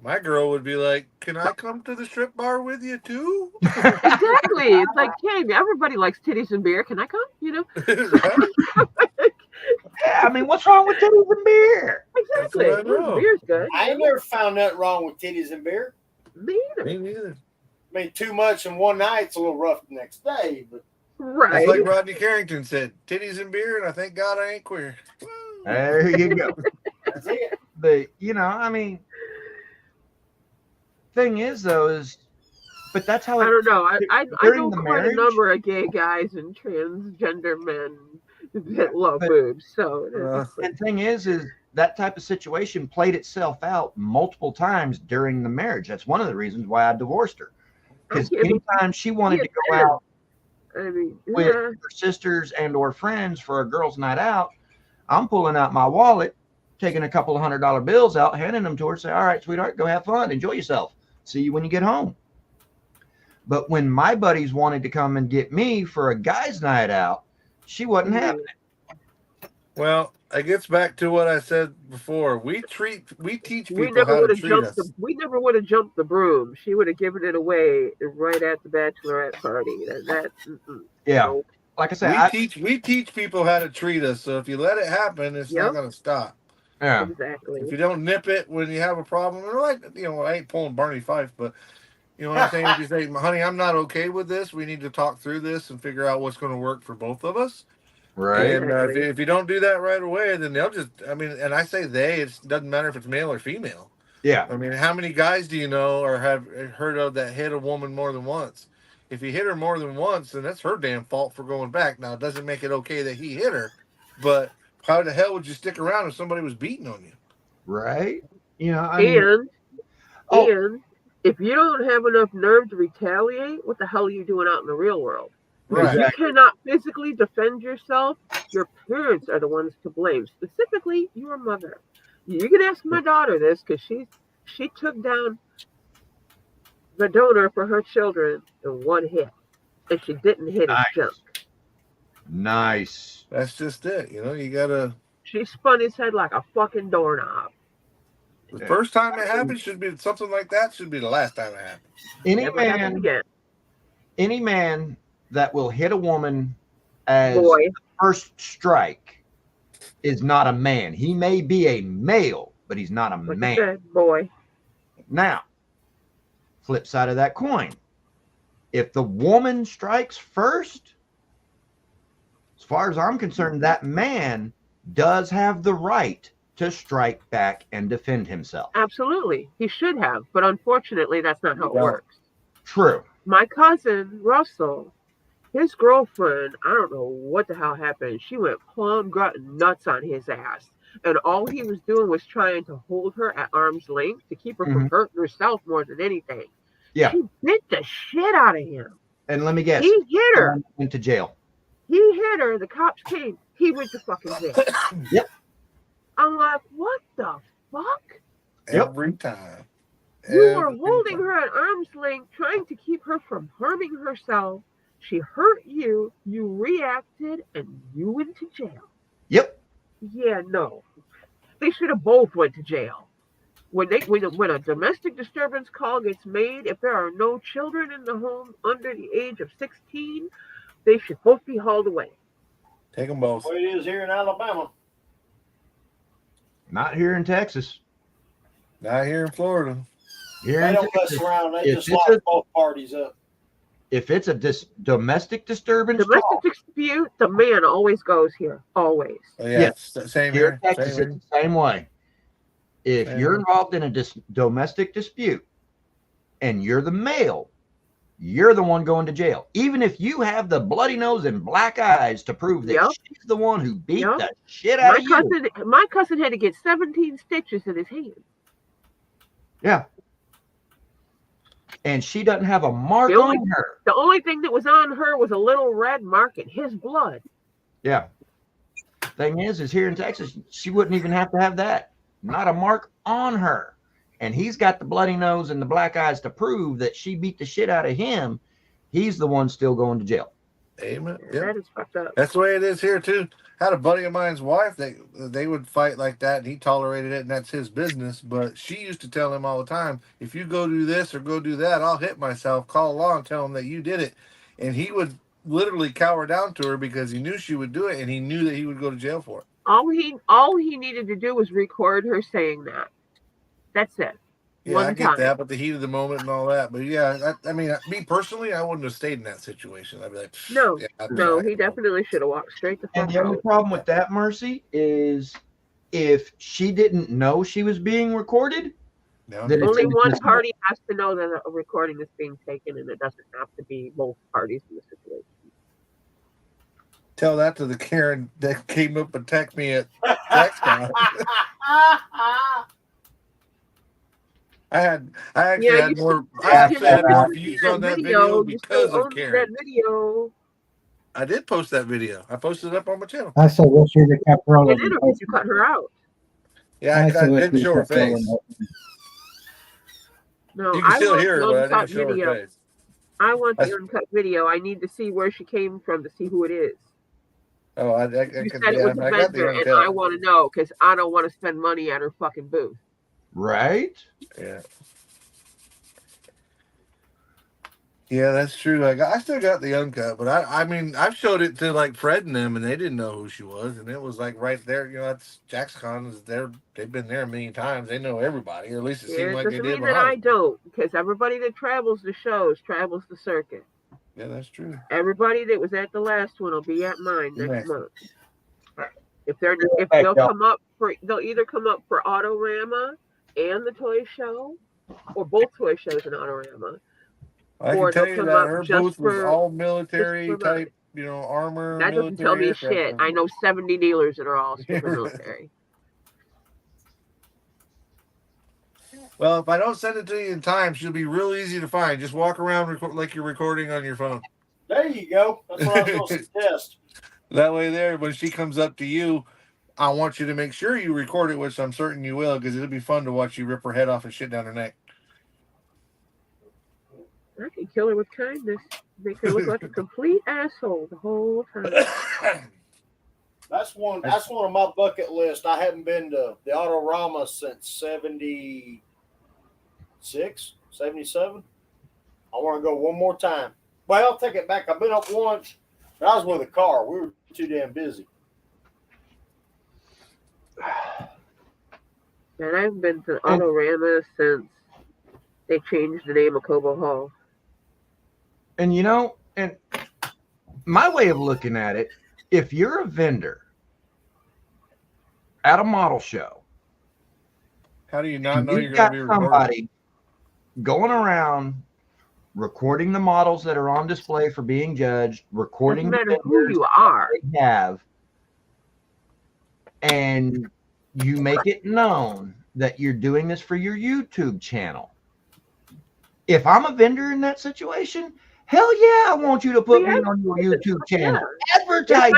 My girl would be like, "Can I come to the strip bar with you too?" Exactly. It's like, hey, everybody likes titties and beer. Can I come? You know? Right? Yeah, I mean, what's wrong with titties and beer? That's what Exactly. I know. Beer's good. I ain't never found nothing wrong with titties and beer. Me Me either. neither. I mean, too much in one night's a little rough the next day, but It's Right. like Rodney Carrington said, "Titties and beer," and I thank God I ain't queer. There you go. that's it. But, I mean, thing is, though, but that's how I don't know. I during know the quite a marriage. number of gay guys and transgender men that love But- boobs. So And thing is that type of situation played itself out multiple times during the marriage. That's one of the reasons why I divorced her. Because I can't anytime she wanted to go understand. out I mean, with yeah. her sisters and or friends for a girls' night out, I'm pulling out my wallet, taking a couple of $100 bills out, handing them to her, say, "All right, sweetheart, go have fun, enjoy yourself. See you when you get home." But when my buddies wanted to come and get me for a guys' night out, she wasn't having it. Well, it gets back to what I said before. We teach We people never how would to have treat jumped us. we never would have jumped the broom. She would have given it away right at the bachelorette party. Yeah. Nope. Like I said, We teach people how to treat us. So if you let it happen, it's not Yep. going to stop. yeah. Exactly. If you don't nip it when you have a problem, or like I ain't pulling Barney Fife, but you know what I'm saying. If you say, "Honey, I'm not okay with this. We need to talk through this and figure out what's going to work for both of us." Right. And if you don't do that right away, then they'll just, I mean, and I say they, it doesn't matter if it's male or female. Yeah. I mean, how many guys do you know or have heard of that hit a woman more than once? If you hit her more than once, then that's her damn fault for going back. Now, it doesn't make it okay that he hit her, but how the hell would you stick around if somebody was beating on you? Right. You know, I mean, And if you don't have enough nerve to retaliate, what the hell are you doing out in the real world? Right. You cannot physically defend yourself. Your parents are the ones to blame, specifically your mother. You can ask my daughter this because she took down the donor for her children in one hit, and she didn't hit his junk. Nice. That's just it. You know, you gotta. She spun his head like a fucking doorknob. The first time it happens should be something like that. Should be the last time it happens. Any man that will hit a woman as Boy. first strike is not a man. He may be a male, but he's not a Like man. you said, boy. Now, flip side of that coin. If the woman strikes first, as far as I'm concerned, that man does have the right to strike back and defend himself. Absolutely. He should have, but unfortunately, that's not how it works. True. My cousin, Russell, his girlfriend, I don't know what the hell happened. She went plumb nuts on his ass. And all he was doing was trying to hold her at arm's length to keep her from hurting herself more than anything. Yeah. She bit the shit out of him. And let me guess. He hit her. Went to jail. He hit her. The cops came. He went to fucking jail. Yep. I'm like, what the fuck? Every time. You were holding her at arm's length, trying to keep her from harming herself. She hurt you. You reacted, and you went to jail. Yep. Yeah, no. They should have both went to jail. When a domestic disturbance call gets made, if there are no children in the home under the age of 16, they should both be hauled away. Take them both. Well, it is here in Alabama. Not here in Texas. Not here in Florida. Here They in don't Texas, mess around. They if just it's lock a- both parties up. If it's a domestic disturbance Domestic call, dispute, the man always goes here. Always. Oh, yeah, Yes. same here here. in Texas, Same it's the same way. If Same you're here. involved in a domestic dispute and you're the male, you're the one going to jail. Even if you have the bloody nose and black eyes to prove that Yep. she's the one who beat Yep. the shit out of you. My cousin had to get 17 stitches in his hand. Yeah. And she doesn't have a mark The only- on her. The only thing that was on her was a little red mark in his blood. Yeah. Thing is here in Texas, she wouldn't even have to have that. Not a mark on her. And he's got the bloody nose and the black eyes to prove that she beat the shit out of him. He's the one still going to jail. Amen. That is fucked up. That's the way it is here too. I had a buddy of mine's wife. They would fight like that, and he tolerated it, and that's his business. But she used to tell him all the time, "If you go do this or go do that, I'll hit myself. Call along, tell him that you did it." And he would literally cower down to her because he knew she would do it, and he knew that he would go to jail for it. All he needed to do was record her saying that. That's it. Yeah, One I get time. that, but the heat of the moment and all that. But yeah, I mean, me personally, I wouldn't have stayed in that situation. I'd be like, No, yeah, I'd be no, like, he definitely should have walked straight the And fuck the only out. problem with that, Mercy, is if she didn't know she was being recorded, no, then it's Only one indismissible. party has to know that a recording is being taken, and it doesn't have to be both parties in the situation. tell that to the Karen that came up and attacked me at TaxCon. I actually Yeah, had you more. said- I actually had more you views said on that video you because still of own Karen. that video. I did post that video. I posted it up on my channel. I so wish you'd have kept You rolling. did, or did you cut her out? Yeah, I so wish didn't you'd show her kept rolling. face. No, You can I still want hear the her, but I uncut didn't show video. her face. I want I- the uncut video. I need to see where she came from to see who it is. Oh, I You could, said it yeah, was a I got the vendor, and uncut. I want to know because I don't want to spend money at her fucking booth. right? Yeah. Yeah, that's true. Like I still got the uncut, but I mean, I've showed it to like Fred and them, and they didn't know who she was, and it was like right there. You know, that's JaxCon is there. They've been there a million times. They know everybody, or at least it Yeah, seemed it like they doesn't did mean when that I I was. don't, because everybody that travels the shows travels the circuit. Yeah, that's true. Everybody that was at the last one will be at mine next Right. month. If they'll either come up for Autorama and the toy show, or both toy shows and Autorama, I can or tell they'll you come that up her just booth was all for military mine. type, armor, That doesn't tell military me aircraft. shit. I know 70 dealers that are all super military. Well, if I don't send it to you in time, she'll be real easy to find. Just walk around like you're recording on your phone. There you go. That's what I was going to suggest. That way, there, when she comes up to you, I want you to make sure you record it, which I'm certain you will, because it'll be fun to watch you rip her head off and shit down her neck. I can kill her with kindness, make her look like a complete asshole the whole time. That's one of my bucket list. I haven't been to the Autorama since 76, 77. I want to go one more time. Well, I'll take it back. I've been up once, but I was with a car. We were too damn busy. And I've been to Autorama since they changed the name of Cobo Hall. And and my way of looking at it, if you're a vendor at a model show, how do you not know you've you're got going to be somebody going around recording the models that are on display for being judged, recording doesn't matter who you are, they have, and you make it known that you're doing this for your YouTube channel. If I'm a vendor in that situation, hell yeah, I want you to put me on your YouTube channel. Yeah. Advertising.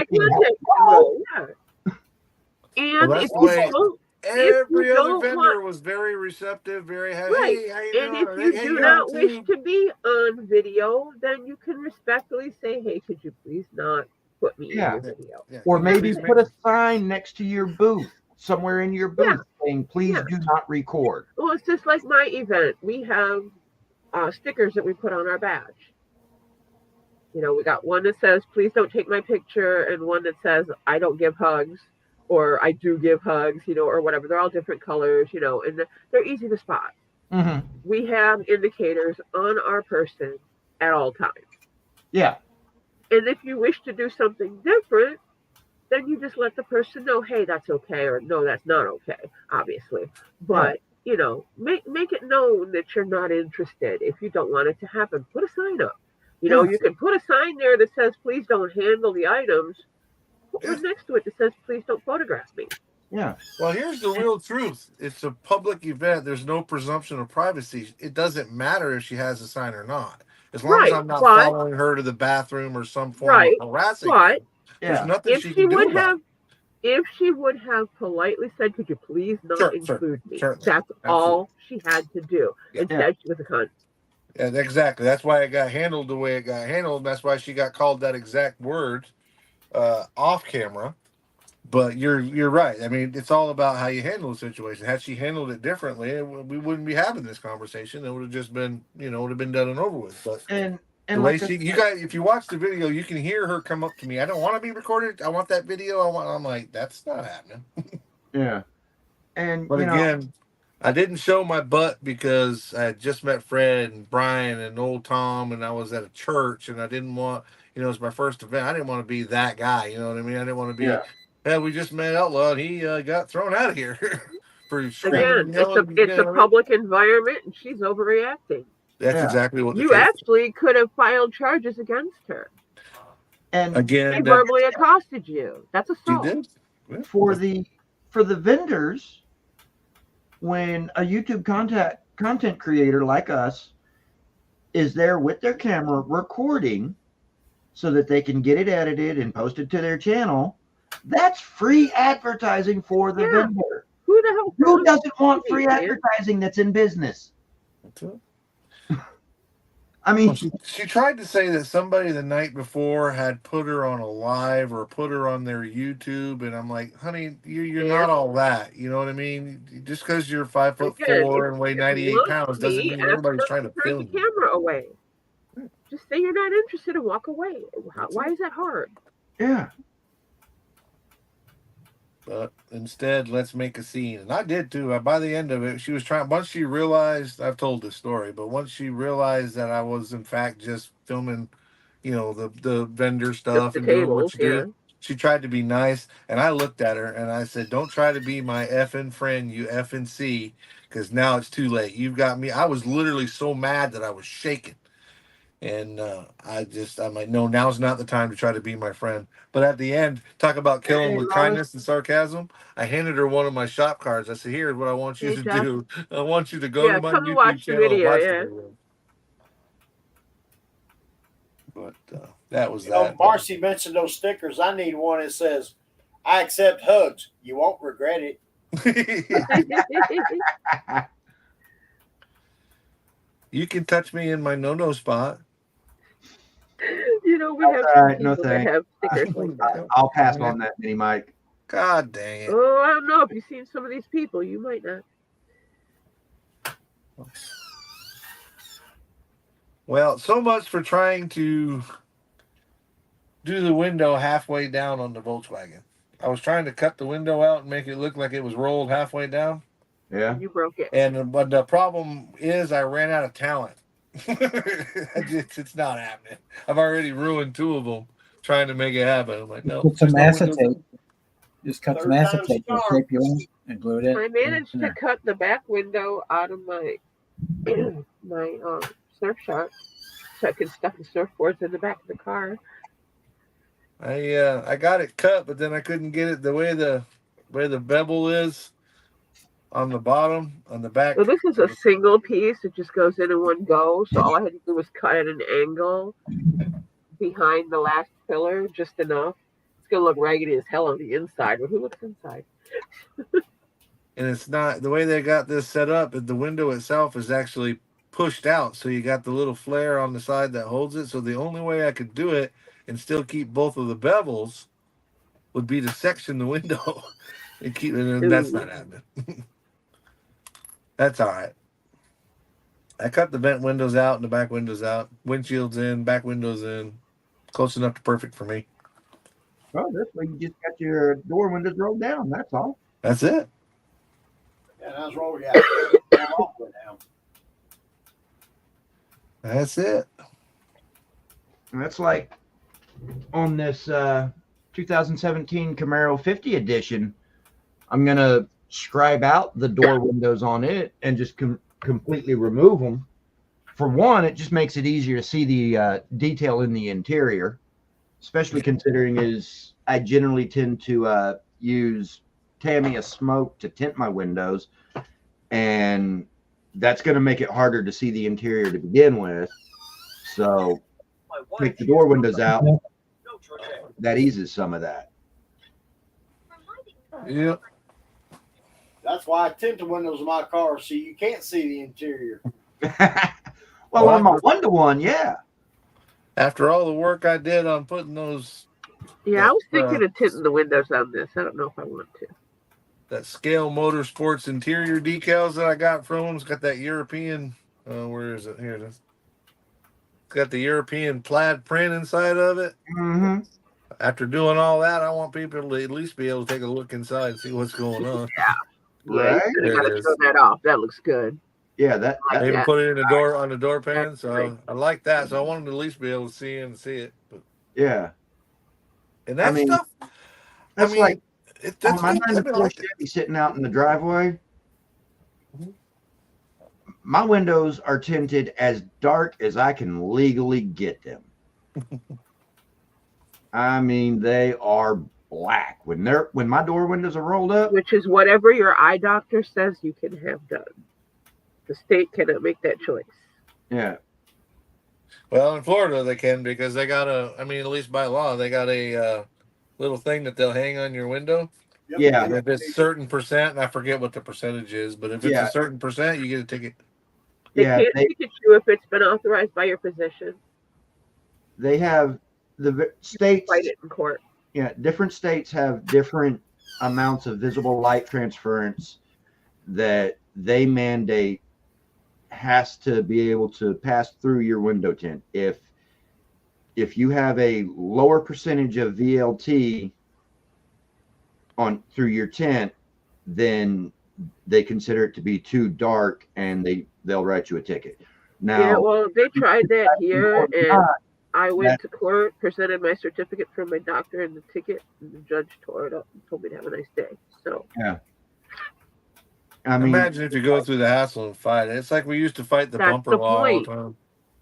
And well, if you don't, every other vendor was very receptive, very happy. Right. Hey, how you and doing? if you do not wish to be on video, then you can respectfully say, hey, could you please not put me in your video? Yeah. Or maybe put a sign next to your booth, somewhere in your booth, saying, please do not record. Well, it's just like my event. We have stickers that we put on our badge. We got one that says, please don't take my picture, and one that says, I don't give hugs, or I do give hugs, or whatever. They're all different colors, and they're easy to spot. Mm-hmm. We have indicators on our person at all times. Yeah. And if you wish to do something different, then you just let the person know, hey, that's okay, or no, that's not okay, obviously. But, make it known that you're not interested. If you don't want it to happen, put a sign up. You can put a sign there that says, please don't handle the items. Put one next to it that says, please don't photograph me. Yeah. Well, here's the real truth. It's a public event. There's no presumption of privacy. It doesn't matter if she has a sign or not. As long as I'm not following her to the bathroom or some form of harassing her, there's nothing she can do about it. If she would have politely said, could you please not include me? That's all she had to do. Instead, she was a cunt. Yeah, exactly. That's why it got handled the way it got handled. That's why she got called that exact word off camera. But you're right. I mean, it's all about how you handle the situation. Had she handled it differently, we wouldn't be having this conversation. It would have just been, would have been done and over with. But and the way you guys, if you watch the video, you can hear her come up to me. I don't want to be recorded. I want that video. I'm like, that's not happening. Yeah. But again, I didn't show my butt because I had just met Fred and Brian and old Tom, and I was at a church, and I didn't want, it was my first event. I didn't want to be that guy. You know what I mean? I didn't want to be. Yeah, we just met Outlaw, and he got thrown out of here for screaming. Again, it's a public environment, and she's overreacting. That's exactly what you actually could have filed charges against her. And again, she verbally accosted you. That's assault. She did. Yeah. For the vendors, when a YouTube content creator like us is there with their camera recording so that they can get it edited and posted to their channel, that's free advertising for the vendor. Who the hell? Who doesn't want free advertising that's in business? I mean, she tried to say that somebody the night before had put her on a live or put her on their YouTube, and I'm like, honey, you're not all that. You know what I mean? Just because you're 5'4" and weigh 98 pounds doesn't mean everybody's trying to film you. Turn the camera away. Just say you're not interested and walk away. Why is that hard? Yeah. But instead, let's make a scene. And I did too. By the end of it, she was trying, once she realized, I've told this story, but once she realized that I was in fact just filming the vendor Just stuff the and doing what tables, you yeah. do. She tried to be nice, and I looked at her and I said, "Don't try to be my effing friend, you effing C, because now it's too late. You've got me." I was literally so mad that I was shaking, and I'm like, "No, now's not the time to try to be my friend." But at the end, talk about killing Hey, with Lois. kindness and sarcasm. I handed her one of my shop cards. I said, "Here's what I want you Hey, to Josh. do. I want you to go Yeah, to my come and YouTube watch the channel and video, watch the yeah. video." But that was You know, that. Marcy mentioned those stickers. I need one that says, "I accept hugs. You won't regret it." You can touch me in my no spot. We have All some right, no people that thanks. have stickers like that. I'll pass on that, Mini Mike. God dang it. Oh, I don't know. If you've seen some of these people, you might not. Well, so much for trying to do the window halfway down on the Volkswagen. I was trying to cut the window out and make it look like it was rolled halfway down. Yeah. You broke it. But the problem is I ran out of talent. It's not happening. I've already ruined 2 of them trying to make it happen. I'm like, no. Put some there's no windows. acetate. Just cut some Third time's acetate the to charm. shape you in and glue it in. I managed in to there. cut the back window out of my my surf shop so I could stuff the surfboards in the back of the car. I got it cut, but then I couldn't get it the way the bevel is on the bottom, on the back. Well, this is a single piece. It just goes in one go. So all I had to do was cut at an angle behind the last pillar, just enough. It's going to look raggedy as hell on the inside, but who looks inside? And it's not the way they got this set up. The window itself is actually pushed out, so you got the little flare on the side that holds it. So the only way I could do it and still keep both of the bevels would be to section the window and keep it. And that's not happening. That's all right. I cut the vent windows out and the back windows out. Windshield's in, back windows in. Close enough to perfect for me. Well, this way you just got your door windows rolled down. That's all. That's it. Yeah, that's rolled down. That's it. And that's like on this 2017 Camaro 50 edition. I'm going to scribe out the door windows on it and just completely remove them. For one, it just makes it easier to see the detail in the interior, especially considering I generally tend to use Tamiya smoke to tint my windows, and that's going to make it harder to see the interior to begin with. So take the door windows out. That eases some of that. Yep. That's why I tint the windows of my car so you can't see the interior. Well, on my 1-to-1, yeah. After all the work I did on putting those. Yeah, I was thinking of tinting the windows on this. I don't know if I want to. That Scale Motorsports interior decals that I got from them. It's got that European. Where is it? Here it is. It's got the European plaid print inside of it. Mm-hmm. After doing all that, I want people to at least be able to take a look inside and see what's going on. Yeah, you got to show that off. That looks good. Yeah, I even put it in the door on the door pan, so I like that. So I wanted to at least be able to see and see it. But yeah, and that stuff. That's like that's on my 94 Chevy sitting out in the driveway. My windows are tinted as dark as I can legally get them. I mean, they are black when my door windows are rolled up. Which is whatever your eye doctor says you can have done. The state cannot make that choice. Yeah. Well, in Florida they can because they got at least by law, they got a little thing that they'll hang on your window. Yep. Yeah. And if it's certain percent, and I forget what the percentage is, but if it's a certain percent, you get a ticket. They can't ticket you if it's been authorized by your physician. They have the states fight it in court. Yeah, different states have different amounts of visible light transference that they mandate has to be able to pass through your window tint. If you have a lower percentage of VLT through your tint, then they consider it to be too dark and they'll write you a ticket. Now, yeah, well, they tried that here, and I went to court, presented my certificate from my doctor and the ticket, and the judge tore it up and told me to have a nice day. So I mean, Imagine if you go through the hassle and fight it. It's like we used to fight the that's bumper the law all point. the time.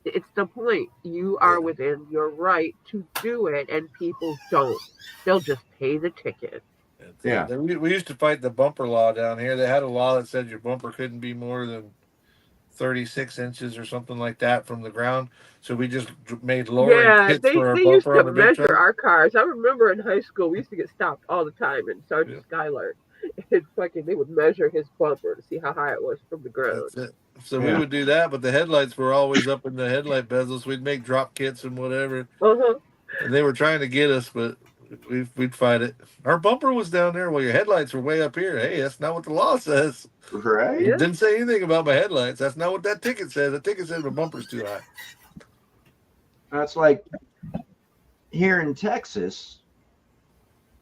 It's the point. You are within your right to do it, and people don't. They'll just pay the ticket. Yeah. We used to fight the bumper law down here. They had a law that said your bumper couldn't be more than 36 inches or something like that from the ground. So we just made lowering Yeah, kits for our they used bumper to on the big measure truck. our cars. I remember in high school we used to get stopped all the time in Sergeant Skylark. And fucking they would measure his bumper to see how high it was from the ground. That's it. So we would do that, but the headlights were always up in the headlight bezels. We'd make drop kits and whatever. Uh-huh. And they were trying to get us, but we'd fight it. Our bumper was down there. Well, your headlights were way up here. Hey, that's not what the law says. Right? It didn't say anything about my headlights. That's not what that ticket says. The ticket says my bumper's too high. That's like here in Texas.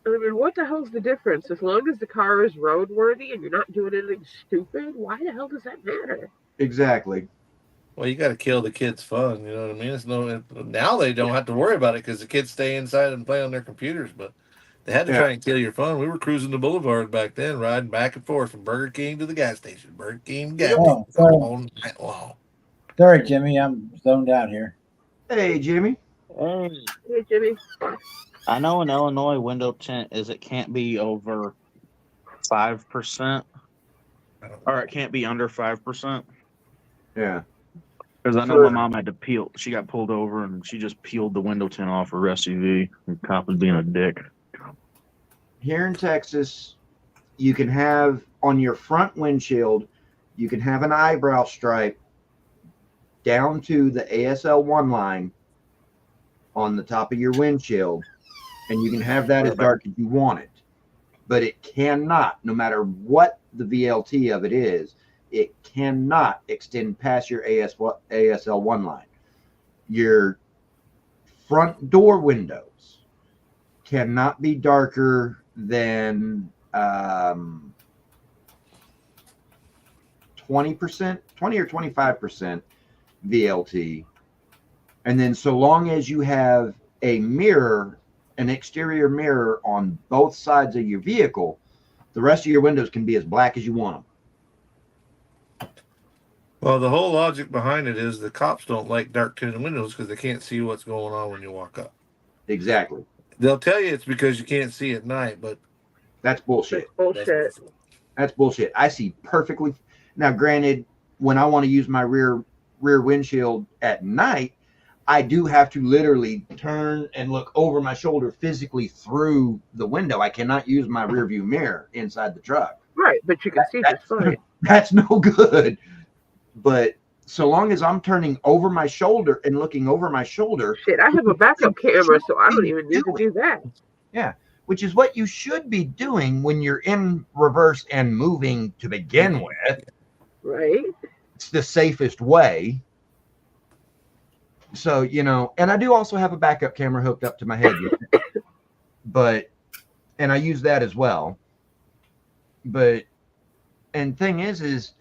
I mean, what the hell's the difference? As long as the car is roadworthy and you're not doing anything stupid, why the hell does that matter? Exactly. Well, you got to kill the kids' fun. You know what I mean? It's now they don't have to worry about it because the kids stay inside and play on their computers. But they had to try and kill your fun. We were cruising the boulevard back then, riding back and forth from Burger King to the gas station, Burger King, gas station, all night long. Sorry, Jimmy, I'm zoned out here. Hey, Jimmy. Hey, Jimmy. I know in Illinois, window tint it can't be over 5%, or it can't be under 5%. Yeah. Because I know my mom had to peel. She got pulled over and she just peeled the window tint off her SUV. The cop was being a dick. Here in Texas, you can have on your front windshield, you can have an eyebrow stripe down to the ASL1 line on the top of your windshield, and you can have that as dark as you want it. But it cannot, no matter what the VLT of it is, it cannot extend past your ASL1 line. Your front door windows cannot be darker than 20%, 20 or 25% VLT. And then so long as you have a mirror, an exterior mirror on both sides of your vehicle, the rest of your windows can be as black as you want them. Well, the whole logic behind it is the cops don't like dark tinted windows because they can't see what's going on when you walk up. Exactly. They'll tell you it's because you can't see at night, but that's bullshit. That's bullshit. I see perfectly. Now, granted, when I want to use my rear windshield at night, I do have to literally turn and look over my shoulder physically through the window. I cannot use my rear view mirror inside the truck. Right, but you can see just fine. That's no good. But so long as I'm turning over my shoulder and looking over my shoulder. Shit, I have a backup camera, so I don't even need to do that. Yeah, which is what you should be doing when you're in reverse and moving to begin with. Right. It's the safest way. So, you know, and I do also have a backup camera hooked up to my head. And I use that as well. But, and thing is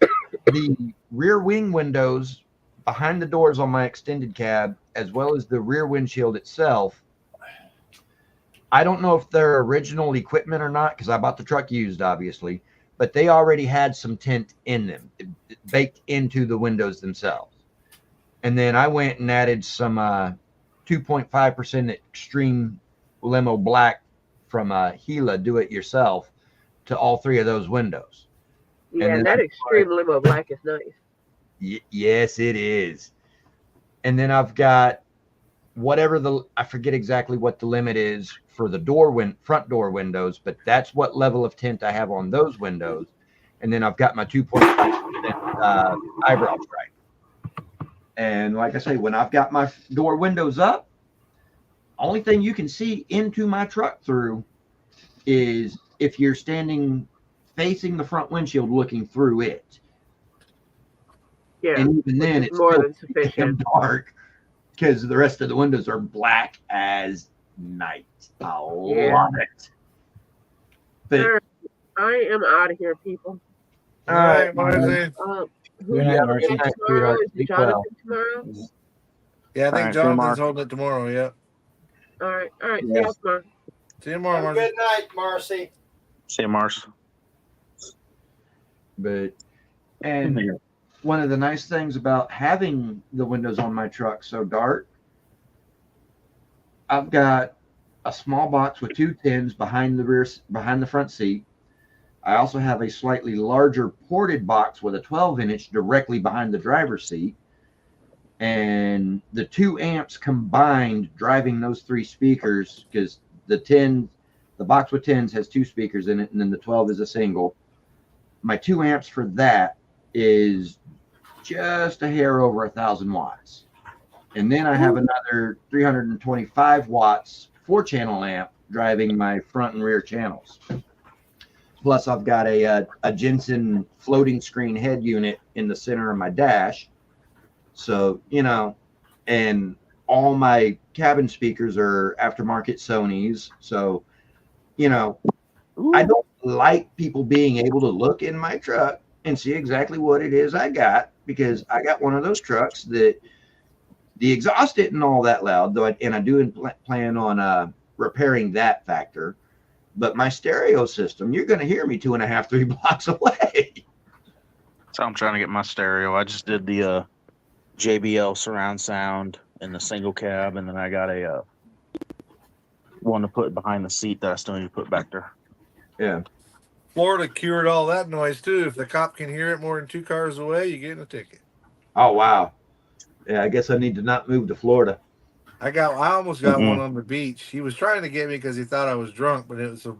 the rear wing windows behind the doors on my extended cab, as well as the rear windshield itself, I don't know if they're original equipment or not, because I bought the truck used, obviously, but they already had some tint in them, baked into the windows themselves. And then I went and added some 2.5% extreme limo black from Gila do-it-yourself to all three of those windows. Yeah, that extreme limo black is nice. Yes, it is. And then I've got whatever I forget exactly what the limit is for the front door windows, but that's what level of tint I have on those windows. And then I've got my 2.5% eyebrow stripe. And like I say, when I've got my door windows up, only thing you can see into my truck through is if you're standing facing the front windshield looking through it. Yeah, and even then it's more still than sufficient. Dark because the rest of the windows are black as night. I love it. But I am out of here, people. All right, Who do you have against tomorrow? Is it Jonathan tomorrow? Yeah, I think right, see you, Jonathan's Mark. holding it tomorrow. Yeah. All right. See Yeah. y'all tomorrow. See you tomorrow, Have a Marcy. good night, Marcy. See you, Mars. But and one of the nice things about having the windows on my truck so dark, I've got a small box with 2 tins behind the front seat. I also have a slightly larger ported box with a 12-inch directly behind the driver's seat. And the 2 amps combined driving those 3 speakers, because the box with 10s has 2 speakers in it, and then the 12 is a single. My 2 amps for that is just a hair over 1,000 watts. And then I have another 325 watts 4-channel amp driving my front and rear channels. Plus, I've got a Jensen floating screen head unit in the center of my dash. So, and all my cabin speakers are aftermarket Sonys. So, I don't like people being able to look in my truck and see exactly what it is I got, because I got one of those trucks that the exhaust isn't all that loud, though, and I do plan on repairing that factor. But my stereo system, you're going to hear me 2.5, 3 blocks away. So I'm trying to get my stereo. I just did the JBL surround sound in the single cab, and then I got a one to put behind the seat that I still need to put back there. Yeah. Florida cured all that noise too. If the cop can hear it more than 2 cars away, you get in a ticket. Oh, wow. Yeah, I guess I need to not move to Florida. I almost got one on the beach. He was trying to get me because he thought I was drunk, but it was the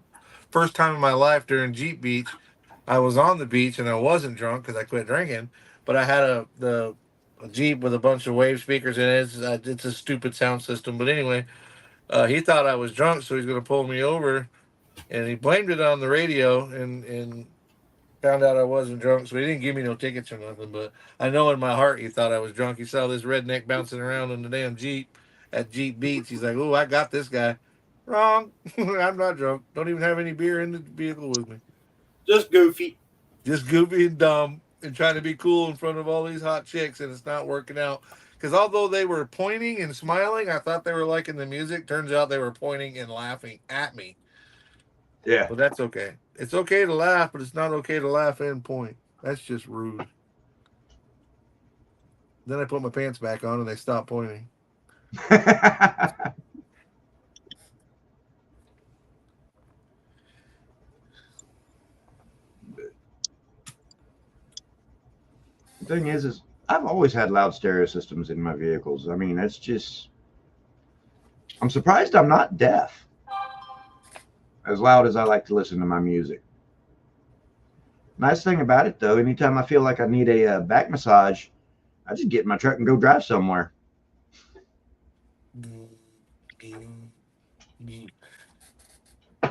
first time in my life during Jeep Beach. I was on the beach and I wasn't drunk because I quit drinking, but I had a Jeep with a bunch of wave speakers in it. It's a stupid sound system, but anyway, he thought I was drunk, so he's going to pull me over, and he blamed it on the radio and found out I wasn't drunk, so he didn't give me no tickets or nothing. But I know in my heart he thought I was drunk. He saw this redneck bouncing around in the damn Jeep at Jeep Beach. He's like, "Oh, I got this guy." Wrong. I'm not drunk. Don't even have any beer in the vehicle with me. Just goofy. Just goofy and dumb and trying to be cool in front of all these hot chicks, and it's not working out. Because although they were pointing and smiling, I thought they were liking the music. Turns out they were pointing and laughing at me. Yeah. But that's okay. It's okay to laugh, but it's not okay to laugh and point. That's just rude. Then I put my pants back on and they stopped pointing. The thing is I've always had loud stereo systems in my vehicles. I mean, that's just, I'm surprised I'm not deaf. As loud as I like to listen to my music. Nice thing about it, though, anytime I feel like I need a back massage, I just get in my truck and go drive somewhere.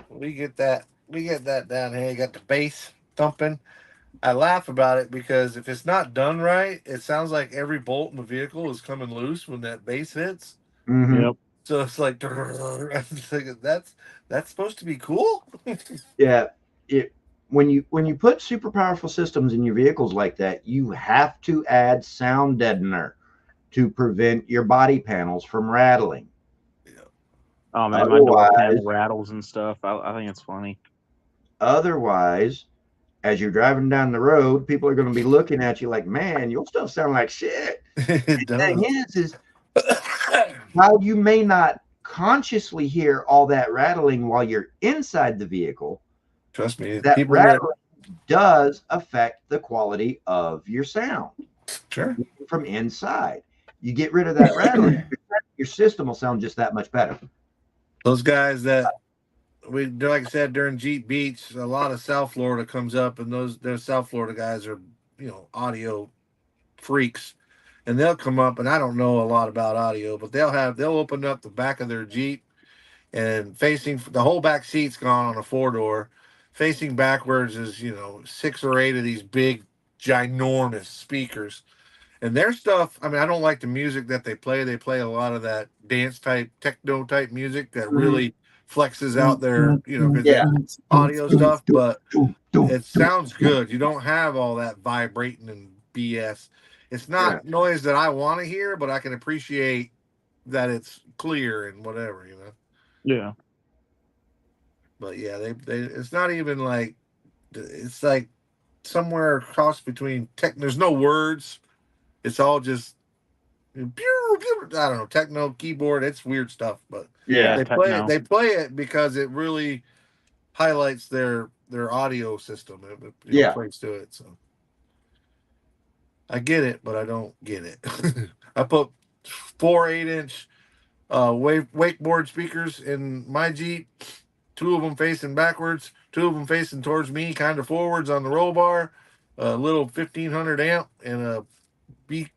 We get that down here. You got the bass thumping. I laugh about it because if it's not done right, it sounds like every bolt in the vehicle is coming loose when that bass hits. Mm-hmm. Yep. So it's like, that's supposed to be cool. Yeah. When you put super powerful systems in your vehicles like that, you have to add sound deadener to prevent your body panels from rattling. Oh man, my door panel rattles and stuff. I think it's funny. Otherwise, as you're driving down the road, people are going to be looking at you like, man, your stuff sound like shit. It The thing is while you may not consciously hear all that rattling while you're inside the vehicle, trust me, that rattling does affect the quality of your sound. Sure. From inside. You get rid of that rattling, your system will sound just that much better. Those guys that like I said, during Jeep Beach, a lot of South Florida comes up, and those South Florida guys are, audio freaks, and they'll come up, and I don't know a lot about audio, but they'll open up the back of their Jeep, and facing the whole back seat's gone on a 4-door, facing backwards is 6 or 8 of these big ginormous speakers. And their stuff, I mean, I don't like the music that they play. They play a lot of that dance type, techno type music that really flexes out their, audio stuff, but it sounds good. You don't have all that vibrating and BS. It's not noise that I want to hear, but I can appreciate that it's clear and whatever, you know. Yeah. But yeah, they it's not even like it's like somewhere across between tech. There's no words. It's all just I don't know, techno keyboard. It's weird stuff, but Yeah. they play it. Techno. They play it because it really highlights their audio system. It plays to it. So I get it, but I don't get it. I put 4 8-inch wakeboard speakers in my Jeep. 2 of them facing backwards, 2 of them facing towards me, kind of forwards on the roll bar. A little 1500 amp and a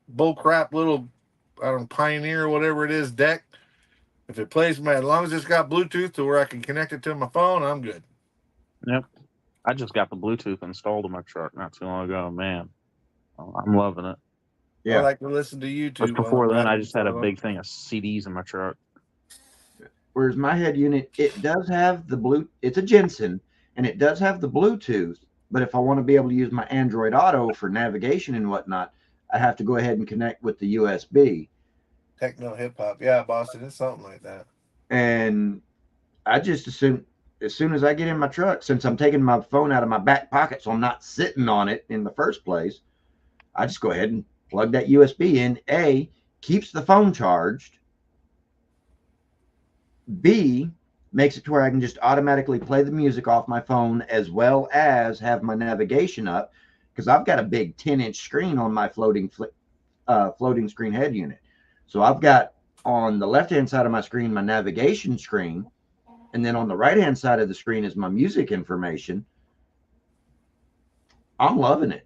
bull crap little, I don't know, Pioneer or whatever it is deck. If it plays as long as it's got Bluetooth to where I can connect it to my phone, I'm good. Yep. I just got the Bluetooth installed in my truck not too long ago. Man, I'm loving it. I like to listen to YouTube. But before then, I just had a so big thing of CDs in my truck. Whereas my head unit, it does have the it's a Jensen, and it does have the Bluetooth. But if I want to be able to use my Android Auto for navigation and whatnot, I have to go ahead and connect with the USB. Techno hip hop, yeah, Boston, it's something like that. And I just assume as soon as I get in my truck, since I'm taking my phone out of my back pocket, so I'm not sitting on it in the first place, I just go ahead and plug that USB in. A, keeps the phone charged. B, makes it to where I can just automatically play the music off my phone as well as have my navigation up, because I've got a big 10-inch screen on my floating screen head unit. So I've got on the left-hand side of my screen my navigation screen, and then on the right-hand side of the screen is my music information. I'm loving it.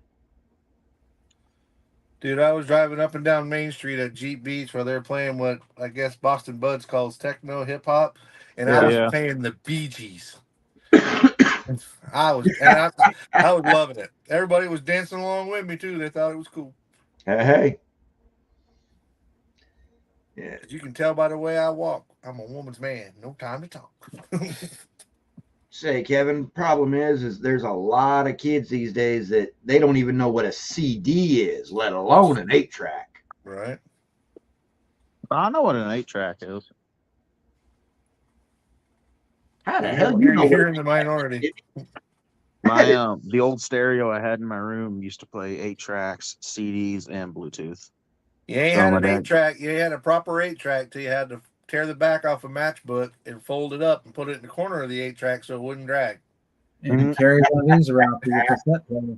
Dude, I was driving up and down Main Street at Jeep Beach where they're playing what I guess Boston Buds calls techno hip hop, and I was playing the Bee Gees. I was loving it. Everybody was dancing along with me too. They thought it was cool. Hey. Yeah. You can tell by the way I walk. I'm a woman's man. No time to talk. Say, Kevin, problem is there's a lot of kids these days that they don't even know what a CD is, let alone an 8-track. Right. I know what an 8-track is. How the hell you know? You're in the minority. My the old stereo I had in my room used to play 8 tracks, CDs, and Bluetooth. You ain't had an 8-track. You had a proper 8-track till you had to tear the back off a matchbook and fold it up and put it in the corner of the 8-track so it wouldn't drag. And carry one of these around for your cassette player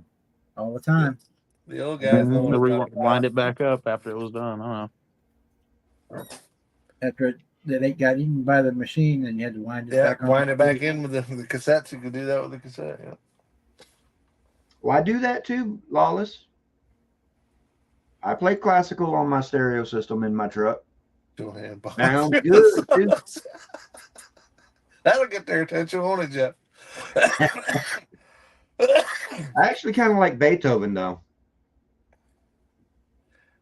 all the time. The old guys know what I'm talking wind it back up after it was done. I don't know. After they got eaten by the machine, and you had to wind it back. Wind it back in with the cassettes. You could do that with the cassette. Yeah. Well, I do that too, Lawless. I play classical on my stereo system in my truck. Sounds good, too. That'll get their attention, won't it, Jeff? I actually kind of like Beethoven, though.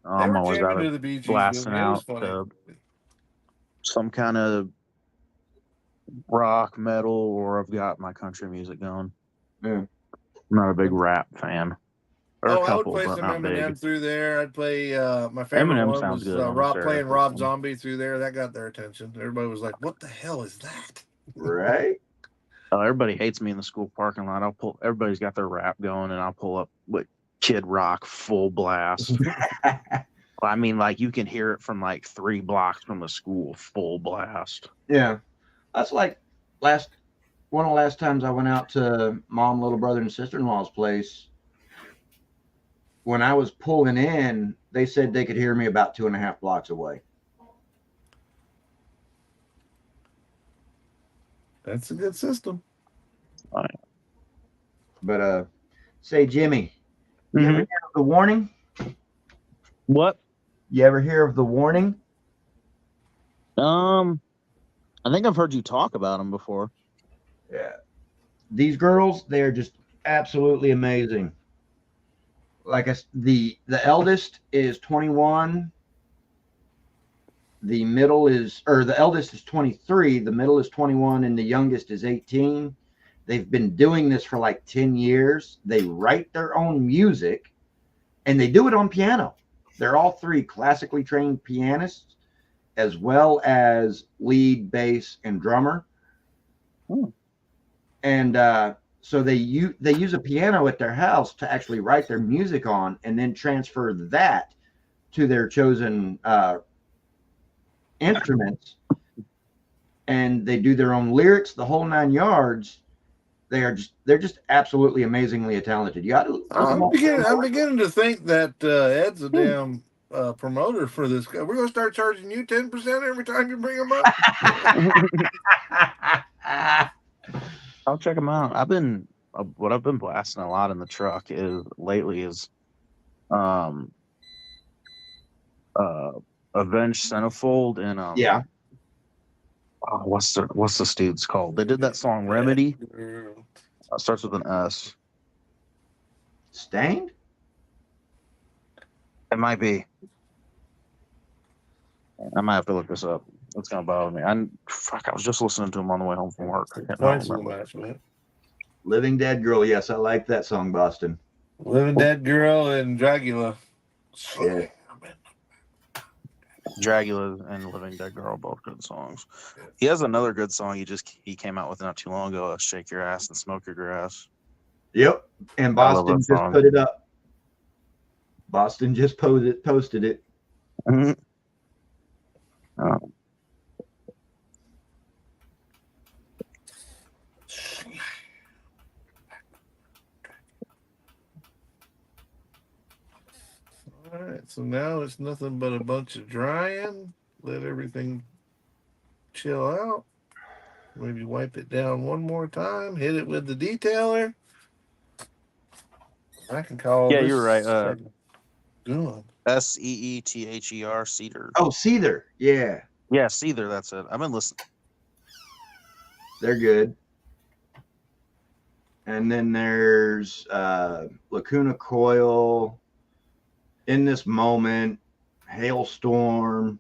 I'm always out of blasting out some kind of rock, metal, or I've got my country music going. Yeah. I'm not a big rap fan. I would play some Eminem through there. I'd play my favorite Eminem one sounds was good playing Rob Zombie through there. That got their attention. Everybody was like, "What the hell is that?" Right. Everybody hates me in the school parking lot. Everybody's got their rap going, and I'll pull up with Kid Rock full blast. I mean, like you can hear it from like 3 blocks from the school, full blast. Yeah, that's like one of the last times I went out to mom, little brother, and sister-in-law's place. When I was pulling in, they said they could hear me about 2.5 blocks away. That's a good system. But say, Jimmy, you ever hear of the warning? What? You ever hear of the warning? I think I've heard you talk about them before. Yeah. These girls, they're just absolutely amazing. Like the eldest is 21. The eldest is 23. The middle is 21, and the youngest is 18. They've been doing this for like 10 years. They write their own music, and they do it on piano. they're all three classically trained pianists, as well as lead, bass, and drummer. And so they use a piano at their house to actually write their music on, and then transfer that to their chosen instruments, and they do their own lyrics, the whole 9 yards. They're just absolutely amazingly talented. You got to look them up. I'm beginning to think that Ed's a damn promoter for this guy. We're gonna start charging you 10% every time you bring him up. I'll check them out. What I've been blasting a lot in the truck lately is Avenged Centerfold and Yeah. oh, what's this dude's called? They did that song Remedy. Starts with an S. Stained? It might be. I might have to look this up. It's gonna bother me. I was just listening to him on the way home from work. I can't Points in the remember. match, man. Living Dead Girl. Yes, I like that song, Boston. Living Dead Girl and Dragula. Yeah. Dragula and Living Dead Girl, both good songs. He has another good song he came out with not too long ago. Shake Your Ass and Smoke Your Grass. Yep. And I love Boston that just song. put it up. Boston just posted it. Mm-hmm. All right, so now it's nothing but a bunch of drying. Let everything chill out. Maybe wipe it down one more time. Hit it with the detailer. I can call Yeah, this you're right. good. Seether, Cedar. Oh, Seether. Yeah. Yeah, Seether, that's it. I've been listening. They're good. And then there's Lacuna Coil, In This Moment, Hailstorm,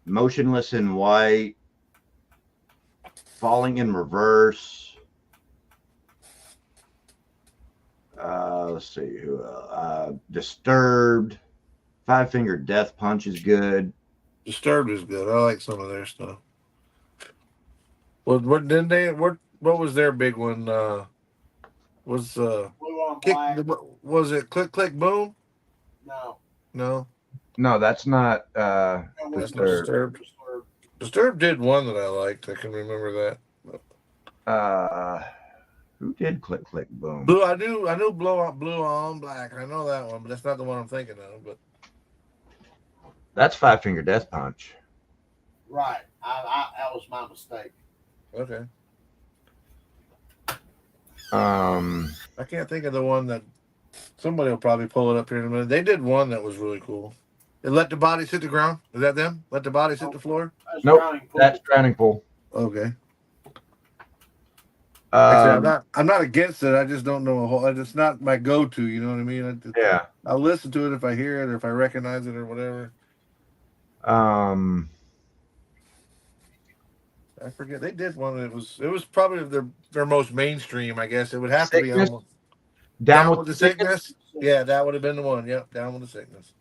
Motionless in White, Falling in Reverse. Let's see who Disturbed, Five Finger Death Punch is good. Disturbed is good. I like some of their stuff. What didn't they? What was their big one? Was Blue on kick? black. Was it Click Click Boom? No. No, that's not That's not Disturbed. Disturbed did one that I liked. I can remember that. Who did Click Click Boom? Blue. I knew Blue on Black. I know that one, but that's not the one I'm thinking of. But That's Five Finger Death Punch. Right. That was my mistake. okay. I can't think of the one that somebody will probably pull it up here in a minute. They did one that was really cool. It Let the Bodies Hit the Ground. Is that them? Let the Bodies Hit the Floor? Nope, that's Drowning Pool. Okay. I'm not against it. I just don't know a whole. It's not my go-to. You know what I mean? Yeah. I'll listen to it if I hear it or if I recognize it or whatever. I forget. They did one. It was probably their most mainstream. I guess it would have to be almost Down with the Sickness. Yeah, that would have been the one. Yep, Down with the Sickness.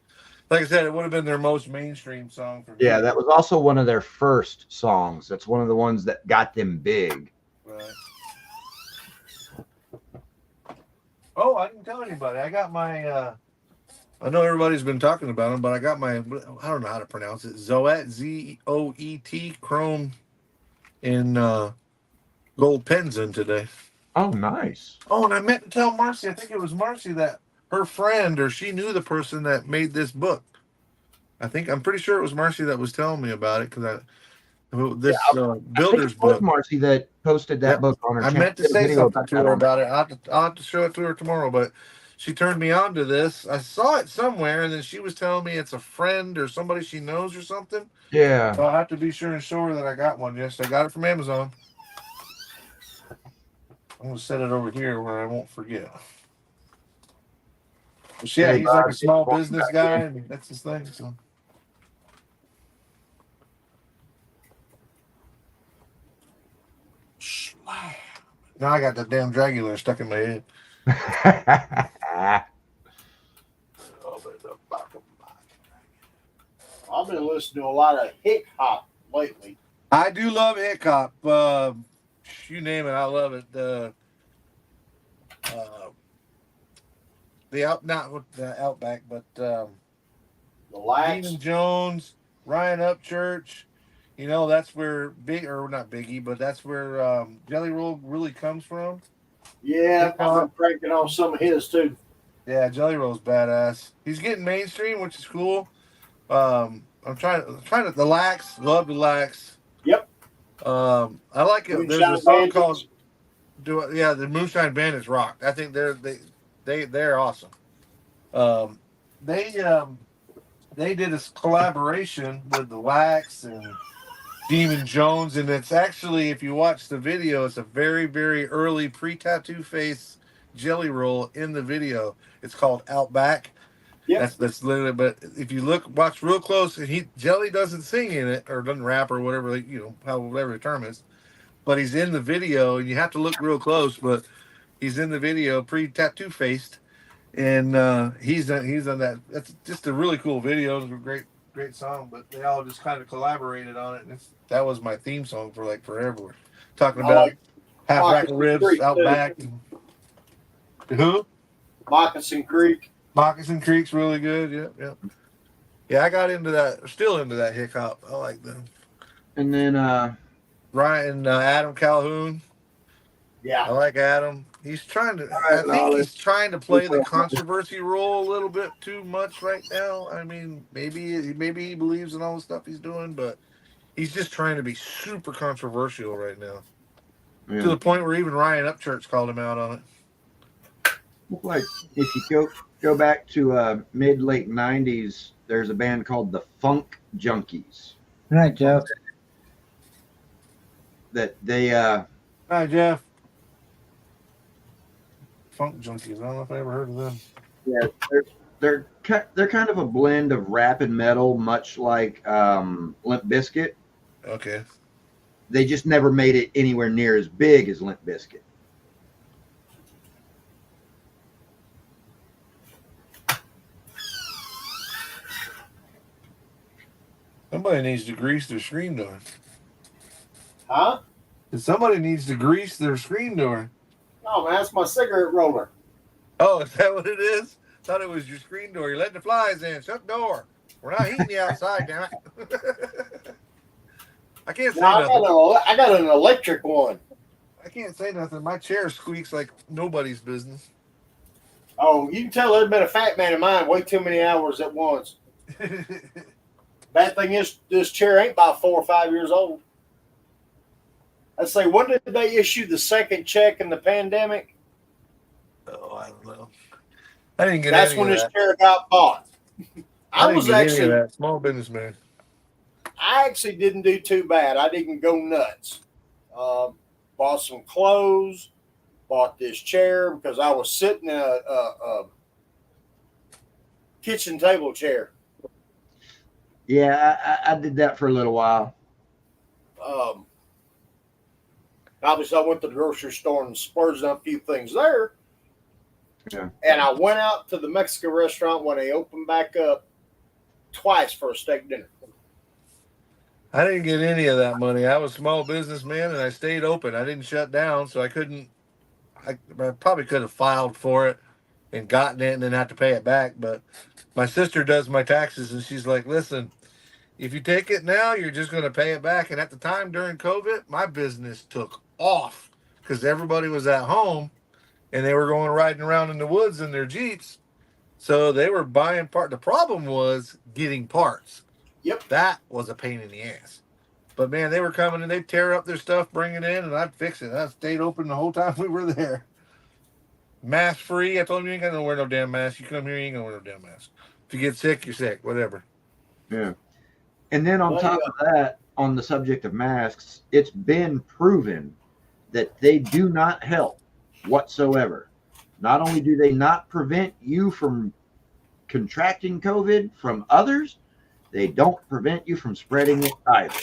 Like I said, it would have been their most mainstream song for me. Yeah, that was also one of their first songs. That's one of the ones that got them big. Right. Oh, I didn't tell anybody. I got my. I know everybody's been talking about them, but I got my. I don't know how to pronounce it. Zoet, Zoet, Chrome, in gold pens in today. Oh, nice. Oh, and I meant to tell Marcy. I think it was Marcy that her friend or she knew the person that made this book. I'm pretty sure it was Marcy that was telling me about it because builder's book. Marcy that posted that book on her channel. I meant to say something to her about it. I'll have to show it to her tomorrow, but she turned me on to this. I saw it somewhere, and then she was telling me it's a friend or somebody she knows or something. Yeah. So I'll have to be sure and show her that I got one. Yes, I got it from Amazon. I'm going to set it over here where I won't forget. But yeah, he's like a small business guy, and that's his thing. So. Now I got that damn Dragula stuck in my head. I've been listening to a lot of hip hop lately. I do love hip hop. You name it, I love it. The out not with the Outback, but The Lax. Demon Jones, Ryan Upchurch. You know, that's where not Biggie, but that's where Jelly Roll really comes from. Yeah, I've Hip-hop. been cranking on some of his too. Yeah, Jelly Roll's badass. He's getting mainstream, which is cool. I'm trying to the Lax, love the Lax. Yep. I like it. There's a Moonshine song Bandits. called the Moonshine Bandits rock. I think they're awesome. They did a collaboration with the Wax and Demon Jones, and it's actually, if you watch the video, it's a very, very early pre-tattoo face Jelly Roll in the video. It's called Outback. Yep. That's literally. But if you watch real close, and Jelly doesn't sing in it or doesn't rap or whatever, whatever the term is, but he's in the video, and you have to look real close. But he's in the video pre-tattoo faced, and he's on that. That's just a really cool video. It's a great song, but they all just kind of collaborated on it. And that was my theme song for like forever. Talking about like half rack of Moccasin ribs Creek, out too. back. Who? Moccasin Creek. Moccasin Creek's really good. Yeah. Yeah, I got into that. Still into that hip hop. I like them. And then Ryan Adam Calhoun. Yeah. I like Adam. He's trying to. right, I think he's trying to play the Lolly. controversy role a little bit too much right now. I mean, maybe he believes in all the stuff he's doing, but he's just trying to be super controversial right now, to the point where even Ryan Upchurch called him out on it. like if you go back to mid late '90s, there's a band called the Funk Junkies Good night, Jeff. that they Hi, Jeff. Funk Junkies. I don't know if I ever heard of them. they're kind of a blend of rap and metal, much like Limp Bizkit. Okay. They just never made it anywhere near as big as Limp Bizkit. Somebody needs to grease their screen door. Huh? Somebody needs to grease their screen door. Oh man, that's my cigarette roller. Oh, is that what it is? Thought it was your screen door. You're letting the flies in. Shut the door. We're not heating you outside, damn it. I can't say No, nothing. I got an electric one. I can't say nothing. My chair squeaks like nobody's business. Oh, you can tell there's been a fat man of mine way too many hours at once. Bad thing is, this chair ain't about 4 or 5 years old. I'd say, when did they issue the second check in the pandemic? Oh, I don't know. I didn't get That's any when of this that. chair got bought. I didn't was get any of actually, that. Small businessman. I actually didn't do too bad. I didn't go nuts. Bought some clothes, bought this chair because I was sitting in a kitchen table chair. Yeah, I did that for a little while. Obviously, I went to the grocery store and splurged on a few things there. Yeah. And I went out to the Mexican restaurant when they opened back up twice for a steak dinner. I didn't get any of that money. I was a small businessman and I stayed open. I didn't shut down, so I couldn't. I probably could have filed for it and gotten it and then have to pay it back. But my sister does my taxes and she's like, listen, if you take it now, you're just going to pay it back. And at the time during COVID, my business took off because everybody was at home and they were going riding around in the woods in their Jeeps. So they were buying part. The problem was getting parts. Yep. That was a pain in the ass. But man, they were coming and they'd tear up their stuff, bring it in, and I'd fix it. I stayed open the whole time we were there. Mask free. I told them you ain't got to wear no damn mask. You come here, you ain't gonna wear no damn mask. If you get sick, you're sick. Whatever. Yeah. And then on top of that, on the subject of masks, it's been proven that they do not help whatsoever. Not only do they not prevent you from contracting COVID from others, they don't prevent you from spreading it either.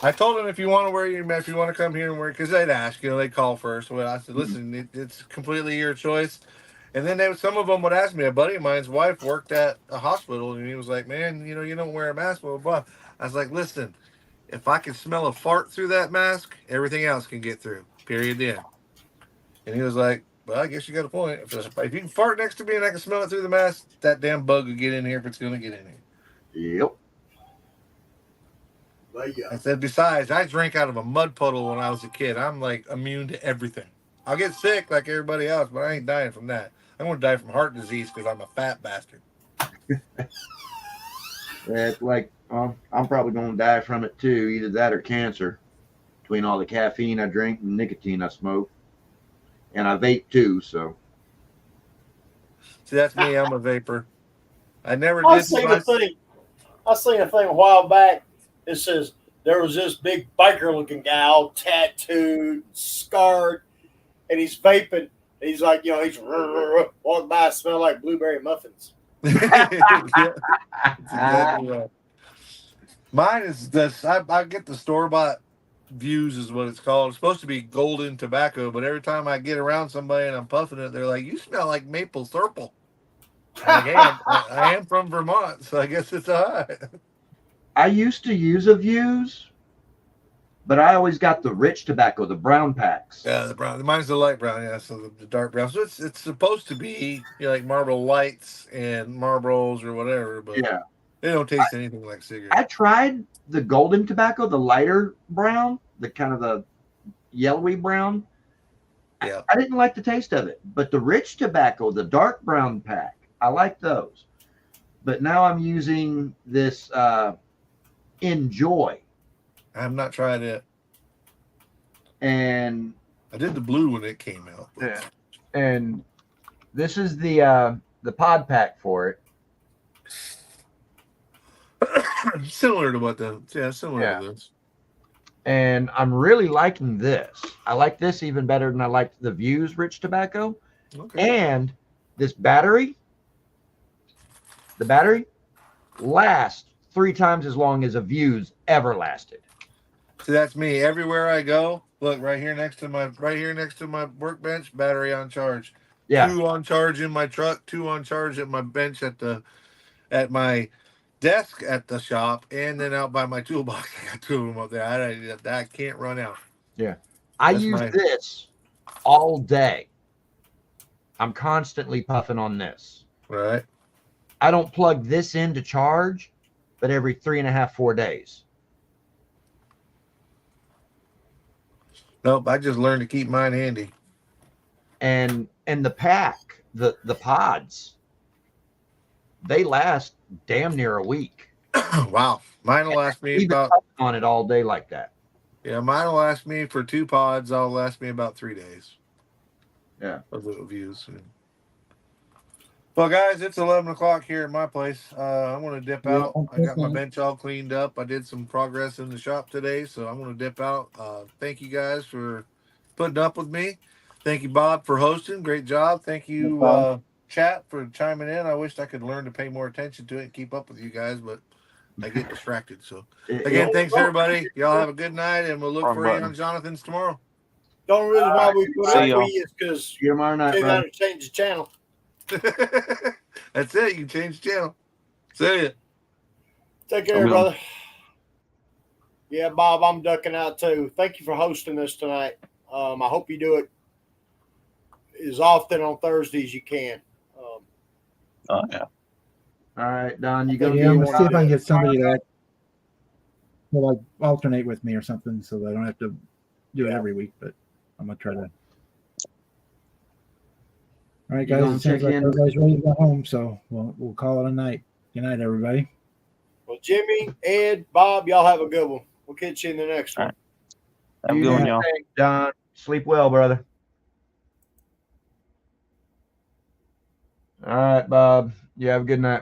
I told them if you want to wear your mask, if you want to come here and wear it, because they'd ask, they'd call first. Well, I said, listen, it's completely your choice. And then some of them would ask me. A buddy of mine's wife worked at a hospital, and he was like, "Man, you don't wear a mask, blah blah blah." I was like, "Listen, if I can smell a fart through that mask, everything else can get through. Period. The end." And he was like, "Well, I guess you got a point. If you can fart next to me and I can smell it through the mask, that damn bug will get in here if it's going to get in here." Yep. But yeah. I said, "Besides, I drank out of a mud puddle when I was a kid. I'm like immune to everything. I'll get sick like everybody else, but I ain't dying from that. I'm going to die from heart disease because I'm a fat bastard." It's like, I'm probably going to die from it too, either that or cancer, between all the caffeine I drink and nicotine I smoke. And I vape too, so. See, that's me. I'm a vapor. I never I did. seen a thing a while back. It says there was this big biker-looking guy, all tattooed, scarred, and he's vaping. He's like, he's walking by, smell like blueberry muffins. Yeah, that's exactly right. Mine is this. I get the store-bought Views is what it's called. It's supposed to be golden tobacco, but every time I get around somebody and I'm puffing it, they're like, "You smell like maple syrup." I'm like, "Hey, I am from Vermont, so I guess it's all right." I used to use a Views, but I always got the rich tobacco, the brown packs. Yeah, the brown. Mine's the light brown. Yeah, so the dark brown. So it's supposed to be like Marlboro Lights and Marlboros or whatever, but Yeah. they don't taste anything like cigarettes. I tried the golden tobacco, the lighter brown, the kind of the yellowy brown. Yeah. I didn't like the taste of it. But the rich tobacco, the dark brown pack, I like those. But now I'm using this Enjoy. I have not tried it. And I did the blue when it came out. Yeah. And this is the pod pack for it. Similar to similar to this. And I'm really liking this. I like this even better than I liked the Views rich tobacco. Okay. And this battery, the battery lasts 3 times as long as a Views ever lasted. See, that's me. Everywhere I go, look right here next to my workbench, battery on charge. Yeah. 2 on charge in my truck, 2 on charge at my bench at my desk at the shop, and then out by my toolbox. I got 2 of them up there. I can't run out. Yeah. I use this all day. I'm constantly puffing on this. Right. I don't plug this in to charge, but every 3.5, 4 days. Nope, I just learned to keep mine handy. And the pack, the pods, they last damn near a week. Wow. Mine will last me about on it all day like that. Yeah, mine will last me for 2 pods. I'll last me about 3 days. Yeah. Of little views. Well, guys, it's 11 o'clock here at my place. I'm going to dip out. I got my bench all cleaned up. I did some progress in the shop today, so I'm going to dip out. Thank you guys for putting up with me. Thank you, Bob, for hosting. Great job. Thank you, chat, for chiming in. I wished I could learn to pay more attention to it and keep up with you guys, but I get distracted. So, again, thanks, everybody. Y'all have a good night, and we'll look for you on Jonathan's tomorrow. The only reason why we put up with you is because you tomorrow night, they got to change the channel. That's it. You can change the channel. See ya. Take care, brother. Yeah, Bob, I'm ducking out too. Thank you for hosting this tonight. I hope you do it as often on Thursday as you can. Oh, yeah. All right, Don, you go. Yeah, I'm gonna see if I can get somebody to like alternate with me or something, so that I don't have to do it every week. But I'm gonna try to. All right, guys. It sounds like everybody's ready to go home, so we'll call it a night. Good night, everybody. Well, Jimmy, Ed, Bob, y'all have a good one. We'll catch you in the next one. Have a good one, y'all. Don, sleep well, brother. All right, Bob. You have a good night.